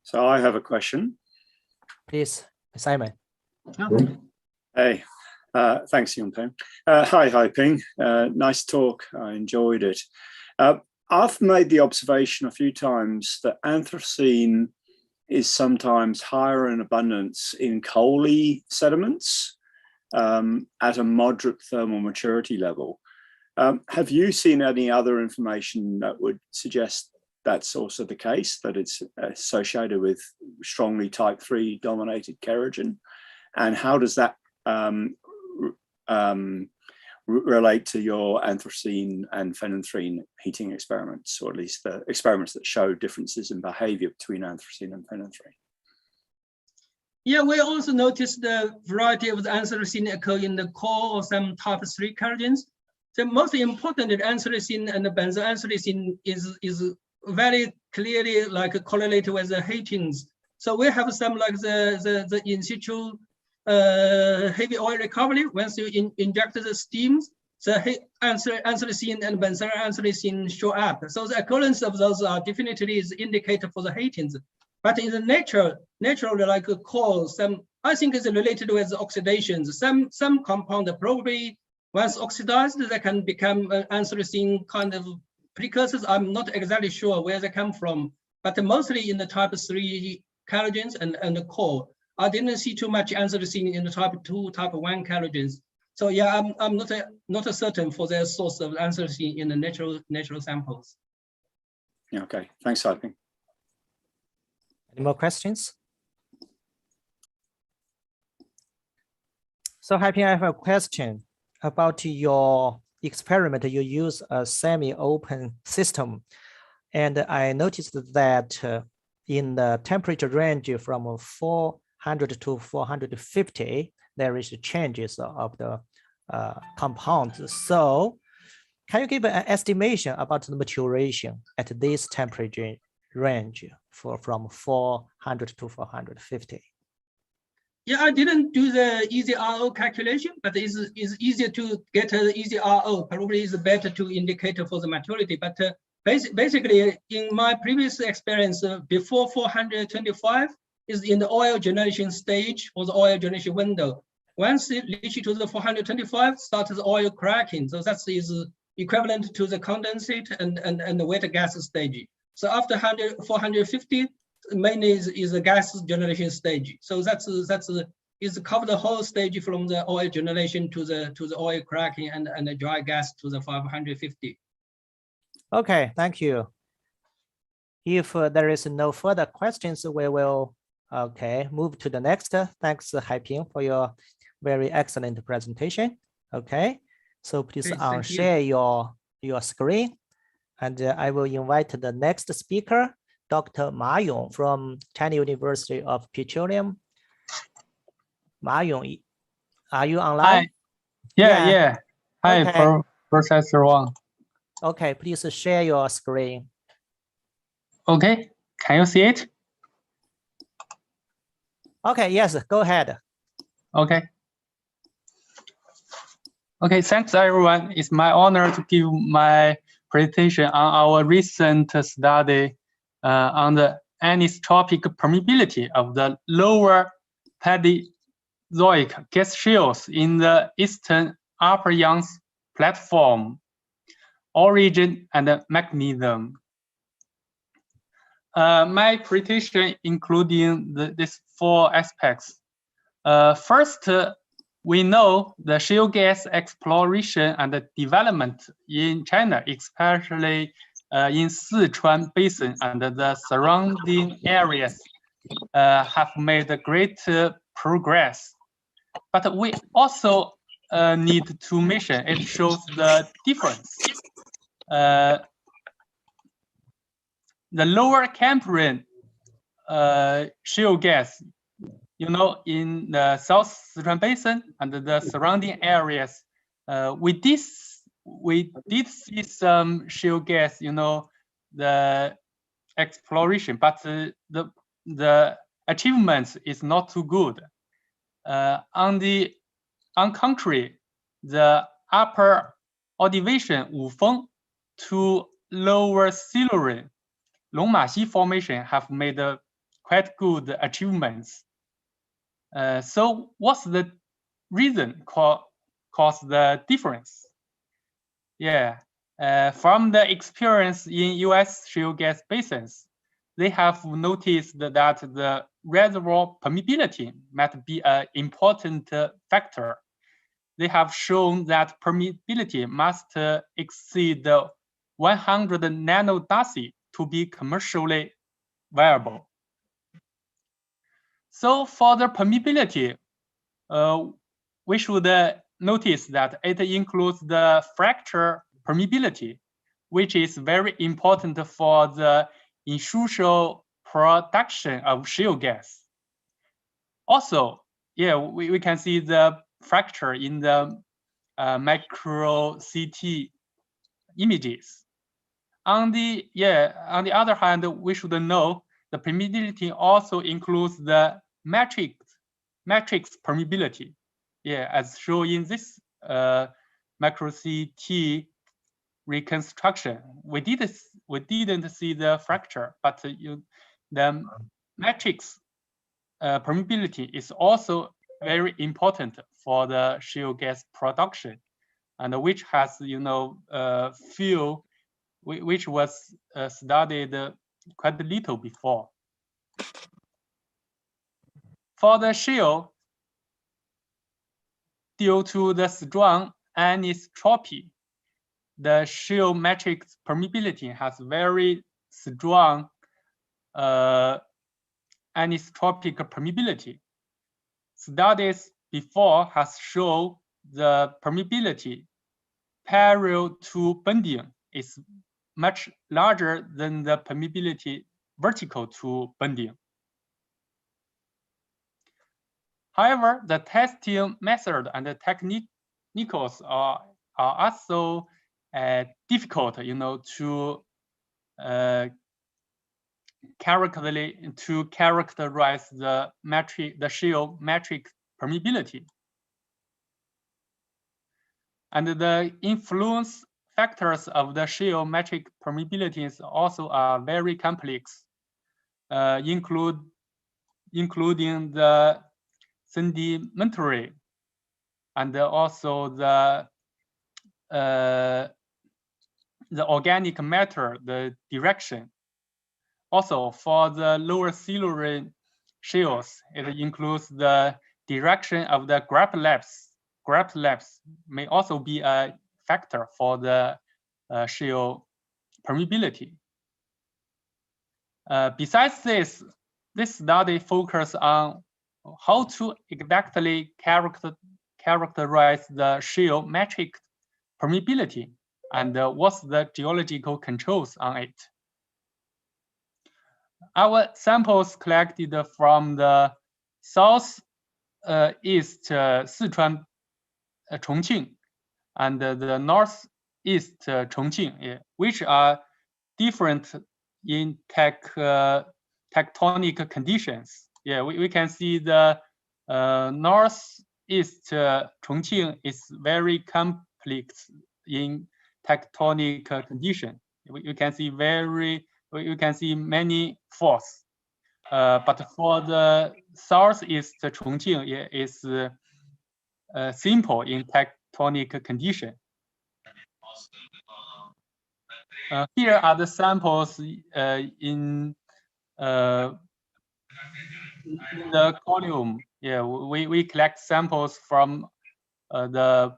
So I have a question. Please, Simon. Hey, thanks, Yunpeng. Hi, Ping. Nice talk. I enjoyed it. I've made the observation a few times that anthracene is sometimes higher in abundance in coaly sediments at a moderate thermal maturity level. Have you seen any other information that would suggest that's also the case, that it's associated with strongly type 3 dominated kerogen? And how does that relate to your anthracene and phenanthrene heating experiments, or at least the experiments that show differences in behavior between anthracene and phenanthrene? Yeah, we also noticed the variety of the anthracene occur in the core of some type 3 kerogens. The most important anthracene and the benzoanthracene is very clearly like correlated with the heatings. So we have some like the in situ heavy oil recovery. Once you inject the steams, the anthracene and benzoanthracene show up. So the occurrence of those are definitely is indicator for the heatings. But in the naturally like coal, I think is related with the oxidations. Some compound probably once oxidized, they can become anthracene kind of precursors. I'm not exactly sure where they come from, but mostly in the type 3 kerogens and the core. I didn't see too much anthracene in the type 2, type 1 kerogens. So yeah, I'm not certain for the source of anthracene in the natural samples. Yeah, okay, thanks, Haiping. Any more questions? So Haiping, I have a question about your experiment. You use a semi-open system, and I noticed that in the temperature range from 400 to 450, there is changes of the compounds. So can you give an estimation about the maturation at this temperature range from 400 to 450? Yeah, I didn't do the easy RO calculation, but it's easier to get an easy RO. Probably is better to indicate for the maturity. But basically, in my previous experience, before 425 is in the oil generation stage or the oil generation window. Once it reaches to the 425, starts the oil cracking. So that is equivalent to the condensate and the wet gas stage. So after 450, mainly is the gas generation stage. So that's cover the whole stage from the oil generation to the oil cracking and the dry gas to the 550. Okay, thank you. If there is no further questions, we will move to the next. Thanks, Haiping, for your very excellent presentation. Okay, so please share your screen, and I will invite the next speaker, Dr. Ma Yong from China University of Petroleum. Ma Yong, are you online? Hi. Yeah. Hi, okay. Professor Wang. Okay, please share your screen. Okay, can you see it? Okay, yes, go ahead. Okay. Okay, thanks everyone. It's my honor to give my presentation on our recent study on the anisotropic permeability of the lower Paleozoic gas shales in the eastern Upper Yangtze platform, origin and mechanism. My presentation including these 4 aspects. First, we know the shale gas exploration and development in China, especially in Sichuan Basin and the surrounding areas, have made great progress. But we also need to mention it shows the difference. The lower Cambrian shale gas, in the South Sichuan Basin and the surrounding areas, we did see some shale gas, the exploration, but the achievements is not too good. On contrary, the upper elevation Wufeng to lower Silurian Longma-Xi formation have made quite good achievements. So what's the reason cause the difference? Yeah, from the experience in US shale gas basins, they have noticed that the reservoir permeability might be an important factor. They have shown that permeability must exceed 100 nanodarcy to be commercially viable. So for the permeability, we should notice that it includes the fracture permeability, which is very important for the initial production of shale gas. Also, yeah, we can see the fracture in the micro CT images. On the other hand, we should know the permeability also includes the matrix permeability. Yeah, as shown in this macro CT reconstruction, we didn't see the fracture, but the matrix permeability is also very important for the shale gas production, and which has field which was studied quite little before. For the shale, due to the strong anisotropy, the shale matrix permeability has very strong anisotropic permeability. Studies before has shown the permeability parallel to bending is much larger than the permeability vertical to bending. However, the testing method and the technicals are also difficult, to characterize the shale matrix permeability. And the influence factors of the shale matrix permeabilities also are very complex, including the sedimentary and also the organic matter, the direction. Also, for the lower Silurian shales, it includes the direction of the graphite lapse may also be a factor for the shale permeability. Besides this study focuses on how to exactly characterize the shale matrix permeability and what's the geological controls on it. Our samples collected from the southeast Sichuan, Chongqing, and the northeast Chongqing, which are different in tectonic conditions. Yeah, we can see the northeast Chongqing is very complex in tectonic condition. You can see many faults. But for the southeast Chongqing, it is simple in tectonic condition. Here are the samples in the column. Yeah, we collect samples from the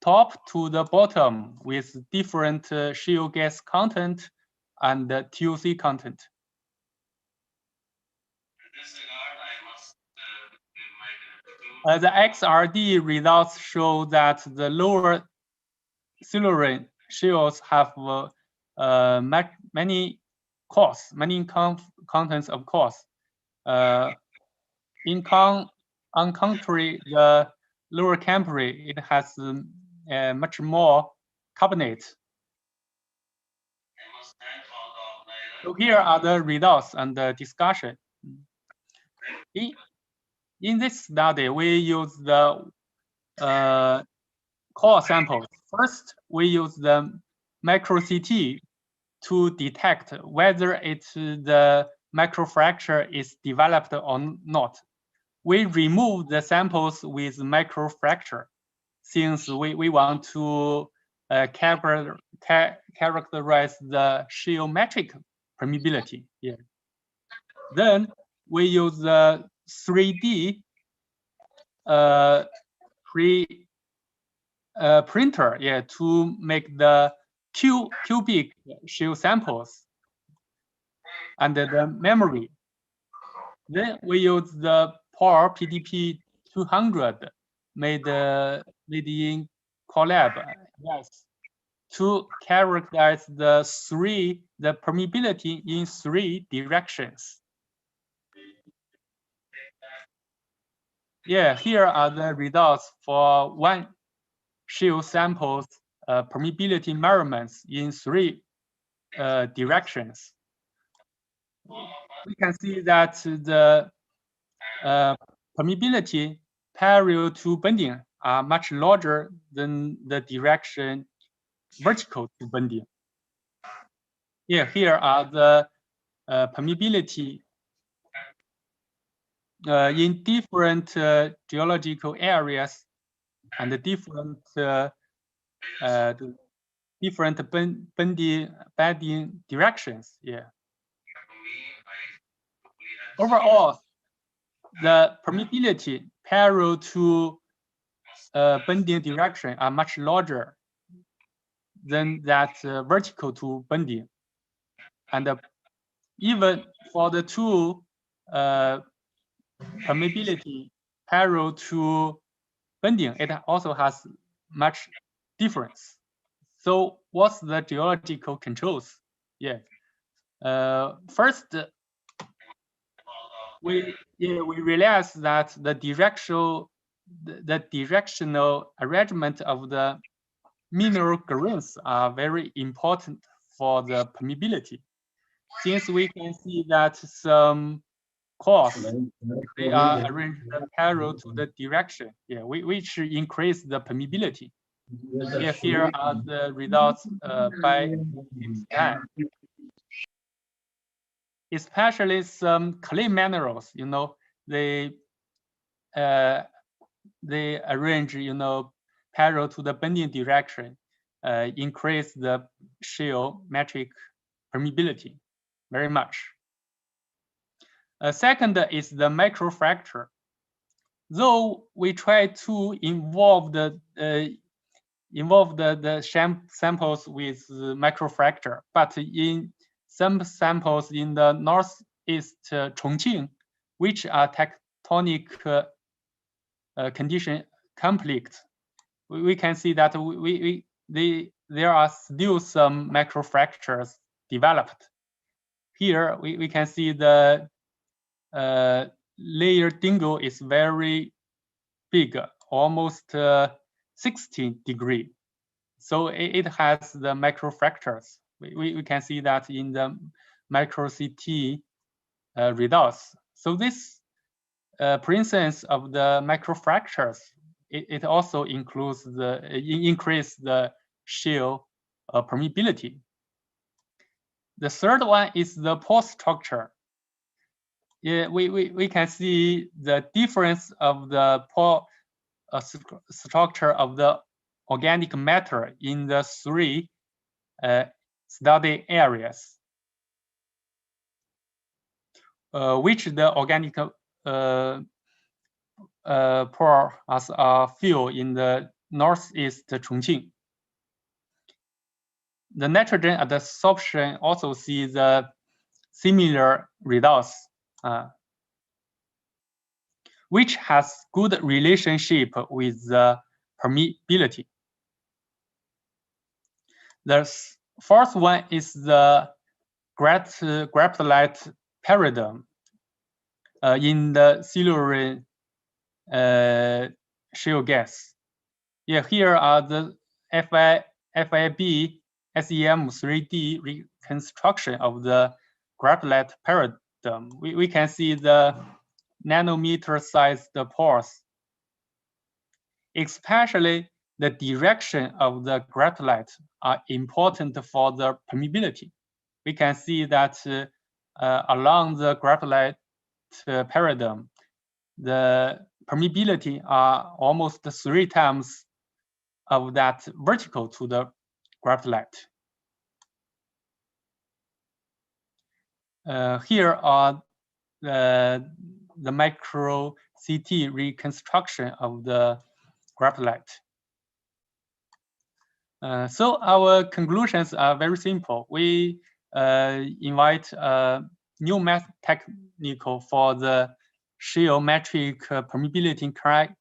top to the bottom with different shale gas content and the TOC content. The XRD results show that the lower Silurian shales have many contents of course. On contrary, the lower Cambrian, it has much more carbonate. So here are the results and the discussion. In this study, we use the core samples. First, we use the micro CT to detect whether the microfracture is developed or not. We remove the samples with microfracture since we want to characterize the geometric permeability here. Then we use the 3D printer, to make the cubic shell samples and the memory. Then we use the POR PDP 200 made in Colab, to characterize the permeability in 3 directions. Here are the results for one shell samples permeability measurements in 3 directions. We can see that the permeability parallel to bending are much larger than the direction vertical to bending. Here are the permeability in different geological areas and the different bending directions. Overall, the permeability parallel to bending direction are much larger than that vertical to bending. And even for the 2 permeability parallel to bending, it also has much difference. So what's the geological controls? First, we realize that the directional arrangement of the mineral grains are very important for the permeability. Since we can see that some cores, they are arranged parallel to the direction, which increase the permeability. Here are the results by scan. Especially some clay minerals, they arrange, parallel to the bending direction, increase the geometric permeability very much. Second is the microfracture. Though we try to involve the samples with microfracture, but in some samples in the northeast Chongqing, which are tectonic condition conflict, we can see that there are still some microfractures developed. Here we can see the layer dingle is very big, almost 60 degrees. So it has the microfractures. We can see that in the micro CT results. So this presence of the microfractures, it also includes the increase the shell permeability. The third one is the pore structure. We can see the difference of the pore structure of the organic matter in the 3 study areas, which the organic pore are filled in the northeast Chongqing. The nitrogen adsorption also see the similar results, which has good relationship with the permeability. The fourth one is the graphite paradigm in the Silurian shale gas. Here are the FIB SEM 3D reconstruction of the graphite paradigm. We can see the nanometer-sized pores, especially the direction of the graphite are important for the permeability. we can see that along the graphite paradigm, the permeability are almost 3 times of that vertical to the graphite. Here are the micro CT reconstruction of the graphite. So our conclusions are very simple. We invite a new math technique for the geometric permeability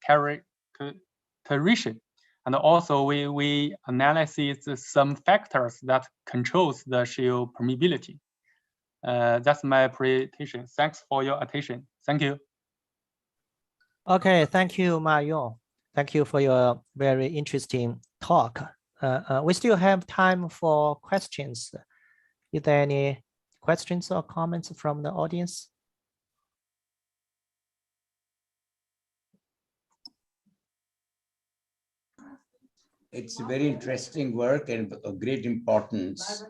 characterization. And also we analyze some factors that controls the geo permeability. That's my presentation. Thanks for your attention. Thank you. Okay, thank you, Ma Yong. Thank you for your very interesting talk. We still have time for questions. Is there any questions or comments from the audience? It's a very interesting work and of great importance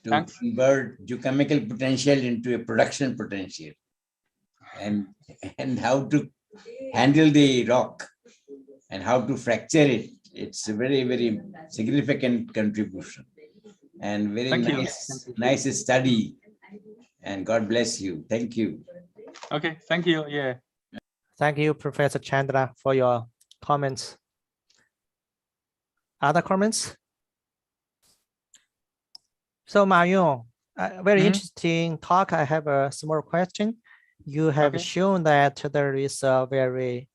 to convert geochemical potential into a production potential, and how to handle the rock and how to fracture it. It's a very, very significant contribution and very nice study. And God bless you. Thank you. Okay, thank you. Yeah. Thank you, Professor Chandra, for your comments. Other comments? So Ma Yong, very interesting talk. I have a small question. You have shown that there is a very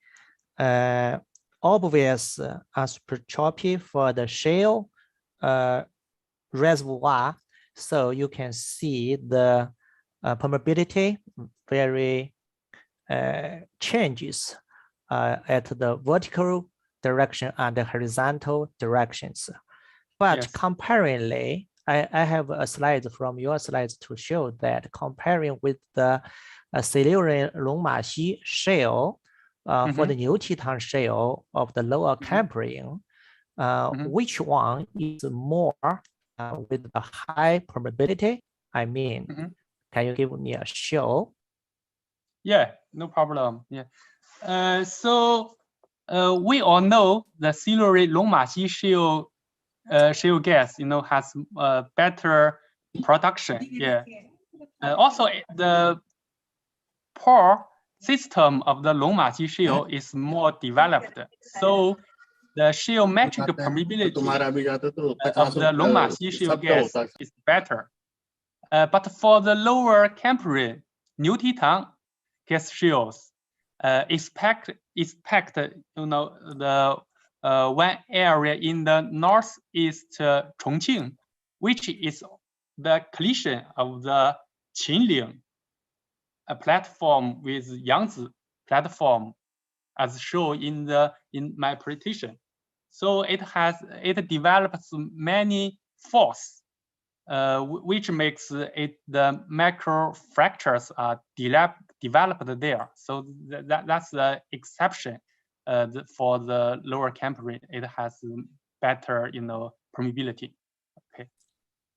obvious anisotropy for the shale reservoir. So you can see the permeability very changes at the vertical direction and the horizontal directions. But comparingly, I have a slide from your slides to show that comparing with the Silurian Longma-Xi shale for the New Teton shale of the lower Cambrian, which one is more with a high permeability? I mean, can you give me a show? Yeah, no problem. Yeah. So we all know the Silurian Longma-Xi shale gas, has better production. Yeah. Also, the pore system of the Longma-Xi shale is more developed. So the geometric permeability of the Longma-Xi shale gas is better. But for the lower Cambrian New Teton gas shales, expect the one area in the northeast Chongqing, which is the collision of the Qinling, a platform with Yangtze platform, as shown in my presentation. So it develops many faults, which makes the macro fractures are developed there. So that's the exception for the lower Cambrian. It has better, permeability. Okay.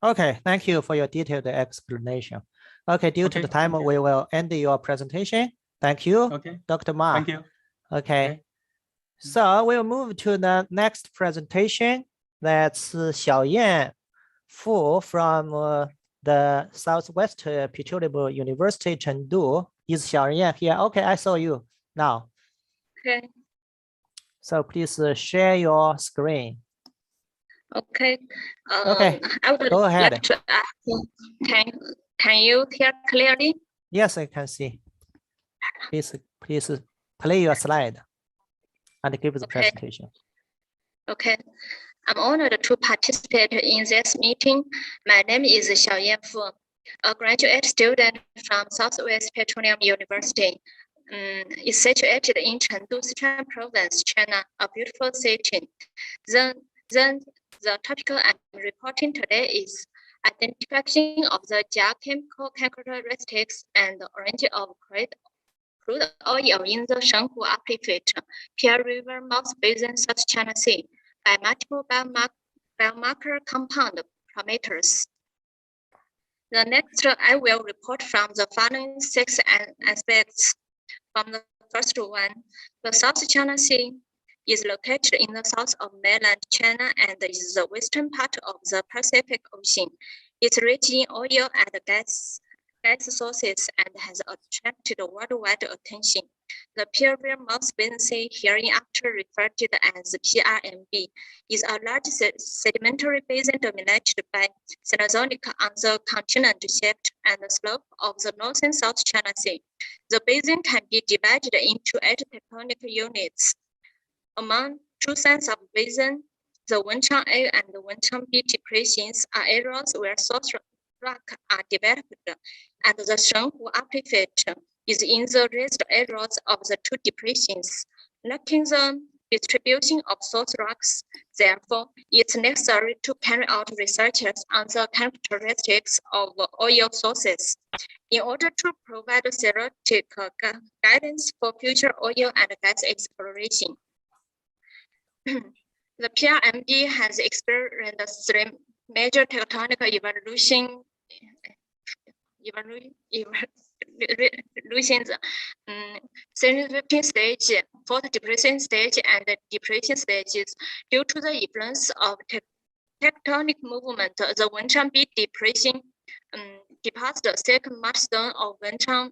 Okay, thank you for your detailed explanation. Okay, due to the time, we will end your presentation. Thank you, Dr. Ma. Thank you. Okay. So we'll move to the next presentation. That's Xiaoyan Fu from the Southwest Petroleum University, Chengdu. Is Xiaoyan here? Okay, I saw you now. Okay. So please share your screen. Okay. Okay, I would go ahead. like to ask, can you hear clearly? Yes, I can see. Please play your slide and give the presentation. Okay. I'm honored to participate in this meeting. My name is Xiaoyan Fu, a graduate student from Southwest Petroleum University. It's situated in Chengdu, Sichuan Province, China, a beautiful city. Then the topic I'm reporting today is identification of the geochemical characteristics and the origin of crude oil in the Shenghu Aquifer, Pearl River mouth basin, South China Sea, by multiple biomarker compound parameters. The next, I will report from the following 6 aspects. From the first one, the South China Sea is located in the south of mainland China and is the western part of the Pacific Ocean. It's rich in oil and gas sources and has attracted worldwide attention. The Peripheral Mouth Basin Sea, hereinafter referred to as PRMB, is a large sedimentary basin dominated by Cenozoic on the continent-shaped and the slope of the North and South China Sea. The basin can be divided into 8 tectonic units. Among two sides of the basin, the Wenchang A and the Wenchang B depressions are areas where source rock are developed, and the Shenghu Epiphyte is in the rest areas of the two depressions, lacking the distribution of source rocks. Therefore, it's necessary to carry out researches on the characteristics of oil sources in order to provide theoretic guidance for future oil and gas exploration. The PRMD has experienced 3 major tectonic evolutions, 15 stage, 4th depression stage, and depression stages. Due to the influence of tectonic movement, the Wenchang B depression deposits the second milestone of Wenchang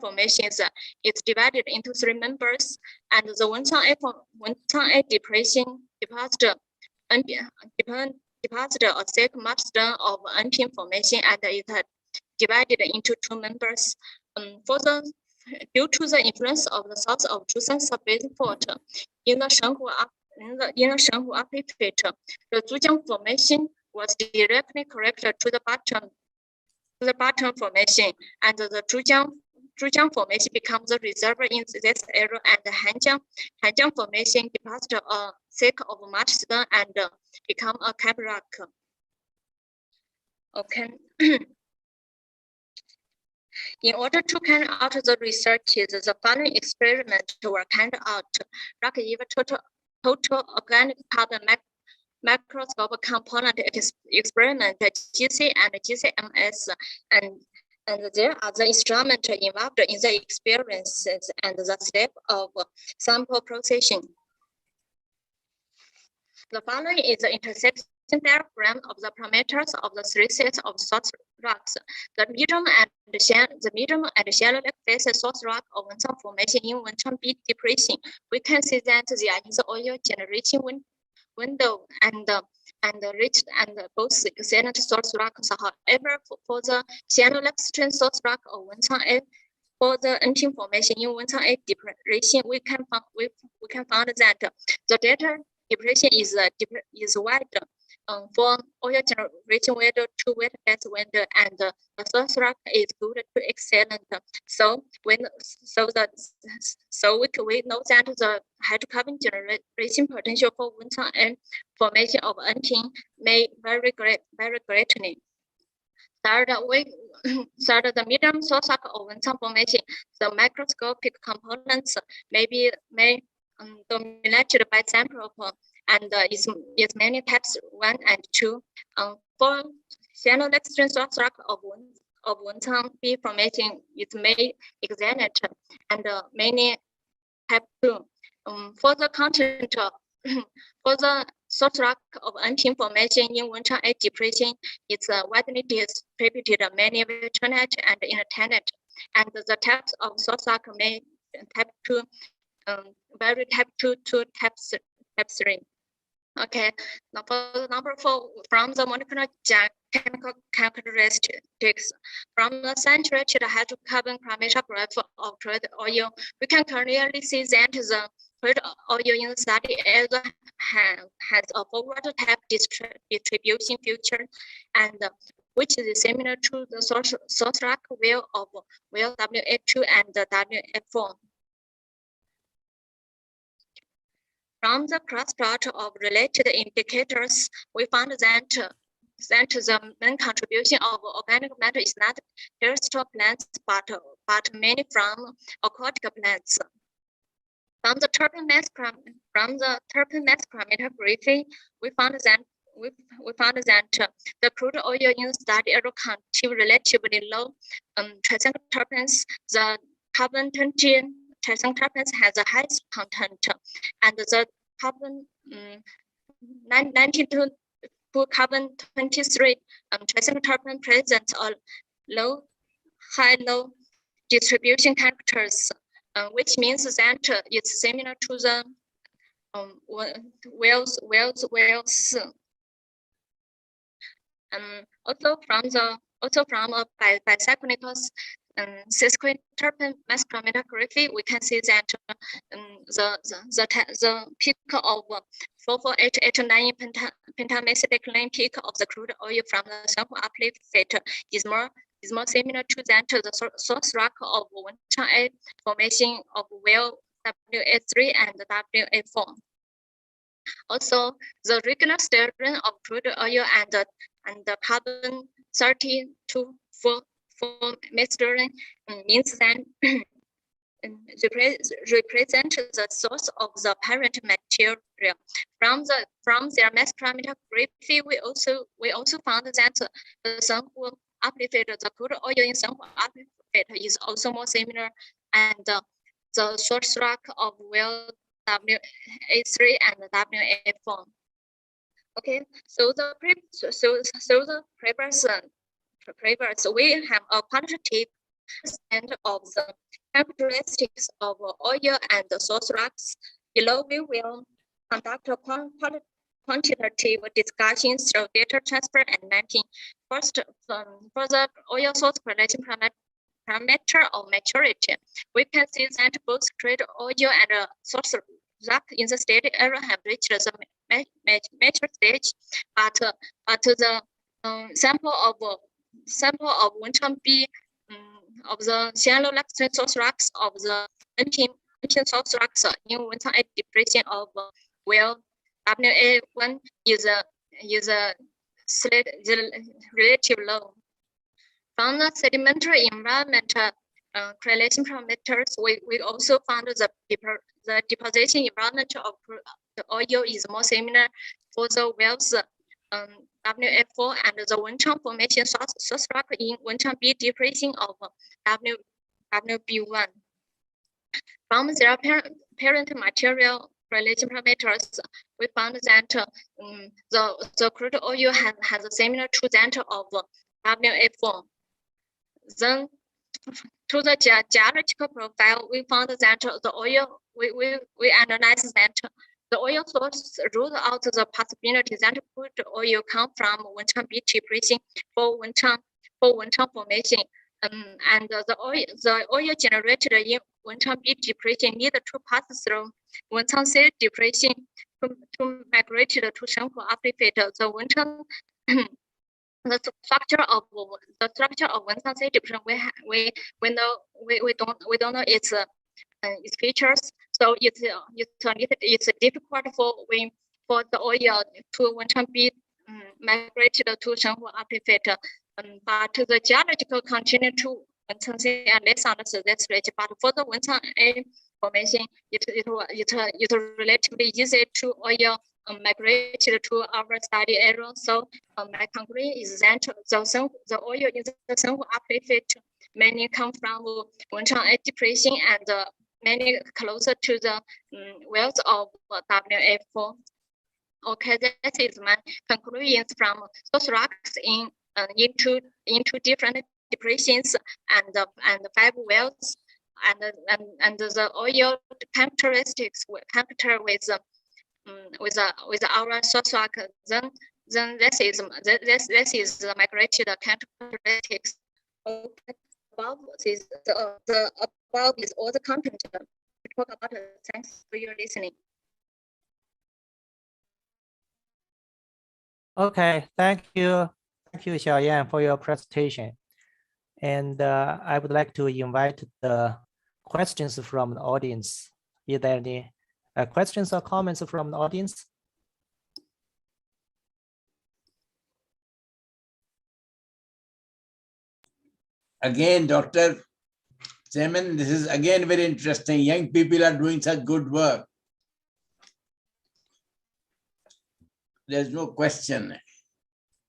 formations. It's divided into 3 members, and the Wenchang A depression deposits a second milestone of Anping formation, and it had divided into 2 members. Due to the influence of the south of Zhusan subbasin fault in the Shenghu Epiphyte, the Zhujiang formation was directly connected to the bottom formation, and the Zhujiang formation becomes a reservoir in this area, and the Hanjiang formation deposits a thick of marshstone and become a cap rock. Okay. In order to carry out the researches, the following experiments were carried out. Rock-Eva total organic carbon microscope component experiment, GC and GCMS, and there are the instruments involved in the experiences and the step of sample processing. The following is the intersection diagram of the parameters of the 3 sets of source rocks. The medium and shallow lake face source rock of Wenchang formation in Wenchang B depression. We can see that they are in the oil generation window and rich and both excellent source rocks. However, for the shallow lake source rock of Wenchang A, for the Anping formation in Wenchang A depression, we can find that the data depression is wide. For oil generation window to wet gas window, and the source rock is good to excellent. So we know that the hydrocarbon generation potential for Wenchang and formation of Anping may vary greatly. Third, the medium source rock of Wenchang formation, the microscopic components may dominated by sample and is many types 1 and 2. For shallow lake source rock of Wenchang B formation, it may examine and many type 2. For the content for the source rock of Anping formation in Wenchang A depression, it's widely distributed, many alternate and intended, and the types of source rock may type 2 vary type 2 to type 3. Okay, now for number 4, from the molecular chemical characteristics, from the saturated hydrocarbon parameter graph of crude oil, we can clearly see that the crude oil in the study area has a forward type distribution feature, and which is similar to the source rock wheel of wheel WA2 and WA4. From the cross-plot of related indicators, we found that the main contribution of organic matter is not terrestrial plants, but mainly from aquatic plants. From the terpene mass parameter graphing, we found that we found that the crude oil in study area contain relatively low tricycloterpenes. The carbon 20 tricycloterpenes has the highest content, and the carbon 92 carbon 23 tricycloterpene presents a high-low distribution characters, which means that it's similar to the whales. Also from a bicyclical sesquiterpene mass chromatography, we can see that the peak of 44889 pentamethylcycline peak of the crude oil from the sample uplift is more similar to that the source rock of Wenchang A formation of well WA3 and WA4. Also, the regular stirring of crude oil and the carbon 32 mixturing means that represent the source of the parent material. From their mass chromatography, we also found that the sample uplift, the crude oil in sample uplift is also more similar, and the source rock of well WA3 and WA4. Okay, so the previous we have a quantitative understanding of the characteristics of oil and the source rocks. Below, we will conduct a quantitative discussion through data transfer and mapping. First, for the oil source correlation parameter of maturity, we can see that both crude oil and source rock in the steady area have reached the mature stage, but the sample of Wenchang B of the shallow lecture source rocks of the Wenchang source rocks in Wenchang A depression of well WA1 is relatively low. From the sedimentary environment correlation parameters, we also found the deposition environment of the oil is more similar for the wells WA4 and the Wenchang formation source rock in Wenchang B depression of WB1. From their parent material correlation parameters, we found that the crude oil has a similar to that of WA4. Then, to the geological profile, we found that the oil, we analyzed that the oil source ruled out the possibility that crude oil come from Wenchang B depression for Wenchang formation, and the oil generated in Wenchang B depression need to pass through Wenchang C depression to migrate to Shenghu uplift. The Wenchang the structure of Wenchang C depression we don't know its features, so it's difficult for the oil to Wenchang B migrated to Shenghu uplift. But the geological continue to Wenchang C and less understood that stage. But for the Wenchang A formation, it's relatively easy to oil migrated to our study area. So my conclusion is that the oil in the Shenghu uplift many come from Wenchang A depression and many closer to the wells of WA4. Okay, that is my conclusions from source rocks into different depressions and 5 wells and the oil characteristics compare with our source rock. Then this is the migrated characteristics. Okay. Above is the above is all the content to talk about it. Thanks for your listening. Okay, thank you, Xiaoyan, for your presentation. And I would like to invite the questions from the audience. Is there any questions or comments from the audience? Again, Dr. Chairman, this is again very interesting. Young people are doing such good work. there's no question.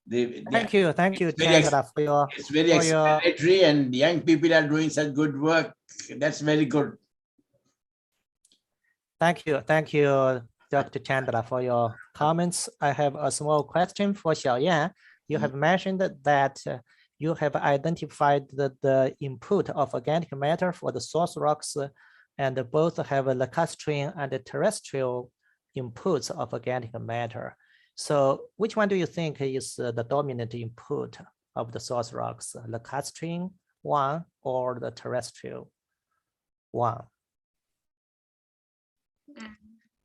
Thank you, Chandra, for your. It's very explanatory, and young people are doing such good work. That's very good. Thank you, Dr. Chandra, for your comments. I have a small question for Xiaoyan. You have mentioned that you have identified the input of organic matter for the source rocks, and both have a lacustrine and terrestrial inputs of organic matter. So which one do you think is the dominant input of the source rocks, lacustrine one or the terrestrial one?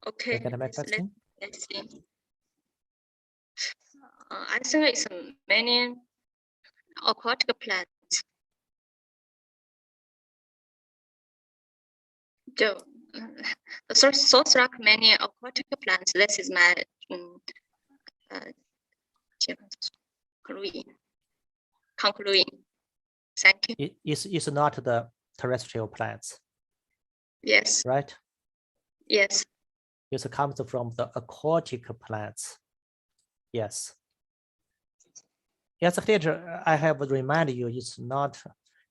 Okay, let's see. I think it's many aquatic plants. The source rock many aquatic plants. This is my concluding. Thank you. It's not the terrestrial plants. Yes. Right? Yes. It comes from the aquatic plants. Yes. Yes, here I have reminded you, it's not,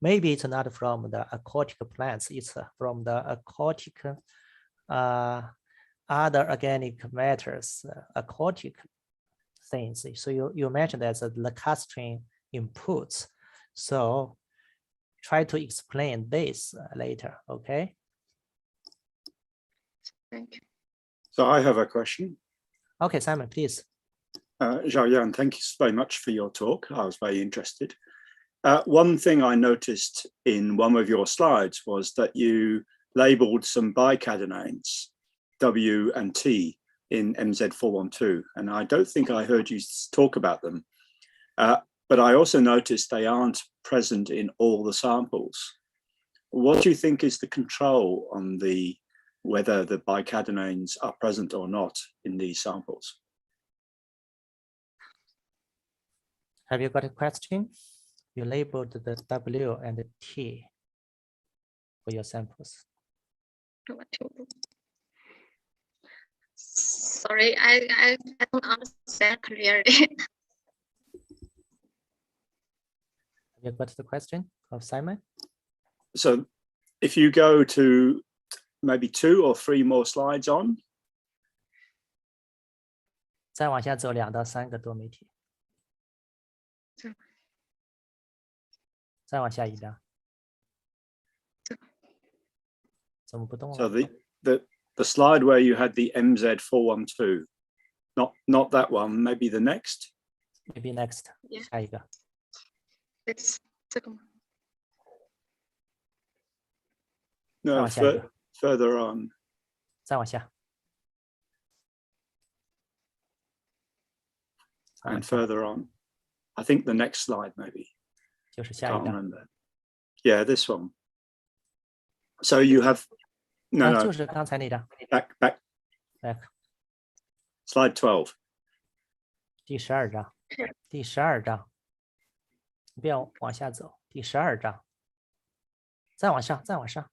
maybe it's not from the aquatic plants, it's from the aquatic other organic matters, aquatic things. So you mentioned as a lacustrine inputs. So try to explain this later, okay? Thank you. So I have a question. Okay, Simon, please. Xiaoyan, thank you very much for your talk. I was very interested. One thing I noticed in one of your slides was that you labeled some bicatenanes, W and T, in MZ412, and I don't think I heard you talk about them. But I also noticed they aren't present in all the samples. What do you think is the control on whether the bicatenanes are present or not in these samples? Have you got a question? You labeled the W and the T for your samples. Sorry, I don't understand clearly. Have you got the question of Simon? So if you go to maybe 2 or 3 more slides on. 再往下走2到3个多媒体。再往下一张。怎么不动了？ So the slide where you had the MZ412, not that one, maybe the next. Maybe next. 下一个。It's 这个吗？ No, further on. 再往下。 And further on. I think the next slide maybe. 就是下一张。 Yeah, this one. So you have no. 就是刚才那张。Back. Slide 12. 第12张。第12张。不要往下走。第12张。再往上，再往上。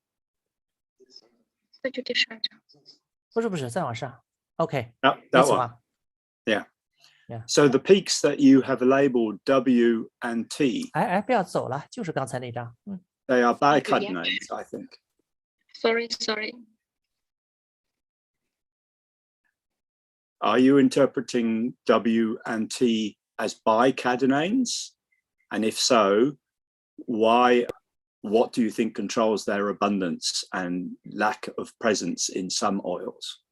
这就第12张。不是，再往上。Okay. That one. Yeah. So the peaks that you have labeled W and T. 哎，不要走了，就是刚才那张。They are bicatenanes, I think. Sorry. Are you interpreting W and T as bicatenanes? And if so, why? What do you think controls their abundance and lack of presence in some oils?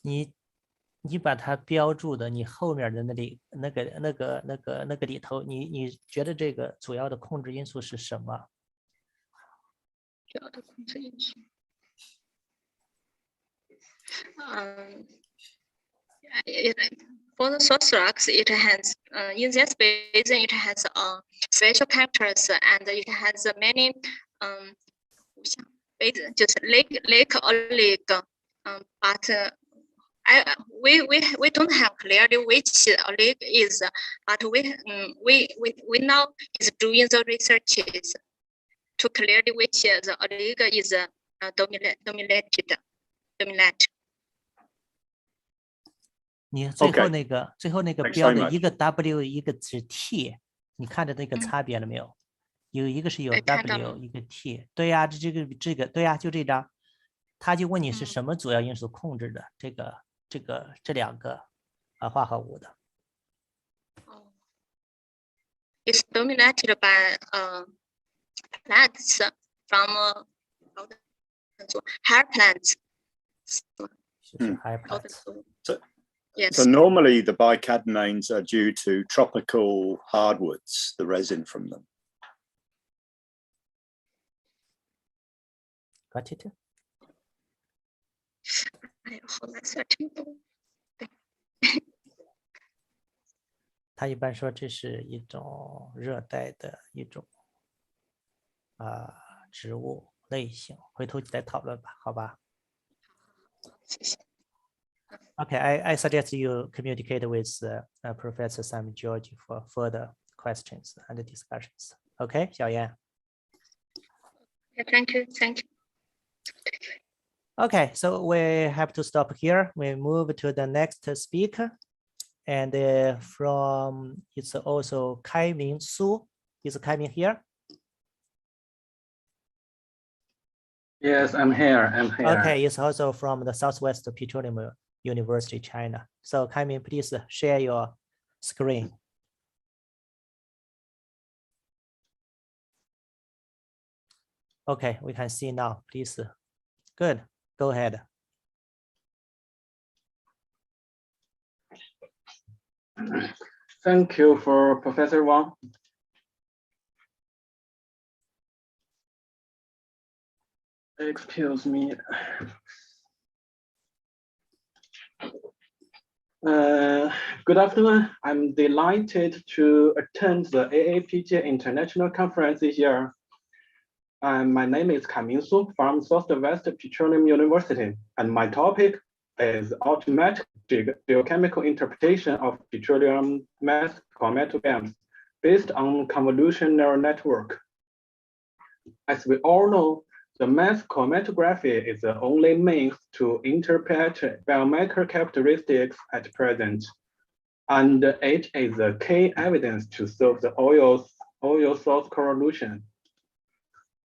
你把它标注的，你后面的那个里头，你觉得这个主要的控制因素是什么？主要的控制因素。For the source rocks, it has in this basin it has special characters and it has many just lake or lake, but we don't have clearly which lake is, but we now is doing the researches to clearly which the lake is dominate。你最后 Okay. 那个最后那个 Thanks 标 very 的 much. 一个 W 一个是 T， 你看着那个差别了没有？有一个是有 W 一个 T， 对呀，这个对呀，就这张，他就问你是什么主要因素控制的这两个化合物的。It's dominated by plants from higher plants. Higher plants. Yes. So normally the bicatenanes are due to tropical hardwoods, the resin from them. Got it. 他一般说这是一种热带的一种植物类型，回头再讨论吧，好吧？ Okay, I suggest you communicate with Professor Simon George for further questions and discussions. Okay, 小燕。Thank you. Thank you. Okay, so we have to stop here. We move to the next speaker, and from it's also Kai-Ming Su. Is Kai-Ming here? Yes, I'm here. Okay, it's also from the Southwest Petroleum University, China. So Kai-Ming, please share your screen. Okay, we can see now, please. Good, go ahead. Thank you for Professor Wang. Excuse me. Good afternoon. I'm delighted to attend the AAAPG International Conference this year. My name is Kai-Ming Su from Southwest Petroleum University, and my topic is automatic geochemical interpretation of petroleum mass chromatograms based on convolution neural network. As we all know, the mass chromatography is the only means to interpret biomarker characteristics at present, and it is the key evidence to solve the oil source correlation.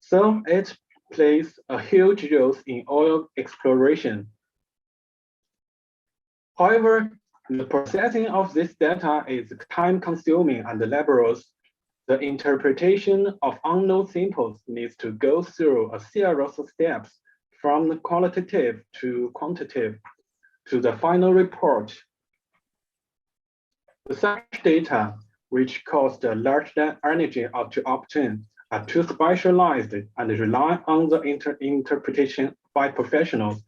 So it plays a huge role in oil exploration. However, the processing of this data is time-consuming and laborious. The interpretation of unknown samples needs to go through a series of steps from the qualitative to quantitative to the final report. Such data, which cost a large energy to obtain, are too specialized and rely on the interpretation by professionals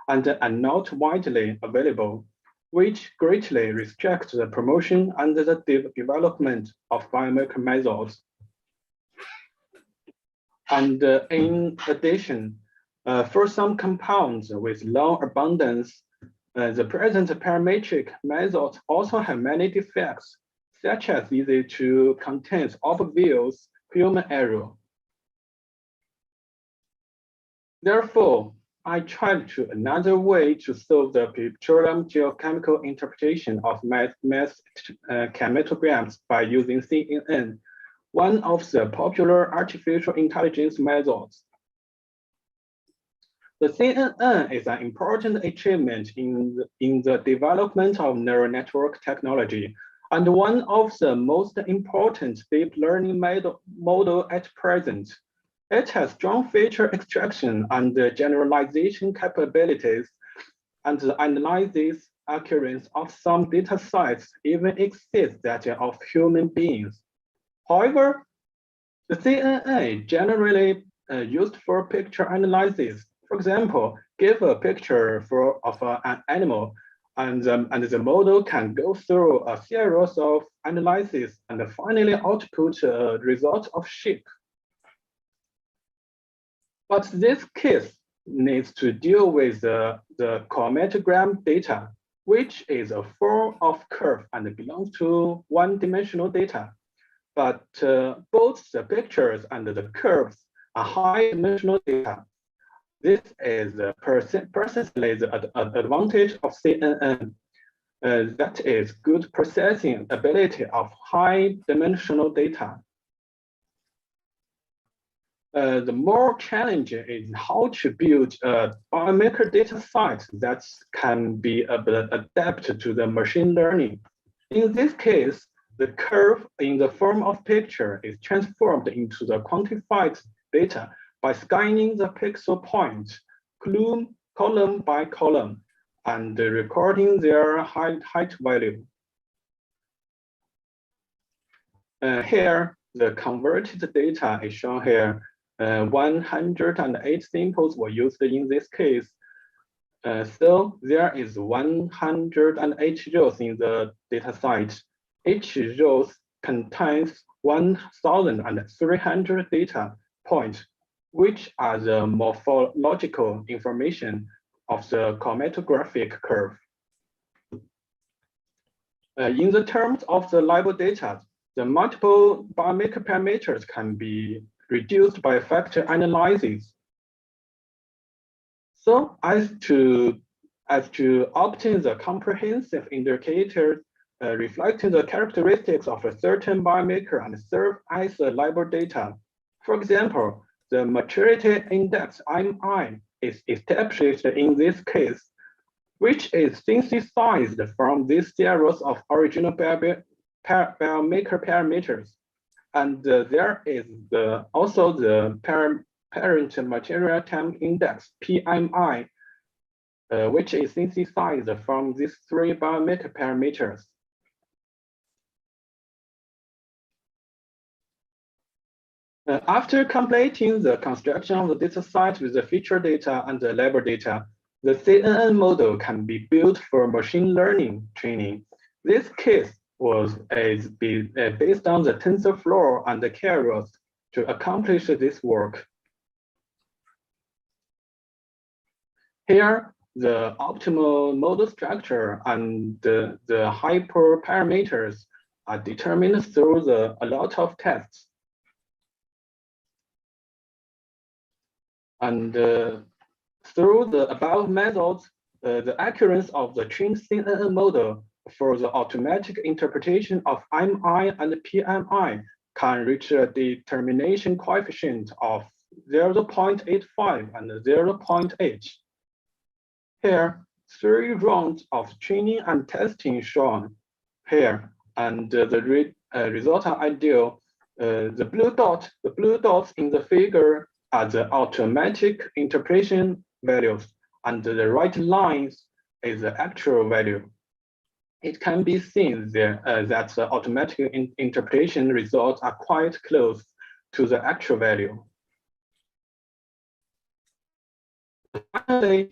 and are not widely available, which greatly restricts the promotion and the development of biomarker methods. And in addition, for some compounds with low abundance, the present parametric methods also have many defects, such as easy to contain obvious human error. Therefore, I tried to another way to solve the petroleum geochemical interpretation of mass chematograms by using CNN, one of the popular artificial intelligence methods. The CNN is an important achievement in the development of neural network technology, and one of the most important deep learning model at present. It has strong feature extraction and generalization capabilities, and the analysis accuracy of some data sets even exceeds that of human beings. However, the CNN generally used for picture analysis. For example, give a picture of an animal, and the model can go through a series of analysis and finally output a result of sheep. But this case needs to deal with the chromatogram data, which is a form of curve and belongs to one-dimensional data. But both the pictures and the curves are high-dimensional data. This is precisely the advantage of CNN. That is good processing ability of high-dimensional data. The more challenging is how to build a biomarker data set that can be adapted to the machine learning. In this case, the curve in the form of picture is transformed into the quantified data by scanning the pixel point, column by column, and recording their height value. Here, the converted data is shown here. 108 samples were used in this case. So there is 108 rows in the data set. Each row contains 1,300 data points, which are the morphological information of the chromatographic curve. In the terms of the label data, the multiple biomarker parameters can be reduced by factor analysis. So as to obtain the comprehensive indicator reflecting the characteristics of a certain biomarker and serve as a label data. For example, the maturity index MI is established in this case, which is synthesized from these series of original biomarker parameters. And there is also the parent material time index, PMI, which is synthesized from these three biomarker parameters. After completing the construction of the data set with the feature data and the label data, the CNN model can be built for machine learning training. This case is based on the TensorFlow and the Keras to accomplish this work. Here, the optimal model structure and the hyperparameters are determined through a lot of tests. And through the above methods, the accuracy of the trained CNN model for the automatic interpretation of MI and PMI can reach a determination coefficient of 0.85 and 0.8. Here, 3 rounds of training and testing shown here, and the results are ideal. The blue dots in the figure are the automatic interpretation values, and the right lines is the actual value. It can be seen there that the automatic interpretation results are quite close to the actual value. Finally,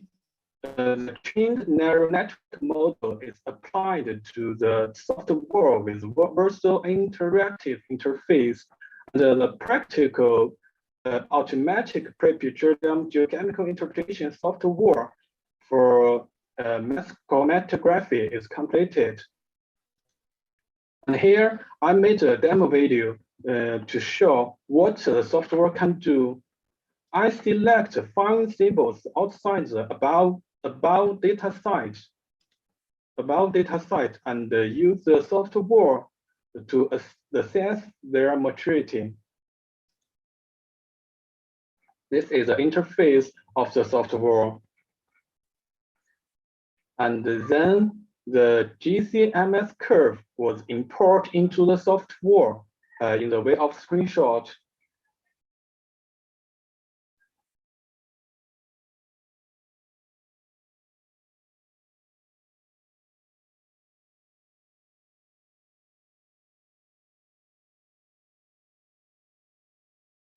the trained neural network model is applied to the software with versatile interactive interface and the practical automatic pre-petroleum geochemical interpretation software for mass chromatography is completed. And here I made a demo video to show what the software can do. I select 5 symbols outside the about data site and use the software to assess their maturity. This is the interface of the software. And then the GCMS curve was imported into the software in the way of screenshot.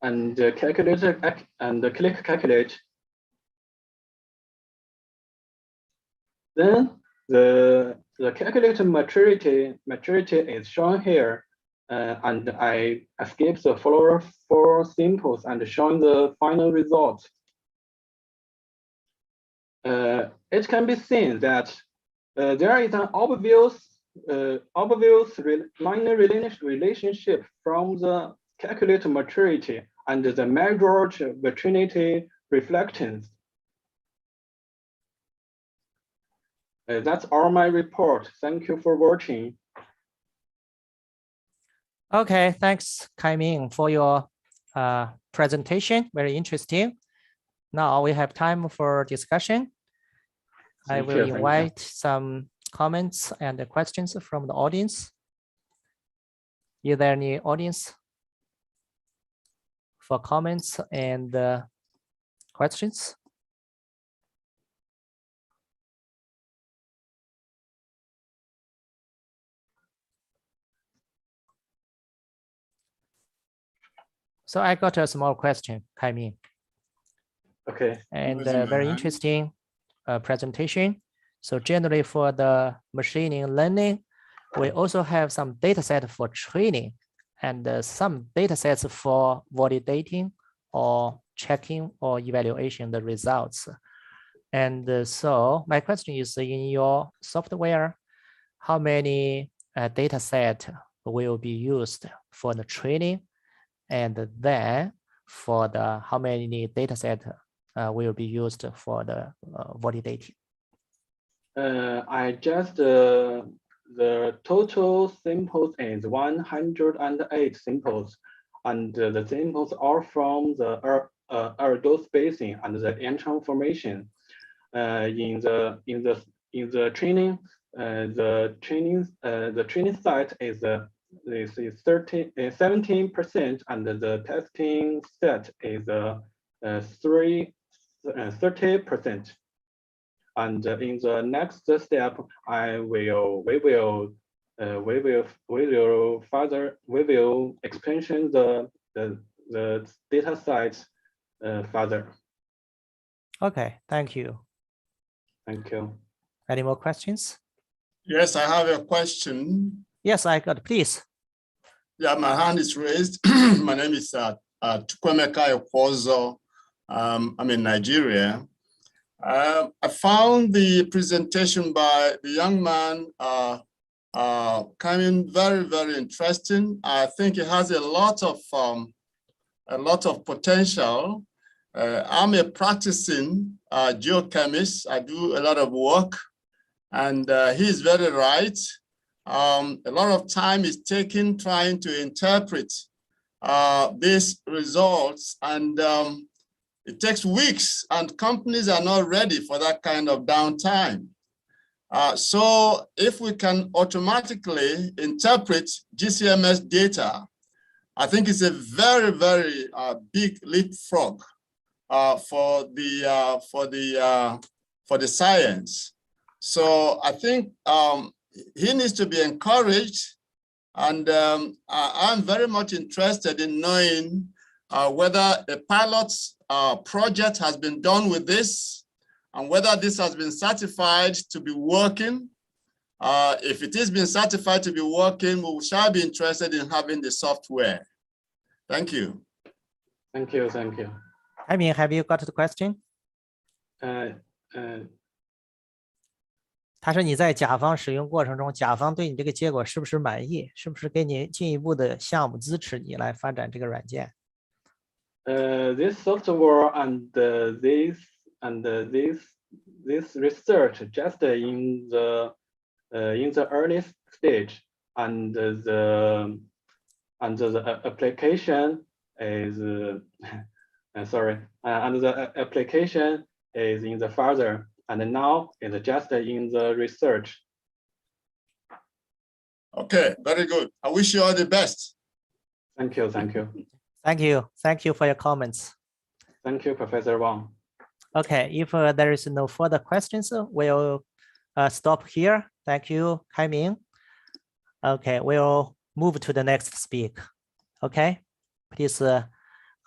And calculator and click calculate. Then the calculator maturity is shown here, and I skip the follower 4 samples and showing the final result. It can be seen that there is an obvious linear relationship from the calculator maturity and the measured maturity reflectance That's all my report. Thank you for watching. Okay, thanks, Kai-Ming, for your presentation. Very interesting. Now we have time for discussion. I will invite some comments and questions from the audience. Is there any audience for comments and questions? So I got a small question, Kai-Ming. Okay. And very interesting presentation. So generally for the machine learning, we also have some data set for training and some data sets for validating or checking or evaluation the results. And so my question is, in your software, how many data set will be used for the training, and then for the how many data set will be used for the validating? I just the total samples is 108 samples, and the samples are from the Erdos Basin and the Yanchang Formation. In the training, the training site is 17%, and the testing set is 30%. And in the next step, we will expansion the data sets further. Okay, thank you. Thank you. Any more questions? Yes, I have a question. Yes, I got, please. Yeah, my hand is raised. My name is Chukwemeka Ekwozo. I'm in Nigeria. I found the presentation by the young man coming very, very interesting. I think it has a lot of potential. I'm a practicing geochemist. I do a lot of work, and he's very right. A lot of time is taken trying to interpret these results, and it takes weeks, and companies are not ready for that kind of downtime. So if we can automatically interpret GCMS data, I think it's a very, very big leapfrog for the science. So I think he needs to be encouraged, and I'm very much interested in knowing whether a pilot project has been done with this, and whether this has been certified to be working. If it is being certified to be working, we shall be interested in having the software. Thank you. Thank you. Thank you. I mean, have you got the question? 他说你在甲方使用过程中，甲方对你这个结果是不是满意？是不是给你进一步的项目支持你来发展这个软件？ This software and this research just in the early stage, and the application is sorry, and the application is in the further, and now it's just in the research. Okay, very good. I wish you all the best. Thank you. Thank you. Thank you. Thank you for your comments. Thank you, Professor Wang. Okay, if there is no further questions, we'll stop here. Thank you, Kai-Ming. Okay, we'll move to the next speaker. Okay, please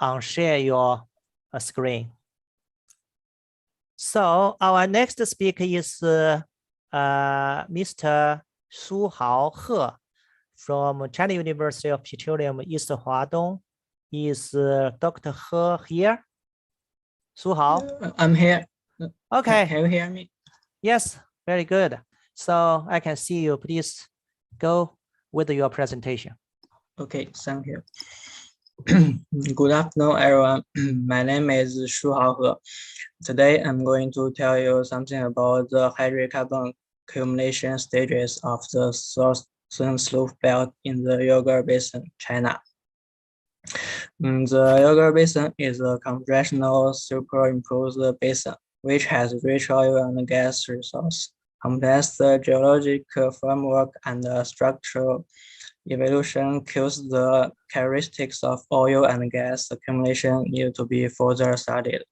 unshare your screen. So our next speaker is Mr. Shuhao He from China University of Petroleum East Huadong. Is Dr. He here? Shuhao? I'm here. Okay. Can you hear me? Yes, very good. So I can see you. Please go with your presentation. Okay, thank you. Good afternoon, everyone. My name is Shuhao He. Today, I'm going to tell you something about the hydrocarbon accumulation stages of the southern slope belt in the Yogurt Basin, China. The Yogurt Basin is a compressional superimposed basin which has rich oil and gas resource. Complex geological framework and structural evolution cues the characteristics of oil and gas accumulation need to be further studied.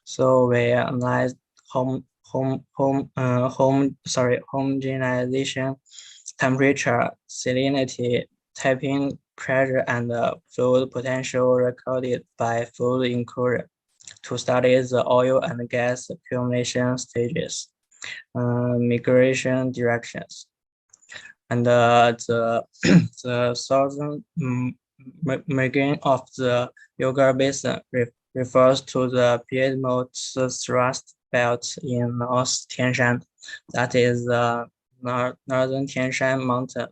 So we analyze homogenization, temperature, salinity, tapping pressure, and fluid potential recorded by fluid incursion to study the oil and gas accumulation stages, migration directions. And the southern margin of the Yogurt Basin refers to the Piedmont thrust belt in North Tianshan, that is the northern Tianshan mountain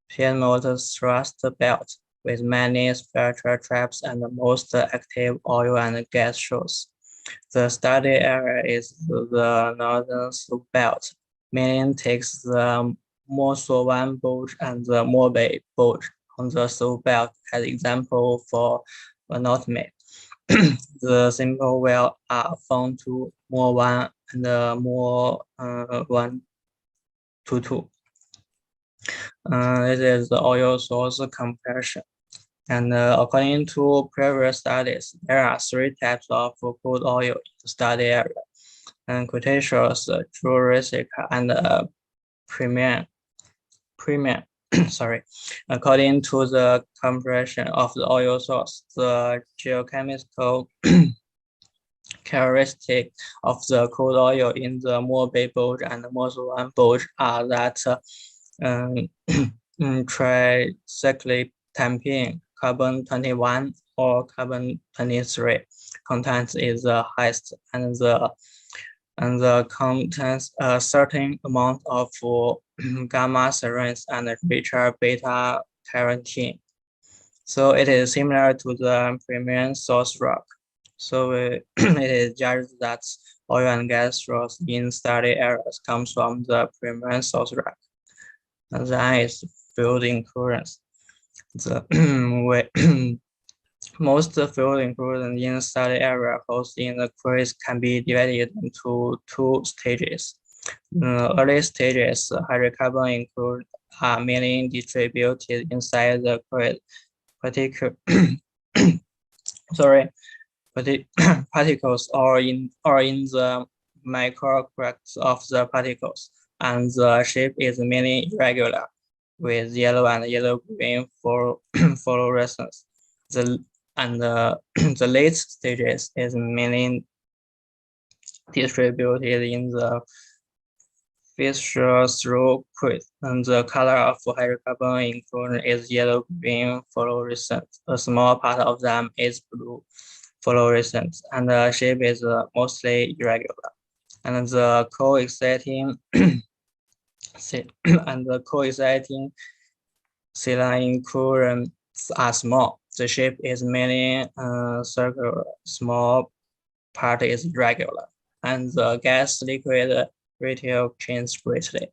Piedmont thrust belt with many spectral traps and the most active oil and gas shows. The study area is the northern slope belt, meaning takes the Mosuwan Bulge and the Morbei Bulge on the slope belt as example for anatomy. The simple well are found to more 1 and more 1 to 2. This is the oil source compression. And according to previous studies, there are 3 types of crude oil in the study area: and Cretaceous, Jurassic, and Permian. Sorry. According to the compression of the oil source, the geochemical characteristic of the crude oil in the Morbei Bulge and the Mosuwan Bulge are that tricyclic tamping carbon-21 or carbon-23 content is the highest, and the contains a certain amount of gamma serines and richer beta carotene. So it is similar to the Permian source rock. So it is judged that oil and gas source in study areas comes from the Permian source rock. And then is field incursions. Most field incursion in study area host in the quarries can be divided into 2 stages. Early stages, hydrocarbon include are mainly distributed inside the quarry particles or in the microcracks of the particles, and the shape is mainly irregular with yellow and yellow-green fluorescence. The late stages is mainly distributed in the fissure through quartz, and the color of hydrocarbon inclusion is yellow-green fluorescent. A small part of them is blue fluorescent, and the shape is mostly irregular. And the co-exciting saline incursions are small. The shape is mainly circular. Small part is irregular, and the gas-liquid ratio changes greatly.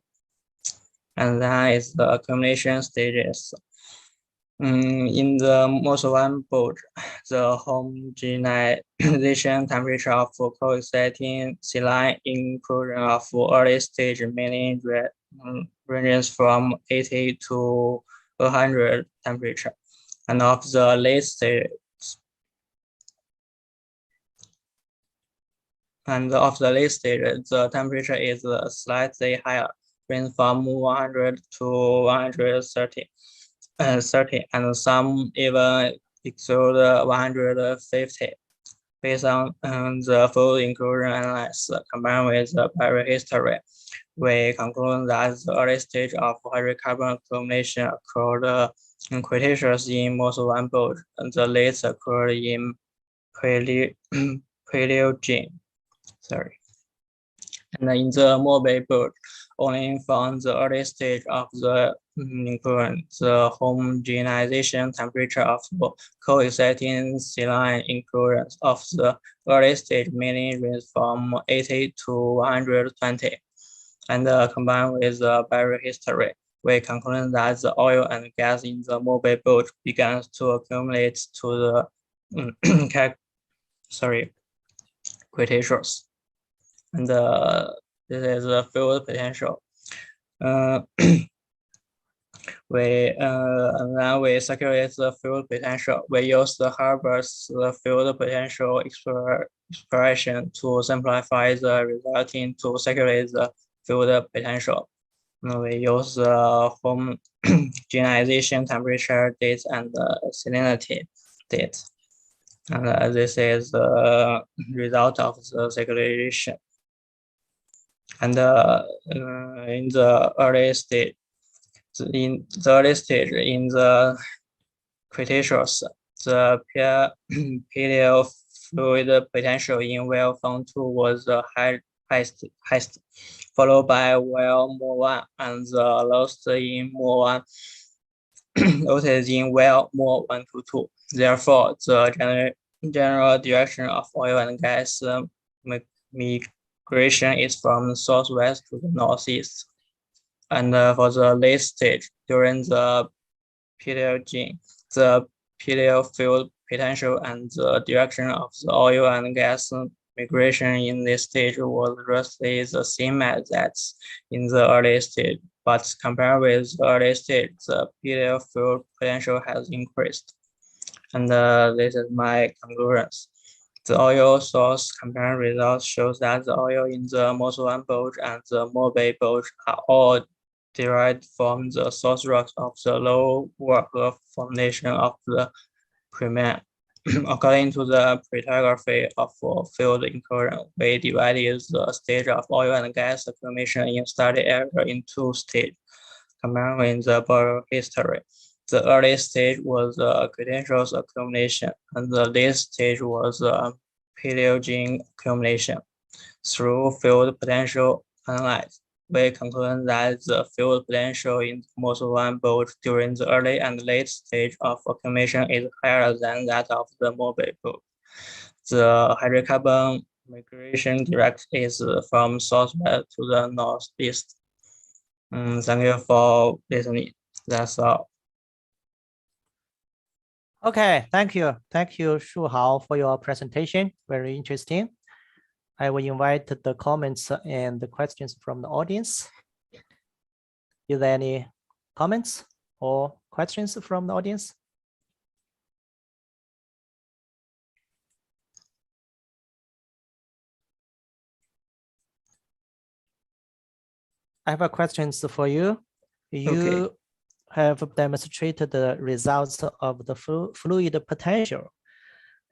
And that is the accumulation stages. In the Mosuwan Bulge, the homogenization temperature of co-exciting saline inclusion of early stage mainly ranges from 80 to 100 temperature, and of the late stage. And of the late stage, the temperature is slightly higher, ranging from 100 to 130. And some even exceed 150. Based on the full inclusion analysis combined with the perihistory, we conclude that the early stage of hydrocarbon accumulation occurred in Cretaceous in Mosuwan Bulge, and the late occurred in Paleogene. And in the Morbei Bulge, only from the early stage of the inclusion, the homogenization temperature of co-exciting saline inclusions of the early stage mainly ranges from 80 to 120. and combined with the barrier history, we conclude that the oil and gas in the mobile boat began to accumulate to the Cretaceous, and this is the field potential. And then we calculate the field potential. We use the Hubble's field potential expression to simplify the resulting to calculate the field potential. We use the homogenization temperature date and salinity date. And this is the result of the calculation. And in the early stage, in the Cretaceous, the paleo fluid potential in well form 2 was the highest, followed by well more 1 and the lowest in more 1, noted in well more 1 to 2. Therefore, the general direction of oil and gas migration is from southwest to the northeast. And for the late stage, during the Paleogene, the paleo field potential and the direction of the oil and gas migration in this stage was roughly the same as that in the early stage. But compared with the early stage, the paleo field potential has increased. And this is my conclusions. The oil source comparison results shows that the oil in the Mosul bulge and the Mobile bulge are all derived from the source rocks of the low worker formation of the Permian. According to the stratigraphy of field incursion, we divided the stage of oil and gas accumulation in study area in 2 stages, comparing the burial history. The early stage was the Cretaceous accumulation, and the late stage was the Paleogene accumulation. Through field potential analysis, we conclude that the field potential in Mosul bulge during the early and late stage of accumulation is higher than that of the Mobile bulge. The hydrocarbon migration direct is from southwest to the northeast. Thank you for listening. That's all. Okay, thank you. Thank you, Shu Hao, for your presentation. Very interesting. I will invite the comments and the questions from the audience. Is there any comments or questions from the audience? I have a question for you. You have demonstrated the results of the fluid potential,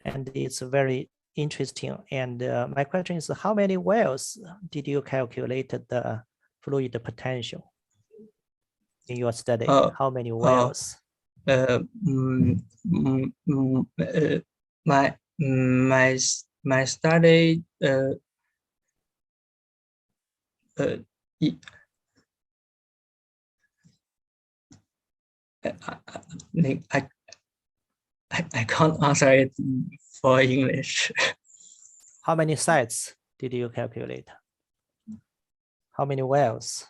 and it's very interesting. And my question is, how many wells did you calculate the fluid potential in your study? How many wells? My study I can't answer it for English. How many sites did you calculate? How many wells?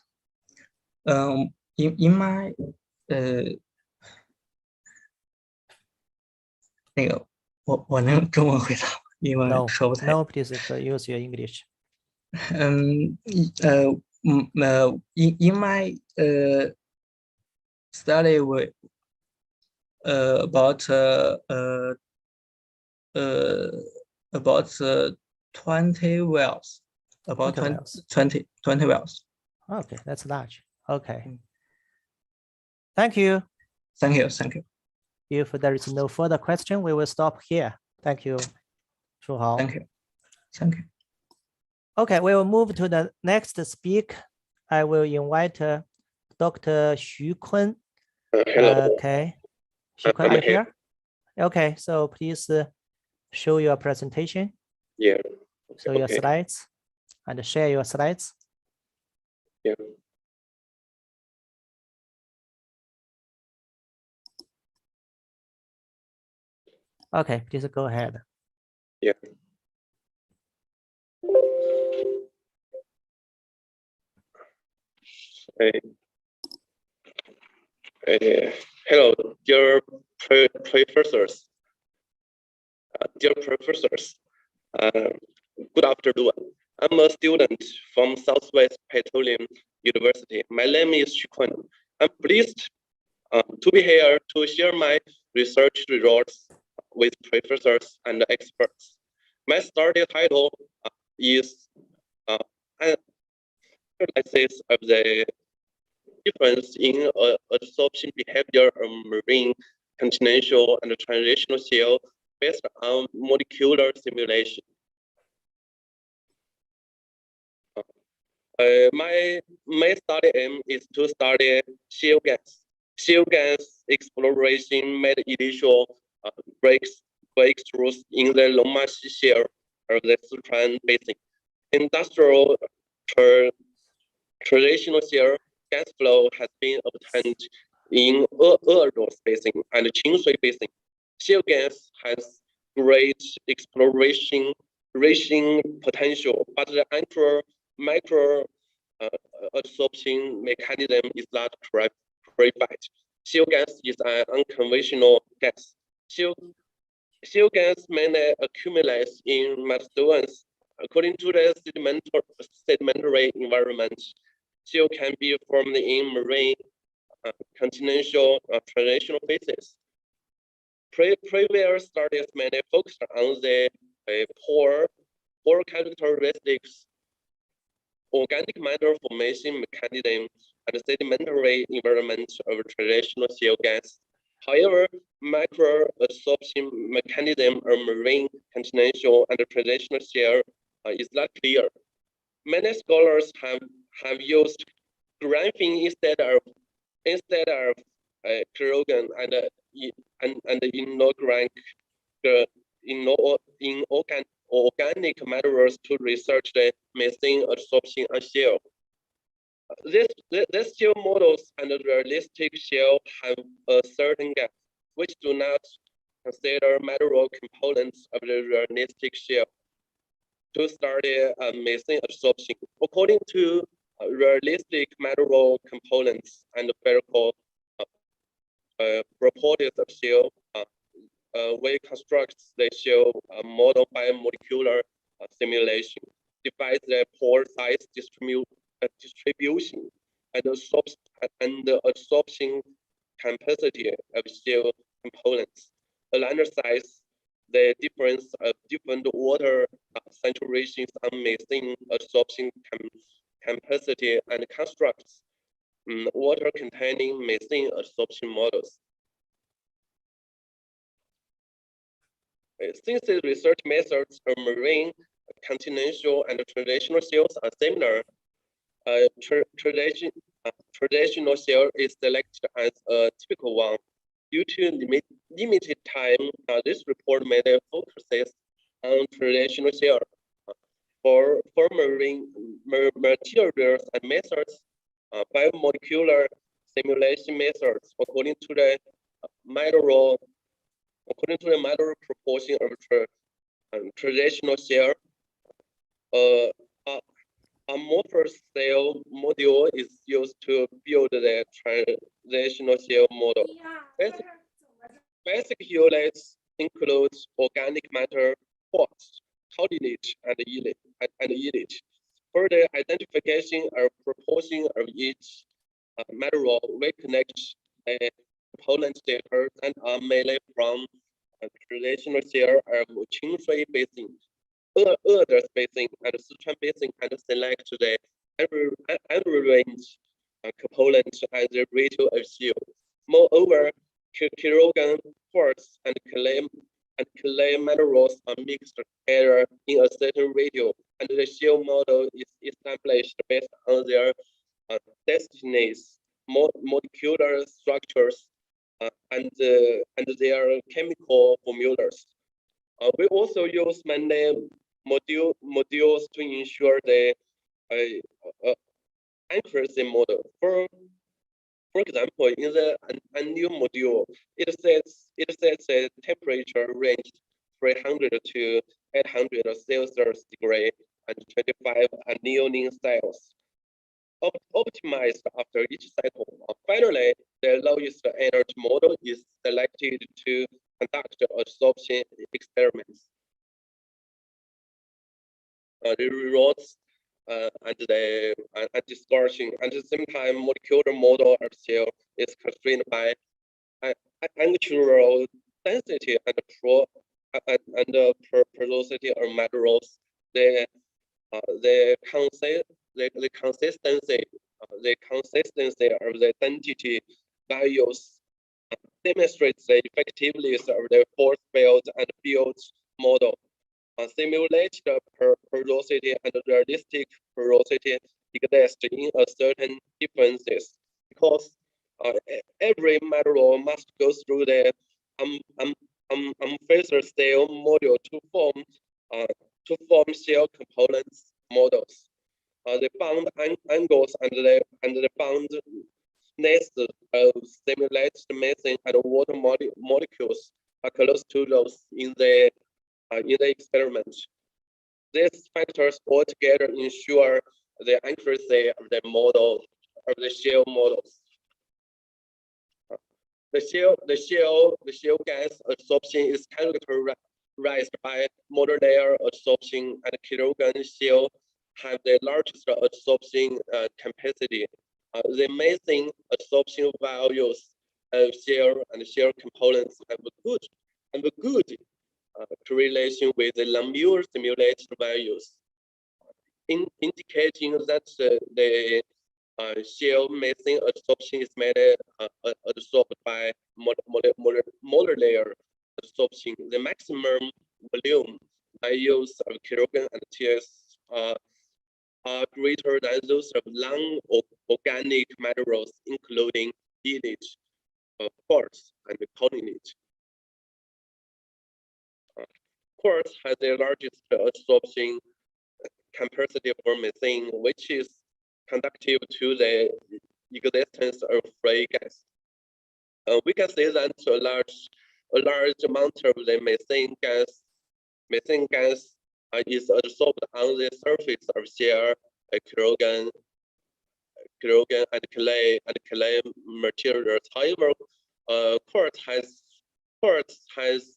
In my 那个我能中文回答，英文说不太。No, please use your English. In my study with about 20 wells, about 20 wells. Okay, that's large. Okay. Thank you. Thank you. If there is no further question, we will stop here. Thank you, Shu Hao. Thank you. Okay, we will move to the next speaker. I will invite Dr. Xu Kun. Hello. Okay. Xu Kun, are you here? Okay, so please show your presentation. Yeah. Show your slides and share your slides. Yeah. Okay, please go ahead. Yeah. Hello, dear professors. Dear professors, good afternoon. I'm a student from Southwest Petroleum University. My name is Shukun. I'm pleased to be here to share my research results with professors and experts. My study title is analysis of the difference in absorption behavior of marine continental and transitional shale based on molecular simulation. My study aim is to study shale gas. Shale gas exploration made initial breakthroughs in the Loma shale of the Sichuan Basin. Industrial traditional shale gas flow has been obtained in Eros Basin and Qingshui Basin. Shale gas has great exploration potential, but the micro absorption mechanism is not clarified. Shale gas is an unconventional gas. Shale gas mainly accumulates in mudstones. According to the sedimentary environment, shale can be formed in marine continental transitional phases. Previous studies mainly focused on the poor characteristics, organic matter formation mechanism, and sedimentary environment of traditional shale gas. However, micro absorption mechanism of marine continental and transitional shale is not clear. Many scholars have used graphene instead of Krogan and inorganic materials to research the methane absorption on shale. These shale models and realistic shale have a certain gap, which do not consider material components of the realistic shale to study methane absorption. According to realistic material components and empirical properties of shale, we construct the shale model by molecular simulation, divide the pore size distribution and the absorption capacity of shale components, analyze the difference of different water saturations on methane absorption capacity, and constructs water containing methane absorption models. Since the research methods of marine, continental, and transitional shales are similar, traditional shale is selected as a typical one. Due to limited time, this report mainly focuses on traditional shale. For marine materials and methods, biomolecular simulation methods, according to the material proportion of traditional shale, amorphous shale module is used to build the transitional shale model. Basic units include organic matter, quartz, coordinate, and unit. For the identification of proportion of each material, we connect the component data and are mainly from traditional shale of Qingshui Basin, Eros Basin, and Sichuan Basin, and select the average component as the ratio of shale. Moreover, kilogram quartz and clay minerals are mixed together in a certain ratio, and the shale model is established based on their destinies, molecular structures, and their chemical formulas. We also use many modules to ensure the accuracy model. For example, in the annual module, it sets a temperature range 300 to 800 Celsius degree and 25 annealing cells. optimized after each cycle. Finally, the lowest energy model is selected to conduct absorption experiments. The results and discussion. At the same time, molecular model of cell is constrained by angular density and porosity of materials. The consistency of the density values demonstrates the effectiveness of the force field and field model. Simulated porosity and realistic porosity exist in a certain differences because every material must go through the unphased cell model to form cell components models. The bound angles and the bound of simulated methane and water molecules are close to those in the experiment. These factors altogether ensure the accuracy of the model of the shell models. The shell gas absorption is characterized by monolayer absorption, and kilogram shell have the largest absorption capacity. The methane absorption values of shell and shell components have a good correlation with the Lamure simulated values, indicating that the shell methane absorption is made absorbed by monolayer absorption. The maximum volume values of kilogram and TS are greater than those of non-organic materials, including village, quartz, and collinite. Quartz has the largest absorption capacity for methane, which is conducive to the existence of free gas. We can say that a large amount of the methane gas is absorbed on the surface of shell, kilogram and clay materials. However, quartz has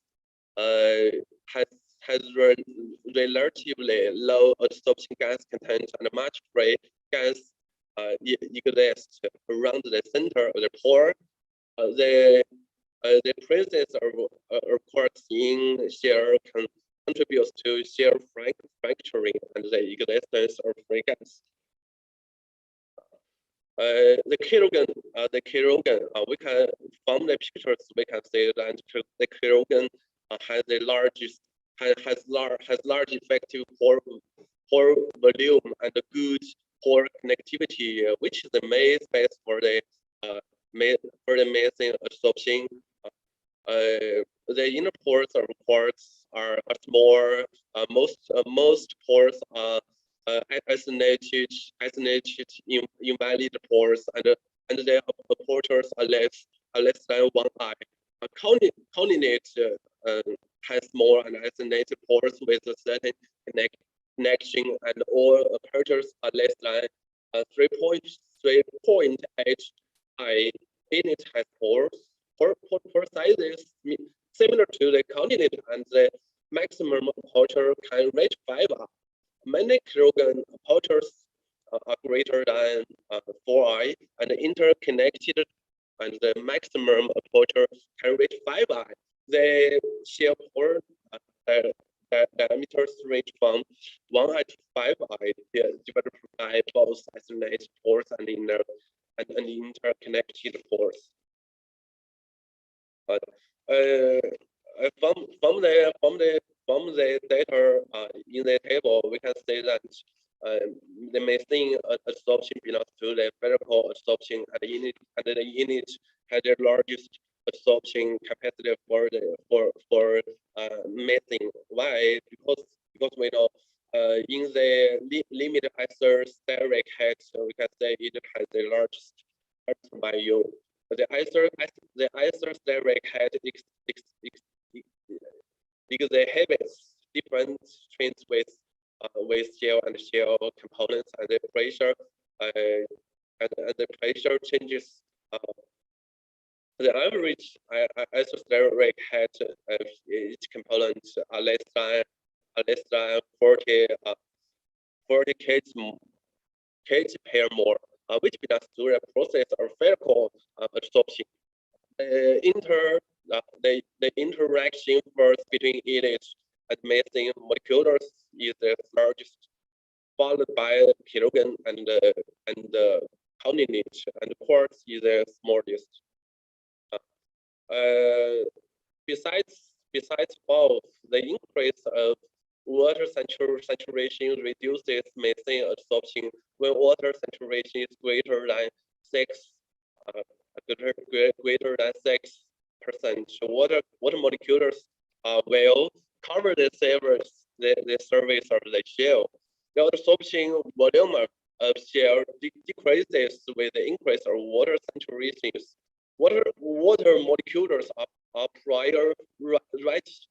relatively low absorption gas content, and much free gas exists around the center of the pore. The presence of quartz in shell contributes to shell fracturing and the existence of free gas. The kilogram, we can, from the pictures, we can see that the kilogram has the largest, has large effective pore volume and a good pore connectivity, which is the main space for the methane absorption. The inner pores of quartz are small. Most pores are isolated invalid pores, and the apertures are less than 1 eye. Collinite has more and isolated pores with a certain connection, and all apertures are less than 3.8 eye. It has pore sizes similar to the collinite, and the maximum aperture can reach 5 eye. Many kilogram apertures are greater than 4 eye and interconnected, and the maximum aperture can reach 5 eye. The shell pore diameters range from 1 eye to 5 eye, divided by both isolated pores and interconnected pores. From the data in the table, we can say that the methane absorption belongs to the vertical absorption, and the unit has the largest absorption capacity for methane. Why? Because we know in the limit ISO steric head, so we can say it has the largest value. The ISO steric head exhibits different strengths with shell and shell components, and the pressure and the pressure changes. The average isosteric height of each component are less than 40 kg per mole, which belongs to the process of vertical absorption. The interaction force between units and methane molecules is the largest, followed by kilogram and continent, and quartz is the smallest. Besides both, the increase of water saturation reduces methane absorption when water saturation is greater than 6%. Water molecules will cover the surface of the shell. The absorption volume of shell decreases with the increase of water saturation. Water molecules are prior rights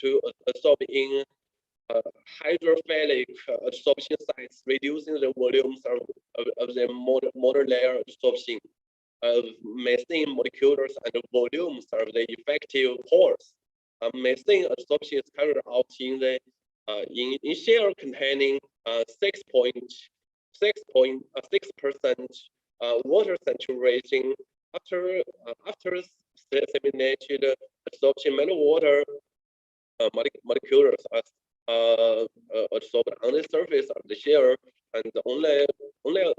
to absorb in hydrophilic absorption sites, reducing the volumes of the monolayer absorption of methane molecules and the volumes of the effective pores. Methane absorption is carried out in the in shell containing 6.6% water saturation. After disseminated absorption, many water molecules are absorbed on the surface of the shell, and only a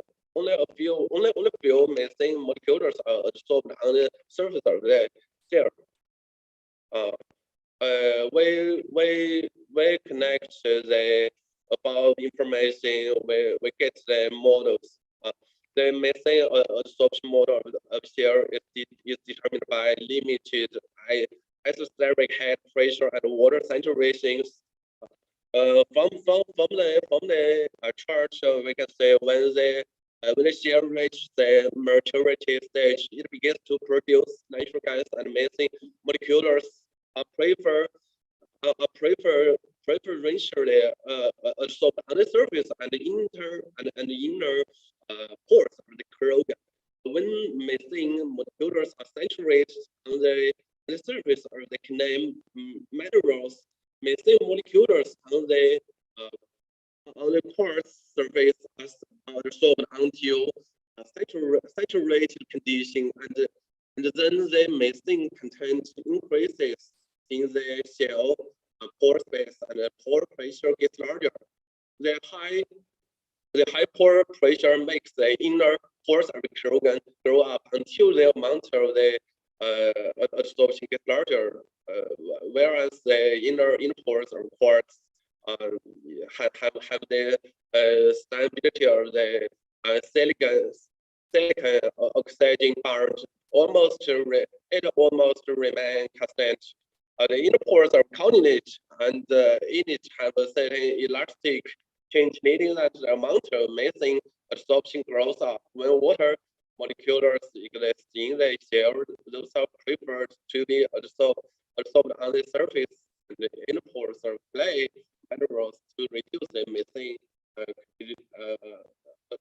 few methane molecules are absorbed on the surface of the shell. We connect the above information. We get the models. The methane absorption model of shell is determined by limited isosteric head pressure and water saturation. From the chart, we can say when the shell reaches the maturity stage, it begins to produce nitric gas and methane molecules. Preferentially absorbed on the surface and the inner pores of the corona. When methane molecules are saturated on the surface of the canal minerals, methane molecules on the pores surface are absorbed until saturated condition, and then the methane content increases in the shell pore space, and the pore pressure gets larger. The high pore pressure makes the inner pores of the corona grow up until the amount of the absorption gets larger, whereas the inner pores of quartz have the stability of the silicon oxidizing part almost remain constant. The inner pores are continent, and in it have a certain elastic change, meaning that the amount of methane absorption grows up. When water molecules exist in the shell, those are preferred to be absorbed on the surface, and the inner pores are clay minerals to reduce the methane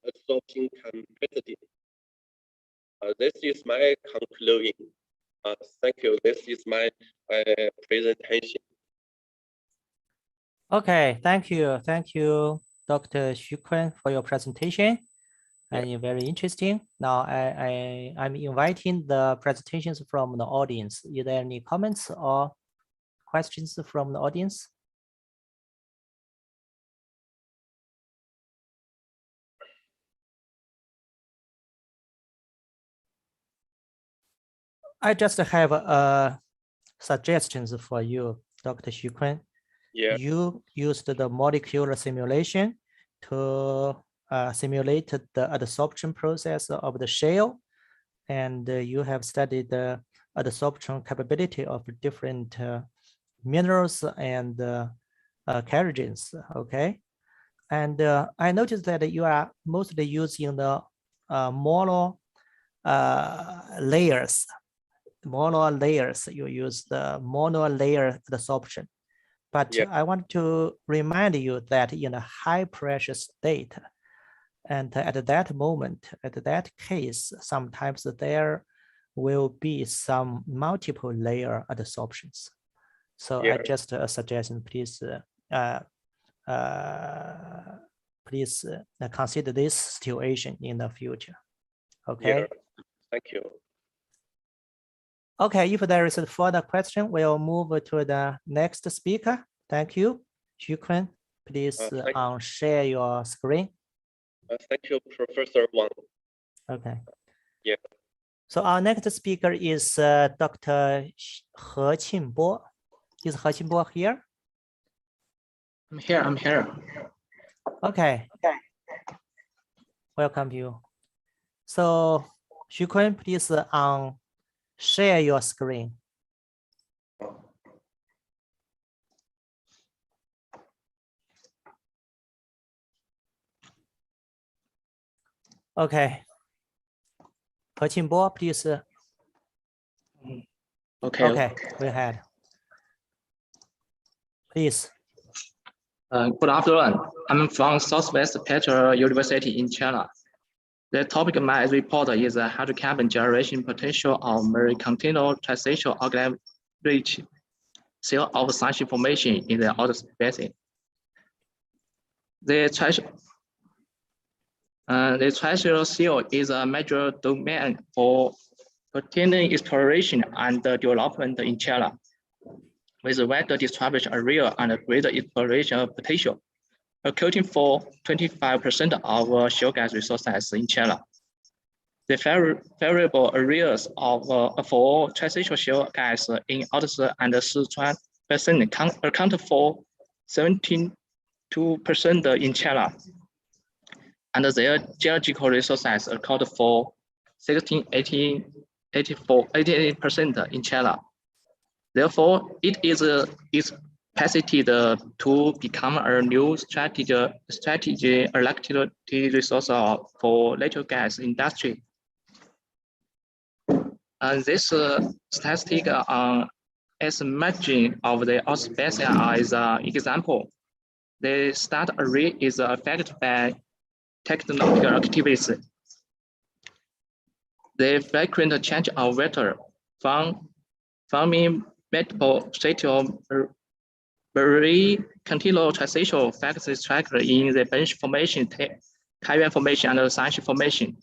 absorption capacity. This is my conclusion. Thank you. This is my presentation. Okay, thank you, Dr. Xu Kun, for your presentation. And very interesting. Now I'm inviting the presentations from the audience. Is there any comments or questions from the audience? I just have suggestions for you, Dr. Xu Kun. Yeah. You used the molecular simulation to simulate the adsorption process of the shell, and you have studied the adsorption capability of different minerals and carrigens. Okay, and I noticed that you are mostly using the mono layers. You use the monolayer adsorption. But I want to remind you that in a high pressure state, And at that moment, at that case, sometimes there will be some multiple layer adsorptions. So I just suggestion, please, please consider this situation in the future. Okay. Yeah. Thank you. Okay, if there is a further question, we'll move to the next speaker. Thank you. Xu, please share your screen. Thank you, Professor Wang. Okay. Yeah. So our next speaker is Dr. He Qinbo. Is He Qinbo here? I'm here. Okay. Welcome you. So Xu, please share your screen. Okay. He Qinbo, please. Okay, go ahead. Please. Good afternoon. I'm from Southwest Petroleum University in China. The topic of my report is the hydrocarbon generation potential of continental transitional organic seal of such formation in the outer basin. The terrestrial seal is a major domain for continuing exploration and development in China, with a wider distributed area and a greater exploration potential, accounting for 25% of shale gas resources in China. The variable areas for transitional shale gas in Outer and Sichuan basin account for 17% in China, and their geological resources account for 88% in China. Therefore, it is expected to become a new strategy electricity resource for natural gas industry. And this statistic as margin of the outer basin is an example. The start area is affected by technological activities. The frequent change of weather farming multiple state of very continual transitional factors tracked in the bench formation, Taiwan formation, and Sanshi formation.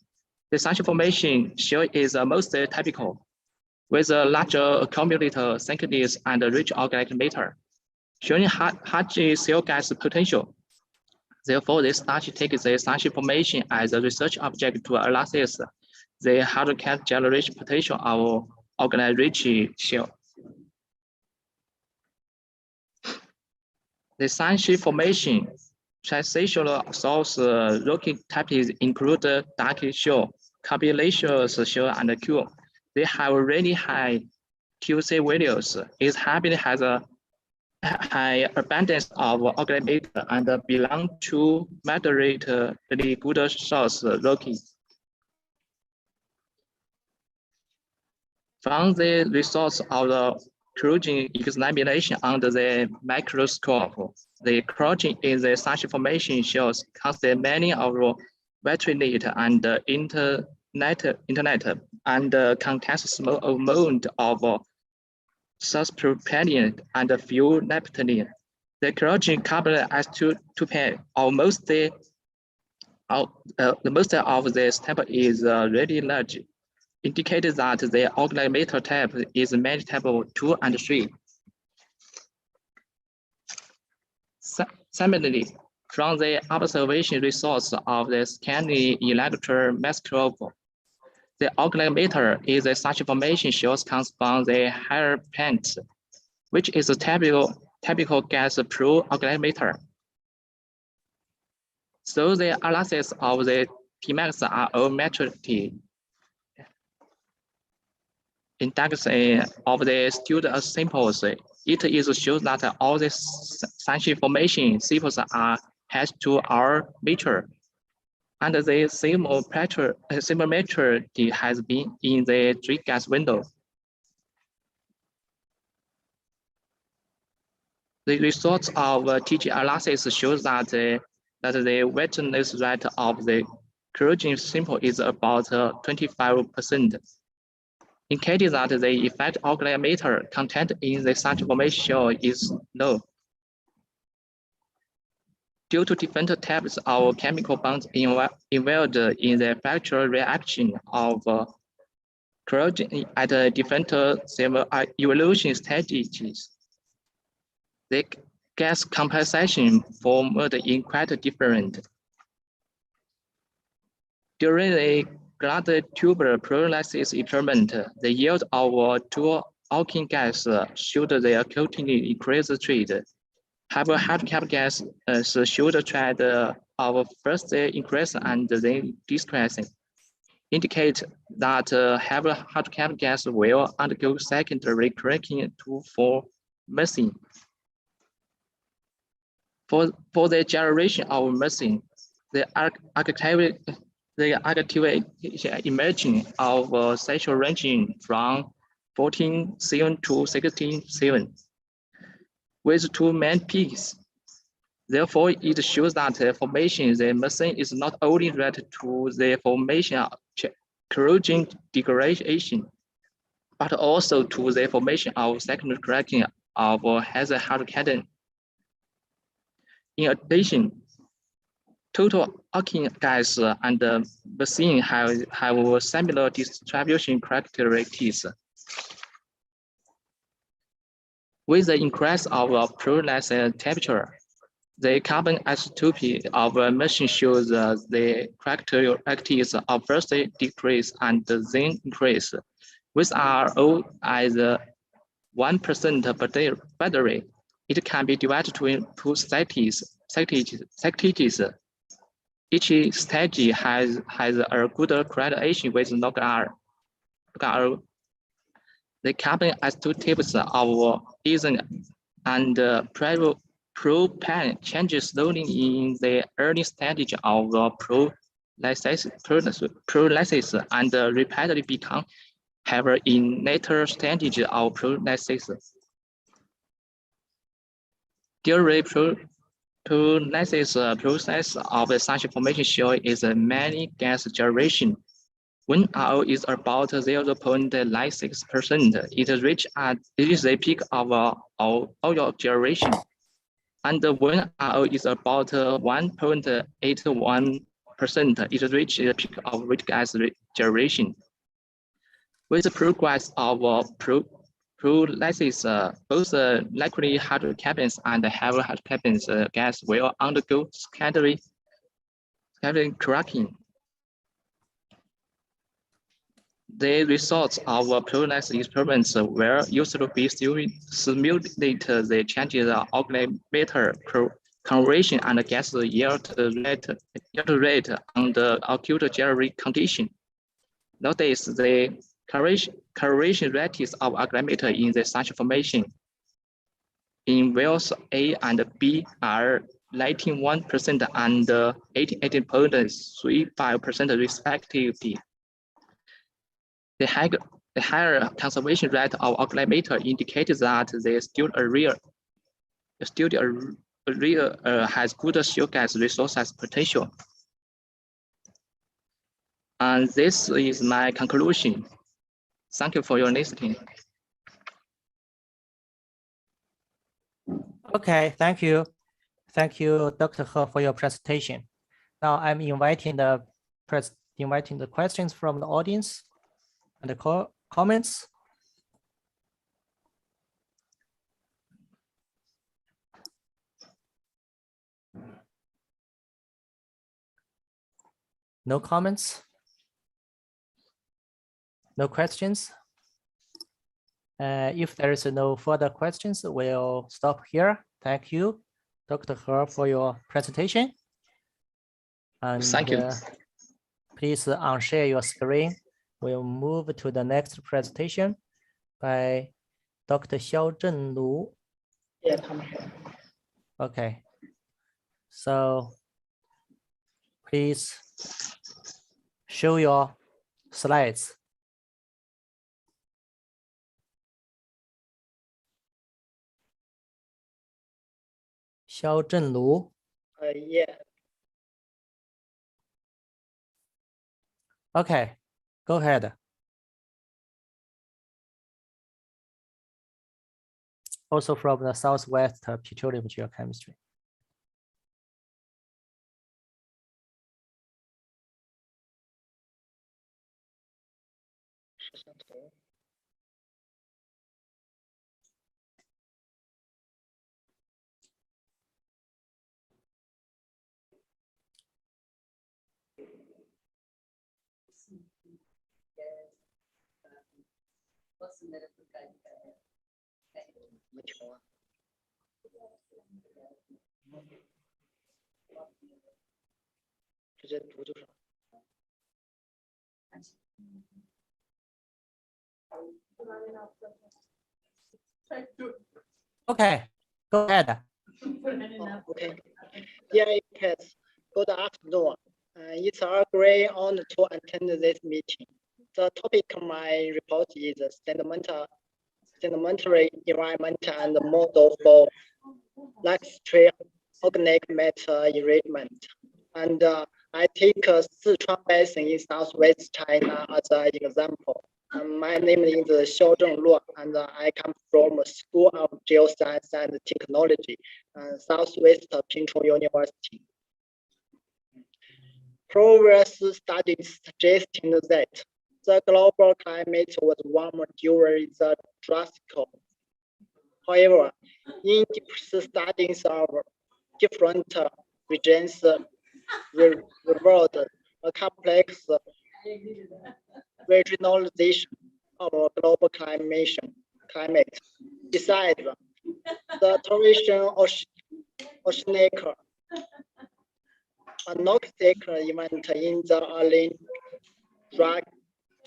The Sanshi formation shale is most typical, with a larger accumulator thickness and rich organic matter, showing high shale gas potential. Therefore, the study takes the Sanshi formation as a research object to analyze the hydrocarbon generation potential of organic-rich shale. The Sanshi formation transitional source rocky types include dark shale, carbonaceous shale, and Q. They have really high QC values. Its habitat has a high abundance of organic matter and belong to moderately good source rocky. From the results of the corrosion examination under the microscope, the corrosion in the Sanshi formation shows constant many of vitrinate and internet and contains small amount of suspropylene and a few naphthalene. The corrosion carbon isotope of most of the sample is really large, indicated that the organic matter type is manageable 2 and 3. Similarly, from the observation results of the scanning electron microscope, the organic matter is a such formation shows comes from the higher plants, which is a typical gas pro-organic matter. So the analysis of the Tmax are all maturity index of the student samples. It is shown that all the Sanshi formation samples are has to our mature, and the same maturity has been in the 3 gas window. The results of TG analysis shows that that the wetness rate of the corrosion sample is about 25%, indicating that the effect organic matter content in the such formation is low. Due to different types of chemical bonds involved in the fracture reaction of corrosion at different cell evolution stages, the gas composition formed in quite different. During the glass tuber pyrolysis experiment, the yield of two alkene gas showed their coating increase trade. However, hydrocarbon gas showed trend of first increase and then decreasing, indicate that heavy hydrocarbon gas will undergo secondary cracking to form methane. For the generation of methane, the activation emerging of sexual ranging from 14.7 to 16.7 with two main peaks. Therefore, it shows that formation the methane is not only related to the formation of corrosion degradation, but also to the formation of secondary cracking of heavy hydrocarbon. In addition, total alkene gas and methane have similar distribution characteristics. With the increase of pyrolysis temperature, the carbon isotopy of methane shows the characteristics of first decrease and then increase, with RO as 1% battery. It can be divided to two stages. Each stage has a good correlation with log R. The carbon isotopes of ethane and propane changes slowly in the early stage of pyrolysis and rapidly become heavier in later stage of pyrolysis. During pyrolysis process of such formation show is many gas generation. When RO is about 0.96%, it is the peak of oil generation. And when RO is about 1.81%, it reaches the peak of wet gas generation. With the progress of pyrolysis, both liquid hydrocarbons and heavy hydrocarbons gas will undergo secondary cracking. The results of pyrolysis experiments were used to simulate the changes of organic matter conversion and gas yield rate under acute general condition. Notice the correlation rates of organic matter in the such formation in wells A and B are 91% and 88.35% respectively. The higher conservation rate of organic matter indicates that the studio has good shale gas resources potential. And this is my conclusion. Thank you for your listening. Okay, thank you. Thank you, Dr. He, for your presentation. Now I'm inviting the questions from the audience and the comments. No comments? No questions? If there is no further questions, we'll stop here. Thank you, Dr. He, for your presentation. And thank you. Please unshare your screen. We'll move to the next presentation by Dr. Xiao Zhenlu. Yeah. Okay. So please show your slides. Xiao Zhenlu. Yeah. Okay, go ahead. Also from the Southwest Petroleum Geochemistry. Okay, go ahead. Okay. Dear APECs, good afternoon. It's a great honor to attend this meeting. The topic of my report is sedimentary environment and model for luxury organic matter enrichment. And I take Sichuan Basin in southwest China as an example. My name is Xiaozheng Luo, and I come from School of Geoscience and Technology, Southwest Pingchong University. Previous studies suggesting that the global climate was warmer during the Jurassic. However, in deep studies of different regions revealed a complex regionalization of global climate. Besides, the Torrential oceanic anoxic event in the early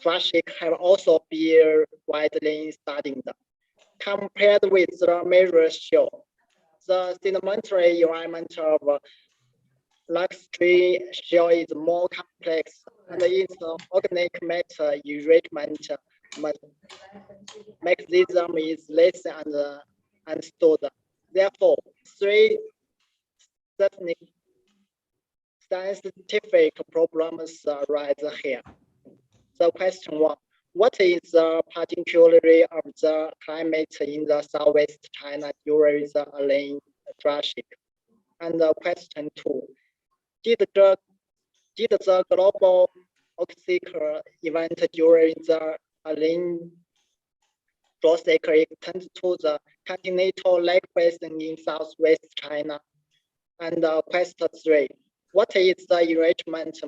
Jurassic have also been widely studied. Compared with the major shale, the sedimentary environment of luxury shale is more complex, and its organic matter enrichment mechanism is less understood. Therefore, three scientific problems arise here. The question one: what is the particularity of the climate in the southwest China during the early Jurassic? And question two: did the global oxic event during the early Jurassic extend to the continental lake basin in southwest China? And question three: what is the enrichment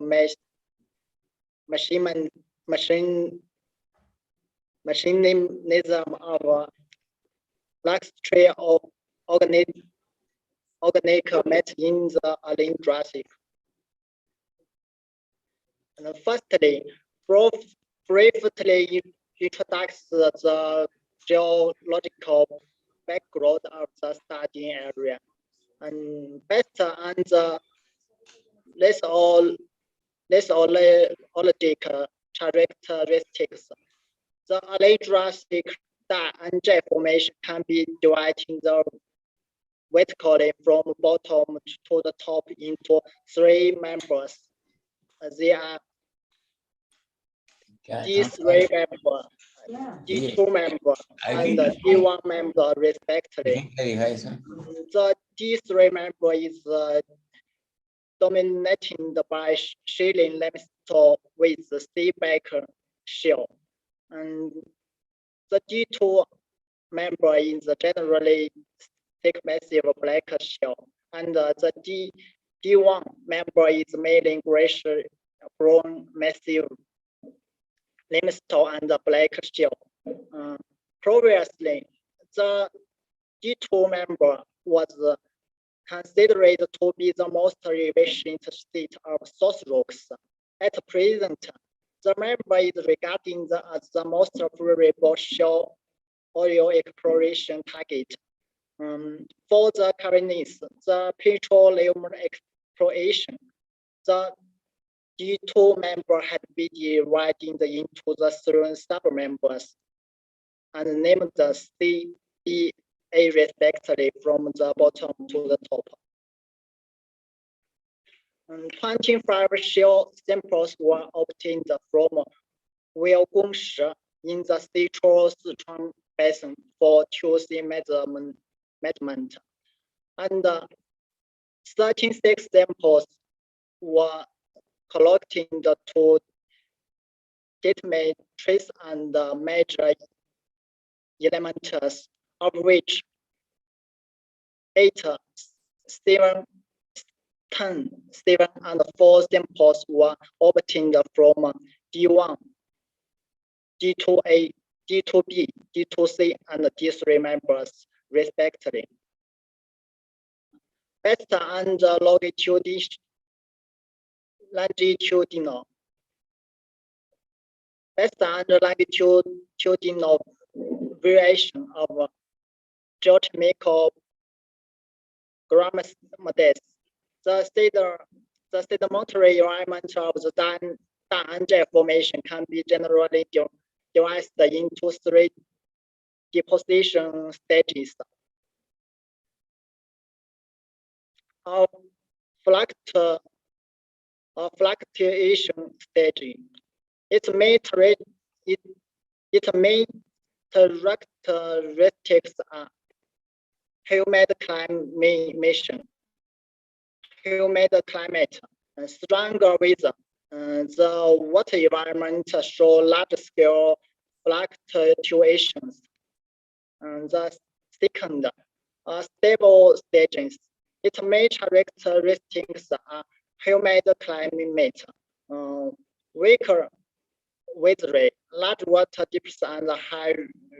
mechanism of luxury of organic matter in the early Jurassic? And firstly, briefly introduce the geological background of the study area, and based on the lithologic characteristics, the early Jurassic star and jet formation can be divided vertically from bottom to the top into three members. They are D3 member, D2 member, and D1 member respectively. The D3 member is dominated by shale limestone with the seaback shale, and the D2 member is generally thick massive black shale, and the D1 member is mainly grayish brown massive limestone and black shale. Previously, the D2 member was considered to be the most efficient state of source rocks. At present, the member is regarded as the most favorable shale oil exploration target. For the Carinese, the petroleum exploration, the D2 member had been divided into the three sub-members and named the C, D, A respectively from the bottom to the top. 25 shell samples were obtained from Weilgongshi in the central Sichuan basin for QC measurement, and 36 samples were collected to determine trace and major elements, of which 8, 7, 10, 7, and 4 samples were obtained from D1, D2A, D2B, D2C, and D3 members, respectively. Based on the longitudinal variation of geochemical grammatics, the sedimentary environment of the Da'anzhai formation can be generally divided into 3 deposition stages. Fluctuation stage. Its main characteristics are humid climate, stronger weather. The water environment show large-scale fluctuations. The second, stable stages. Its main characteristics are humid climate, weaker weather, large water depths, and high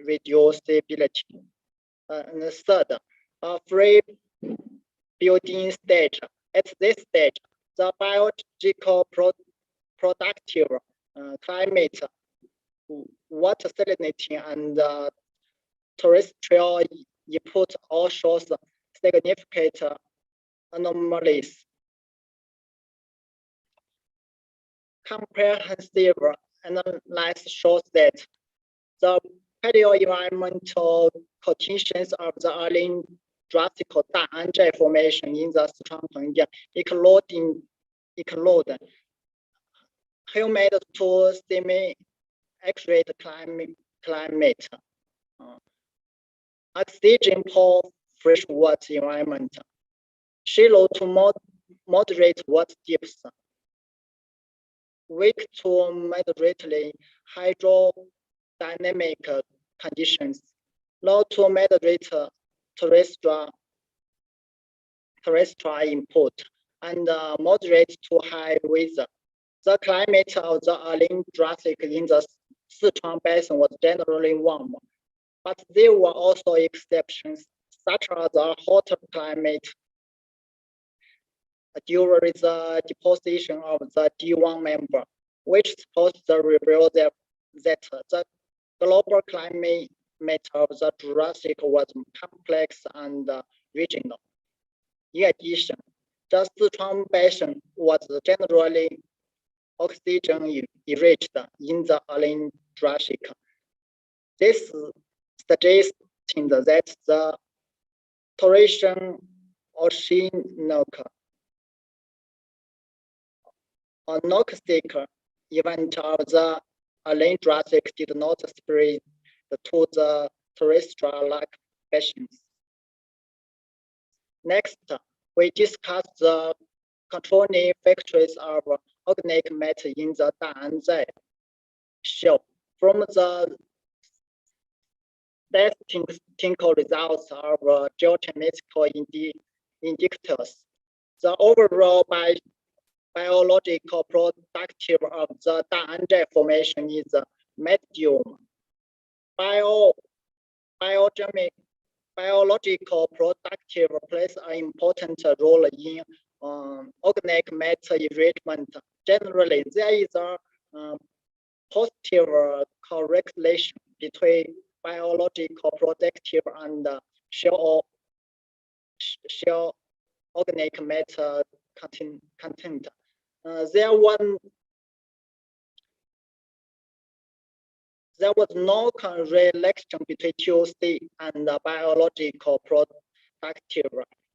reducibility. And the third, free building stage. At this stage, the biological productive climate, water salinity, and terrestrial input all shows significant anomalies. Comprehensive analysis shows that the paleo-environmental conditions of the early Jurassic Da'anzhai formation in the Sichuan Pengdian include humid to semi-arid climate, oxygen poor freshwater environment, shallow to moderate water depths, weak to moderately hydrodynamic conditions, low to moderate terrestrial input, and moderate to high weather. The climate of the early Jurassic in the Sichuan Basin was generally warm, but there were also exceptions, such as a hotter climate during the deposition of the D1 member, which supposed to reveal that the global climate of the Jurassic was complex and regional. In addition, the Sichuan Basin was generally oxygen enriched in the early Jurassic. This suggests that the Torresian anoxic event of the early Jurassic did not spread to the terrestrial basins. Next, we discuss the controlling factors of organic matter in the Da'anzhai shell. From the statistical results of geochemical indicators, the overall biological productive of the Da'anzhai formation is medium. Biological productive plays an important role in organic matter enrichment. Generally, there is a positive correlation between biological productive and shell organic matter content. There was no correlation between QC and biological productive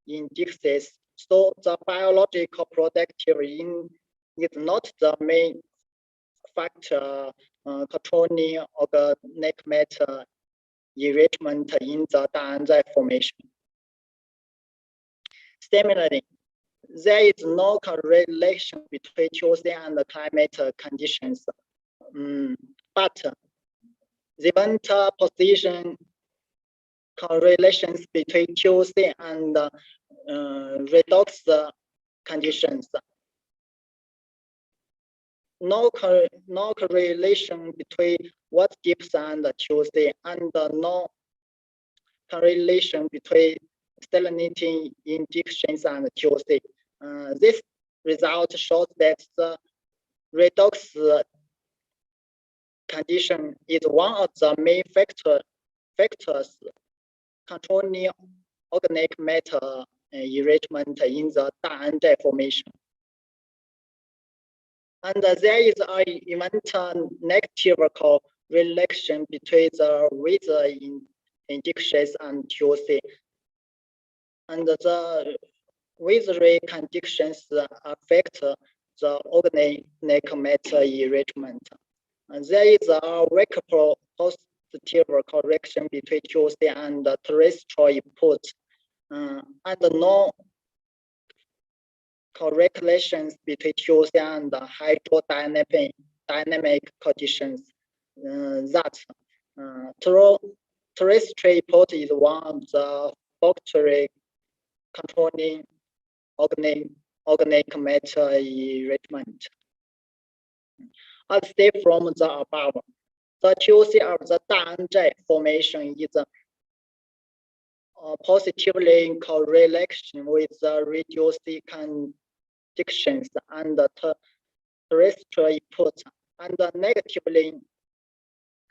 indexes So the biological productivity is not the main factor controlling organic matter enrichment in the Danzai formation. Similarly, there is no correlation between QC and climate conditions, but the event position correlations between QC and redox conditions. No correlation between what gives and QC, and no correlation between salinity injections and QC. This result shows that the redox condition is one of the main factors controlling organic matter enrichment in the Danzai formation. And there is an event negative correlation between the weather injections and QC. And the weather conditions affect the organic matter enrichment. And there is a weak positive correction between QC and terrestrial input, and no correlations between QC and hydrodynamic conditions. That terrestrial input is one of the factors controlling organic matter enrichment. As stated from the above, the QC of the Danzai formation is positively in correlation with the reduced conditions and the terrestrial input, and negatively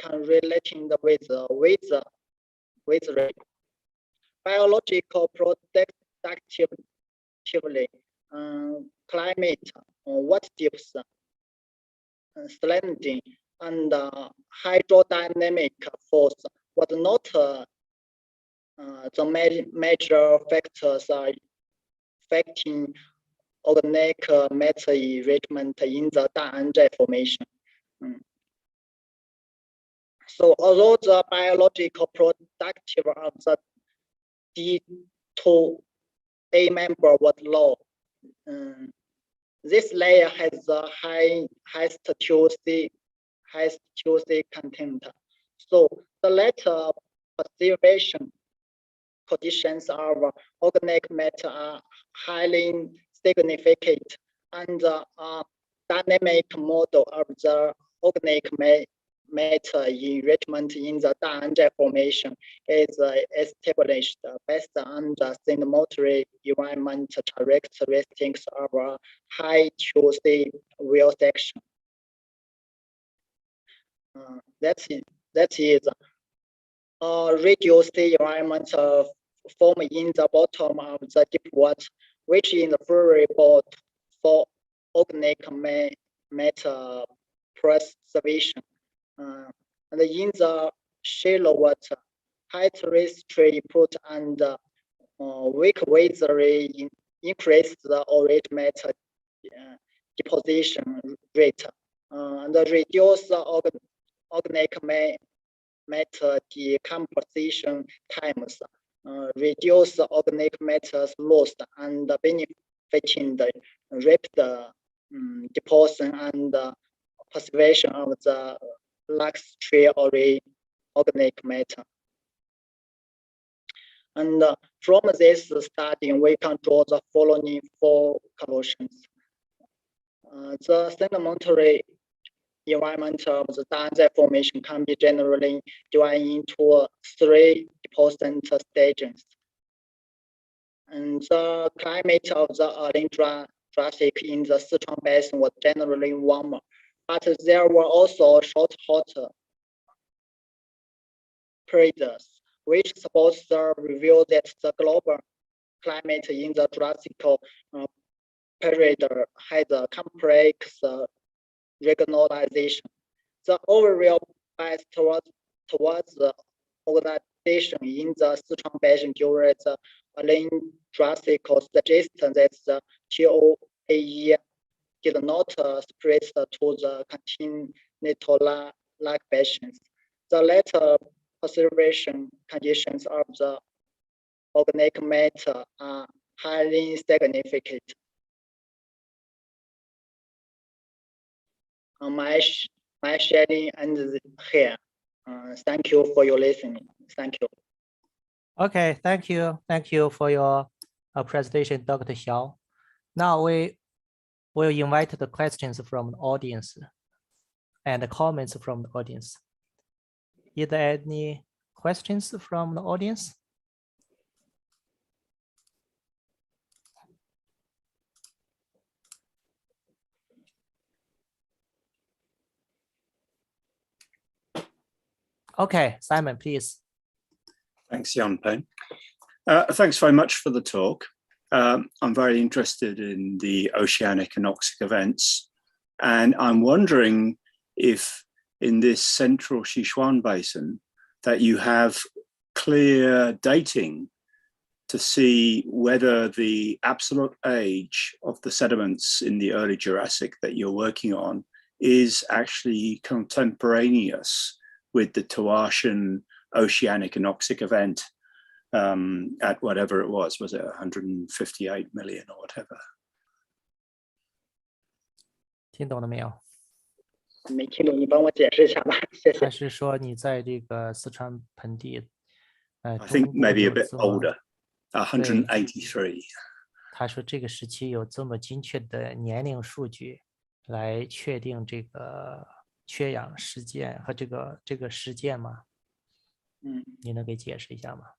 correlating with the weather. Biological productively climate, what dips, salinity, and hydrodynamic force was not the major factors affecting organic matter enrichment in the Danzai formation. So although the biological productivity of the D2A member was low, this layer has the highest QC content. So the latter preservation conditions of organic matter are highly significant, and the dynamic model of the organic matter enrichment in the Danzai formation is established based on the thermometry environment characteristics of a high QC wheel section. That is reduced environment form in the bottom of the deep water, which is favorable for organic matter preservation. And in the shallow water, high terrestrial input and weak weather increase the organic matter deposition rate, and reduce the organic matter decomposition times, reduce the organic matter lost, and benefiting the rapid deposition and preservation of the luxury organic matter. And from this study, we can draw the following four conclusions. The sedimentary environment of the Danzai formation can be generally divided into three deposit stages. And the climate of the Jurassic in the Sichuan Basin was generally warmer, but there were also short hot periods, which supports the review that the global climate in the Jurassic period had a complex regionalization. The overall bias towards the organization in the Sichuan Basin during the drastic suggestion that the TOAE did not spread to the continental lung patients. The later observation conditions of the organic matter are highly significant. My sharing ends here. Thank you for your listening. Thank you. Okay, thank you. Thank you for your presentation, Dr. Xiao. Now we will invite the questions from the audience and the comments from the audience. Is there any questions from the audience? Okay, Simon, please. Thanks, Yanpeng. Thanks very much for the talk. I'm very interested in the oceanic anoxic events, and I'm wondering if in this central Sichuan basin that you have clear dating to see whether the absolute age of the sediments in the early Jurassic that you're working on is actually contemporaneous with the Taotian oceanic anoxic event at whatever it was it 158 million or whatever? 听懂了没有？没听懂，你帮我解释一下吧，谢谢。还是说你在这个四川盆地I think maybe a bit older, 183. 他说这个时期有这么精确的年龄数据来确定这个缺氧事件和这个事件吗？你能给解释一下吗？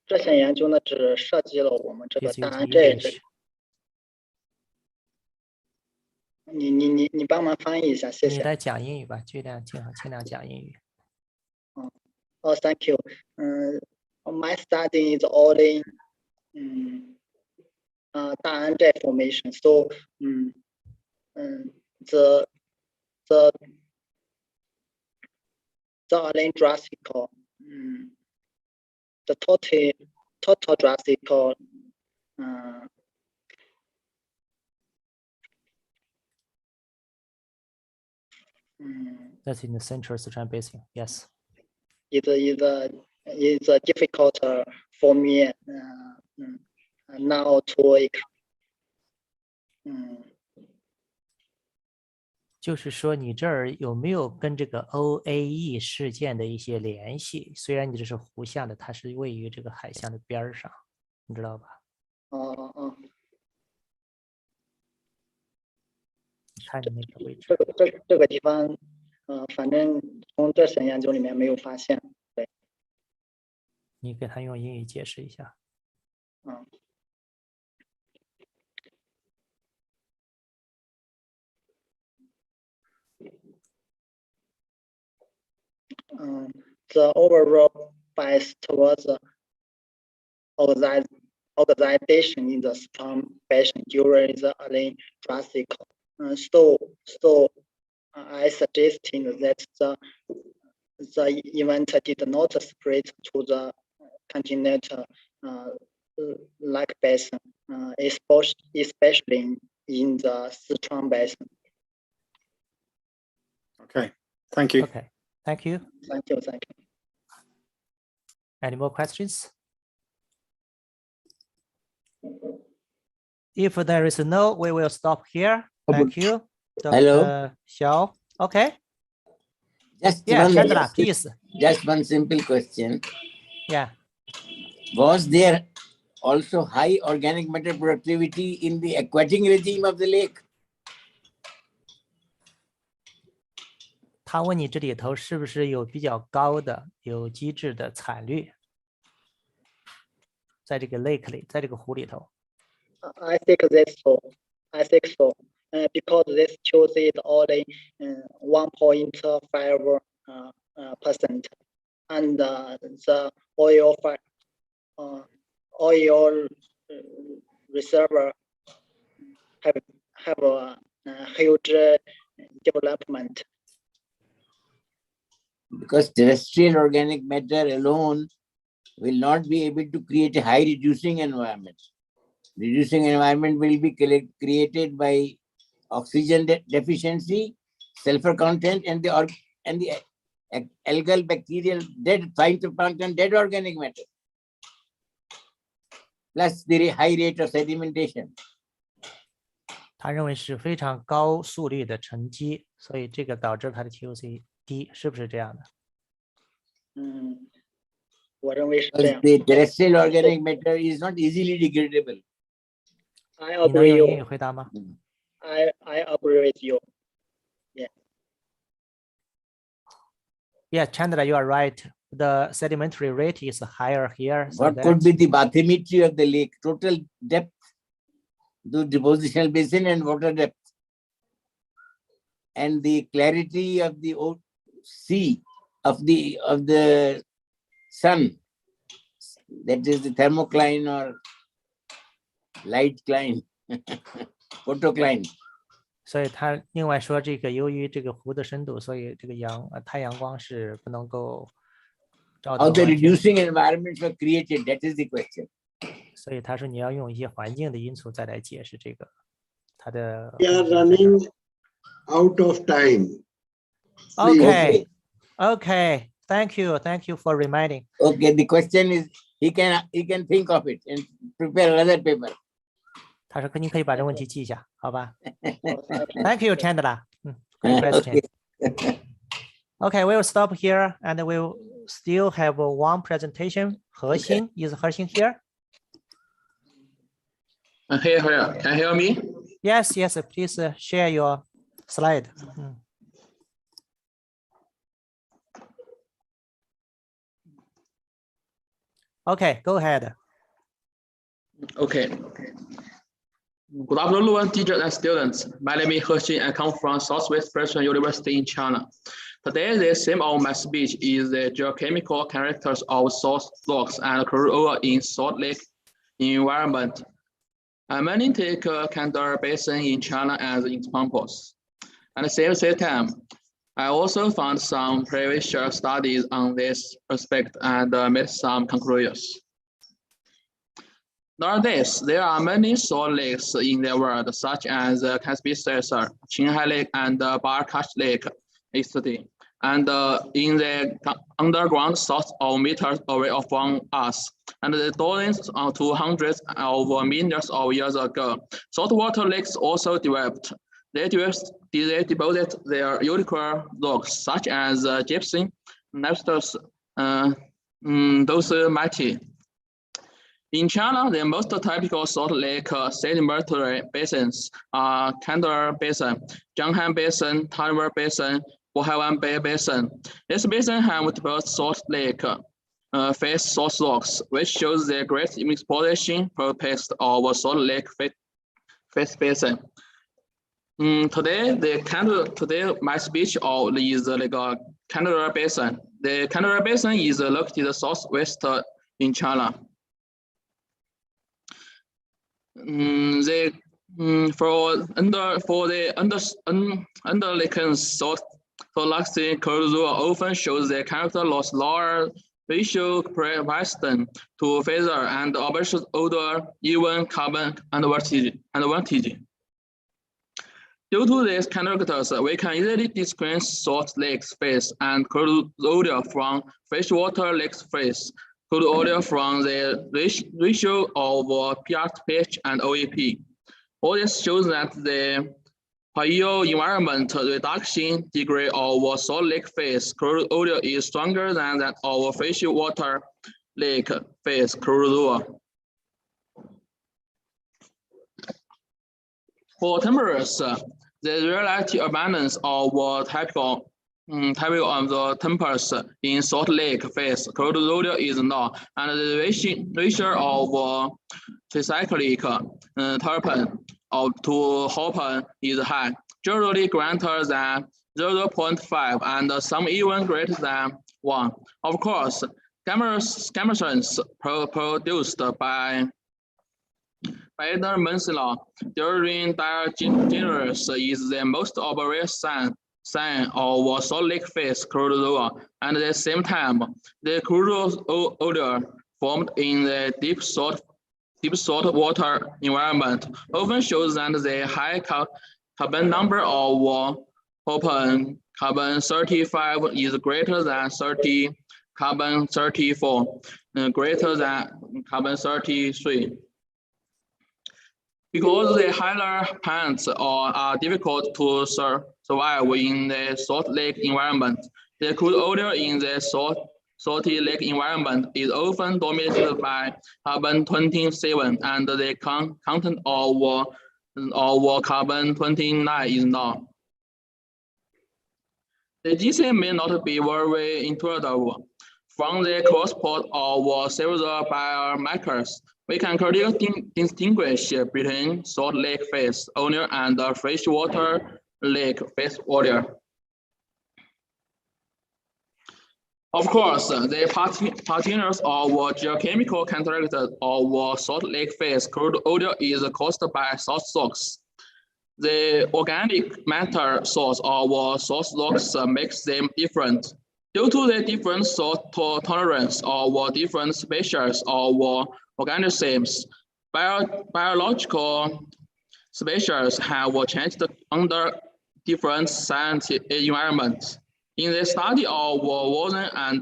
这项研究呢，只涉及了我们这个档案这一支。你帮忙翻译一下，谢谢。你来讲英语吧，尽量讲英语。Thank you. My study is all in Da'an formation. So the Allen Jurassic, the total Jurassic, That's in the central Sichuan basin. Yes. It's difficult for me now to 就是说你这儿有没有跟这个 OAE 事件的一些联系？虽然你这是湖下的，它是位于这个海象的边上，你知道吧？看你那个位置。这个地方，反正从这项研究里面没有发现。对。你给他用英语解释一下。The overall bias towards oxidation in the Sichuan basin during the early Jurassic. So I suggested that the event did not spread to the continental lake basin, especially in the Sichuan basin. Okay, thank you. Okay, thank you. Thank you. Any more questions? If there is no, we will stop here. Thank you, Dr. Hello. Xiao. Okay. Chandra, please. Just one simple question. Yeah. Was there also high organic matter productivity in the aquatic regime of the lake? 他问你这里头是不是有比较高的有机质的产率，在这个 lake 里，在这个湖里头。I think that's so. Because this shows it only 1.5%, and the oil reservoir have a huge development. Because terrestrial organic matter alone will not be able to create a high reducing environment. Reducing environment will be created by oxygen deficiency, sulfur content, and the algal, bacterial, dead phytoplankton, dead organic matter, plus the high rate of sedimentation. 他认为是非常高速率的沉积，所以这个导致它的 TOC 低，是不是这样的？我认为是这样。 The terrestrial organic matter is not easily degradable. I 你能 agree 用英语 you. 回答吗？ I agree with you. Yeah. Yeah, Chandra, you are right. The sedimentary rate is higher here. So What could be the bathymetry of the lake? Total depth, the depositional basin and water depth, and the clarity of the sea of the sun. That is the thermocline or lightcline, photocline. 所以他另外说，这个由于这个湖的深度，所以这个太阳光是不能够照到 How the 完全。 reducing environments were created, that is the question. 所以他说你要用一些环境的因素再来解释这个它的。We are running out of time. Okay. Okay. Thank you for reminding. Okay, the question is he can think of it and prepare another paper. 他说你可以把这问题记一下，好吧 ？Thank you, Chandra. Good question. Okay, we'll stop here and we'll still have one presentation. He-Xin, is He-Xin here? Here. Can you hear me? Yes. Please share your slide. Okay, go ahead. Okay. Good afternoon, teachers and students. My name is He-Xin. I come from Southwest Western University in China. Today, the theme of my speech is the geochemical characters of salt rocks and crude oil in Salt Lake environment. I mainly take Canada Basin in China as examples. At the same time, I also found some previous studies on this aspect and made some conclusions. Nowadays, there are many salt lakes in the world, such as Caspi Cesar, Qinghai Lake, and Barakash Lake, etc. And in the underground, thousands of meters away from us, and the thousands to hundreds of millions of years ago, saltwater lakes also developed. They deposited their unique rocks, such as gypsum, limestone, those mighty. In China, the most typical salt lake sedimentary basins are Canada Basin, Jianghan Basin, Taiwan Basin, Bohaiwan Bay Basin. This basin has multiple salt lake face salt rocks, which shows the great exploration purpose of salt lake face basin. Today, my speech is the Canada Basin. The Canada Basin is located southwest in China. For the underlaken salt thoracic corridor often shows the character loss lower ratio present to feather and observed odor, even carbon advantage. Due to these characters, we can easily distinguish salt lakes face and crude oil from freshwater lakes face. Crude oil from the ratio of pH and OEP. All this shows that the higher environment reduction degree of salt lake phase crude oil is stronger than that of freshwater lake phase crude oil. For temperatures, the relative abundance of typical of the temperatures in Salt Lake phase crude oil is low, and the ratio of tricyclic terpene to hopen is high, generally greater than 0.5 and some even greater than 1. Of course, chemicals produced by the Menzila during diagenesis is the most obvious sign sand or salt lake phase crude oil, and at the same time, the crude odor formed in the deep salt water environment often shows that the high carbon number of open carbon 35 is greater than 30 carbon 34, greater than carbon 33. Because the higher plants are difficult to survive in the salt lake environment, the crude odor in the salty lake environment is often dominated by carbon 27, and the content of carbon 29 is not. The GC may not be very intuitive. From the cross-port of several biomarkers, we can clearly distinguish between salt lake phase odor and freshwater lake phase odor. Of course, the particulars of geochemical characteristics of salt lake phase crude odor is caused by salt salts. The organic matter source of salt salts makes them different. Due to the different salt tolerance of different species of organisms, biological species have changed under different scientific environments. In the study of ozone and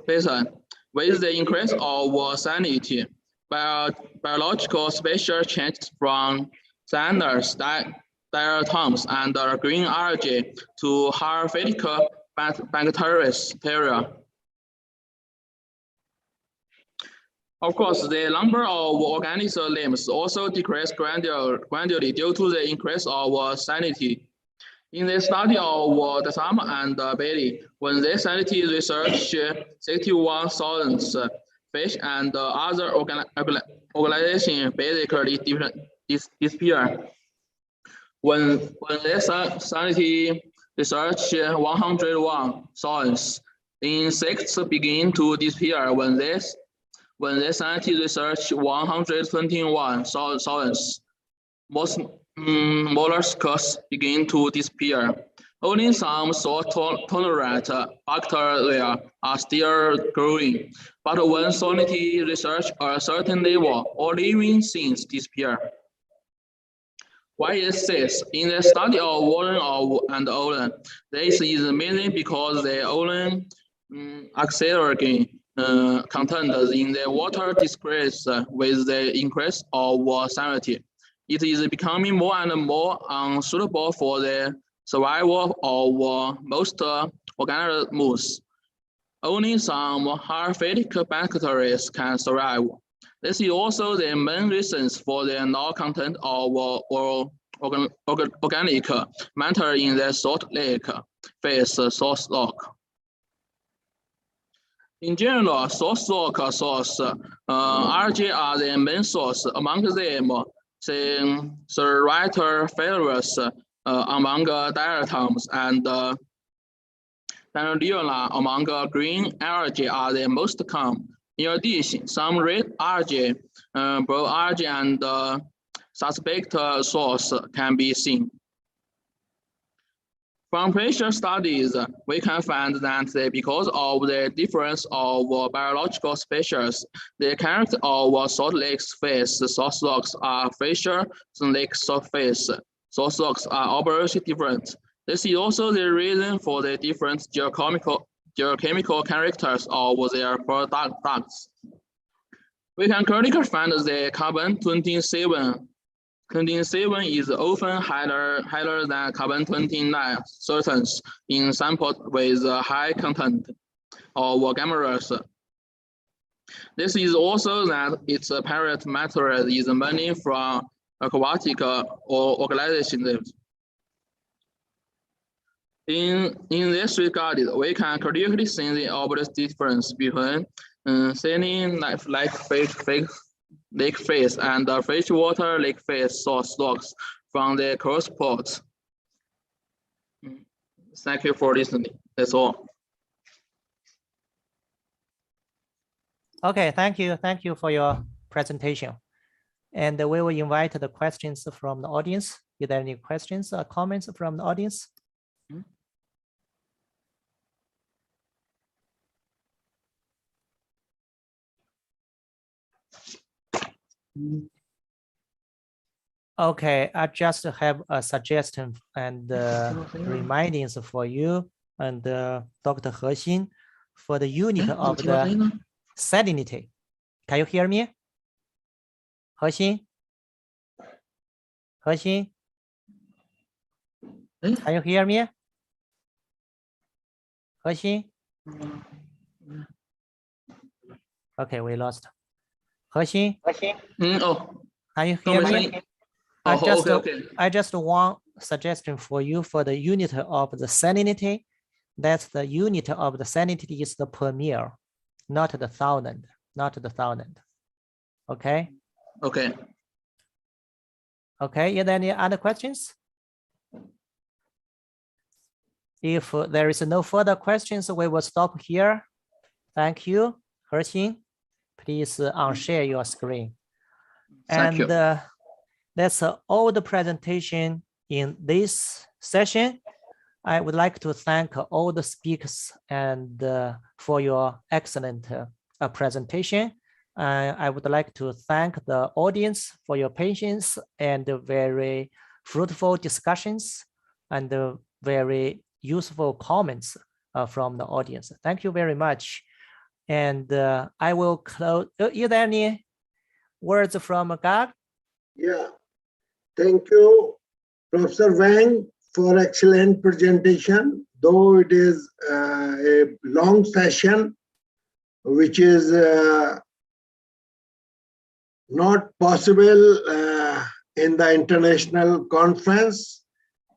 basin, with the increase of salinity, biological species changed from cyanures, diatoms, and green algae to herphatic bacteria. Of course, the number of organisms also decreased gradually due to the increase of salinity. In the study of the Sam and Bailey, when they salinity research 61,000 fish and other organizations basically disappear. When they salinity research 101,000, insects begin to disappear. When they salinity research 121,000, most mollusks begin to disappear. Only some salt-tolerant bacteria are still growing, but when salinity research a certain level, all living things disappear. Why is this? In the study of water and oil, this is mainly because the oil oxygen content in the water decreases with the increase of salinity. It is becoming more and more unsuitable for the survival of most organisms. Only some herphatic bacteria can survive. This is also the main reasons for the low content of organic matter in the salt lake phase salt rock. In general, salt rock source algae are the main source. Among them, the writer failures among diatoms and Panodiola among green algae are the most common. In addition, some red algae, blue algae, and suspect source can be seen. From previous studies, we can find that because of the difference of biological species, the character of salt lake phase salt rocks are fresher than lake surface. Salt rocks are obviously different. This is also the reason for the different geochemical characters of their products. We can clearly find the carbon 27 is often higher than carbon 29 certains in samples with high content of gamma rays. This is also that its parent material is mainly from aquatic organizations. In this regard, we can clearly see the obvious difference between saline lake phase and freshwater lake phase salt rocks from the cross ports. Thank you for listening. That's all. Okay, thank you. Thank you for your presentation. And we will invite the questions from the audience. Is there any questions or comments from the audience? Okay, I just have a suggestion and remindings for you and Dr. He Xin for the unit of the salinity. Can you hear me? He Xin? He Xin? Can you hear me? He Xin? Okay, we lost. He Xin? Oh, can you hear me? I just want suggestion for you for the unit of the salinity. That's the unit of the salinity is the per mil, not the thousand, not the thousand. Okay. Okay. Okay. Are there any other questions? If there is no further questions, we will stop here. Thank you, He Xin. Please unshare your screen. Thank you. That's all the presentation in this session. I would like to thank all the speakers and for your excellent presentation. I would like to thank the audience for your patience and very fruitful discussions and very useful comments from the audience. Thank you very much. And I will close. Is there any words from Gag? Yeah, thank you, Professor Wang, for excellent presentation. Though it is a long session, which is not possible in the international conference,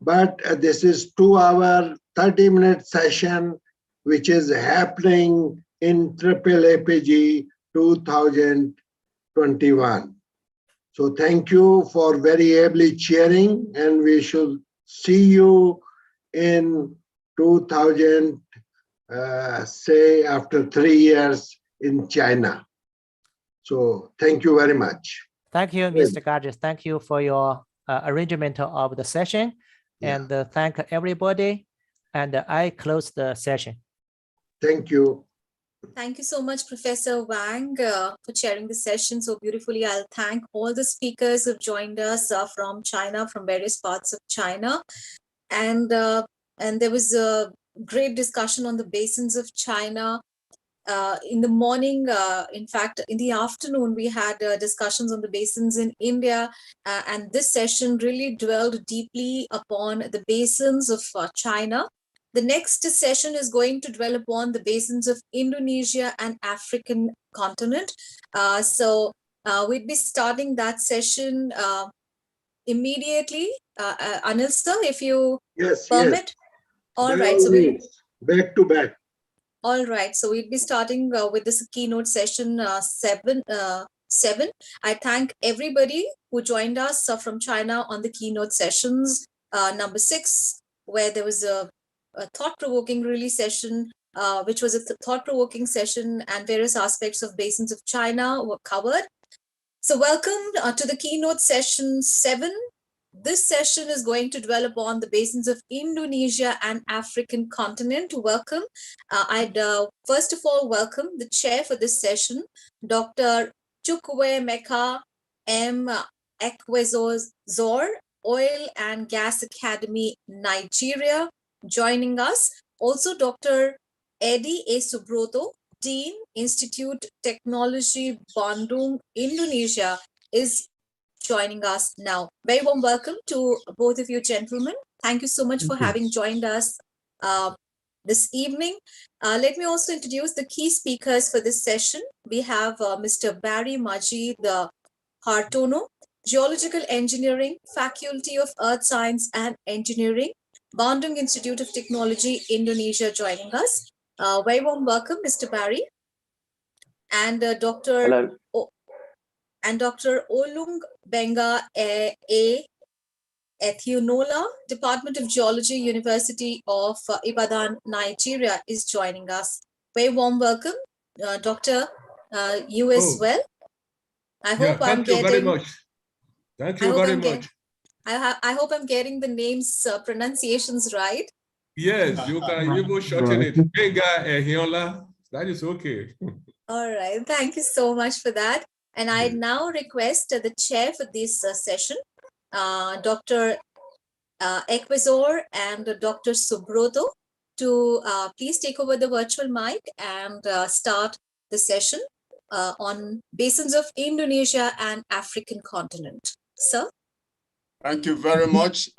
but this is 2-hour, 30-minute session, which is happening in AAAPG 2021. So thank you for very ably cheering, and we should see you in 2000, say after 3 years in China. So thank you very much. Thank you, Mr. Gages. Thank you for your arrangement of the session, and thank everybody. And I close the session. Thank you. Thank you so much, Professor Wang, for chairing the session so beautifully. I'll thank all the speakers who've joined us from China, from various parts of China. And there was a great discussion on the basins of China. In the morning, in fact, in the afternoon, we had discussions on the basins in India. And this session really dwelled deeply upon the basins of China. The next session is going to dwell upon the basins of Indonesia and African continent. So we'd be starting that session immediately. Anil sir, if you permit. Yes. All By right. all So means, back to back. all right. So we'd be starting with this keynote session 7. I thank everybody who joined us from China on the keynote sessions number 6, where there was a thought-provoking really session, which was a thought-provoking session, and various aspects of basins of China were covered. So welcome to the keynote session 7. This session is going to dwell upon the basins of Indonesia and African continent. Welcome. I'd first of all welcome the chair for this session, Dr. Chukwe Meka M. Ekwezor, Oil and Gas Academy, Nigeria, joining us. Also, Dr. Eddie A. Subroto, Dean, Institute Technology, Bandung, Indonesia, is joining us now. Very warm welcome to both of you gentlemen. Thank you so much for having joined us this evening. Let me also introduce the key speakers for this session. We have Mr. Barry Majid Hartono, Geological Engineering, Faculty of Earth Science and Engineering, Bandung Institute of Technology, Indonesia, joining us. Very warm welcome, Mr. Barry. And Dr. Olung Benga A. Ethionola, Department of Geology, University of Ibadan, Nigeria, is joining us. Very warm welcome, Dr. You as well. I hope I'm getting. Thank you very much. Thank you very much. I hope I'm getting the names pronunciations right. Yes, you can even shorten it. Benga Ehiola. That is okay. All right. Thank you so much for that. And I now request the chair for this session, Dr. Equizor and Dr. Subroto, to please take over the virtual mic and start the session on basins of Indonesia and African continent. Sir? Thank you very much.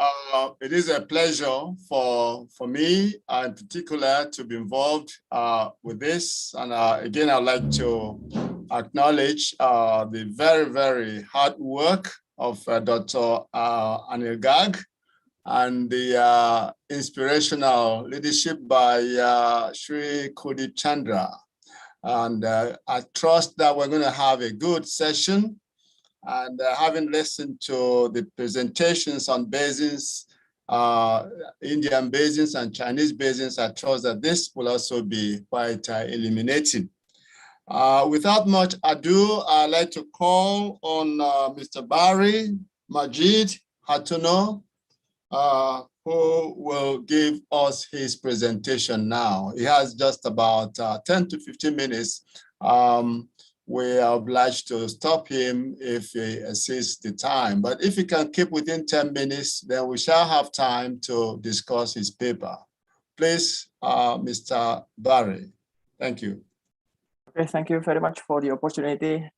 It is a pleasure for me in particular to be involved with this. And again, I'd like to acknowledge the very, very hard work of Dr. Anil Garg and the inspirational leadership by Sri Kudi Chandra. And I trust that we're going to have a good session. And having listened to the presentations on basins, Indian basins and Chinese basins, I trust that this will also be quite illuminating. Without much ado, I'd like to call on Mr. Barry Majid Hatuno, who will give us his presentation now. He has just about 10 to 15 minutes. We are obliged to stop him if he exceeds the time. But if he can keep within 10 minutes, then we shall have time to discuss his paper. Please, Mr. Barry. Thank you. Okay, thank you very much for the opportunity,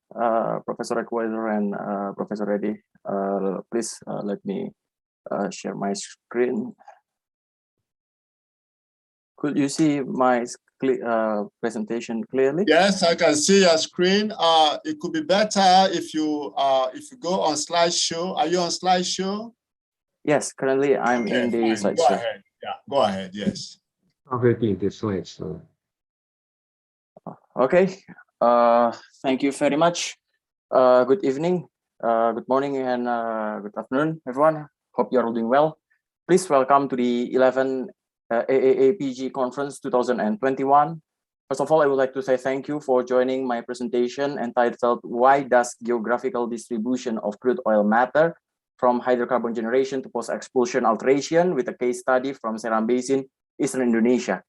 Professor Equizor and Professor Reddy. Please let me share my screen. Could you see my presentation clearly? Yes, I can see your screen. It could be better if you go on slideshow. Are you on slideshow? Yes, currently I'm in the slideshow. Go ahead. Yeah, go ahead. Yes. Okay, the slideshow. Okay. Thank you very much. Good evening, good morning, and good afternoon, everyone. Hope you're all doing well. Please welcome to the 11th AAAPG Conference 2021. First of all, I would like to say thank you for joining my presentation entitled "Why Does Geographical Distribution of Crude Oil Matter? From Hydrocarbon Generation to Post-Expulsion Alteration," with a case study from Seram Basin, Eastern Indonesia.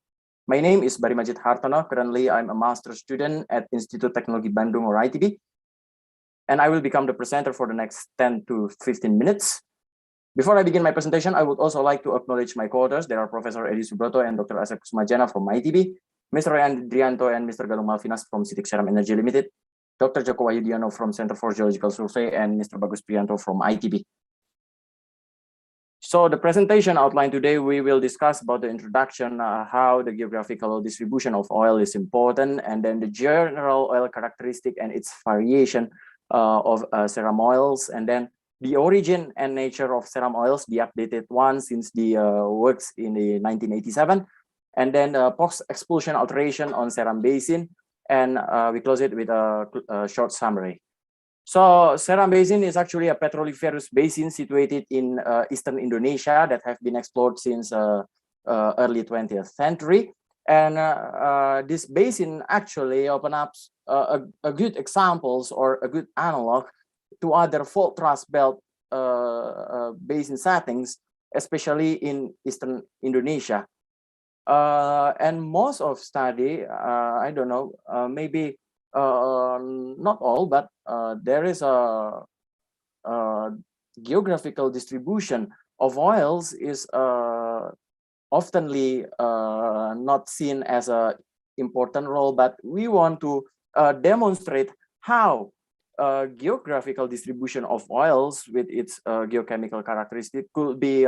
My name is Barry Majid Hartono. Currently, I'm a master's student at Institute Teknologi Bandung, or ITB, and I will become the presenter for the next 10 to 15 minutes. Before I begin my presentation, I would also like to acknowledge my co-authors. There are Professor Edi Subroto and Dr. Asep Kusumajana from ITB, Mr. Ryan Drianto and Mr. Galung Malvinas from Sidik Seram Energy Limited, Dr. Joko Wayudiano from Center for Geological Survey, and Mr. Bagus Prianto from ITB. So the presentation outline today, we will discuss about the introduction, how the geographical distribution of oil is important, and then the general oil characteristic and its variation of serum oils, and then the origin and nature of serum oils, the updated one since the works in the 1987, and then post-expulsion alteration on Seram Basin, and we close it with a short summary. So Seram Basin is actually a petroliferous basin situated in eastern Indonesia that have been explored since early 20th century. And this basin actually opens up a good examples or a good analog to other fault thrust belt basin settings, especially in eastern Indonesia. And most of study, I don't know, maybe not all, but there is a geographical distribution of oils is oftenly not seen as a important role, but we want to demonstrate how geographical distribution of oils with its geochemical characteristic could be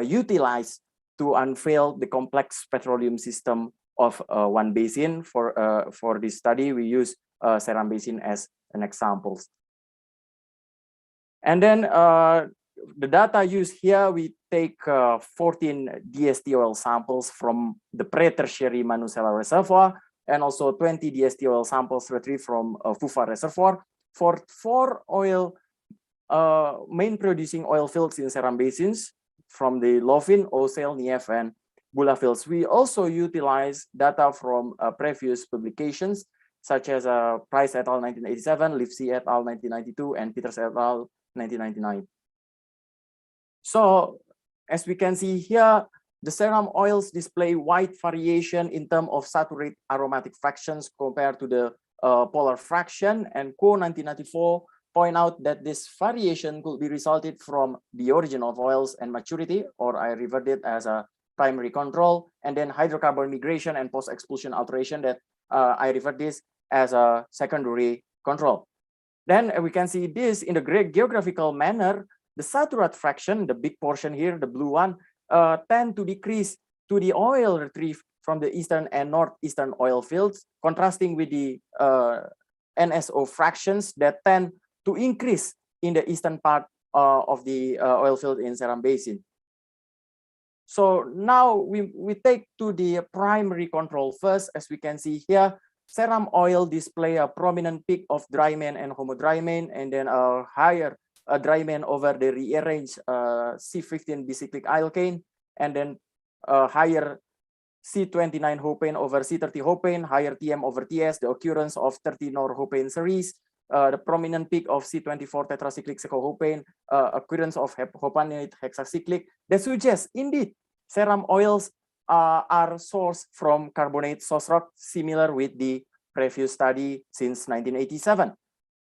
utilized to unveil the complex petroleum system of one basin. For this study, we use Seram Basin as an example. And then the data used here, we take 14 DST oil samples from the pre-tertiary Manusela Reservoir, and also 20 DST oil samples retrieved from Fufa Reservoir for 4 oil main producing oil fields in Seram Basins from the Lovin, Osel, Nief, and Bula fields. We also utilize data from previous publications such as Price et al. 1987, Livesey et al. 1992, and Peters et al. 1999. So as we can see here, the serum oils display wide variation in terms of saturated aromatic fractions compared to the polar fraction, and Kuo 1994 point out that this variation could be resulted from the origin of oils and maturity, or I revert it as a primary control, and then hydrocarbon migration and post-expulsion alteration that I revert this as a secondary control. Then we can see this in the great geographical manner. The saturat fraction, the big portion here, the blue one, tend to decrease to the oil retrieved from the eastern and northeastern oil fields, contrasting with the NSO fractions that tend to increase in the eastern part of the oil field in Seram Basin. So now we take to the primary control first. As we can see here, Seram oil display a prominent peak of dryman and homodryman, and then a higher dryman over the rearranged C15 bicyclic alkane, and then higher C29 hopane over C30 hopane, higher TM over TS, the occurrence of 30 norhopane series, the prominent peak of C24 tetracyclic secohopane, occurrence of hopanate hexacyclic, that suggests indeed Seram oils are sourced from carbonate source rock, similar with the previous study since 1987.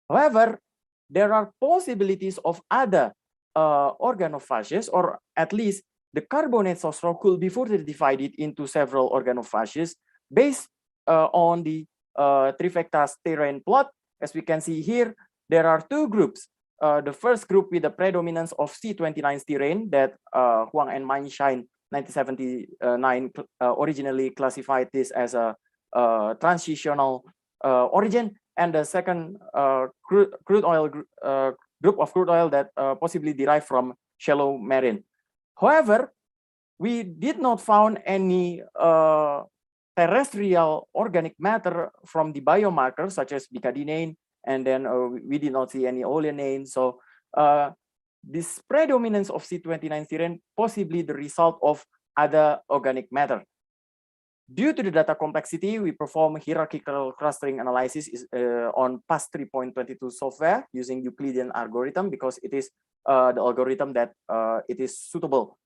However, there are possibilities of other organophages, or at least the carbonate source rock could be further divided into several organophages based on the trifecta terrain plot. As we can see here, there are two groups. The first group with the predominance of C29 terrain that Huang and Mainshine 1979 originally classified this as a transitional origin, and the second crude oil group of crude oil that possibly derived from shallow marine. However, we did not found any terrestrial organic matter from the biomarkers such as bicadinane, and then we did not see any oleanane. So this predominance of C29 terrain possibly the result of other organic matter. Due to the data complexity, we perform hierarchical clustering analysis on PAS 3.22 software using Euclidean algorithm, because it is the algorithm that it is suitable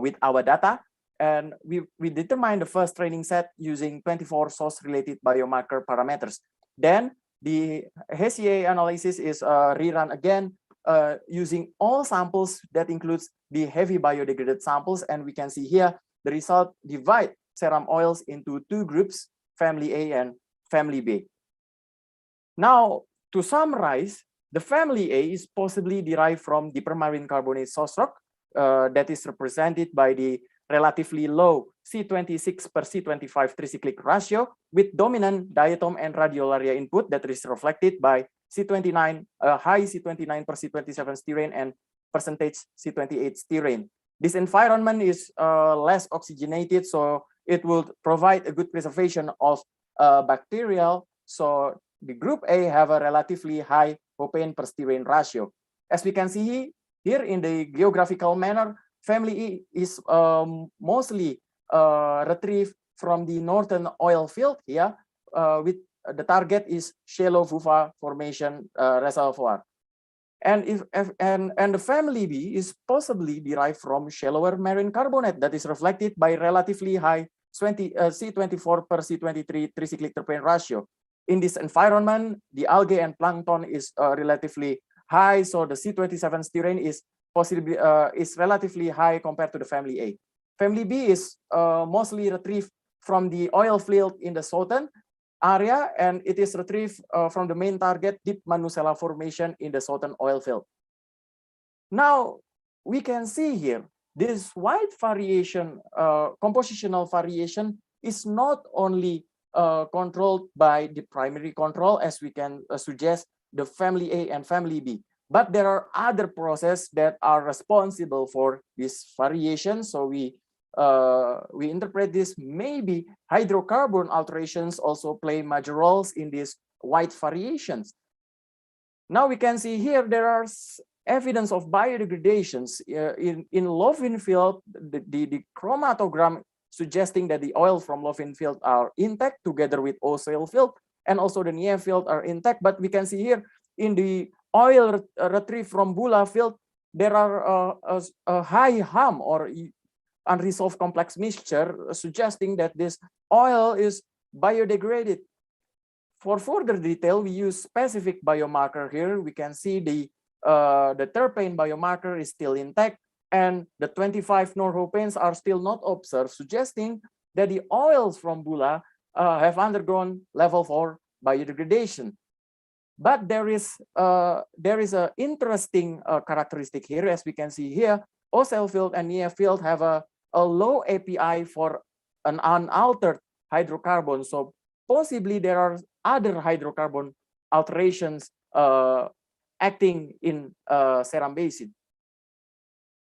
with our data. And we determine the first training set using 24 source-related biomarker parameters. Then the HCA analysis is rerun again using all samples that includes the heavy biodegraded samples, and we can see here the result divide Seram oils into two groups, family A and family B. Now, to summarize, the family A is possibly derived from the permarine carbonate source rock that is represented by the relatively low C26 per C25 tricyclic ratio with dominant diatom and radiolaria input that is reflected by C29, high C29 per C27 styrene and percentage C28 styrene. This environment is less oxygenated, so it will provide a good preservation of bacterial. So the group A have a relatively high hopane per styrene ratio. As we can see here in the geographical manner, family E is mostly retrieved from the northern oil field here, with the target is shallow Vuva formation reservoir. And the family B is possibly derived from shallower marine carbonate that is reflected by relatively high C24 per C23 tricyclic terpene ratio. In this environment, the algae and plankton is relatively high, so the C27 styrene is possibly is relatively high compared to the family A. Family B is mostly retrieved from the oil field in the southern area, and it is retrieved from the main target deep Manusela formation in the southern oil field. Now we can see here this wide variation, compositional variation, is not only controlled by the primary control, as we can suggest the family A and family B, but there are other processes that are responsible for this variation. So we interpret this maybe hydrocarbon alterations also play major roles in these wide variations. Now we can see here there are evidence of biodegradations in Lovin field. The chromatogram suggesting that the oil from Lovin field are intact together with Osel field, and also the Nia field are intact. But we can see here in the oil retrieved from Bula field, there are a high HAM or unresolved complex mixture, suggesting that this oil is biodegraded for further detail, we use specific biomarker here. We can see the terpene biomarker is still intact, and the 25 norhopenes are still not observed, suggesting that the oils from Bula have undergone level 4 biodegradation. But there is an interesting characteristic here, as we can see here. Ocell field and NEF field have a low API for an unaltered hydrocarbon. So possibly there are other hydrocarbon alterations acting in Seram Basin.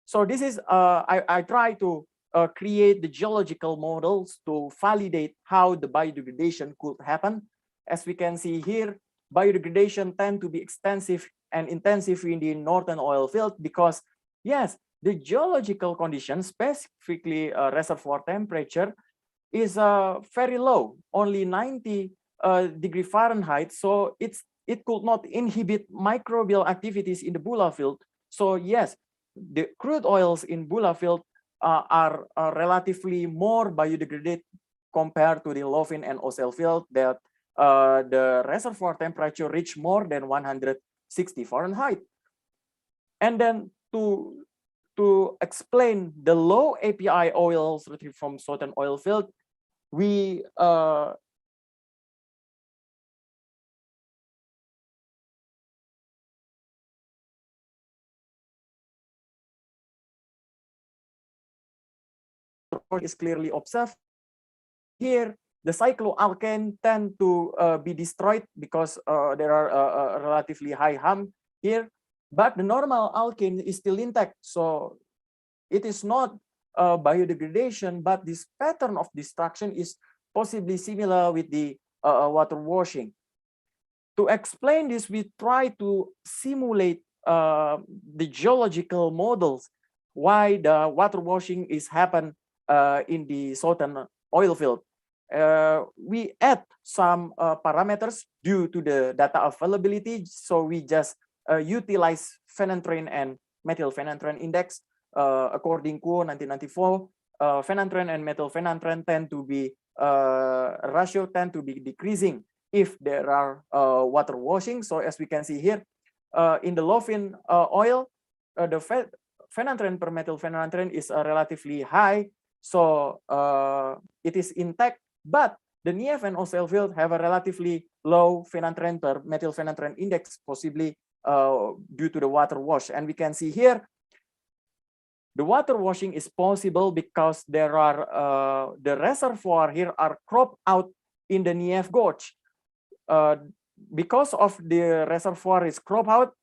So this is, I try to create the geological models to validate how the biodegradation could happen. As we can see here, biodegradation tend to be extensive and intensive in the northern oil field because, yes, the geological conditions, specifically reservoir temperature, is very low, only 90 degree Fahrenheit. So it could not inhibit microbial activities in the Bula field. So yes, the crude oils in Bula field are relatively more biodegraded compared to the Lovin and Ocell field that the reservoir temperature reach more than 160 Fahrenheit. And then to explain the low API oils retrieved from southern oil field, we is clearly observed. Here, the cycloalkane tend to be destroyed because there are relatively high harm here, but the normal alkane is still intact. So it is not biodegradation, but this pattern of destruction is possibly similar with the water washing. To explain this, we try to simulate the geological models why the water washing is happen in the southern oil field. We add some parameters due to the data availability. So we just utilize phenanthrene and methylphenanthrene index. According to 1994, phenanthrene and methylphenanthrene tend to be ratio tend to be decreasing if there are water washing. So as we can see here, in the Lovin oil, the phenanthrene per methylphenanthrene is relatively high. So it is intact, but the NEF and Ocell field have a relatively low phenanthrene per methylphenanthrene index, possibly due to the water wash. And we can see here, the water washing is possible because there are the reservoir here are cropped out in the NEF gorge. Because of the reservoir is cropped out,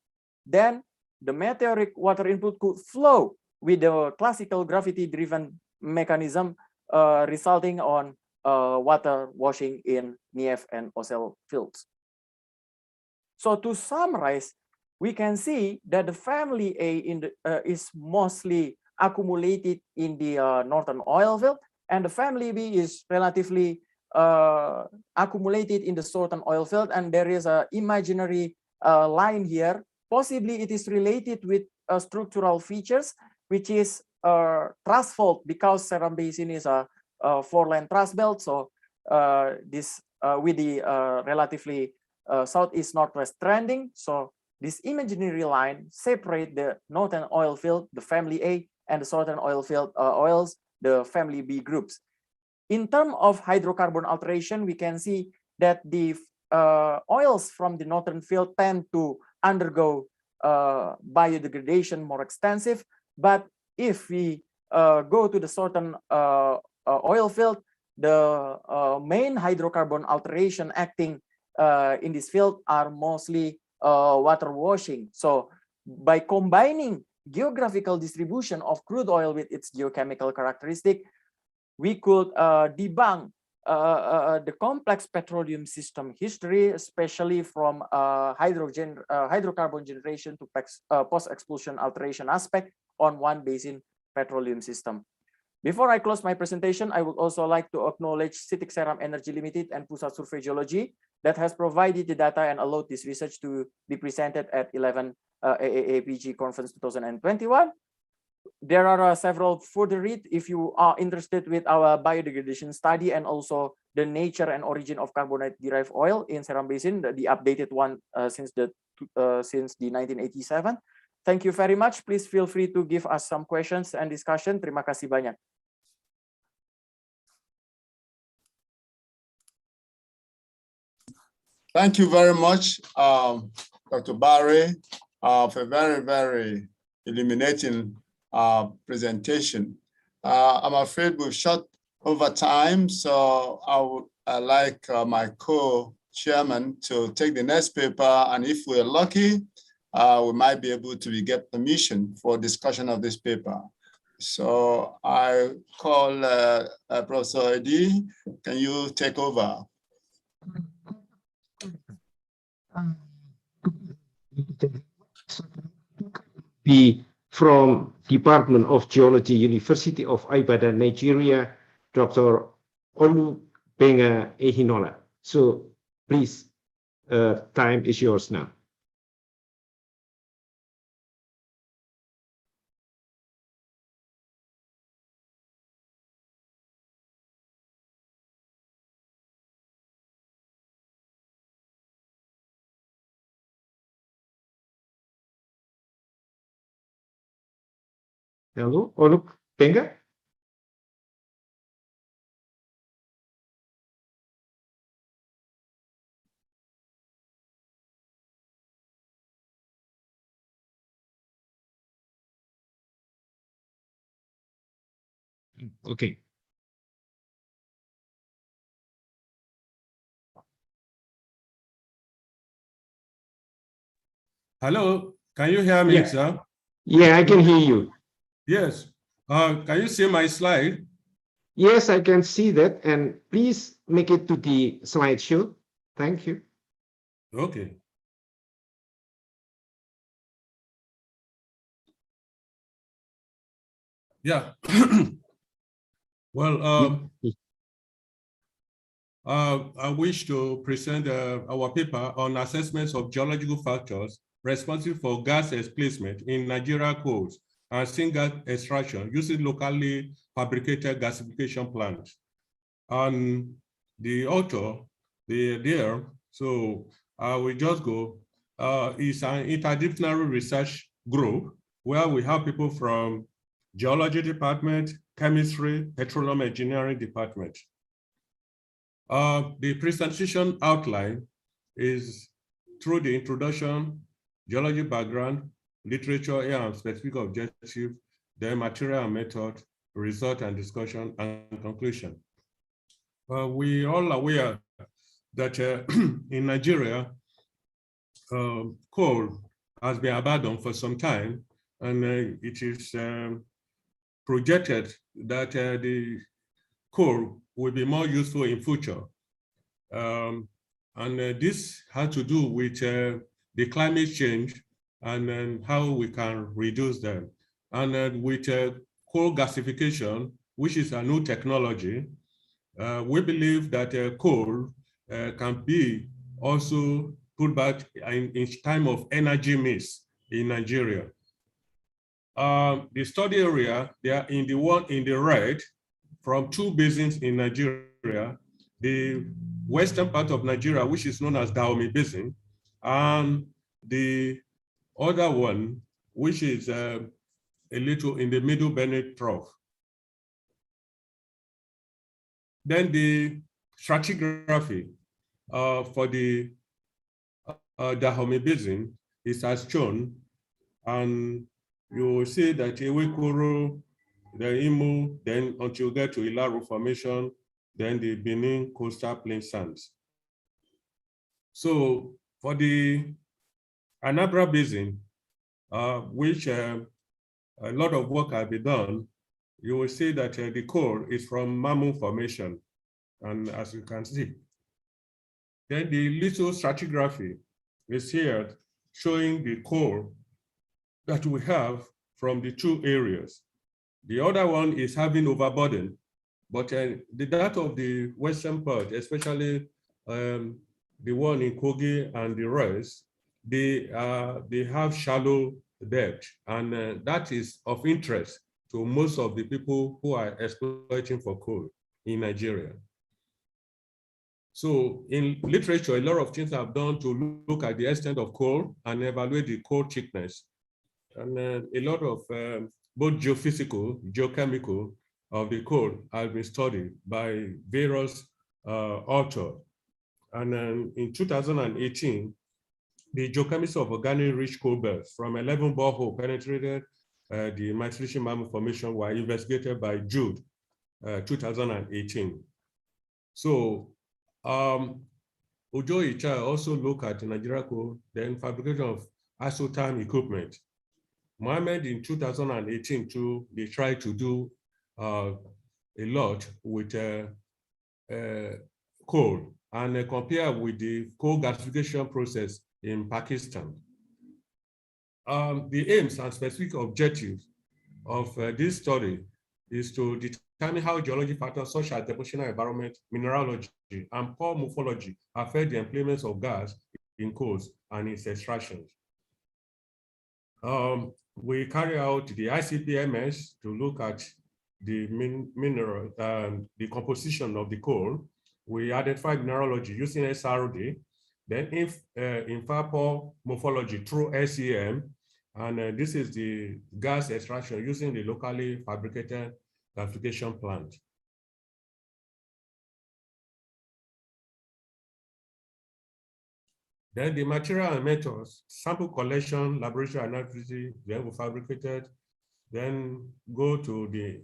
then the meteoric water input could flow with the classical gravity-driven mechanism, resulting on water washing in NEF and Ocell fields. So to summarize, we can see that the family A in the, is mostly accumulated in the northern oil field, and the family B is relatively accumulated in the southern oil field. And there is an imaginary line here. Possibly it is related with structural features, which is thrust fault, because Seram Basin is a 4-lane thrust belt. So this with the relatively southeast northwest trending. So this imaginary line separate the northern oil field, the family A, and the southern oil field oils, the family B groups. In terms of hydrocarbon alteration, we can see that the oils from the northern field tend to undergo biodegradation more extensive. But if we go to the southern oil field, the main hydrocarbon alteration acting in this field are mostly water washing. So by combining geographical distribution of crude oil with its geochemical characteristic, we could debunk the complex petroleum system history, especially from hydrocarbon generation to post-expulsion alteration aspect on one basin petroleum system. Before I close my presentation, I would also like to acknowledge CITIC Seram Energy Limited and Pusat Survey Geology that has provided the data and allowed this research to be presented at 11 AAAPG Conference 2021. there are several further read if you are interested with our biodegradation study and also the nature and origin of carbonate derived oil in Seram Basin, the updated one since the 1987. Thank you very much. Please feel free to give us some questions and discussion. Terima kasih banyak. Thank you very much, Dr. Barry, for a very, very illuminating presentation. I'm afraid we've shot over time, so I would like my co-chairman to take the next paper, and if we're lucky, we might be able to get permission for discussion of this paper. So I call Professor Edi, can you take over? Be from Department of Geology, University of Ibadan, Nigeria, Dr. Olubenga Ehinola. So please, time is yours now. Hello, Olubenga? Okay. Hello, can you hear me, Yeah. sir? Yeah, I can hear you. Yes. Can you see my slide? Yes, I can see that. And please make it to the slideshow. Thank you. Okay. Yeah. Well, I wish to present our paper on assessments of geological factors responsible for gas displacement in Nigeria coals and syngas extraction using locally fabricated gasification plants. And the author, there, so I will just go, is an interdisciplinary research group where we have people from geology department, chemistry, petroleum engineering department. The presentation outline is through the introduction, geology background, literature, and specific objective, then material and method, result and discussion, and conclusion. We all aware that in Nigeria, coal has been abandoned for some time, and it is projected that the coal will be more useful in future. This has to do with the climate change and how we can reduce them. And with coal gasification, which is a new technology, we believe that coal can be also put back in time of energy mix in Nigeria. The study area, they are in the one in the red, from two basins in Nigeria, the western part of Nigeria, which is known as Dahomey Basin, and the other one, which is a little in the middle Benue Trough. Then the stratigraphy for the Dahomey Basin is as shown, and you will see that Ewekoro, the Imo, then until you get to Ilaro Formation, then the Benin coastal plain sands. So for the Anambra Basin, which a lot of work has been done, you will see that the coal is from Mamu Formation, and as you can see. Then the little stratigraphy is here showing the coal that we have from the two areas. The other one is having overburden, but the data of the western part, especially the one in Kogi and the rest, they have shallow debt, and that is of interest to most of the people who are exploiting for coal in Nigeria. So in literature, a lot of things have done to look at the extent of coal and evaluate the coal thickness. And a lot of both geophysical, geochemical of the coal has been studied by various authors. And in 2018, the geochemistry of organic-rich coal belts from 11 borehole penetrated the Maastrichtian Marble Formation were investigated by Jude, 2018. So Ojo Icha also looked at Nigeria coal, then fabrication of isotherm equipment. Mohammed in 2018 too, they tried to do a lot with coal and compare with the coal gasification process in Pakistan. The aims and specific objectives of this study is to determine how geologic factors such as depositional environment, mineralogy, and pore morphology affect the employments of gas in coals and its extractions. We carry out the ICP-MS to look at the mineral, the composition of the coal. We identify mineralogy using SRD, then infer pore morphology through SEM, and this is the gas extraction using the locally fabricated gasification plant. Then the material and methods, sample collection, laboratory analysis, then we fabricated, then go to the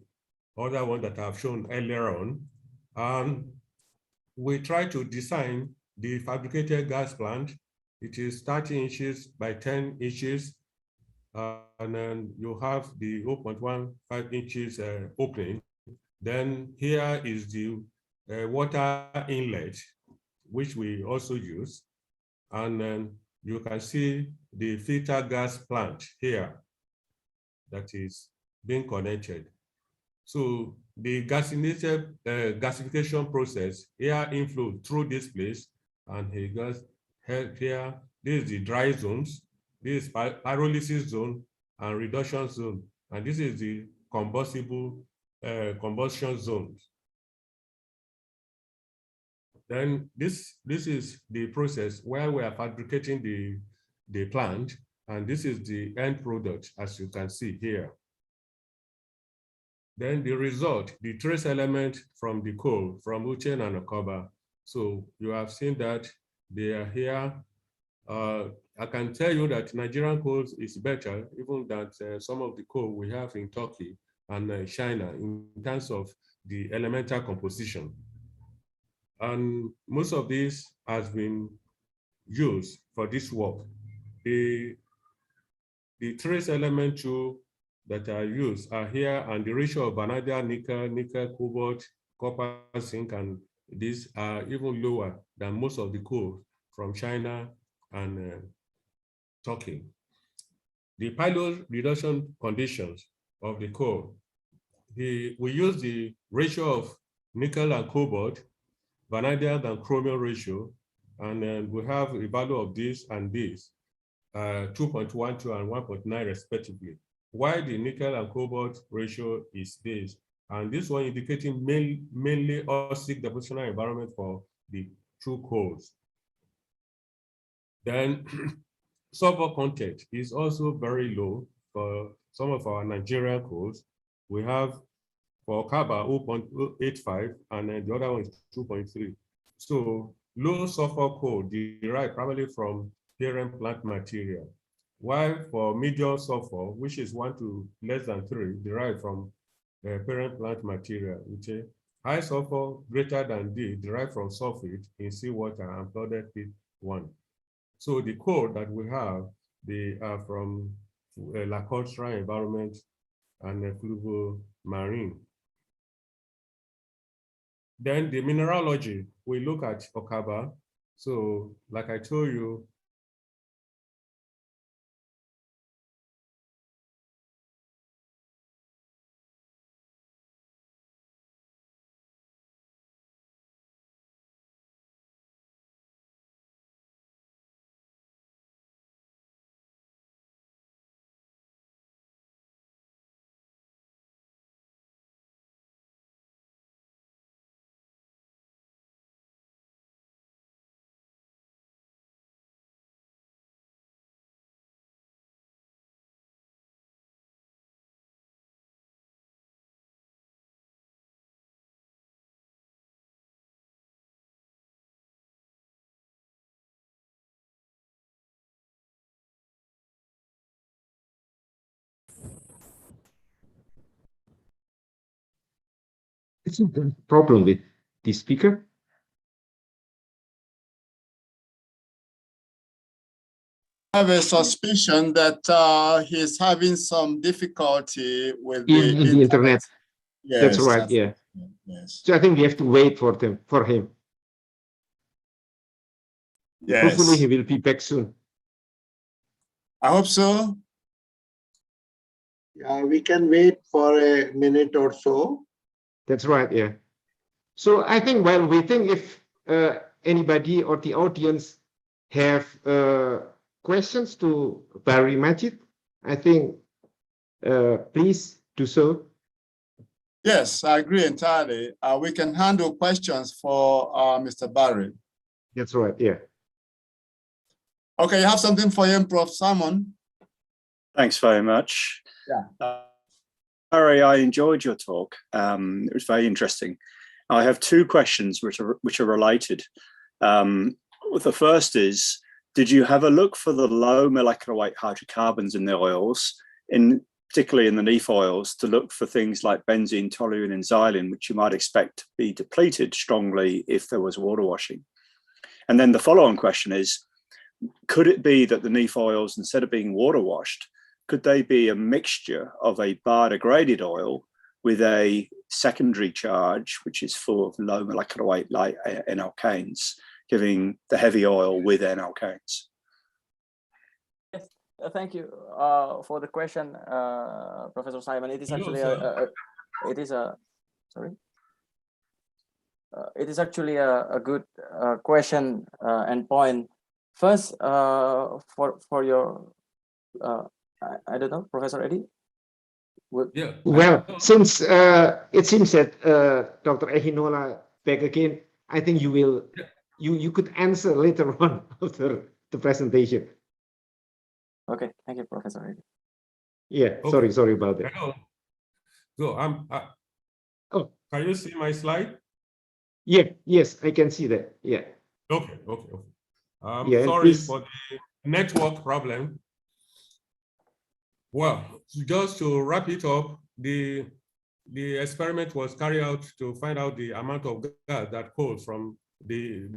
other one that I've shown earlier on. And we try to design the fabricated gas plant. It is 30 inches by 10 inches. And then you have the 0.15 inches opening. Then here is the water inlet, which we also use. And then you can see the filter gas plant here that is being connected. So the gasification process here inflow through this place, and here, this is the dry zones, this is pyrolysis zone and reduction zone, and this is the combustible combustion zones. Then this is the process where we are fabricating the plant, and this is the end product, as you can see here. Then the result, the trace element from the coal, from Uchen and Okoba. So you have seen that they are here. I can tell you that Nigerian coal is better even than some of the coal we have in Turkey and China in terms of the elemental composition. And most of this has been used for this work. The trace element too that are used are here, and the ratio of vanadium, nickel, cobalt, copper, zinc, and these are even lower than most of the coal from China and Turkey. The pilot reduction conditions of the coal, we use the ratio of nickel and cobalt, vanadium and chromium ratio, and then we have a value of this and this, 2.12 and 1.9 respectively. Why the nickel and cobalt ratio is this, and this one indicating mainly acidic depositional environment for the true coals. Then sulfur content is also very low for some of our Nigerian coals. We have for Kaba 0.85, and then the other one is 2.3. So low sulfur coal derived primarily from parent plant material, while for medium sulfur, which is 1 to less than 3, derived from parent plant material, which is high sulfur greater than D, derived from sulfate in seawater and flooded pit 1. So the coal that we have, they are from lacustrine environment and fluvomarine. Then the mineralogy, we look at Okaba. So like I told you, It's a problem with the speaker. I have a suspicion that he's having some difficulty with In the internet. Yes, that's right. Yeah. Yes. So I think we have to wait for him. Yes. Hopefully he will be back soon. I hope so. Yeah, we can wait for a minute or so. That's right. Yeah. So I think while waiting, if anybody or the audience have questions to Barry Majid, I think please do so. Yes, I agree entirely. We can handle questions for Mr. Barry. That's right. Yeah. Okay, you have something for him, Prof. Simon? Thanks very much. Yeah. Barry, I enjoyed your talk. It was very interesting. I have two questions which are related. The first is, did you have a look for the low molecular weight hydrocarbons in the oils, particularly in the neaf oils, to look for things like benzene, toluene, and xylene, which you might expect to be depleted strongly if there was water washing? And then the follow-on question is, could it be that the neaf oils, instead of being water washed, could they be a mixture of a biodegraded oil with a secondary charge, which is full of low molecular weight like N-alkanes, giving the heavy oil with N-alkanes? Yes, thank you for the question, Professor Simon. It is actually it is actually a good question and point. First, for your I don't know, Professor Eddie. Yeah. Well, since it seems that Dr. Ehinola back again, I think you could answer later on after the presentation. Okay, thank you, Professor Eddie. Yeah, Okay. sorry about that. Hello. So can you see my slide? Yeah, yes, I can see that. Yeah. Okay. Yeah, sorry please. for the network problem. Well, just to wrap it up, the experiment was carried out to find out the amount of gas that coal from the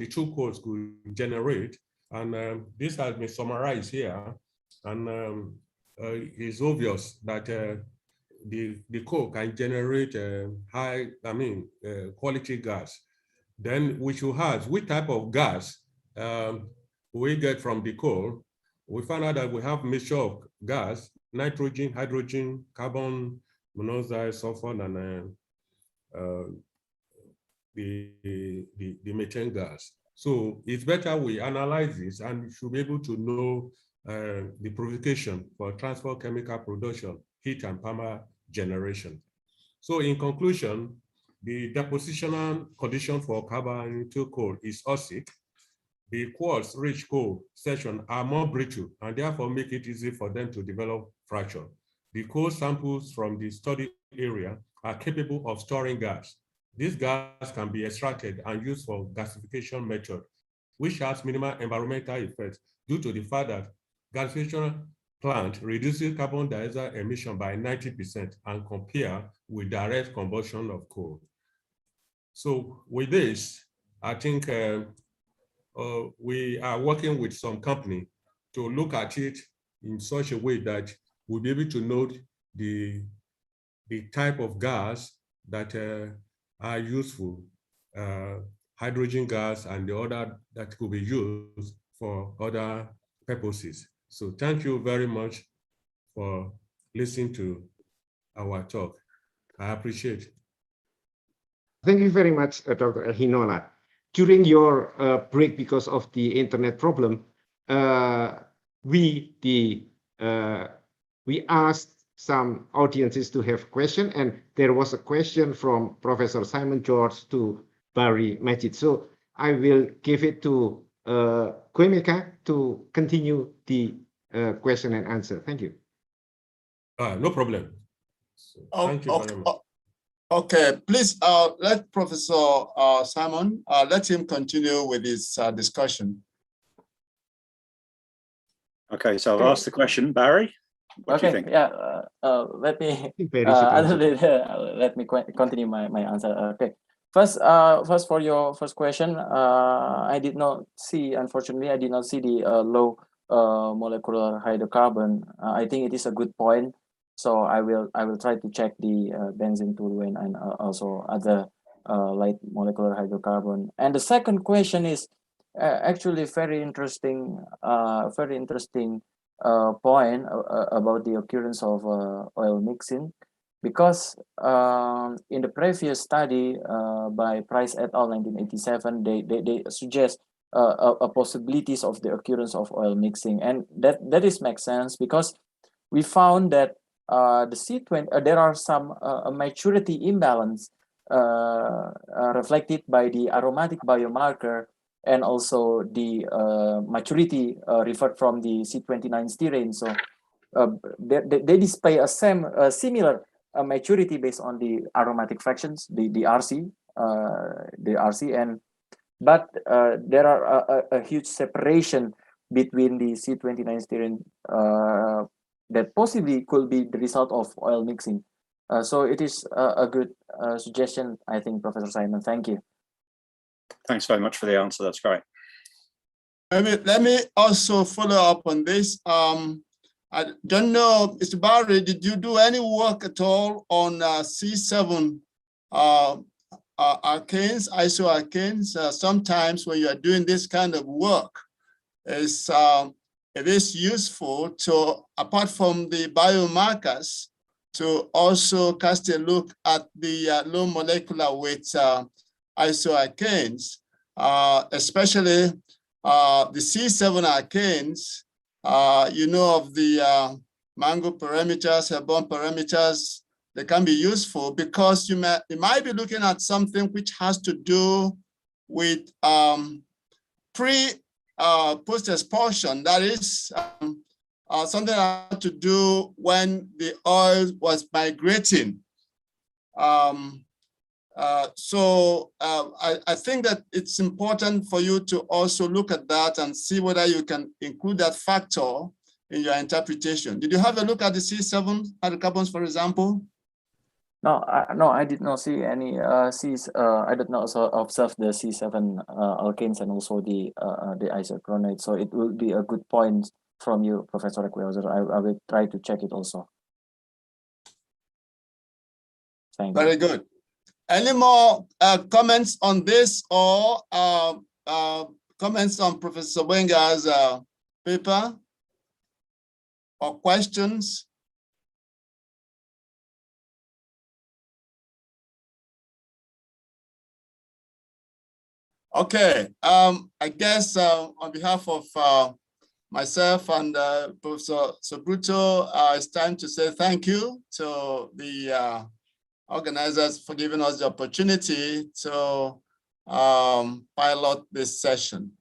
two coals could generate, and this has been summarized here. And it's obvious that the coal can generate quality gas. Then we should ask which type of gas we get from the coal. We found out that we have mixture of gas, nitrogen, hydrogen, carbon monoxide, sulfur, and the methane gas. So it's better we analyze this and should be able to know the purification for transport chemical production, heat and power generation. So in conclusion, the depositional condition for carbon into coal is acidic. The quartz-rich coal sections are more brittle and therefore make it easy for them to develop fracture. The coal samples from the study area are capable of storing gas. This gas can be extracted and used for gasification method, which has minimal environmental effects due to the fact that gasification plant reduces carbon dioxide emission by 90% and compare with direct combustion of coal. So with this, I think we are working with some company to look at it in such a way that we'll be able to note the type of gas that are useful, hydrogen gas and the other that could be used for other purposes. So thank you very much for listening to our talk. I appreciate it. Thank you very much, Dr. Ehinola. During your break, because of the internet problem, we asked some audiences to have questions, and there was a question from Professor Simon George to Barry Majid. So I will give it to Kwemeka to continue the question and answer. Thank you. No problem. So, thank you very much. Okay, please let Professor Simon, let him continue with his discussion. Okay, so I've asked the question, Barry. What do you think? Yeah. Let me let me continue my answer. Okay. First for your first question, I did not see, unfortunately, I did not see the low molecular hydrocarbon. I think it is a good point. So I will try to check the benzene, toluene, and also other light molecular hydrocarbon. And the second question is actually very interesting. Point about the occurrence of oil mixing, because in the previous study by Price et al. 1987, they suggest a possibilities of the occurrence of oil mixing, and that is makes sense because we found that the C20 there are some maturity imbalance reflected by the aromatic biomarker, and also the maturity referred from the C29 styrene. So they display a similar maturity based on the aromatic fractions, the RC, and but there are a huge separation between the C29 styrene that possibly could be the result of oil mixing. So it is a good suggestion, I think, Professor Simon. Thank you. Thanks very much for the answer. That's great. Let me also follow up on this. I don't know, Mr. Barry, did you do any work at all on C7 alkanes, isoalkanes? Sometimes when you are doing this kind of work, it is useful to, apart from the biomarkers, to also cast a look at the low molecular weight isoalkanes, especially the C7 alkanes. You know of the mango parameters, Hebron parameters. They can be useful because you might be looking at something which has to do with post-expulsion. That is something that had to do when the oil was migrating. I think that it's important for you to also look at that and see whether you can include that factor in your interpretation. Did you have a look at the C7 hydrocarbons, for example? No, I did not see any Cs. I did not also observe the C7 alkanes and also the isochronates. So it will be a good point from you, Professor Ekwelzer. I will try to check it also. Thank you. Very good. Any more comments on this, or comments on Professor Wenga's paper, or questions? Okay, I guess on behalf of myself and Professor Sobruto, it's time to say thank you to the organizers for giving us the opportunity to pilot this session.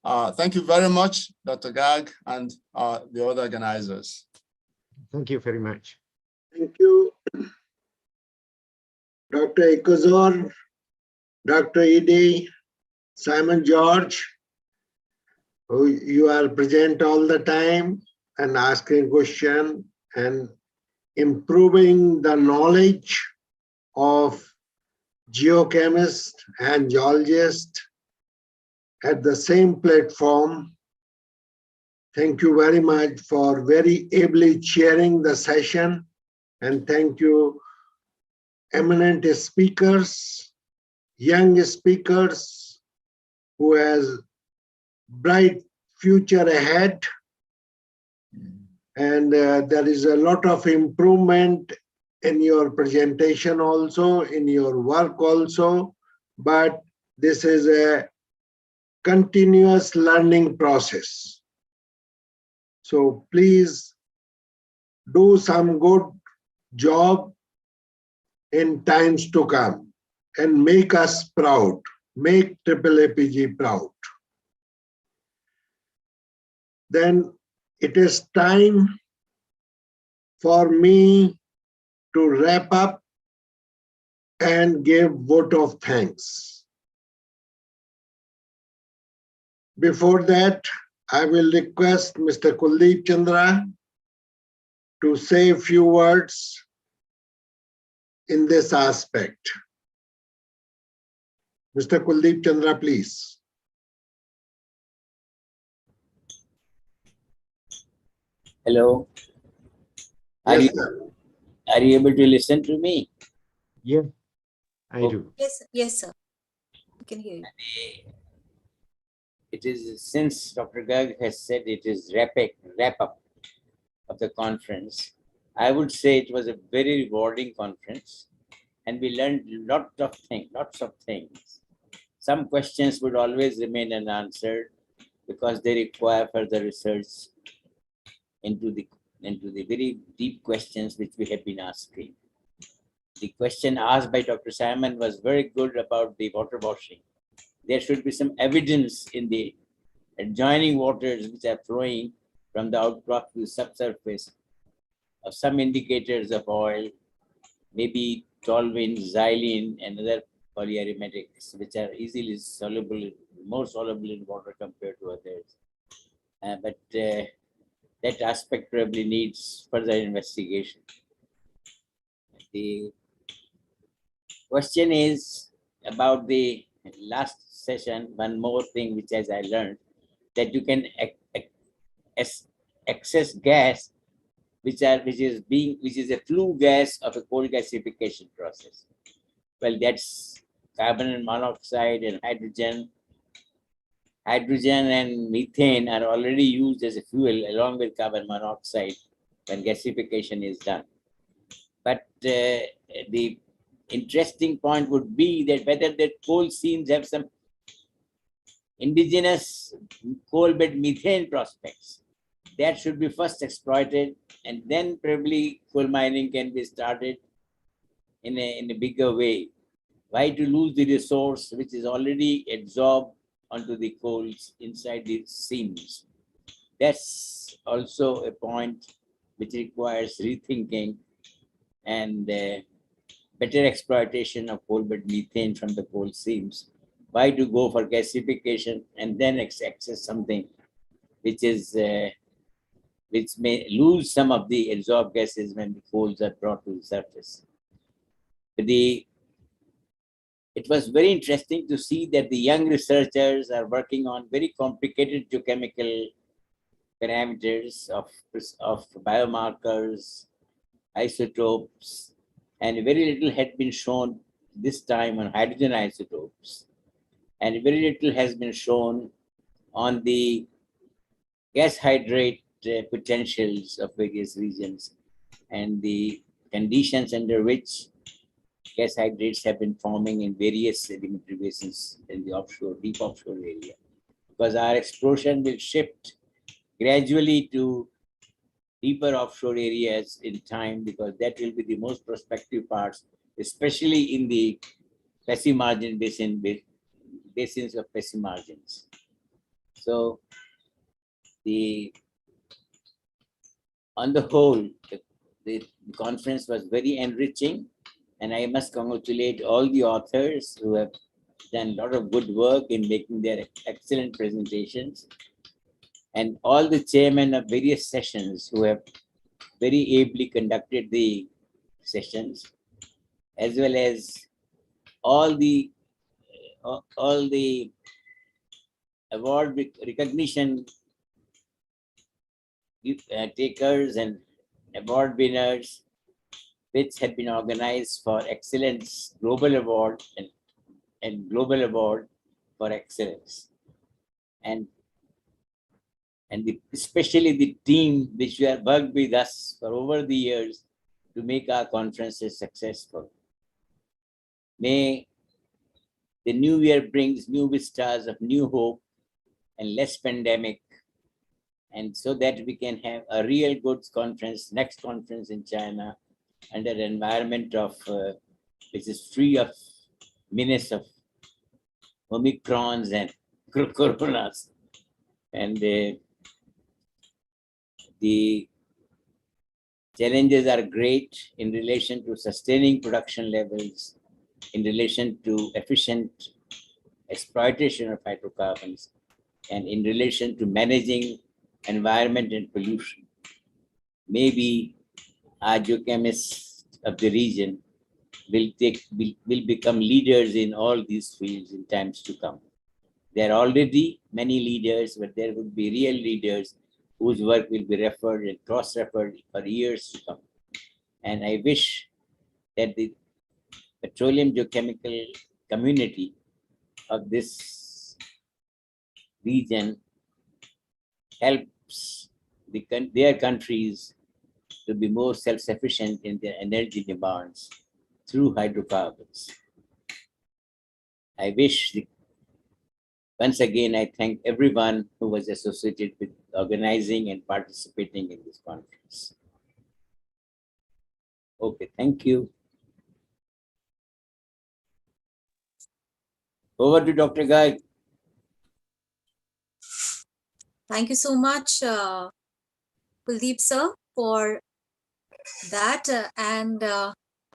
Thank you very much, Dr. Gag and the other organizers. Thank you very much. Thank you, Dr. Ekwelzer, Dr. Edie, Simon George, who you are present all the time and asking questions and improving the knowledge of geochemists and geologists at the same platform. Thank you very much for very ably chairing the session, and thank you eminent speakers, young speakers who has bright future ahead, and there is a lot of improvement in your presentation also, in your work also, but this is a continuous learning process. So please do some good job in times to come and make us proud, make AAAPG proud. Then it is time for me to wrap up and give vote of thanks. Before that, I will request Mr. Kuldeep Chandra to say a few words in this aspect. Mr. Kuldeep Chandra, please. Hello. Yes, Are you able to listen to me? Yeah, I do. Yes, sir. I can hear you. It is, since Dr. Garg has said it is wrap up of the conference, I would say it was a very rewarding conference, and we learned lots of things. Some questions would always remain unanswered because they require further research into the very deep questions which we have been asking. The question asked by Dr. Simon was very good about the water washing. There should be some evidence in the adjoining waters which are flowing from the outcrop to the subsurface of some indicators of oil, maybe toluene, xylene, and other polyaromatics, which are easily soluble, more soluble in water compared to others. But that aspect probably needs further investigation. The question is about the last session, one more thing which as I learned, that you can access gas which is a flue gas of a coal gasification process. Well, that's carbon monoxide and hydrogen. Hydrogen and methane are already used as a fuel along with carbon monoxide when gasification is done. But the interesting point would be that whether the coal seams have some indigenous coal bed methane prospects. That should be first exploited, and then probably coal mining can be started in a bigger way. Why to lose the resource which is already absorbed onto the coals inside the seams? That's also a point which requires rethinking and better exploitation of coal bed methane from the coal seams. Why to go for gasification and then access something which is which may lose some of the absorbed gases when the coals are brought to the surface. It was very interesting to see that the young researchers are working on very complicated geochemical parameters of biomarkers, isotopes, and very little had been shown this time on hydrogen isotopes. And very little has been shown on the gas hydrate potentials of various regions and the conditions under which gas hydrates have been forming in various sedimentary basins in the offshore, deep offshore area. Because our exploration will shift gradually to deeper offshore areas in time, because that will be the most prospective parts, especially in the Pesci-margin basins of Pesci-margins. So on the whole, the conference was very enriching, and I must congratulate all the authors who have done a lot of good work in making their excellent presentations, and all the chairmen of various sessions who have very ably conducted the sessions, as well as all the award recognition takers and award winners, which had been organized for excellence, global award and global award for excellence. And especially the team which have worked with us for over the years to make our conferences successful. May the new year brings new vistas of new hope and less pandemic, and so that we can have a real good conference, next conference in China, under an environment of which is free of menace of Omicrons and coronas. And the challenges are great in relation to sustaining production levels, in relation to efficient exploitation of hydrocarbons, and in relation to managing environment and pollution. Maybe our geochemists of the region will become leaders in all these fields in times to come. There are already many leaders, but there would be real leaders whose work will be referred and cross-referred for years to come. And I wish that the petroleum geochemical community of this region helps their countries to be more self-sufficient in their energy demands through hydrocarbons. I wish, once again, I thank everyone who was associated with organizing and participating in this conference. Okay, thank you. Over to Dr. Guy. Thank you so much, Kuldeep sir, for that.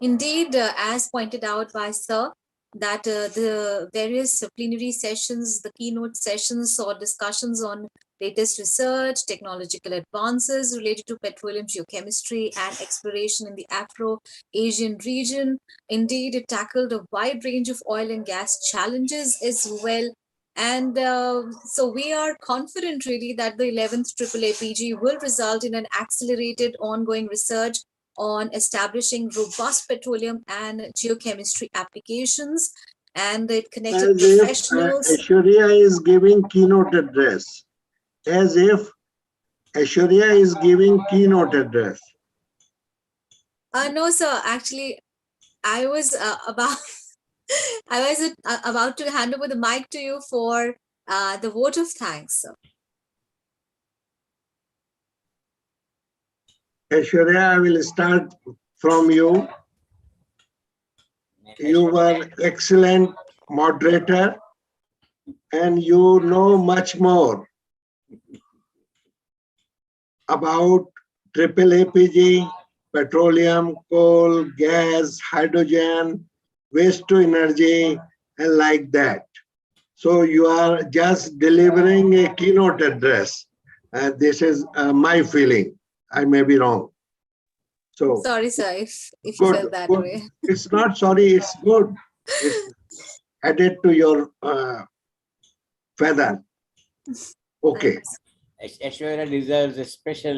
Indeed, as pointed out by sir, that the various plenary sessions, the keynote sessions or discussions on latest research, technological advances related to petroleum geochemistry and exploration in the Afro-Asian region. Indeed, it tackled a wide range of oil and gas challenges as well. And so we are confident really that the 11th AAAPG will result in an accelerated ongoing research on establishing robust petroleum and geochemistry applications, and it connected professionals. Aishwarya is giving keynote address. As if Aishwarya is giving keynote address. No, sir. Actually, I was about to hand over the mic to you for the vote of thanks, sir. Aishwarya, I will start from you. You were excellent moderator and you know much more about AAAPG, petroleum, coal, gas, hydrogen, waste to energy, and like that. So you are just delivering a keynote address. This is my feeling. I may be wrong. So sorry, sir, if you felt that way. It's not sorry, it's good. It's added to your feather. Okay. Aishwarya deserves a special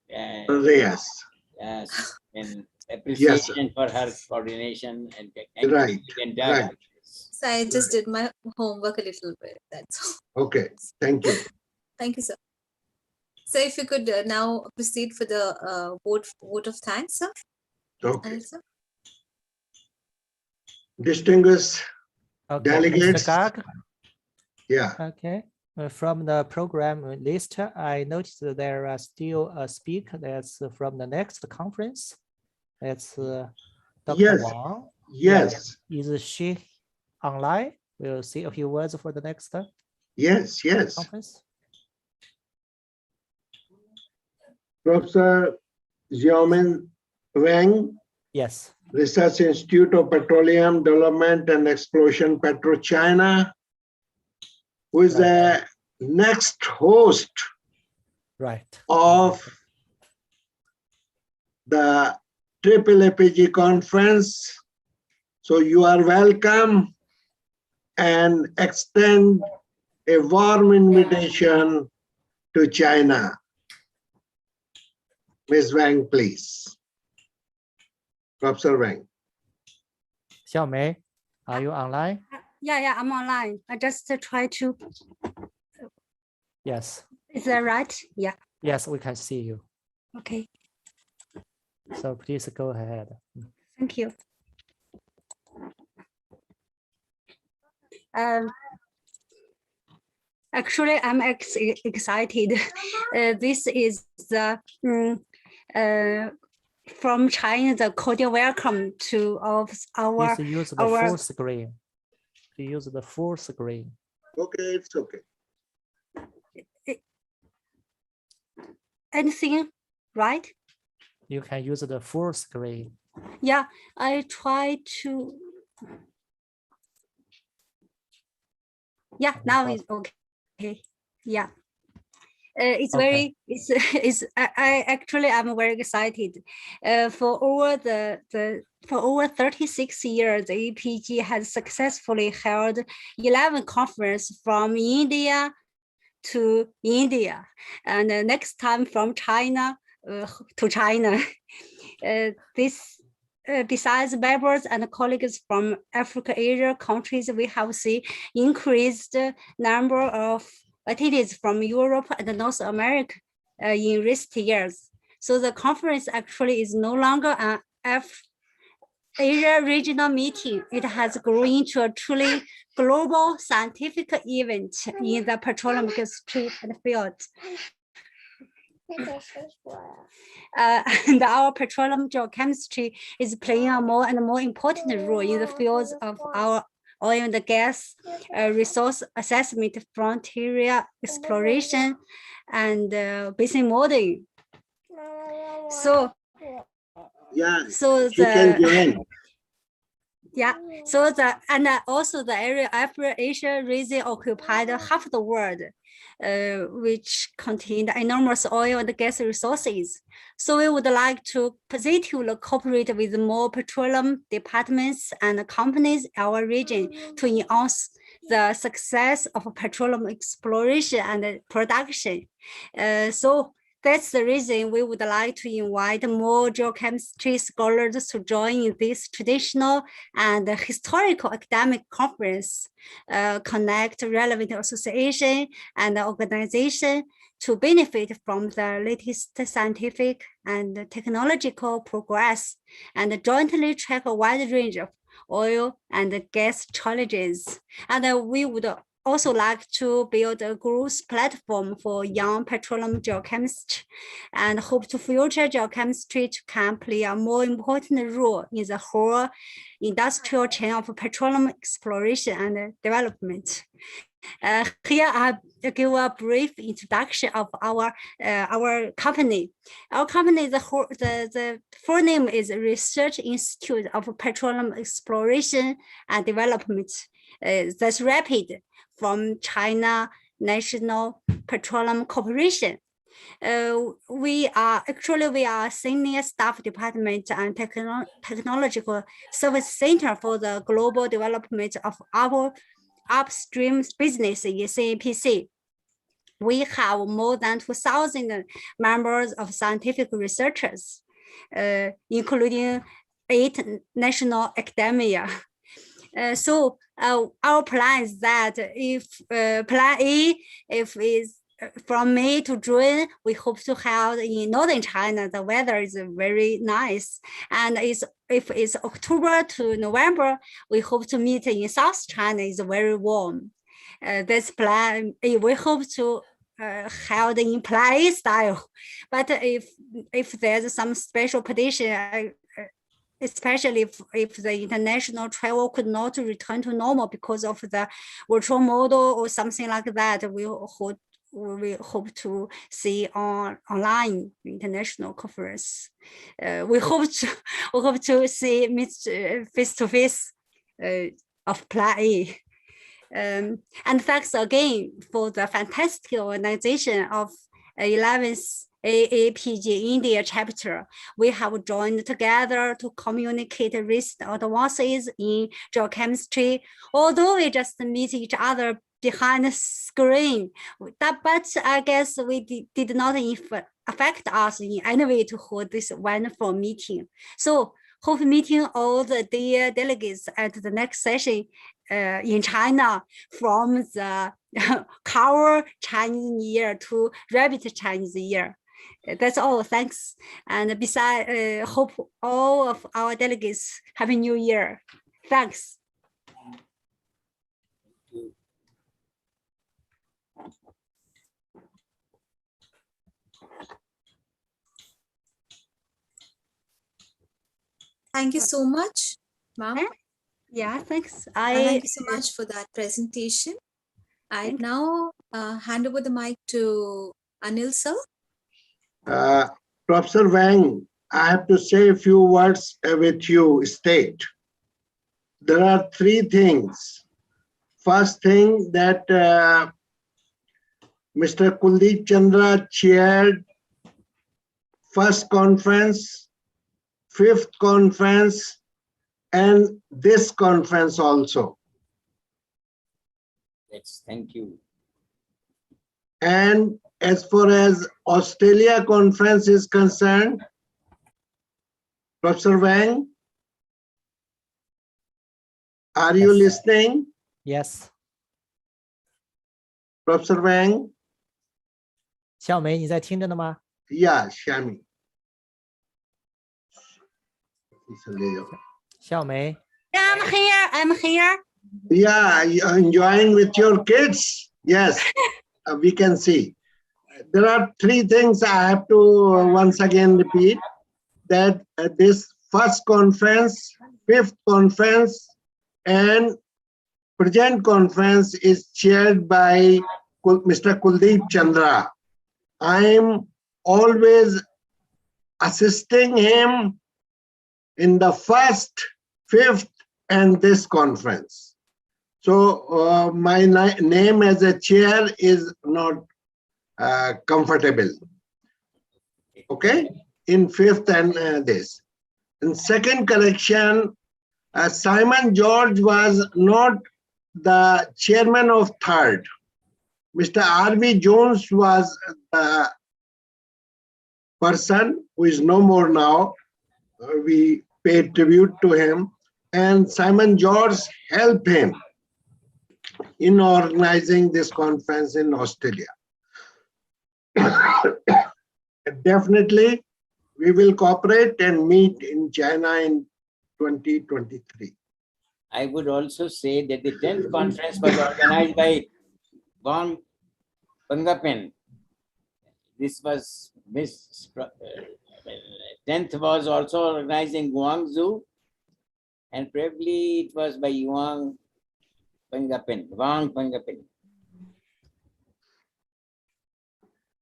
yes. And appreciation for her coordination and right. Right. So I just did my homework a little bit. That's all. Okay. Thank you. Thank you, sir. So if you could now proceed for the vote of thanks, sir. Okay. Distinguished delegates. Mr. Garg? Yeah. Okay. From the program list, I noticed that there are still a speaker that's from the next conference. That's Dr. Yes. Wang. Yes. Yeah. Is she online? We'll see a few words for the next yes. conference. Professor Xiaomin Wang. Yes. Research Institute of Petroleum Development and Exploration, PetroChina, who is the next host of the AAAPG conference. So you are welcome and extend a warm invitation to China. Ms. Wang, please. Professor Wang. Xiaomei, are you online? Yeah, I'm online. I just try to. Yes. Is that right? Yeah. Yes, we can see you. Okay. So please go ahead. Thank you. Actually, I'm excited. This is the from China, the cordial welcome to our. Please use the full screen. Use the full screen. Okay, it's okay. Anything, right? You can use the full screen. Yeah, I try to. Yeah, now it's okay. Yeah. It's Okay. very, I actually, I'm very excited. For over 36 years, the AAPG has successfully held 11 conferences from India to India, and next time from China to China. Besides members and colleagues from Africa, Asia countries, we have seen increased number of attendees from Europe and North America in recent years. So the conference actually is no longer an Asia regional meeting. It has grown into a truly global scientific event in the petroleum chemistry field. And our petroleum geochemistry is playing a more and more important role in the fields of our oil and gas resource assessment, frontier exploration, and basin modeling. So, yeah, so she can join. Yeah, so also the area Asia region occupied half the world, which contained enormous oil and gas resources. So we would like to positively cooperate with more petroleum departments and companies in our region to enhance the success of petroleum exploration and production. So that's the reason we would like to invite more geochemistry scholars to join this traditional and historical academic conference, connect relevant association and organization to benefit from the latest scientific and technological progress, and jointly track a wide range of oil and gas challenges. And we would also like to build a growth platform for young petroleum geochemists, and hope to future geochemistry can play a more important role in the whole industrial chain of petroleum exploration and development. Here I give a brief introduction of our company. Our company, the full name is Research Institute of Petroleum Exploration and Development. That's rapid from China National Petroleum Corporation. We are a senior staff department and technological service center for the global development of our upstream business in CAPC. We have more than 2,000 members of scientific researchers, including 8 national academia. So our plan is that if plan A, if is from May to June, we hope to have in northern China, the weather is very nice. And if it's October to November, we hope to meet in South China, is very warm. That's plan A. We hope to held in plan A style. But if there's some special condition, especially if the international travel could not return to normal because of the virtual model or something like that, we hope to see online international conference. We hope to see meet face to face of plan A. And thanks again for the fantastic organization of 11th AAAPG India chapter. We have joined together to communicate recent advances in geochemistry, although we just meet each other behind the screen. But I guess we did not affect us in any way to hold this wonderful meeting. So hope meeting all the dear delegates at the next session in China, from the cover Chinese New Year to rabbit Chinese Year. That's all, thanks. And besides, hope all of our delegates Happy New Year. Thanks. Thank you so much, ma'am. Yeah, thanks. Thank you so much for that presentation. I now hand over the mic to Anil sir. Professor Wang, I have to say a few words with you. State. There are 3 things. First thing, that Mr. Kuldeep Chandra chaired first conference, fifth conference, and this conference also. Yes, thank you. And as far as Australia conference is concerned, Professor Wang, are you listening? Yes. Professor Wang? 小梅，你在听着呢吗？ Yeah, Shami. 小梅。 I'm here. I'm here. Yeah, you're enjoying with your kids. Yes, we can see. There are three things I have to once again repeat, that this first conference, fifth conference, and present conference is chaired by Mr. Kuldeep Chandra. I am always assisting him in the first, fifth, and this conference. So my name as a chair is not comfortable. Okay, in fifth and this. In second correction, Simon George was not the chairman of third. Mr. R.V. Jones was the person who is no more now. We paid tribute to him, and Simon George helped him in organizing this conference in Australia. Definitely, we will cooperate and meet in China in 2023. I would also say that the 10th conference was organized by Wang Pangapin. This was 10th was also organized in Guangzhou, and probably it was by Wang Pangapin.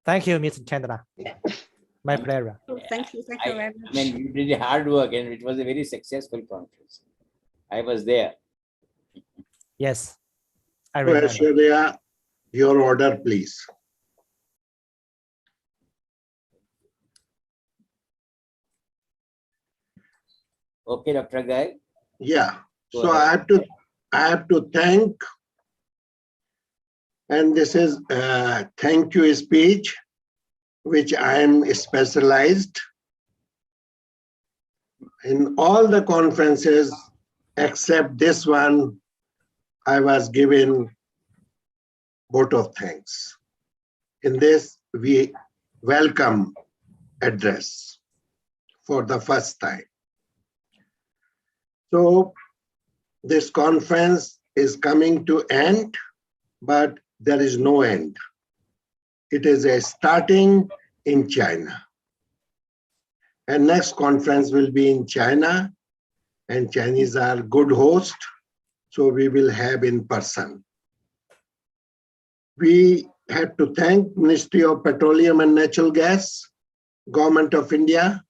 Thank you, Mr. Chandra. My pleasure. Thank you very much. I mean, you did hard work, and it was a very successful conference. I was there. Yes, I remember. Aishwarya, your order, please. Okay, Dr. Gai. Yeah. So I have to thank, and this is thank you speech, which I am specialized in all the conferences except this one. I was given vote of thanks. In this, we welcome address for the first time. So this conference is coming to end, but there is no end. It is a starting in China. And next conference will be in China, and Chinese are good host, so we will have in person. We have to thank Ministry of Petroleum and Natural Gas, Government of India,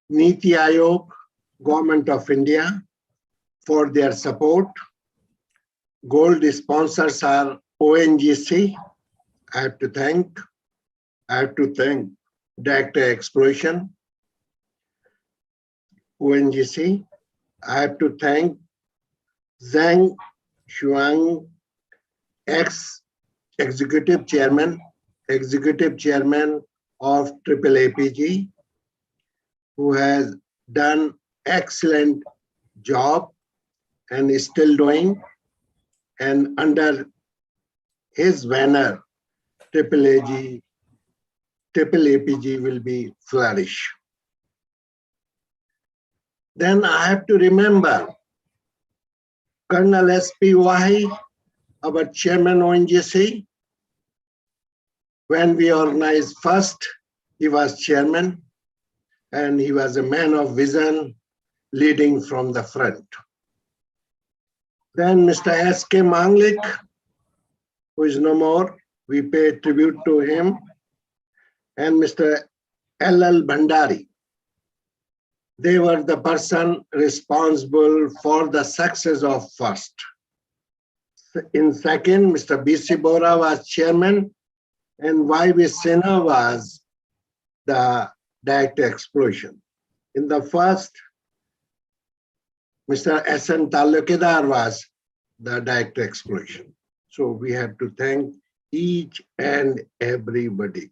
Niti Aayog, Government of India, for their support. Gold sponsors are ONGC. I have to thank Director Exploration, ONGC. I have to thank Zhang Shuang, ex-executive chairman of AAAPG, who has done excellent job and is still doing, and under his banner, AAAPG will be flourish. Then I have to remember Colonel S.P. Wahi, our chairman ONGC. When we organized first, he was chairman, and he was a man of vision, leading from the front. Then Mr. S.K. Manglik, who is no more, we pay tribute to him, and Mr. L.L. Bhandari. They were the person responsible for the success of first. In second, Mr. B.C. Bora was chairman, and YV Sinha was the director explosion. In the first, Mr. S.N. Talukidar was the director explosion. So we have to thank each and everybody.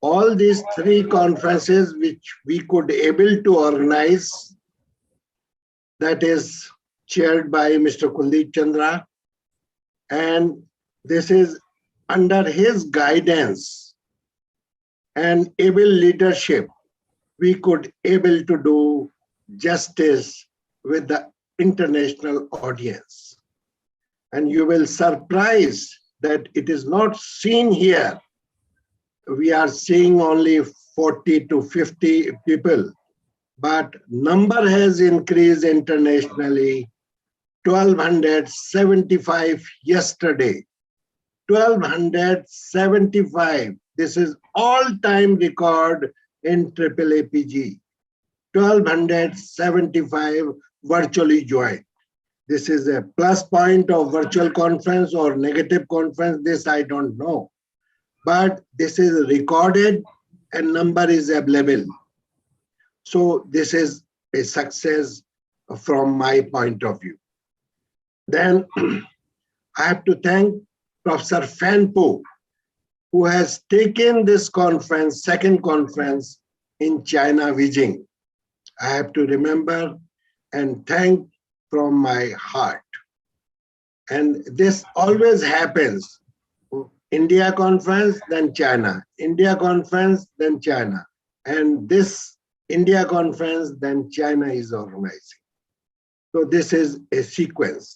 All these three conferences which we could able to organize, that is chaired by Mr. Kuldeep Chandra, and this is under his guidance and able leadership, we could able to do justice with the international audience. And you will surprise that it is not seen here. We are seeing only 40 to 50 people, but number has increased internationally. 1,275 yesterday. 1,275. This is all-time record in AAAPG. 1,275 virtually joined. This is a plus point of virtual conference or negative conference. This I don't know. But this is recorded and number is available. So this is a success from my point of view. Then I have to thank Professor Fan Po, who has taken this conference, second conference in China, Beijing. I have to remember and thank from my heart. And this always happens. India conference, then China. India conference, then China. And this India conference, then China is organizing. So this is a sequence.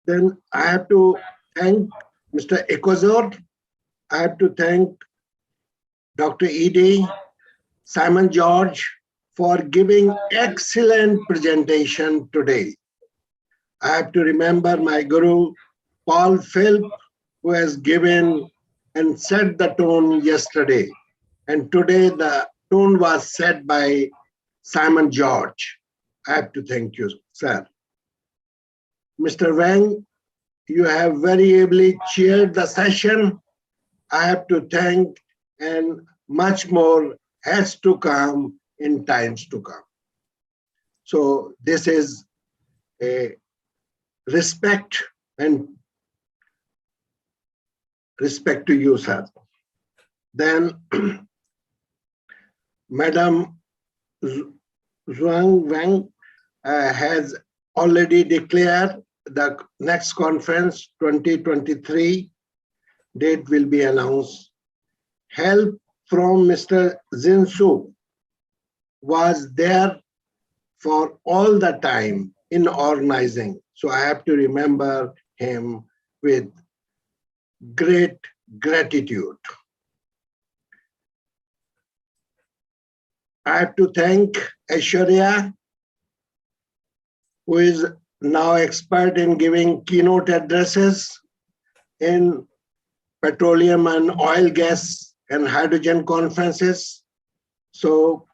Then I have to thank Mr. Ekozor. I have to thank Dr. Edie, Simon George for giving excellent presentation today. I have to remember my guru, Paul Philp, who has given and set the tone yesterday. And today the tone was set by Simon George. I have to thank you, sir. Mr. Wang, you have very ably chaired the session. I have to thank, and much more has to come in times to come. So this is a respect and respect to you, sir. Then Madam Zhuang Wang has already declared the next conference 2023 date will be announced. Help from Mr. Zinsu was there for all the time in organizing. So I have to remember him with great gratitude. I have to thank Aishwarya, who is now expert in giving keynote addresses in petroleum and oil, gas, and hydrogen conferences. So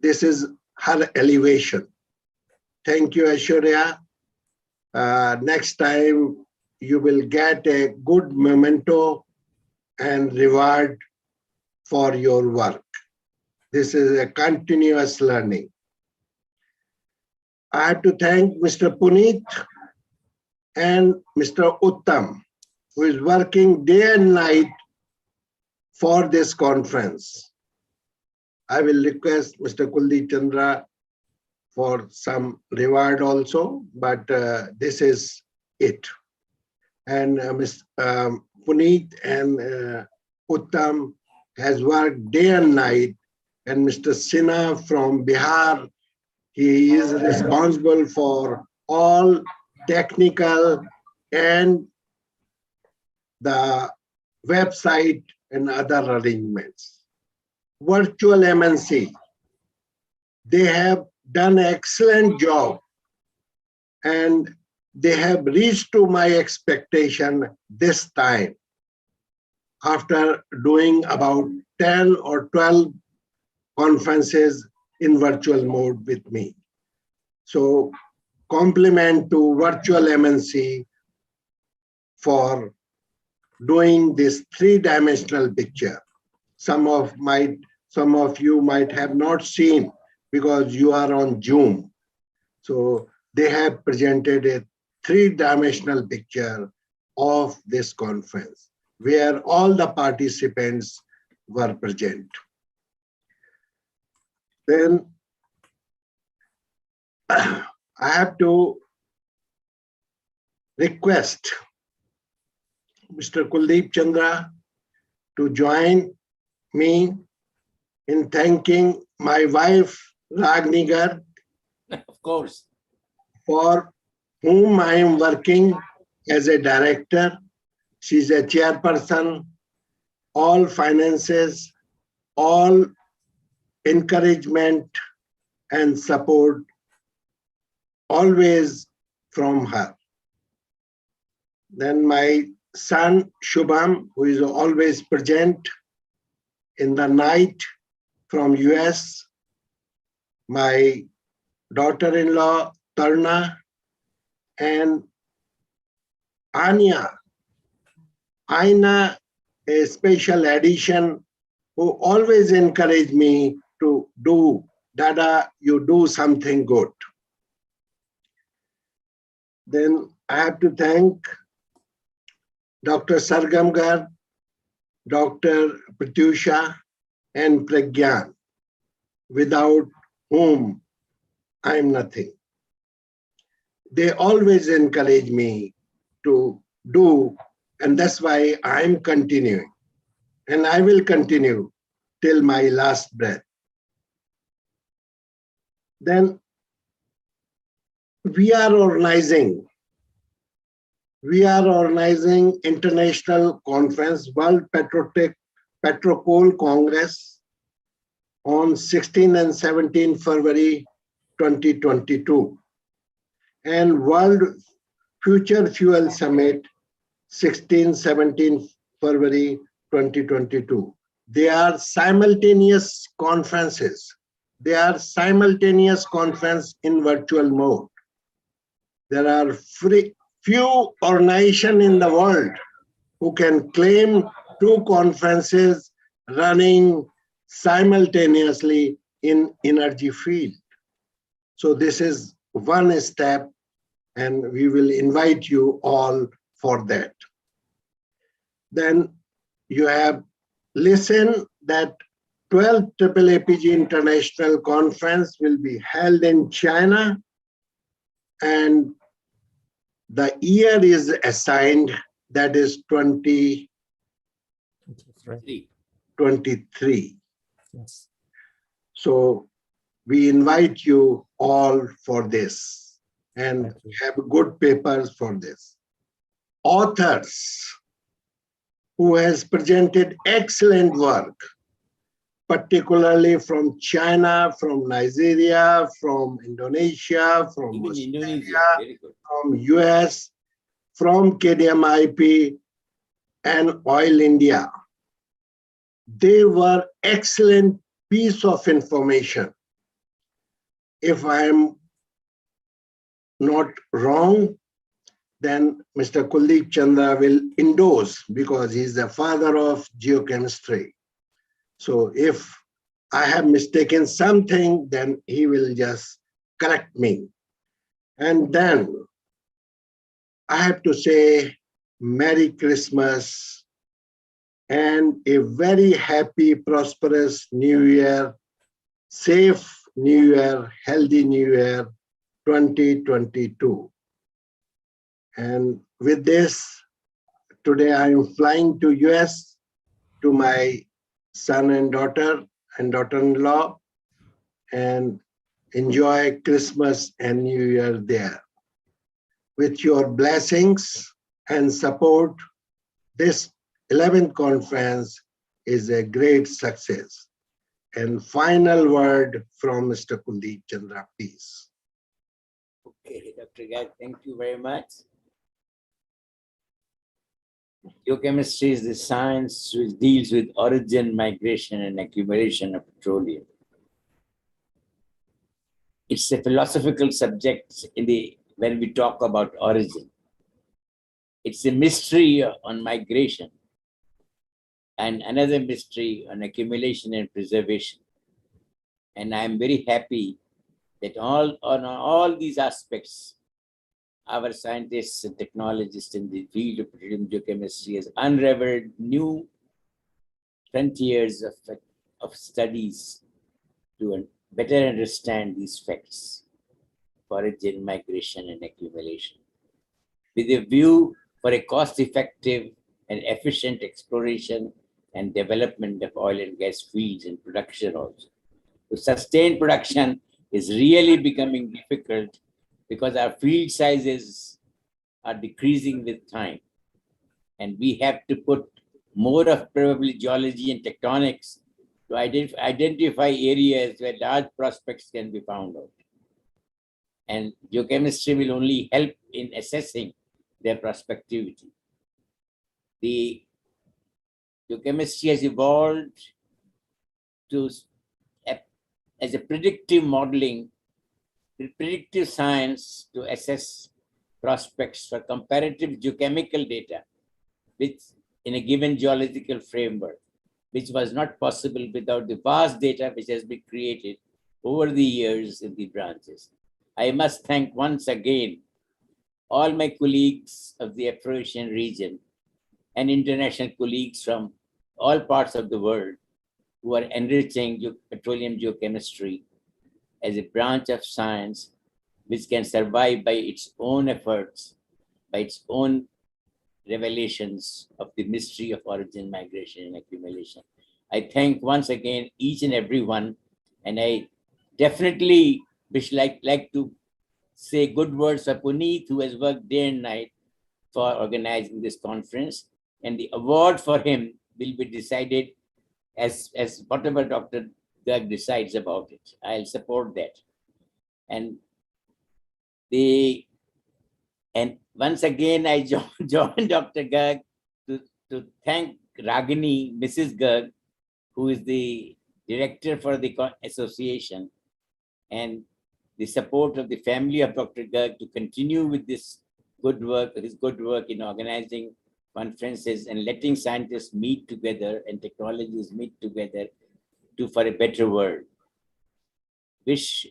this is her elevation. Thank you, Aishwarya. Next time you will get a good memento and reward for your work. This is a continuous learning. I have to thank Mr. Puneet and Mr. Uttam, who is working day and night for this conference. I will request Mr. Kuldeep Chandra for some reward also, but this is it. And Mr. Puneet and Uttam has worked day and night, and Mr. Sinha from Bihar, he is responsible for all technical and the website and other arrangements. Virtual MNC, they have done an excellent job and they have reached to my expectation this time after doing about 10 or 12 conferences in virtual mode with me. So compliment to virtual MNC for doing this three-dimensional picture. Some of you might have not seen because you are on Zoom. So they have presented a three-dimensional picture of this conference where all the participants were present. Then I have to request Mr. Kuldeep Chandra to join me in thanking my wife, Ragnigar, Of course. for whom I am working as a director. She's a chairperson, all finances, all encouragement and support always from her. Then my son Shubham, who is always present in the night from US, my daughter-in-law Tarna, and Anya, Aina, a special addition, who always encourage me to do, Dada, you do something good. Then I have to thank Dr. Sargamgar, Dr. Pratyusha, and Pragyan, without whom I am nothing. They always encourage me to do, and that's why I'm continuing. And I will continue till my last breath. Then we are organizing international conference, World Petrocoal Congress on 16 and 17 February 2022, and World Future Fuel Summit 16-17 February 2022. They are simultaneous conferences. They are simultaneous conference in virtual mode. There are few organizations in the world who can claim two conferences running simultaneously in energy field. So this is one step, and we will invite you all for that. Then you have listened that 12th AAAPG International Conference will be held in China, and the year is assigned, that is 2023. Yes. So we invite you all for this and have good papers for this. Authors who has presented excellent work, particularly from China, from Nigeria, from Indonesia, from Australia, from US, from KDMIP and Oil India. They were excellent piece of information. If I am not wrong, then Mr. Kuldeep Chandra will endorse, because he is the father of geochemistry. So if I have mistaken something, then he will just correct me. And then I have to say Merry Christmas and a very happy, prosperous New Year, safe New Year, healthy New Year 2022. And with this, today I am flying to US to my son and daughter-in-law, and enjoy Christmas and New Year there. With your blessings and support, this 11th conference is a great success. And final word from Mr. Kuldeep Chandra, please. Okay, Dr. Gag, thank you very much. Geochemistry is the science which deals with origin, migration, and accumulation of petroleum. It's a philosophical subject when we talk about origin. It's a mystery on migration and another mystery on accumulation and preservation. And I'm very happy that on all these aspects, our scientists and technologists in the field of petroleum geochemistry has unraveled new frontiers of studies to better understand these facts, origin, migration, and accumulation, with a view for a cost-effective and efficient exploration and development of oil and gas fields and production also. To sustain production is really becoming difficult because our field sizes are decreasing with time. And we have to put more of probably geology and tectonics to identify areas where large prospects can be found out. And geochemistry will only help in assessing their prospectivity. The geochemistry has evolved to as a predictive modeling, predictive science to assess prospects for comparative geochemical data, which in a given geological framework, which was not possible without the vast data which has been created over the years in the branches. I must thank once again all my colleagues of the Afro-Asian region and international colleagues from all parts of the world who are enriching petroleum geochemistry as a branch of science which can survive by its own efforts, by its own revelations of the mystery of origin, migration, and accumulation. I thank once again each and every one, and I definitely like to say good words for Puneet, who has worked day and night for organizing this conference, and the award for him will be decided as whatever Dr. Garg decides about it. I'll support that. And once again, I joined Dr. Garg to thank Ragini, Mrs. Garg, who is the director for the association, and the support of the family of Dr. Garg to continue with this good work, his good work in organizing conferences and letting scientists meet together and technologies meet together for a better world. Wish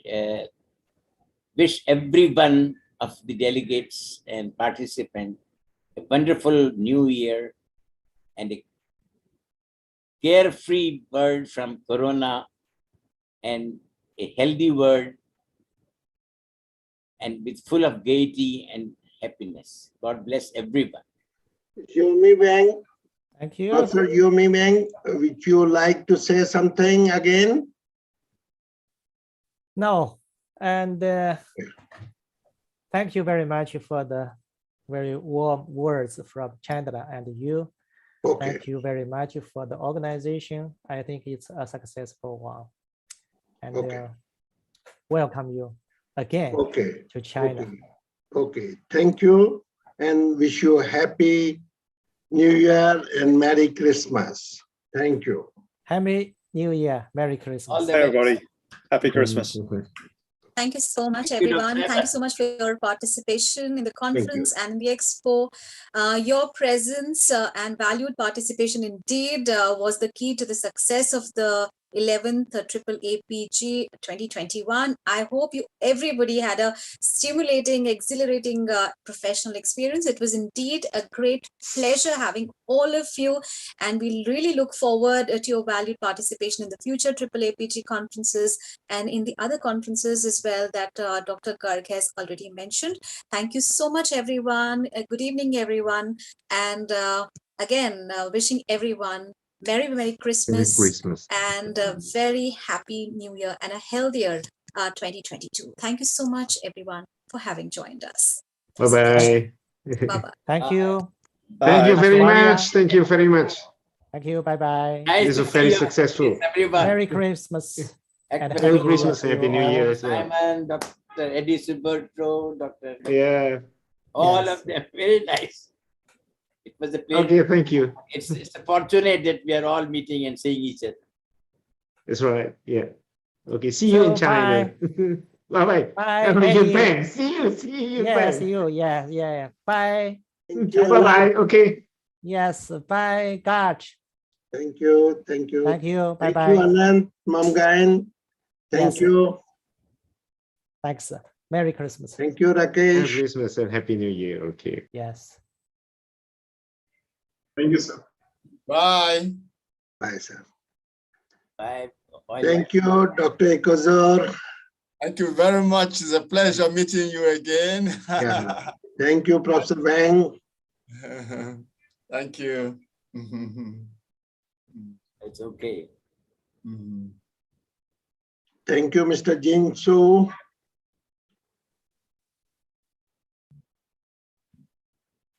every one of the delegates and participants a wonderful new year and a carefree world from Corona and a healthy world and with full of gaiety and happiness. God bless everyone. Yumi Wang. Thank you. Professor Yumi Wang, would you like to say something again? No, and thank you very much for the very warm words from Chandra and you. Okay. Thank you very much for the organization. I think it's a successful one. And welcome you again to China. Okay, thank you and wish you a happy New Year and Merry Christmas. Thank you. Happy New Year, Merry Christmas. Hey everybody, Happy Christmas. Thank you so much, everyone. Thank you so much for your participation in the conference and the expo. Your presence and valued participation indeed was the key to the success of the 11th AAAPG 2021. I hope everybody had a stimulating, exhilarating professional experience. It was indeed a great pleasure having all of you, and we really look forward to your valued participation in the future AAAPG conferences and in the other conferences as well that Dr. Garg has already mentioned. Thank you so much, everyone. Good evening, everyone. And again, wishing everyone Merry Christmas, and a very happy New Year and a healthier 2022. Thank you so much, everyone, for having joined us. Bye-bye. Bye-bye. Thank you. Thank you very much. Thank you very much. Thank you. Bye-bye. This is very successful. Merry Christmas. And Merry Christmas, Happy New Year as well. Simon, Dr. Eddie Suberto, Dr. Yeah. All of them, very nice. It was a pleasure. Okay, thank you. It's fortunate that we are all meeting and seeing each other. That's right. Yeah. Okay. See you in China. Bye. Bye. Bye. See you. Yeah, see you. Yeah. Bye. Bye-bye. Okay. Yes, bye, Gaj. Thank you. Thank you. Thank you. Bye-bye. Thank you, Anand, Mamgain. Thank Yes. you. Thanks. Merry Christmas. Thank you, Merry Rakesh. Christmas and Happy New Year. Okay. Yes. Thank you, sir. Bye. Bye, sir. Bye. Thank you, Dr. Ekozor. Thank you very much. It's a pleasure meeting you again. Yeah. Thank you, Professor Wang. Thank you. It's okay. Thank you, Mr. Jin Su.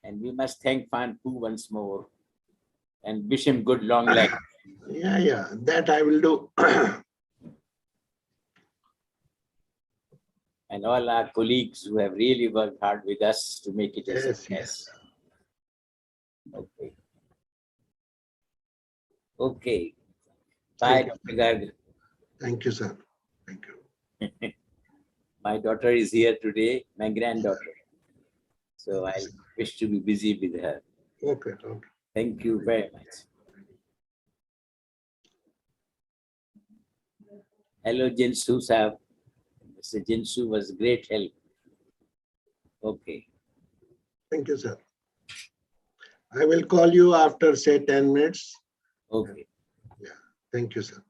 And we must thank Fan Pu once more and wish him good long life. Yeah, that I will do. And all our colleagues who have really worked hard with us to make it a success. Okay. Okay. Bye, Dr. Garg. Thank you, sir. Thank you. My daughter is here today, my granddaughter. So I wish to be busy with her. Okay, okay. Thank you very much. Hello, Jinsu Sahab. Mr. Jinsu was great help. Okay. Thank you, sir. I will call you after, say, 10 minutes. Okay. Yeah. Thank you, sir.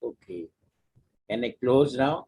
Okay. Can I close now?